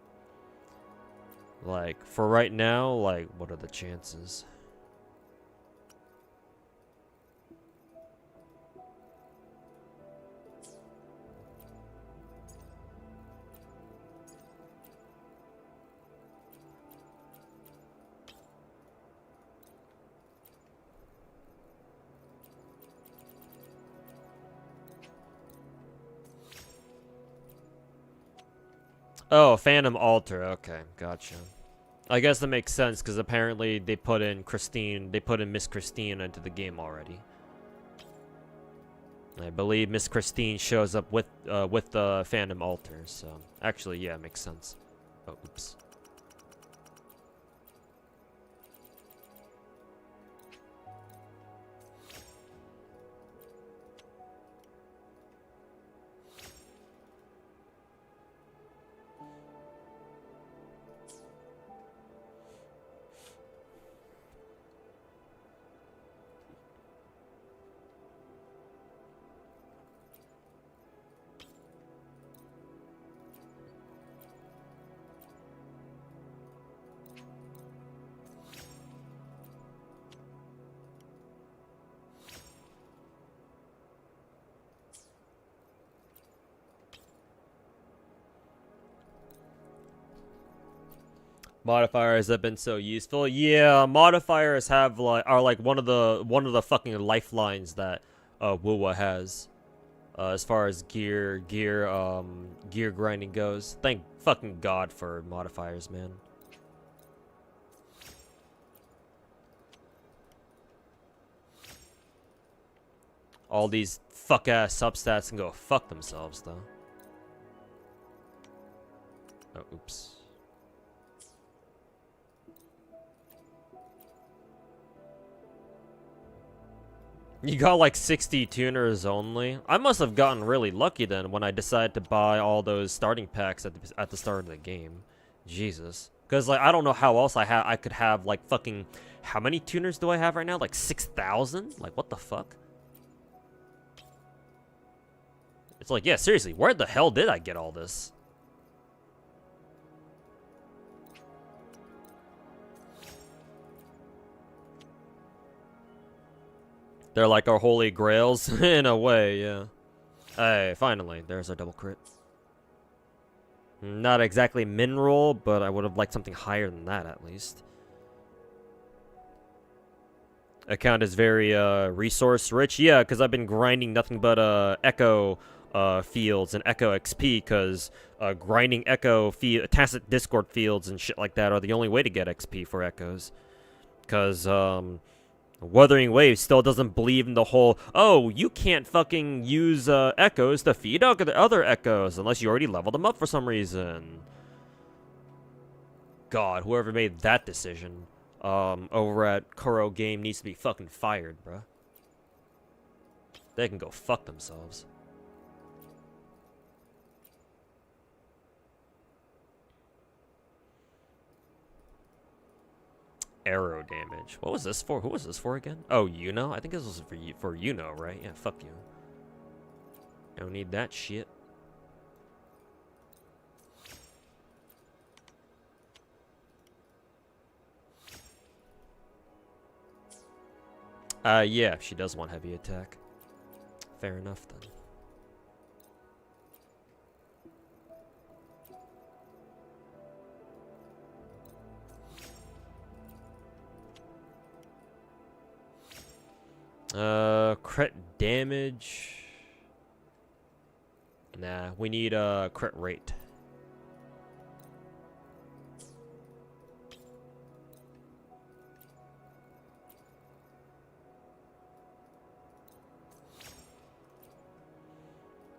like for right now, like what are the chances? Oh, Phantom Altar. Okay, gotcha. I guess that makes sense because apparently they put in Miss Christine into the game already. I believe Miss Christine shows up with the Phantom Altar. So actually, yeah, it makes sense. Oh, oops. Modifiers have been so useful. Yeah, modifiers are like one of the fucking lifelines that WoWa has. As far as gear grinding goes. Thank fucking God for modifiers, man. All these fuck ass substats can go fuck themselves though. Oh, oops. You got like 60 tuners only. I must have gotten really lucky then when I decided to buy all those starting packs at the start of the game. Jesus. Because like I don't know how else I could have like fucking, how many tuners do I have right now? Like 6,000? Like what the fuck? It's like, yeah, seriously, where the hell did I get all this? They're like our holy grails, in a way, yeah. Hey, finally, there's our double crit. Not exactly mineral, but I would have liked something higher than that, at least. Account is very, resource rich. Yeah, because I've been grinding nothing but, echo, fields and echo XP, because, grinding echo tacit discord fields and shit like that are the only way to get XP for echoes. Because, Wuthering Waves still doesn't believe in the whole, oh, you can't fucking use echoes to feed other echoes unless you already leveled them up for some reason. God, whoever made that decision over at Kuro Game needs to be fucking fired, bruh. They can go fuck themselves. Arrow damage. What was this for? Who was this for again? Oh, Yuno? I think this was for Yuno, right? Yeah, fuck you. Don't need that shit. Yeah, she does want heavy attack. Fair enough then. Crit damage. Nah, we need crit rate.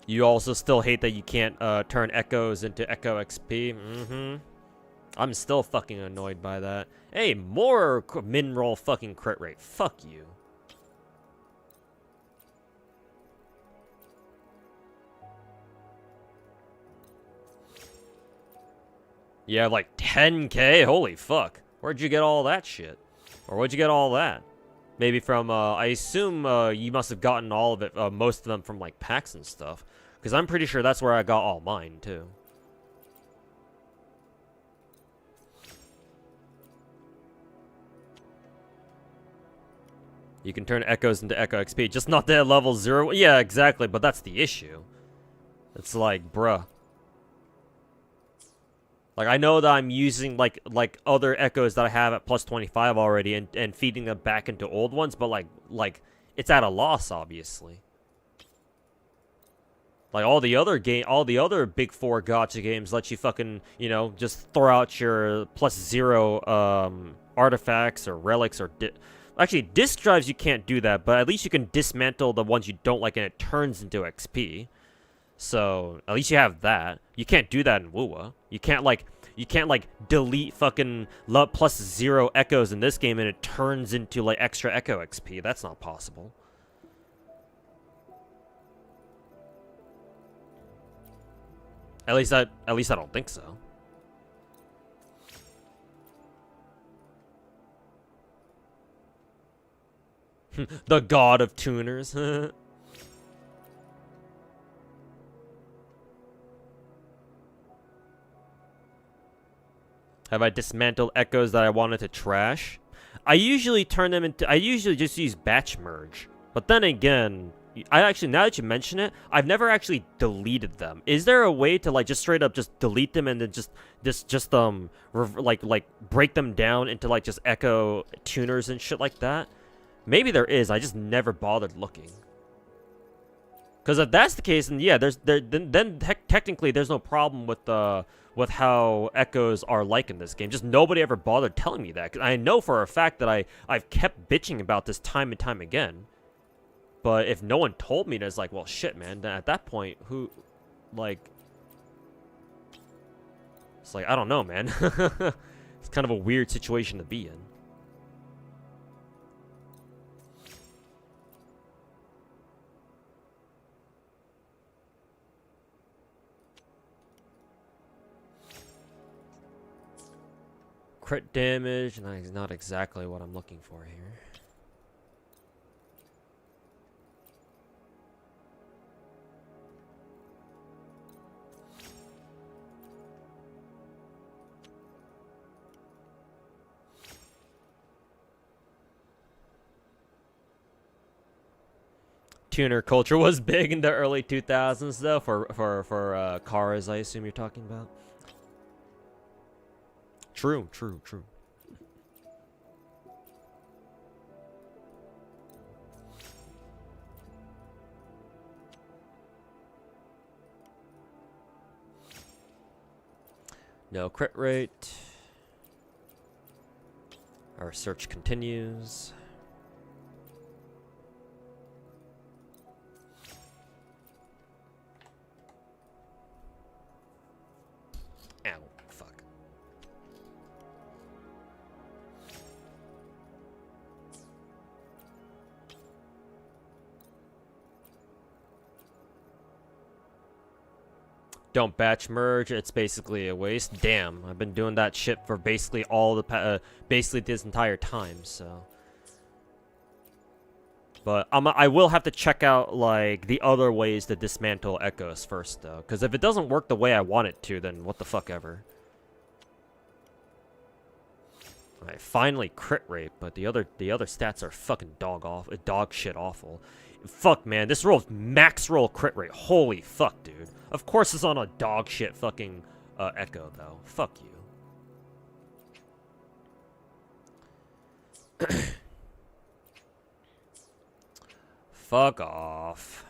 You also still hate that you can't turn echoes into echo XP. Mm-hmm. I'm still fucking annoyed by that. Hey, more mineral fucking crit rate. Fuck you. Yeah, like 10k? Holy fuck. Where'd you get all that shit? Or where'd you get all that? Maybe from, I assume you must have gotten all of it, most of them from, like, packs and stuff. Because I'm pretty sure that's where I got all mine, too. You can turn echoes into echo XP, just not at level 0. Yeah, exactly, but that's the issue. It's like, bruh. Like, I know that I'm using, like other echoes that I have at plus 25 already and feeding them back into old ones, but, like, it's at a loss, obviously. Like all the other big four gacha games let you fucking, you know, just throw out your +0 artifacts or relics or actually disk drives you can't do that, but at least you can dismantle the ones you don't like and it turns into XP. So at least you have that. You can't do that in WUWA. You can't like delete fucking +0 echoes in this game and it turns into like extra echo XP. That's not possible. At least I don't think so. The god of tuners. Have I dismantled echoes that I wanted to trash? I usually just use batch merge. But then again, now that you mention it, I've never actually deleted them. Is there a way to like just straight up just delete them and then just break them down into like just echo tuners and shit like that? Maybe there is. I just never bothered looking. Because if that's the case, then yeah, technically there's no problem with how echoes are like in this game. Just nobody ever bothered telling me that. 'Cause I know for a fact that I've kept bitching about this time and time again. But if no one told me, then it's like, well, shit, man. Then at that point, who, like, it's like, I don't know, man. It's kind of a weird situation to be in. Crit damage, not exactly what I'm looking for here. Tuner culture was big in the early 2000s, though, for cars, I assume you're talking about. True. No crit rate. Our search continues. Ow, fuck. Don't batch merge, it's basically a waste. Damn, I've been doing that shit for basically basically this entire time, so. But I will have to check out like the other ways to dismantle echoes first, though, because if it doesn't work the way I want it to, then what the fuck ever. Alright, finally crit rate, but the other stats are fucking dog shit awful. Fuck, man, this roll max roll crit rate. Holy fuck, dude. Of course it's on a dog shit fucking echo, though. Fuck you. Fuck off.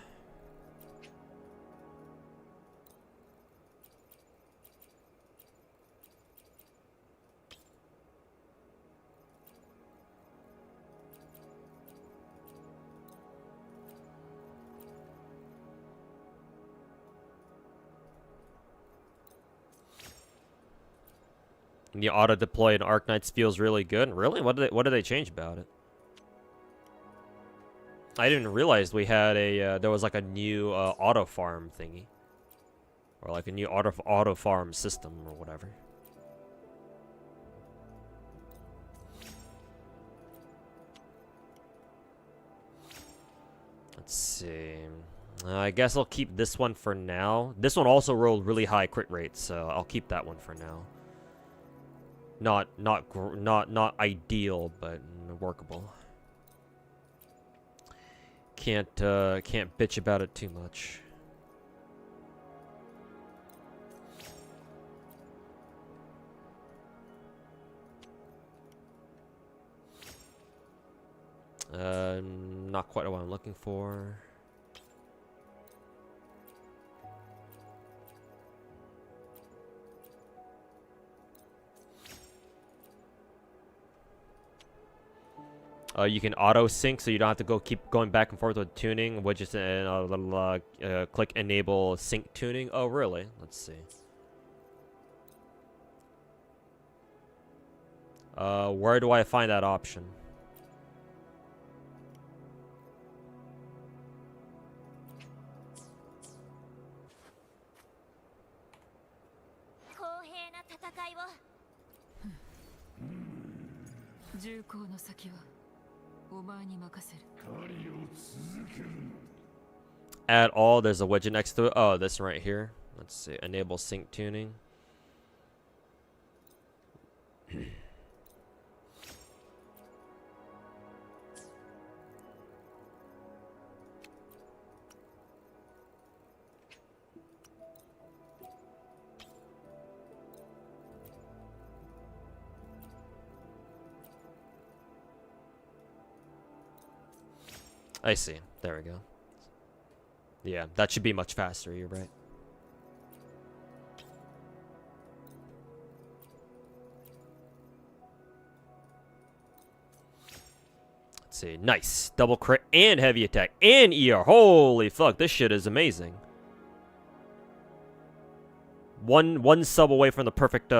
The auto deploy in Arknights feels really good. Really? What did they change about it? I didn't realize we had a there was like a new auto farm thingy, or like a new auto farm system or whatever. Let's see. I guess I'll keep this one for now. This one also rolled really high crit rates, so I'll keep that one for now. Not ideal, but workable. Can't bitch about it too much. Not quite what I'm looking for. You can auto sync, so you don't have to keep going back and forth with tuning. Widgets and click enable sync tuning. Oh, really? Let's see. Where do I find that option? At all, there's a widget next to it. Oh, this right here. Let's see. Enable sync tuning. I see. There we go. Yeah, that should be much faster. You're right. Let's see. Nice. Double crit and heavy attack and ER. Holy fuck, this shit is amazing. One sub away from the perfect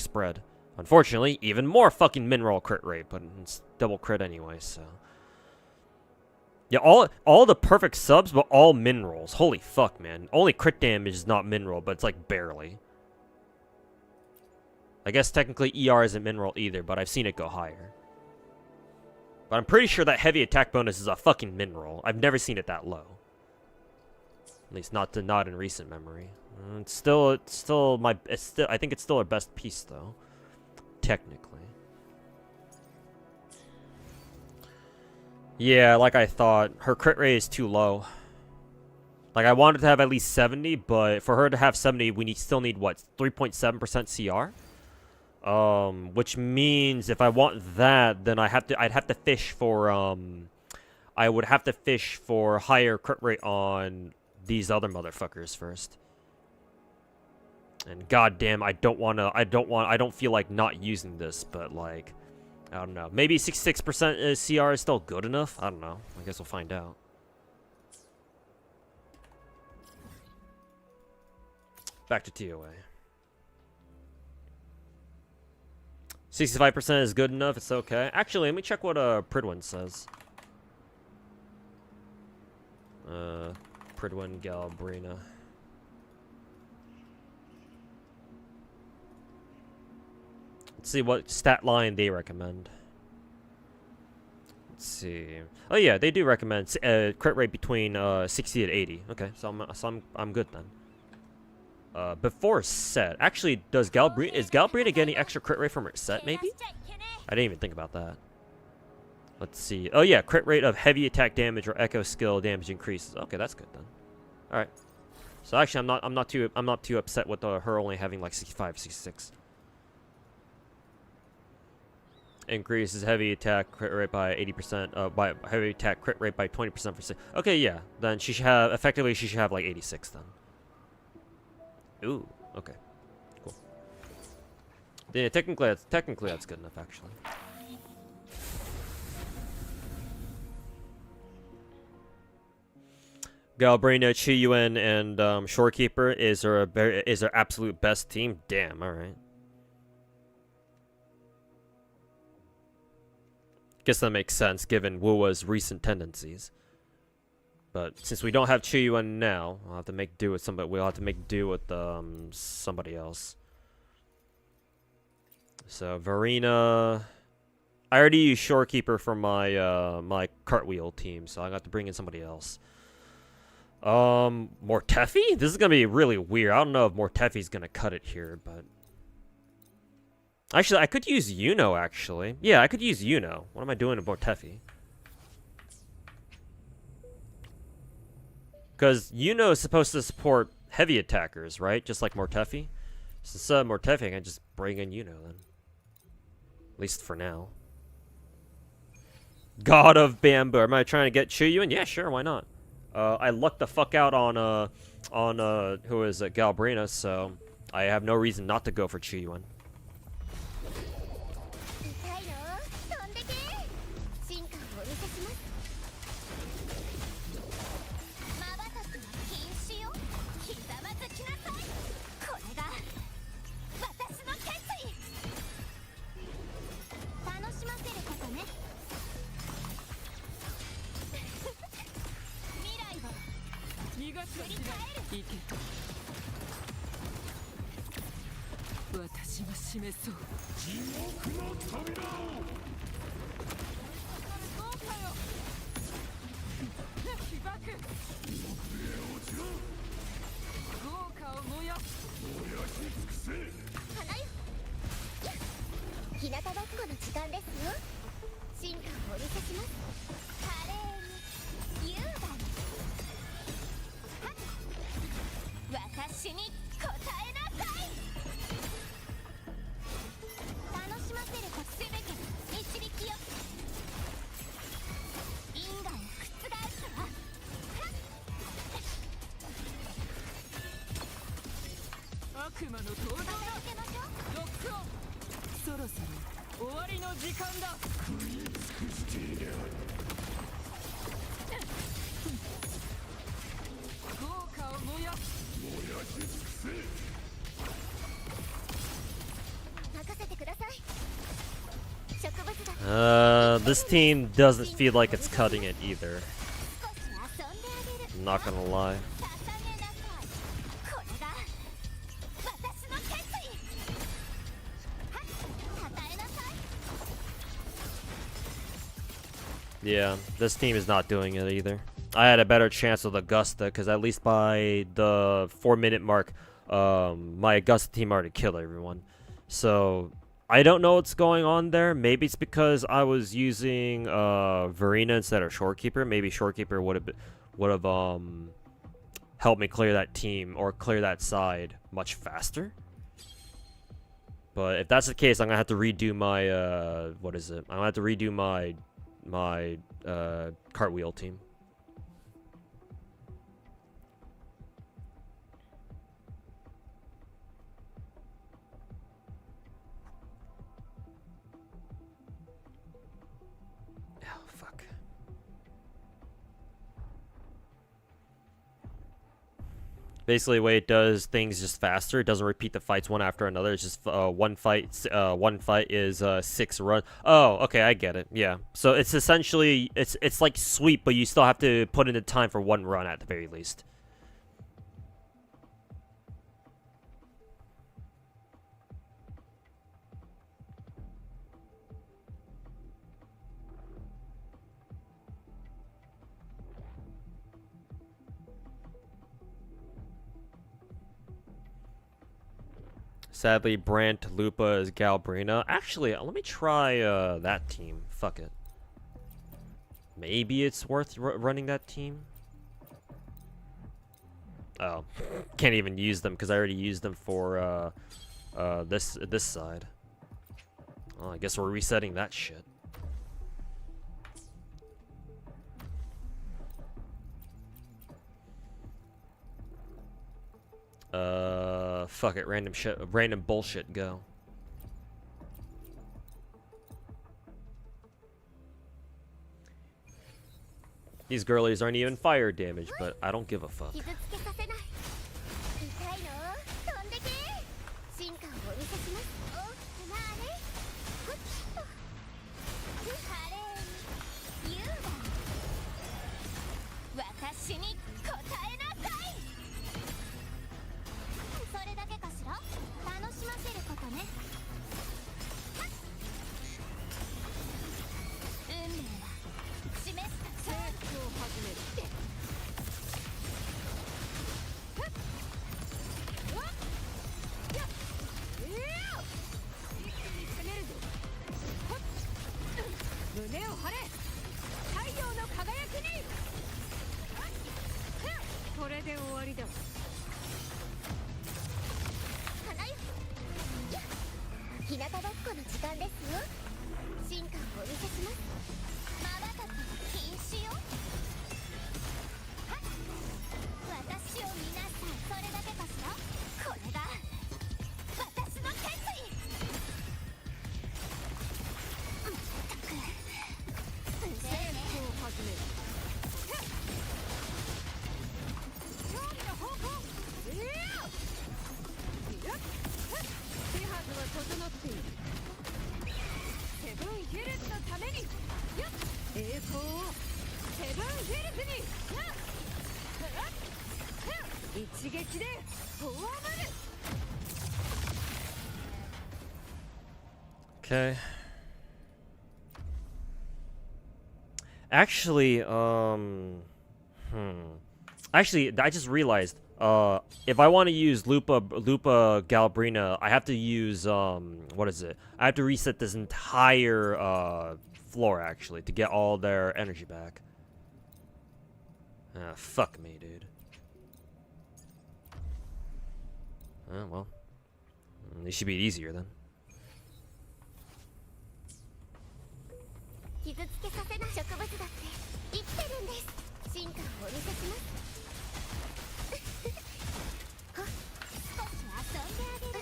spread. Unfortunately, even more fucking mineral crit rate, but it's double crit anyway, so. Yeah, all the perfect subs, but all minerals. Holy fuck, man. Only crit damage is not mineral, but it's like barely. I guess technically ER isn't mineral either, but I've seen it go higher. But I'm pretty sure that heavy attack bonus is a fucking mineral. I've never seen it that low. At least not in recent memory. I think it's still our best piece though. Technically. Yeah, like I thought, her crit rate is too low. Like, I wanted to have at least 70, but for her to have 70, we still need, what, 3.7% CR? Which means if I want that, then I'd have to fish for, I would have to fish for higher crit rate on these other motherfuckers first. And goddamn, I don't feel like not using this, but like, I don't know. Maybe 66% CR is still good enough? I don't know. I guess we'll find out. Back to TOA. 65% is good enough. It's okay. Actually, let me check what Pridwin says. Pridwin Galbrina. Let's see what stat line they recommend. Let's see. Oh yeah, they do recommend crit rate between 60 and 80. Okay, so I'm good then. Before set, actually, is Galbrina getting extra crit rate from her set? Maybe. I didn't even think about that. Let's see. Oh yeah, crit rate of heavy attack damage or echo skill damage increases. Okay, that's good then. All right. So actually, I'm not too upset with her only having like 65, 66. Increases heavy attack crit rate by 80%. By heavy attack crit rate by 20% for 6. Okay, yeah. Then she should have effectively. She should have like 86 then. Ooh. Okay. Cool. Yeah, technically that's good enough actually. Galbrina, Chiyuan, and Shorekeeper is her absolute best team. Damn. All right. Guess that makes sense given Wuwa's recent tendencies. But since we don't have Chiyuan now, we'll have to make do with somebody. We'll have to make do with somebody else. So Verena, I already used Shorekeeper for my my cartwheel team, so I got to bring in somebody else. Mortefi? This is gonna be really weird. I don't know if Mortefi's gonna cut it here, but. Actually, I could use Yuno, actually. Yeah, I could use Yuno. What am I doing to Mortefi? Because Yuno is supposed to support heavy attackers, right? Just like Mortefi. So instead of Mortefi, I can just bring in Yuno, then. At least for now. God of Bamboo. Am I trying to get Chiyuan? Yeah, sure, why not? I lucked the fuck out on who is it, Galbrina, so I have no reason not to go for Chiyuan. 進化をお見せします。瞬きは禁止よ。ひざまずきなさい。これが私の決意。楽しませることね。未来を逃がすはしない。行け。私が示そう。地獄の扉を。そうかよ。被爆。豪華を燃やす。花よ。日向ぼっこの時間ですよ。進化をお見せします。華麗に優雅に。はっ私に答えなさい。楽しませることすべて導きよ。因果を覆すわ。悪魔の登場だ。受けましょう。ロックオン。そろそろ終わりの時間だ。豪華を燃やす。任せてください。植物だ。This team doesn't feel like it's cutting it either. 少し遊んであげる。 I'm not gonna lie. 捧げなさい。これが私の決意。はっ与えなさい。 Yeah, this team is not doing it either. I had a better chance with Augusta because at least by the 4-minute mark, my Augusta team already killed everyone. So I don't know what's going on there. Maybe it's because I was using Verena instead of Shorekeeper. Maybe Shorekeeper would have helped me clear that team or clear that side much faster. But if that's the case, I'm gonna have to redo my what is it? I'm gonna have to redo my cartwheel team. Oh, fuck. Basically, the way it does things just faster. It doesn't repeat the fights one after another. It's just one fight is 6 runs. Oh, okay, I get it. Yeah. So it's essentially it's like sweep, but you still have to put in the time for 1 run at the very least. Sadly, Brant, Lupa is Galbrina. Actually, let me try that team. Fuck it. Maybe it's worth running that team. Oh, can't even use them because I already used them for this side. Oh, I guess we're resetting that shit. Fuck it, random bullshit, go. These girlies aren't even fire damage, but I don't give a fuck. 傷つけさせない。痛いの？飛んでけ。進化をお見せします。大きくなーれ。ふっと。華麗に優雅に。私に答えなさい。それだけかしら？楽しませることね。はっ。運命は示した。成長を始める。栄光をセブンヒルズに一撃でフォアマル Okay. Actually, Actually, I just realized, if I want to use Lupa Galbrina, I have to use, what is it? I have to reset this entire, floor, actually, to get all their energy back. Ah, fuck me, dude. Oh, well. It should be easier, then. 傷つけさせない植物だって生きてるんです。進化をお見せしますはっ少し遊んであげる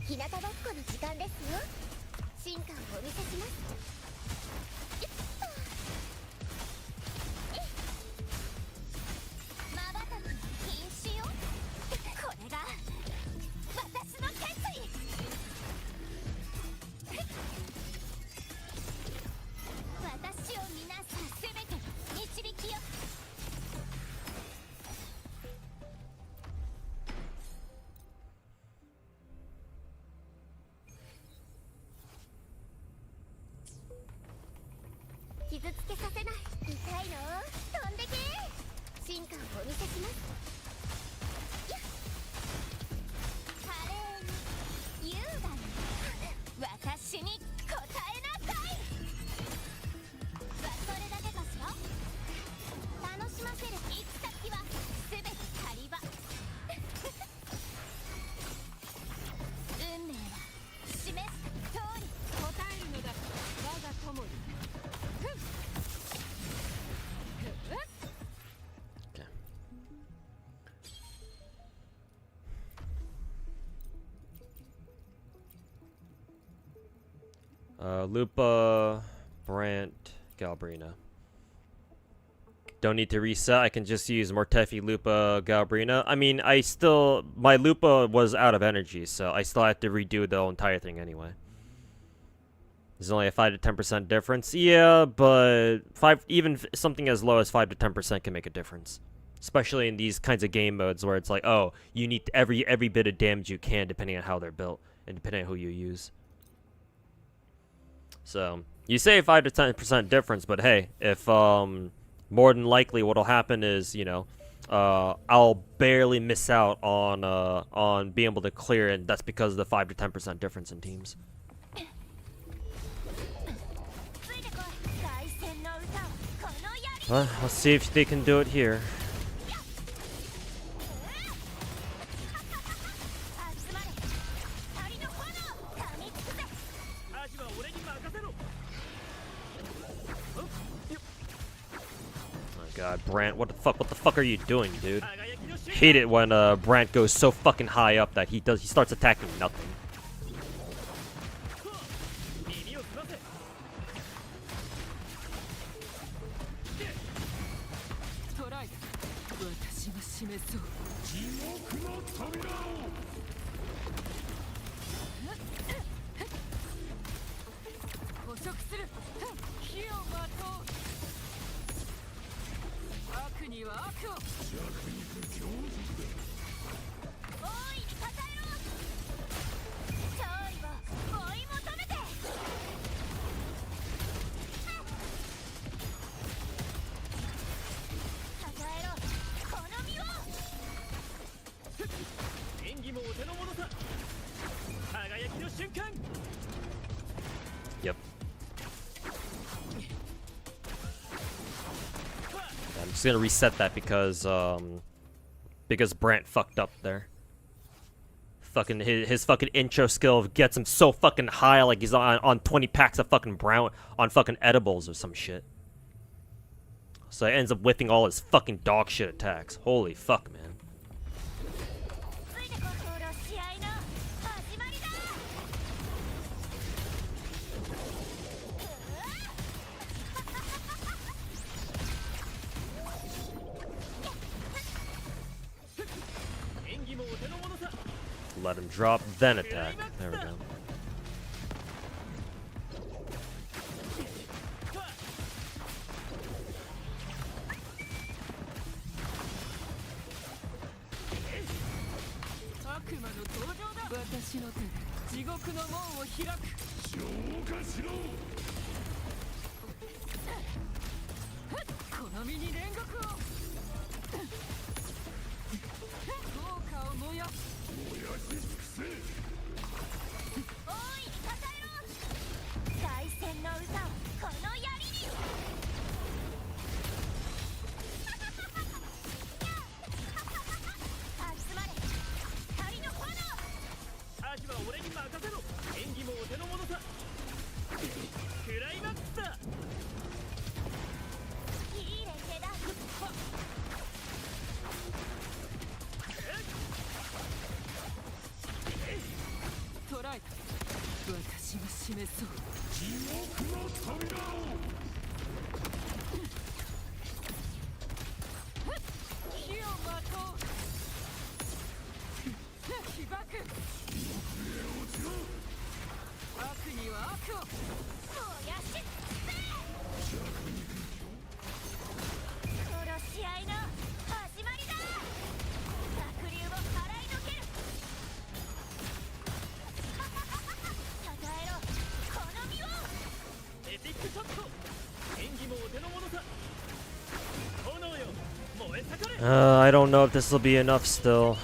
日向ぼっこの時間ですよ。進化をお見せします傷つけさせない痛いの飛んでけ進化をお見せしますやっ華麗に優雅に私に答えなさいそれだけかしら楽しませる行き先は全て狩り場運命は示す通り答えるのだ我が友に Lupa, Brant, Galbrina. Don't need to reset. I can just use Mortefi, Lupa, Galbrina. I mean, my Lupa was out of energy, so I still have to redo the entire thing anyway. There's only a 5 to 10% difference. Yeah, but even something as low as 5 to 10% can make a difference. Especially in these kinds of game modes where it's like, oh, you need every bit of damage you can depending on how they're built and depending on who you use. So, you say 5 to 10% difference, but hey, if, more than likely what'll happen is, you know, I'll barely miss out on being able to clear, and that's because of the 5 to 10% difference in teams. Well, let's see if they can do it here. God, Brant, what the fuck are you doing, dude? Hate it when Brant goes so fucking high up that he starts attacking nothing. Yep. I'm just gonna reset that because Brant fucked up there. Fucking his fucking intro skill gets him so fucking high, like he's on 20 packs of fucking fucking edibles or some shit. So he ends up whiffing all his fucking dog shit attacks. Holy fuck, man. let him drop, then attack. There we go. I don't know if this will be enough still.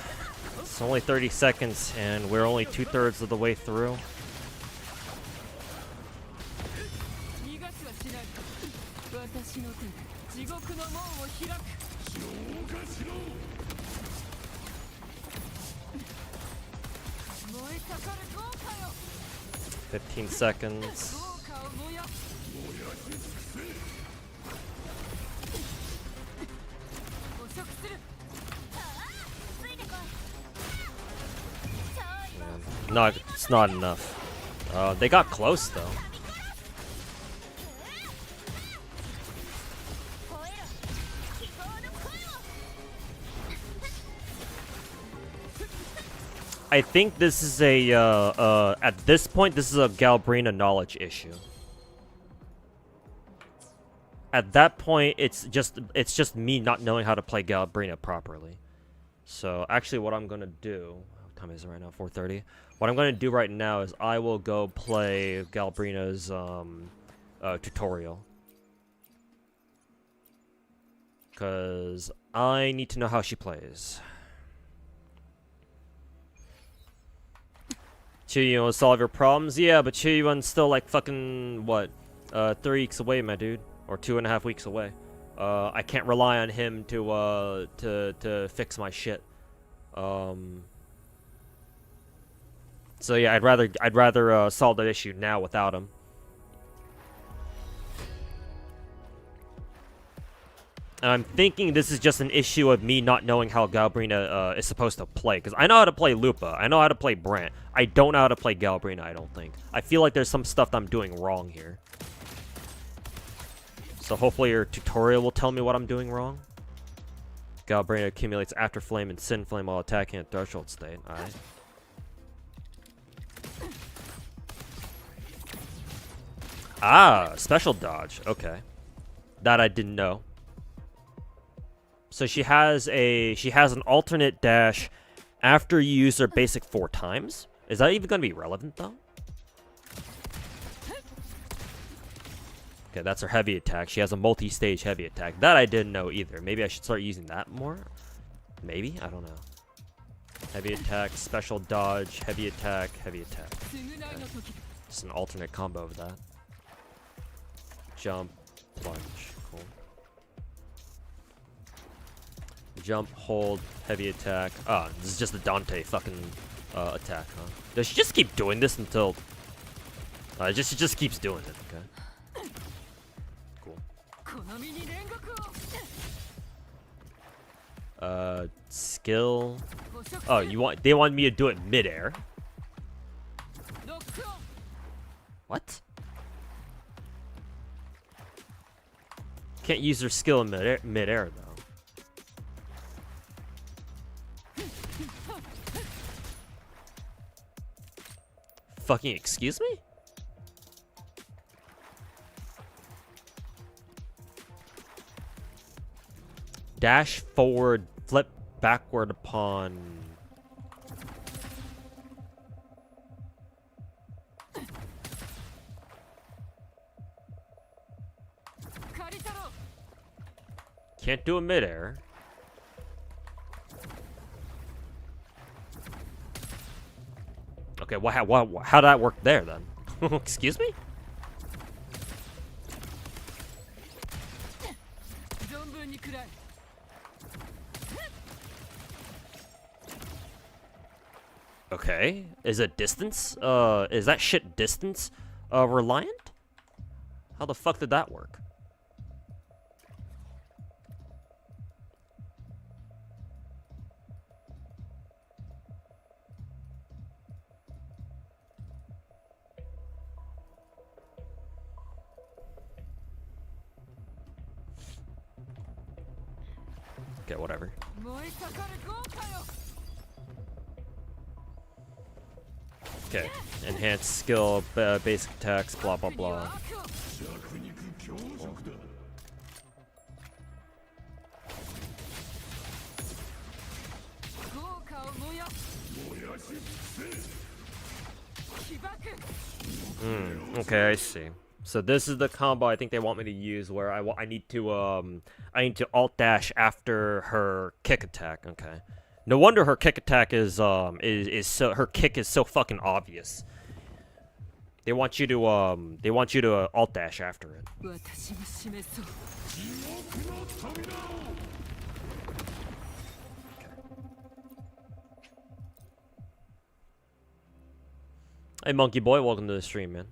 It's only 30 seconds, and we're only 2/3 of the way through. "15 seconds. No, it's not enough. They got close though. I think this is a at this point this is a Galbrina knowledge issue. At that point, it's just me not knowing how to play Galbrina properly. So actually, what I'm gonna do? What time is it right now? 4:30. What I'm gonna do right now is I will go play Galbrina's tutorial, cause I need to know how she plays. Chiyu will solve your problems, yeah, but Chiyuan's still like fucking what, 3 weeks away, my dude, or 2.5 weeks away. I can't rely on him to fix my shit. So yeah, I'd rather solve that issue now without him. And I'm thinking this is just an issue of me not knowing how Galbrina is supposed to play. Because I know how to play Lupa. I know how to play Brant. I don't know how to play Galbrina, I don't think. I feel like there's some stuff I'm doing wrong here. So hopefully your tutorial will tell me what I'm doing wrong. Galbrina accumulates After Flame and Sin Flame while attacking at threshold state. Alright. Ah, special dodge. Okay. That I didn't know. So she has an alternate dash after you use her basic 4 times. Is that even going to be relevant though? Okay, that's her heavy attack. She has a multi-stage heavy attack. That I didn't know either. Maybe I should start using that more? Maybe? I don't know. Heavy attack, special dodge, heavy attack, heavy attack. Okay. Just an alternate combo of that. Jump, plunge. Cool. Jump, hold, heavy attack. Ah, this is just the Dante fucking attack, huh? Does she just keep doing this until... it just keeps doing it, okay. Cool. Skill... Oh, they want me to do it mid-air? What? Can't use her skill in mid-air though. fucking excuse me? Dash forward, flip backward upon. Can't do a midair. Okay, how'd that work there then? Excuse me? Okay, is it distance? Is that shit distance reliant? How the fuck did that work? Okay, whatever. Okay, enhanced skill, basic attacks, blah blah blah. Okay, I see. So this is the combo I think they want me to use, where I need to alt dash after her kick attack. Okay, no wonder her kick attack is so, her kick is so fucking obvious. They want you to alt dash after it. Hey Monkey Boy, welcome to the stream, man.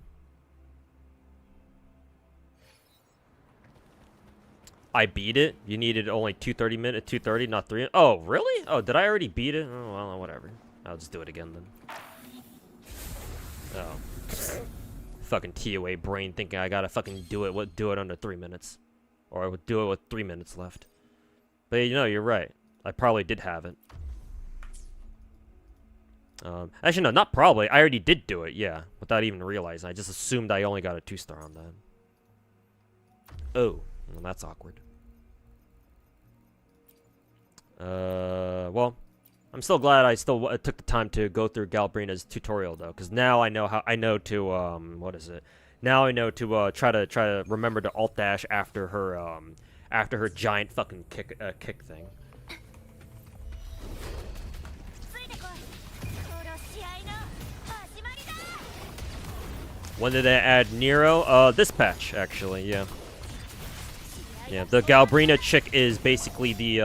I beat it. You needed only 230, not 3. Oh, really? Oh, did I already beat it? Oh, well, whatever. I'll just do it again then. Oh. Fucking TOA brain thinking I gotta fucking do it under 3 minutes. Or I would do it with 3 minutes left. But you know, you're right. I probably did have it. Actually, no, not probably. I already did do it, yeah. Without even realizing. I just assumed I only got a 2-star on that. Oh. Well, that's awkward. Well, I'm still glad I took the time to go through Galbrina's tutorial though, because now I know to what is it? Now I know to try to remember to alt dash after her giant fucking kick thing. When did they add Nero? This patch actually, yeah. Yeah, the Galbrina chick is basically the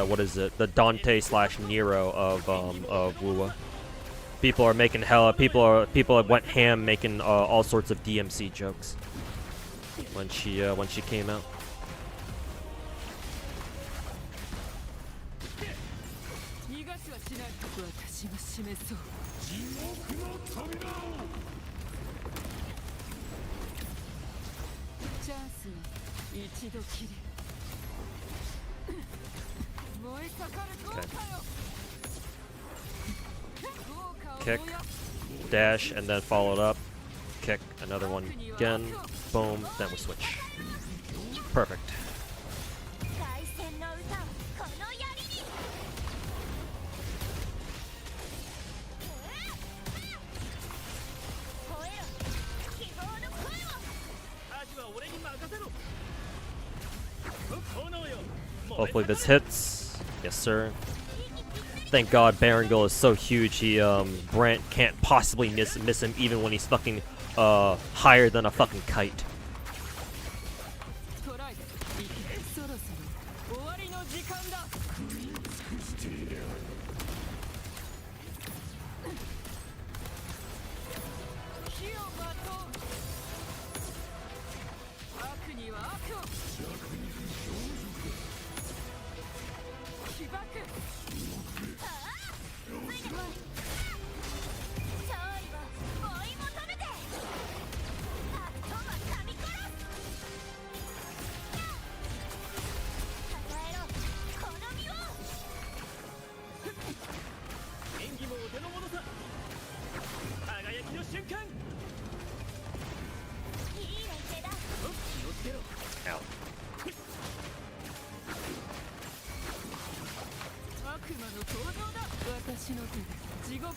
what is it? The Dante / Nero of Wuwa. People are making people went ham making all sorts of DMC jokes when she came out. Okay. Kick, dash, and then followed up. Kick, another one again. Boom, then we switch. Perfect. Hopefully this hits. Yes, sir. Thank God Berenguel is so huge, Brant can't possibly miss him even when he's fucking higher than a fucking kite.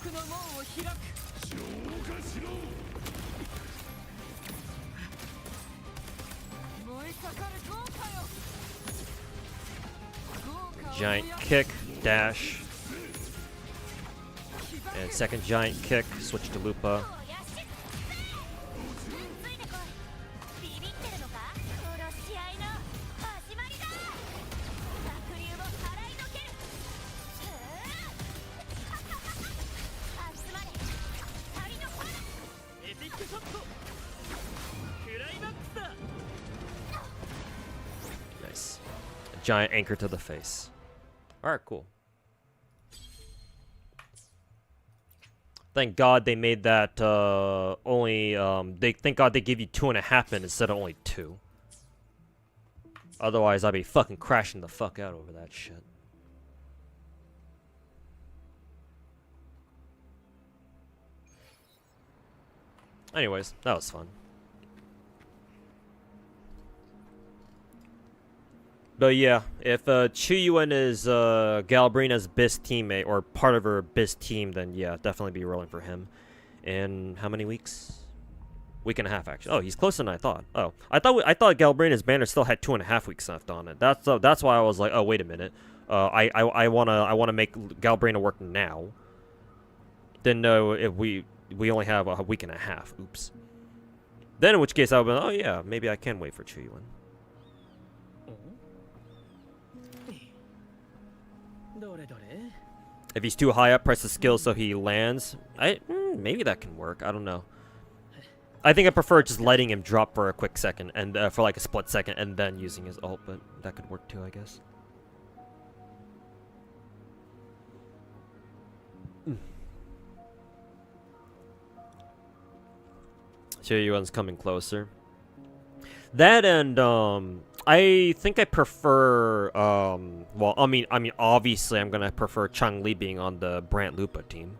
獄の門を開く。消化しろ。燃え盛る豪華よ。豪華を Giant 燃やす。 kick, dash, and second giant kick. Switch to Lupa. ついてこい。ビビってるのか。殺し合いの始まりだ。濁流を払いのける。集まれ光の花。エピックショット。クライマックスだ。 Nice. A giant anchor to the face. Alright, cool. Thank God they made that only thank God they give you 2.5 minutes instead of only 2. Otherwise I'd be fucking crashing the fuck out over that shit. Anyways, that was fun. But yeah, if Chuyuan is Galbrina's BIS teammate or part of her BIS team, then yeah, definitely be rolling for him. In how many weeks? Week and a half, actually. Oh, he's closer than I thought. Oh, I thought Galbrina's banner still had 2.5 weeks left on it. That's why I was like, oh, wait a minute. I wanna make Galbrina work now. Didn't know if we only have a week and a half. Oops. Then in which case I would be like, oh yeah, maybe I can wait for Chuyuan. If he's too high up, press the skill so he lands. Maybe that can work. I don't know. I think I prefer just letting him drop for a quick second and for like a split second and then using his ult, but that could work too, I guess. Chuyuan's coming closer. That and I think I prefer well, I mean obviously I'm gonna prefer Changli being on the Brant Lupa team.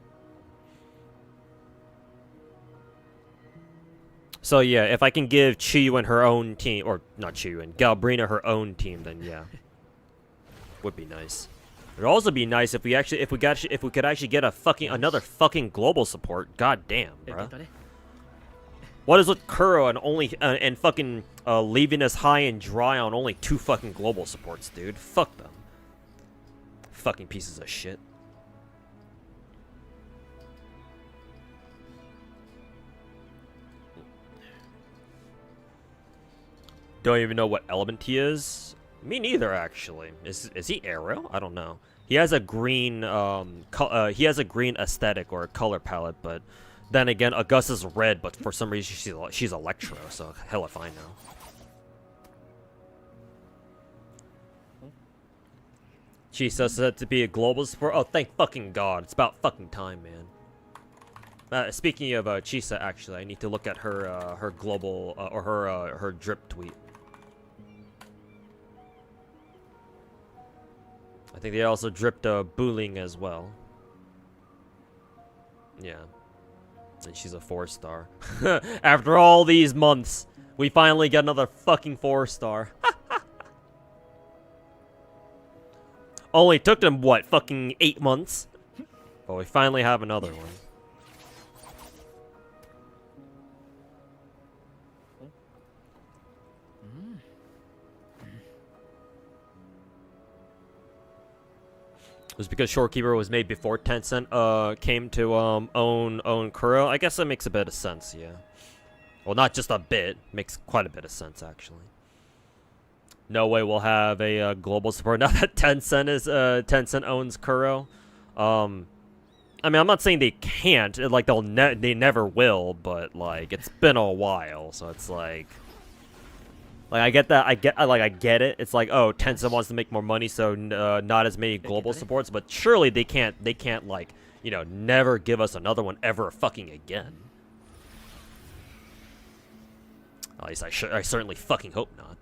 So yeah, if I can give Chuyuan her own team, or not Chuyuan, Galbrina her own team, then yeah, would be nice. It'd also be nice if we could actually get another fucking global support. God damn, bruh. What is with Kuro and only and fucking leaving us high and dry on only 2 fucking global supports, dude? Fuck them. Fucking pieces of shit. Don't even know what element he is. Me neither, actually. Is he Arrow? I don't know. He has a green he has a green aesthetic or color palette, but then again, Augusta's red, but for some reason she's Electro, so hell if I know. Chisa said to be a global support. Oh, thank fucking God. It's about fucking time, man. Speaking of Chisa, actually, I need to look at her her global or her drip tweet. I think they also dripped Booling as well. Yeah. And she's a 4-star. After all these months, we finally get another fucking 4-star. Only took them, what, fucking 8 months? But we finally have another one. It was because Shorekeeper was made before Tencent came to own Kuro. I guess that makes a bit of sense, yeah. Well, not just a bit, makes quite a bit of sense actually. No way we'll have a global support now that Tencent owns Kuro. I mean, I'm not saying they can't, like they never will, but like it's been a while, so it's like I get that. I get it. It's like, oh, Tencent wants to make more money, so not as many global supports. But surely they can't like, you know, never give us another one ever fucking again. At least I certainly fucking hope not.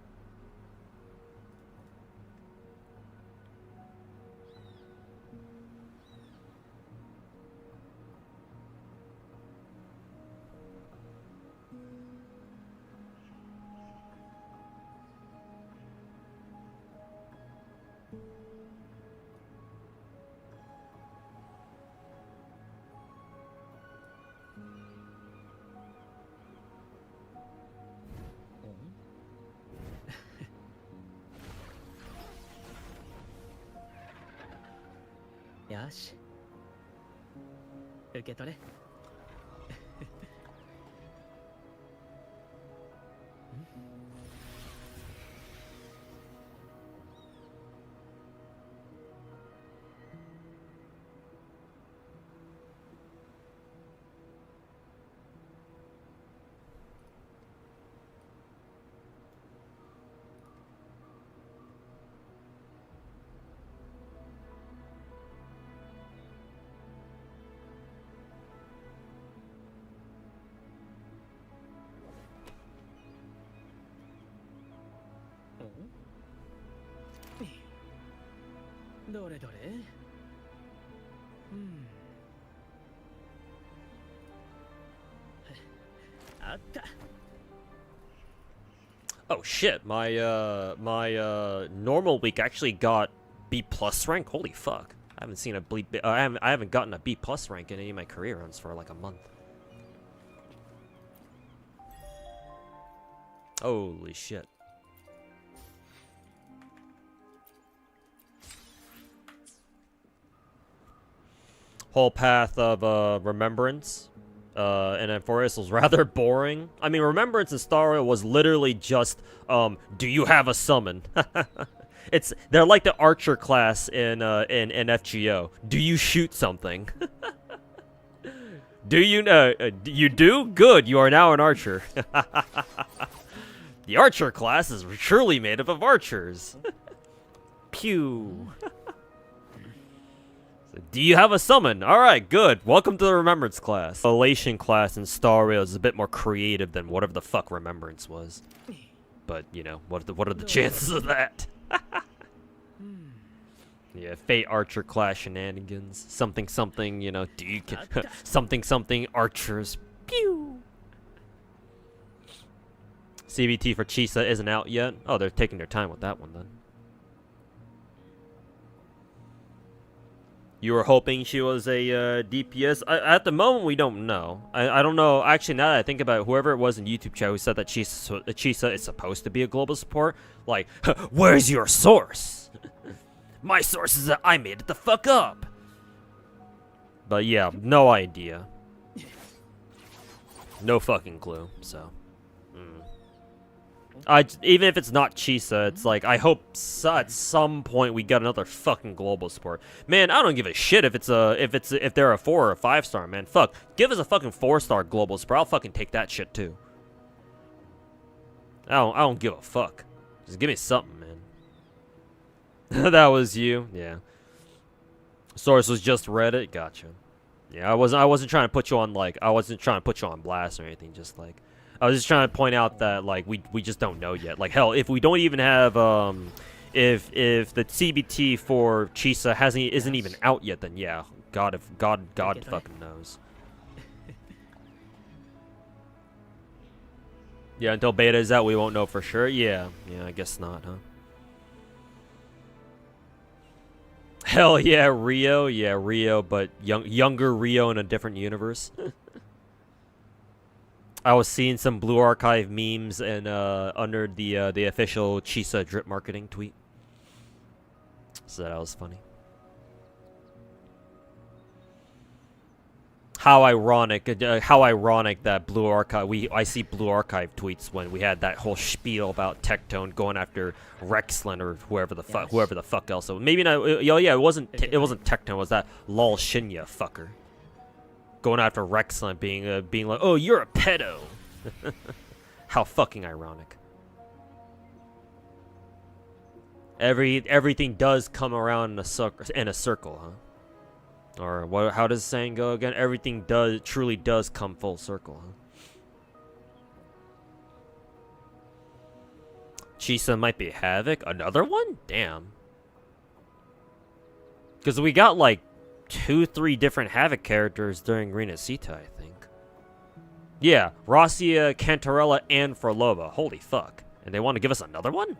よし受け取れどれどれあった Oh shit, my normal week actually got B plus rank. Holy fuck. I haven't seen a I haven't gotten a B plus rank in any of my career runs for like a month. Holy shit. Whole path of Remembrance and Amphorius was rather boring. I mean, Remembrance and Staria was literally just do you have a summon? They're like the archer class in FGO. Do you shoot something? Do you know? You do? Good. You are now an archer. The archer class is truly made up of archers. Pew. Do you have a summon? Alright, good. Welcome to the Remembrance class. Elation class in Star Rail is a bit more creative than whatever the fuck Remembrance was. But, you know, what are the chances of that? Yeah, Fate Archer class shenanigans. Something something, you know, something something archers. Pew! CBT for Chisa isn't out yet. Oh, they're taking their time with that one then. You were hoping she was a DPS? At the moment, we don't know. I don't know. Actually, now that I think about it, whoever it was in YouTube chat who said that Chisa is supposed to be a global support, like, where's your source? My source is that I made it the fuck up. But yeah, no idea. No fucking clue, so. Even if it's not Chisa, it's like, I hope at some point we get another fucking global support. Man, I don't give a shit if they're a 4 or a 5-star, man. Fuck. Give us a fucking 4-star global support. I'll fucking take that shit too. I don't give a fuck. Just give me something, man. That was you? Yeah. Source was just Reddit? Gotcha. Yeah, I wasn't trying to put you on, like, I wasn't trying to put you on blast or anything, just like, I was just trying to point out that, like, we just don't know yet. Like, hell, if we don't even have, if the CBT for Chisa isn't even out yet, then yeah, God fucking knows. Yeah, until beta is out, we won't know for sure. Yeah, I guess not, huh? Hell yeah, Rio. Yeah, Rio, but younger Rio in a different universe. I was seeing some Blue Archive memes and under the official Chisa drip marketing tweet. So that was funny. How ironic that Blue Archive I see Blue Archive tweets when we had that whole spiel about Tectone going after Rexland or whoever the fuck else. So maybe not. Yeah, it wasn't Tectone. It was that lol Shinya fucker going after Rexland, being like, oh, you're a pedo. How fucking ironic. Everything does come around in a circle, huh? Or what? How does the saying go again? Everything truly does come full circle, huh? Chisa might be Havoc. Another one? Damn. Because we got like 2-3 different Havoc characters during Rena Sita, I think. Yeah, Rosia, Cantarella, and Frolova. Holy fuck. And they want to give us another one?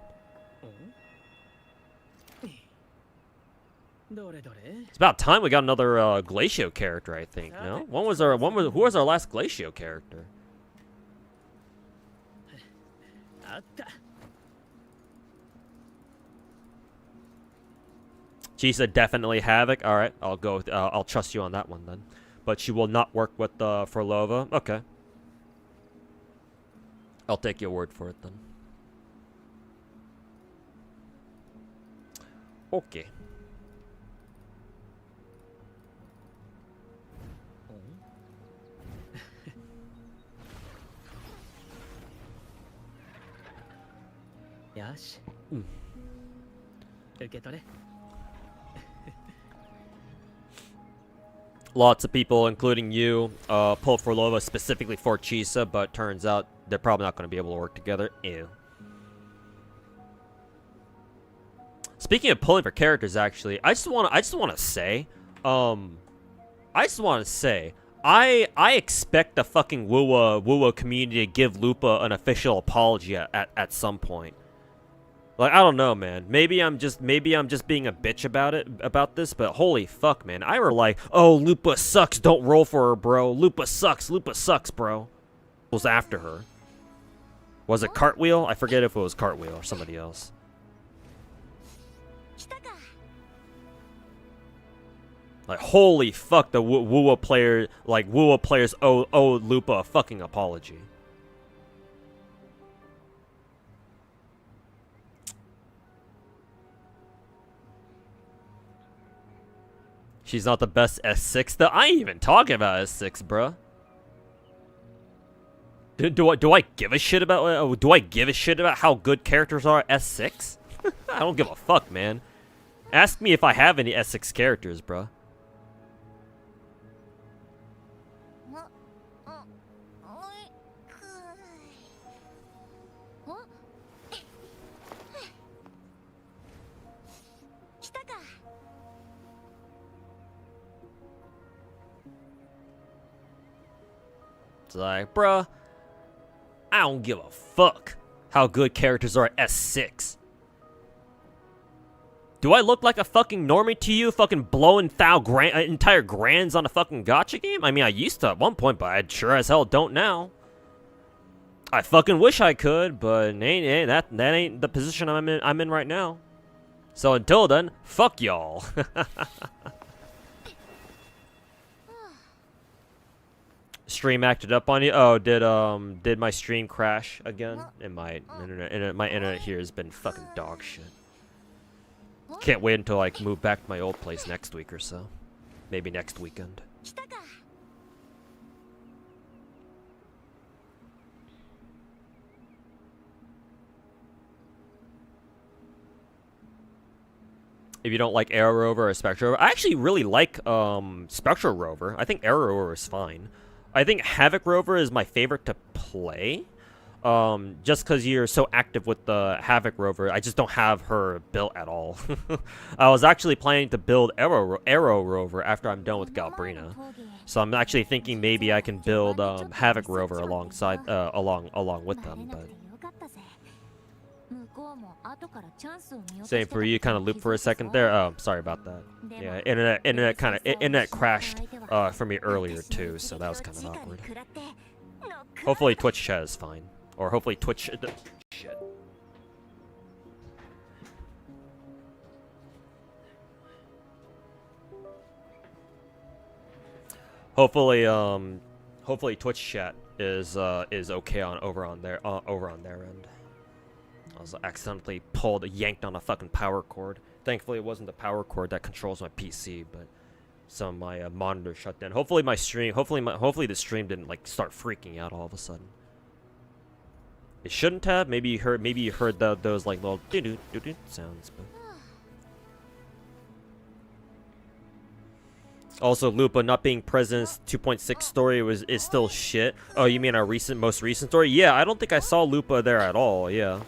It's about time we got another Glacio character, I think. No? Who was our last Glacio character? Chisa definitely Havoc. All right, I'll go. With, I'll trust you on that one then. But she will not work with Forlova. Okay. I'll take your word for it then. Okay. Yash. 受け取れ。 Lots of people, including you, pulled for Lova specifically for Chisa, but turns out they're probably not going to be able to work together. Ew. Speaking of pulling for characters, actually, I just want to say, I expect the fucking Wuwa community to give Lupa an official apology at some point. Like, I don't know, man. Maybe I'm just being a bitch about this, but holy fuck, man. I were like, oh, Lupa sucks, don't roll for her, bro. Lupa sucks, bro. Was after her. Was it Cartwheel? I forget if it was Cartwheel or somebody else. Like, holy fuck, the Wuwa player, like, Wuwa players owe Lupa a fucking apology. She's not the best S6 though. I ain't even talking about S6, bruh. Do I give a shit about how good characters are at S6? I don't give a fuck, man. Ask me if I have any S6 characters, bruh. It's like, bruh, I don't give a fuck how good characters are at S6. Do I look like a fucking normie to you, fucking blowing entire grands on a fucking gacha game? I mean, I used to at one point, but I sure as hell don't now. I fucking wish I could, but that ain't the position I'm in right now. So until then, fuck y'all. Stream acted up on you? Oh, did my stream crash again? And my internet here has been fucking dog shit. Can't wait until I move back to my old place next week or so. Maybe next weekend. If you don't like Arrow Rover or Spectral Rover, I actually really like Spectral Rover. I think Arrow Rover is fine. I think Havoc Rover is my favorite to play. Just because you're so active with the Havoc Rover, I just don't have her built at all. I was actually planning to build Arrow Rover after I'm done with Galbrina. So I'm actually thinking maybe I can build Havoc Rover alongside along with them, but same for you. Kind of looped for a second there. Oh, sorry about that. Yeah, internet crashed for me earlier too, so that was kind of awkward. Hopefully Twitch chat is fine, or hopefully Twitch shit. Hopefully Twitch chat is okay over on their end. I was accidentally yanked on a fucking power cord. Thankfully, it wasn't the power cord that controls my PC, but some of my monitor shut down. Hopefully the stream didn't like start freaking out all of a sudden. It shouldn't have. Maybe you heard those like little doo doo doo doo sounds, but. Also, Lupa not being present 2.6 story is still shit. Oh, you mean our most recent story? Yeah, I don't think I saw Lupa there at all. Yeah.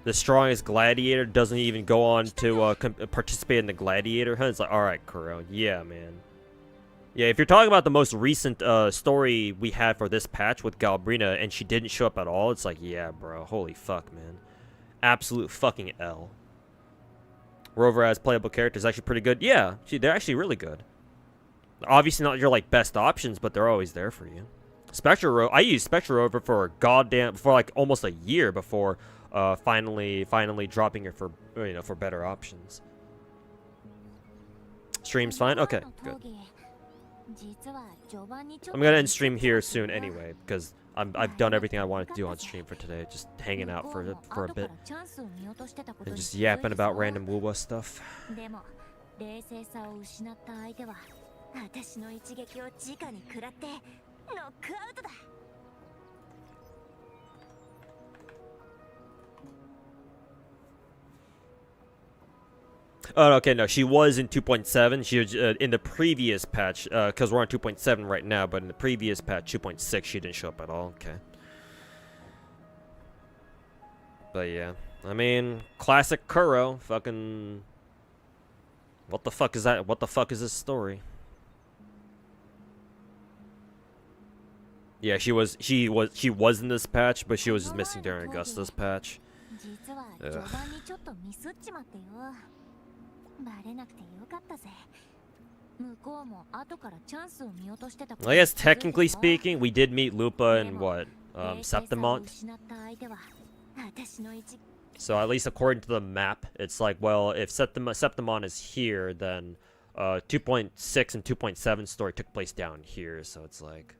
The strongest gladiator doesn't even go on to participate in the gladiator hunt. It's like, alright, Kuro. Yeah, man. Yeah, if you're talking about the most recent story we had for this patch with Galbrina and she didn't show up at all, it's like, yeah, bro. Holy fuck, man. Absolute fucking L. Rover as playable character is actually pretty good. Yeah, they're actually really good. Obviously not your like best options, but they're always there for you. I used Spectral Rover for like almost a year before finally dropping it for for better options. Stream's fine? Okay, good. I'm gonna end stream here soon anyway, because I've done everything I wanted to do on stream for today. Just hanging out for a bit. And just yapping about random woo-woo stuff. 冷静さを失った相手は私の一撃を直に食らってノックアウトだ。 Oh, okay, no, she was in 2.7. She was in the previous patch, because we're on 2.7 right now, but in the previous patch, 2.6, she didn't show up at all. Okay. But yeah, I mean, classic Kuro, fucking... What the fuck is that? What the fuck is this story? Yeah, she was in this patch, but she was just missing during Augusta's patch. Ugh. I guess technically speaking, we did meet Lupa in what? Septimont? So at least according to the map, it's like, well, if Septimon is here, then 2.6 and 2.7 story took place down here. So it's like,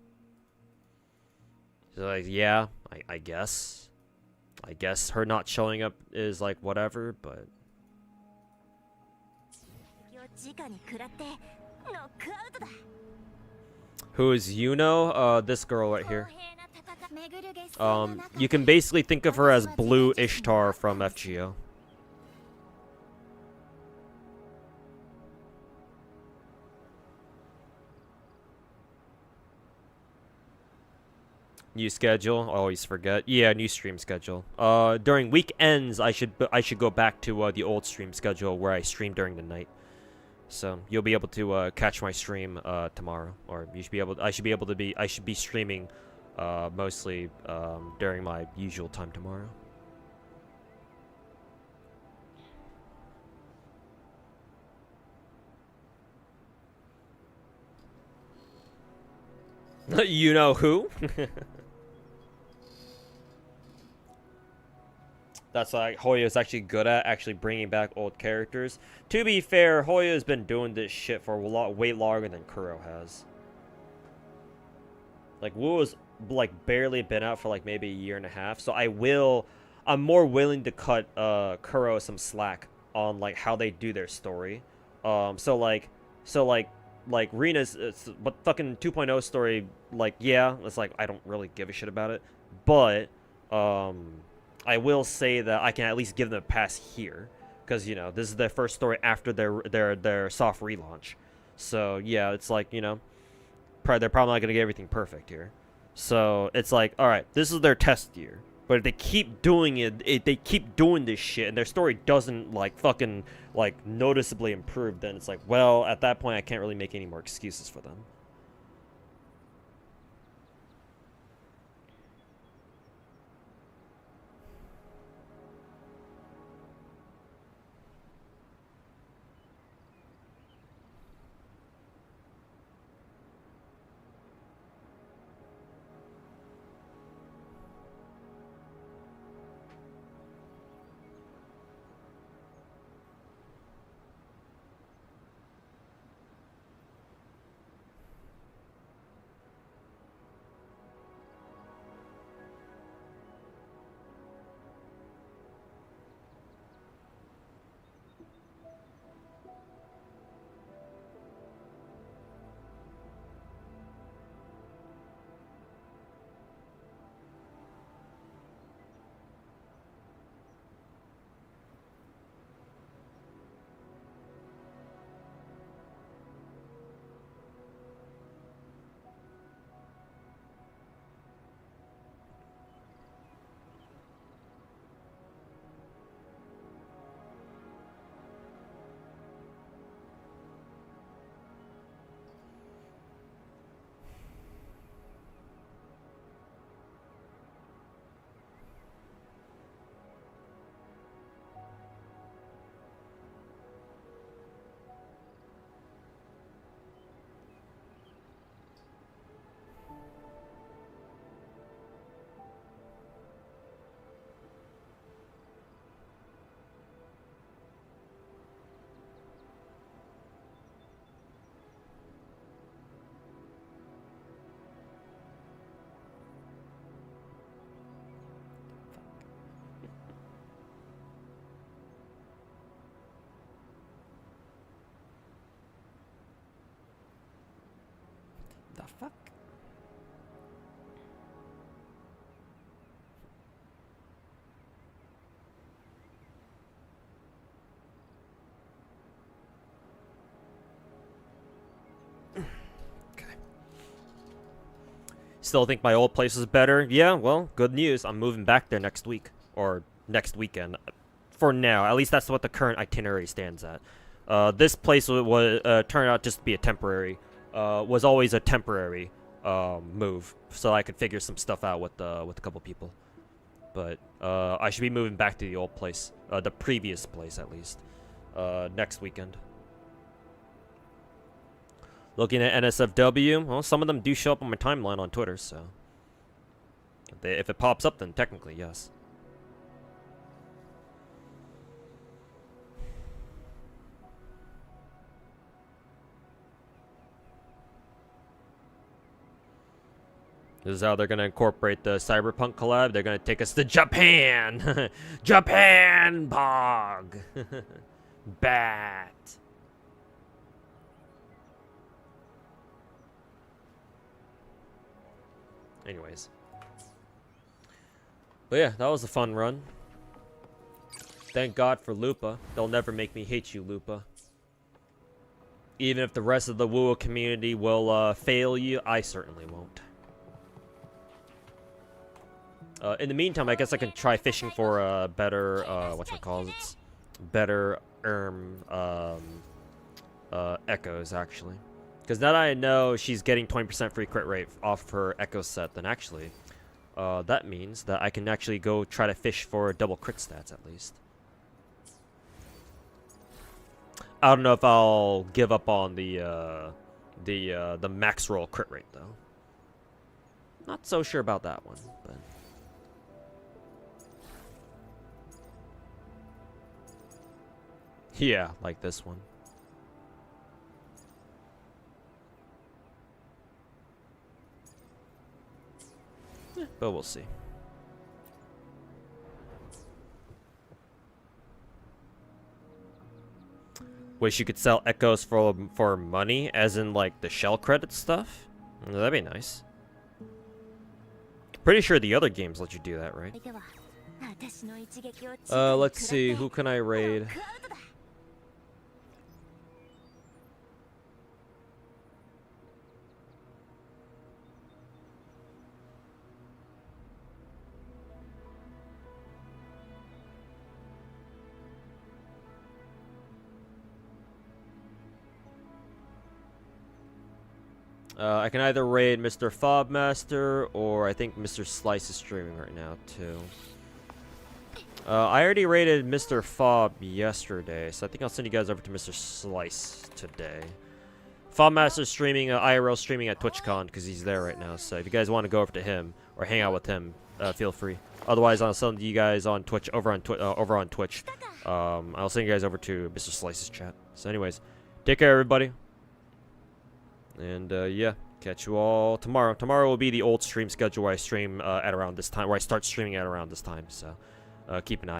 yeah, I guess. I guess her not showing up is like whatever, but... Who is Yuno? This girl right here. You can basically think of her as Blue Ishtar from FGO. New schedule. I always forget. Yeah, new stream schedule. During weekends, I should go back to the old stream schedule where I stream during the night. So you'll be able to catch my stream tomorrow, or you should be able. I should be streaming mostly during my usual time tomorrow. You know who? That's like Hoya's actually good at actually bringing back old characters. To be fair, Hoya's been doing this shit for way longer than Kuro has. Like Wu's like barely been out for like maybe a year and a half, so I'm more willing to cut Kuro some slack on like how they do their story. So like Rena's but fucking 2.0 story, like, yeah, it's like I don't really give a shit about it, but I will say that I can at least give them a pass here, because you know this is their first story after their soft relaunch. So yeah, it's like, you know, they're probably not gonna get everything perfect here. So it's like, all right, this is their test year. But if they keep doing it, they keep doing this shit, and their story doesn't like fucking like noticeably improve, then it's like, well, at that point, I can't really make any more excuses for them. fuck? Still think my old place is better? Yeah, well, good news. I'm moving back there next week. Or next weekend. For now. At least that's what the current itinerary stands at. This place was turned out just to be a temporary. Was always a temporary move. So I could figure some stuff out with a couple people. But I should be moving back to the old place. The previous place, at least. Next weekend. Looking at NSFW, well, some of them do show up on my timeline on Twitter, so... If it pops up, then technically, yes. This is how they're gonna incorporate the Cyberpunk collab. They're gonna take us to Japan! Japan, Pog! Bat! Anyways. But yeah, that was a fun run. Thank God for Lupa. They'll never make me hate you, Lupa. Even if the rest of the Woo community will fail you, I certainly won't. In the meantime, I guess I can try fishing for a better, whatchamacallits? Better, echoes, actually. Because now that I know she's getting 20% free crit rate off her Echo set, then actually, that means that I can actually go try to fish for double crit stats at least. I don't know if I'll give up on the max roll crit rate though. Not so sure about that one, but. Yeah, like this one. But we'll see. Wish you could sell echoes for money, as in like the shell credit stuff. That'd be nice. Pretty sure the other games let you do that, right? Let's see, who can I raid? I can either raid Mr. Fobmaster, or I think Mr. Slice is streaming right now, too. I already raided Mr. Fob yesterday, so I think I'll send you guys over to Mr. Slice today. Fobmaster's streaming, IRL streaming at TwitchCon, because he's there right now, so if you guys want to go over to him, or hang out with him, feel free. Otherwise, I'll send you guys on Twitch, over on Twitch. I'll send you guys over to Mr. Slice's chat. So anyways, take care, everybody. And yeah, catch you all tomorrow. Tomorrow will be the old stream schedule where I stream at around this time, where I start streaming at around this time. So keep an eye.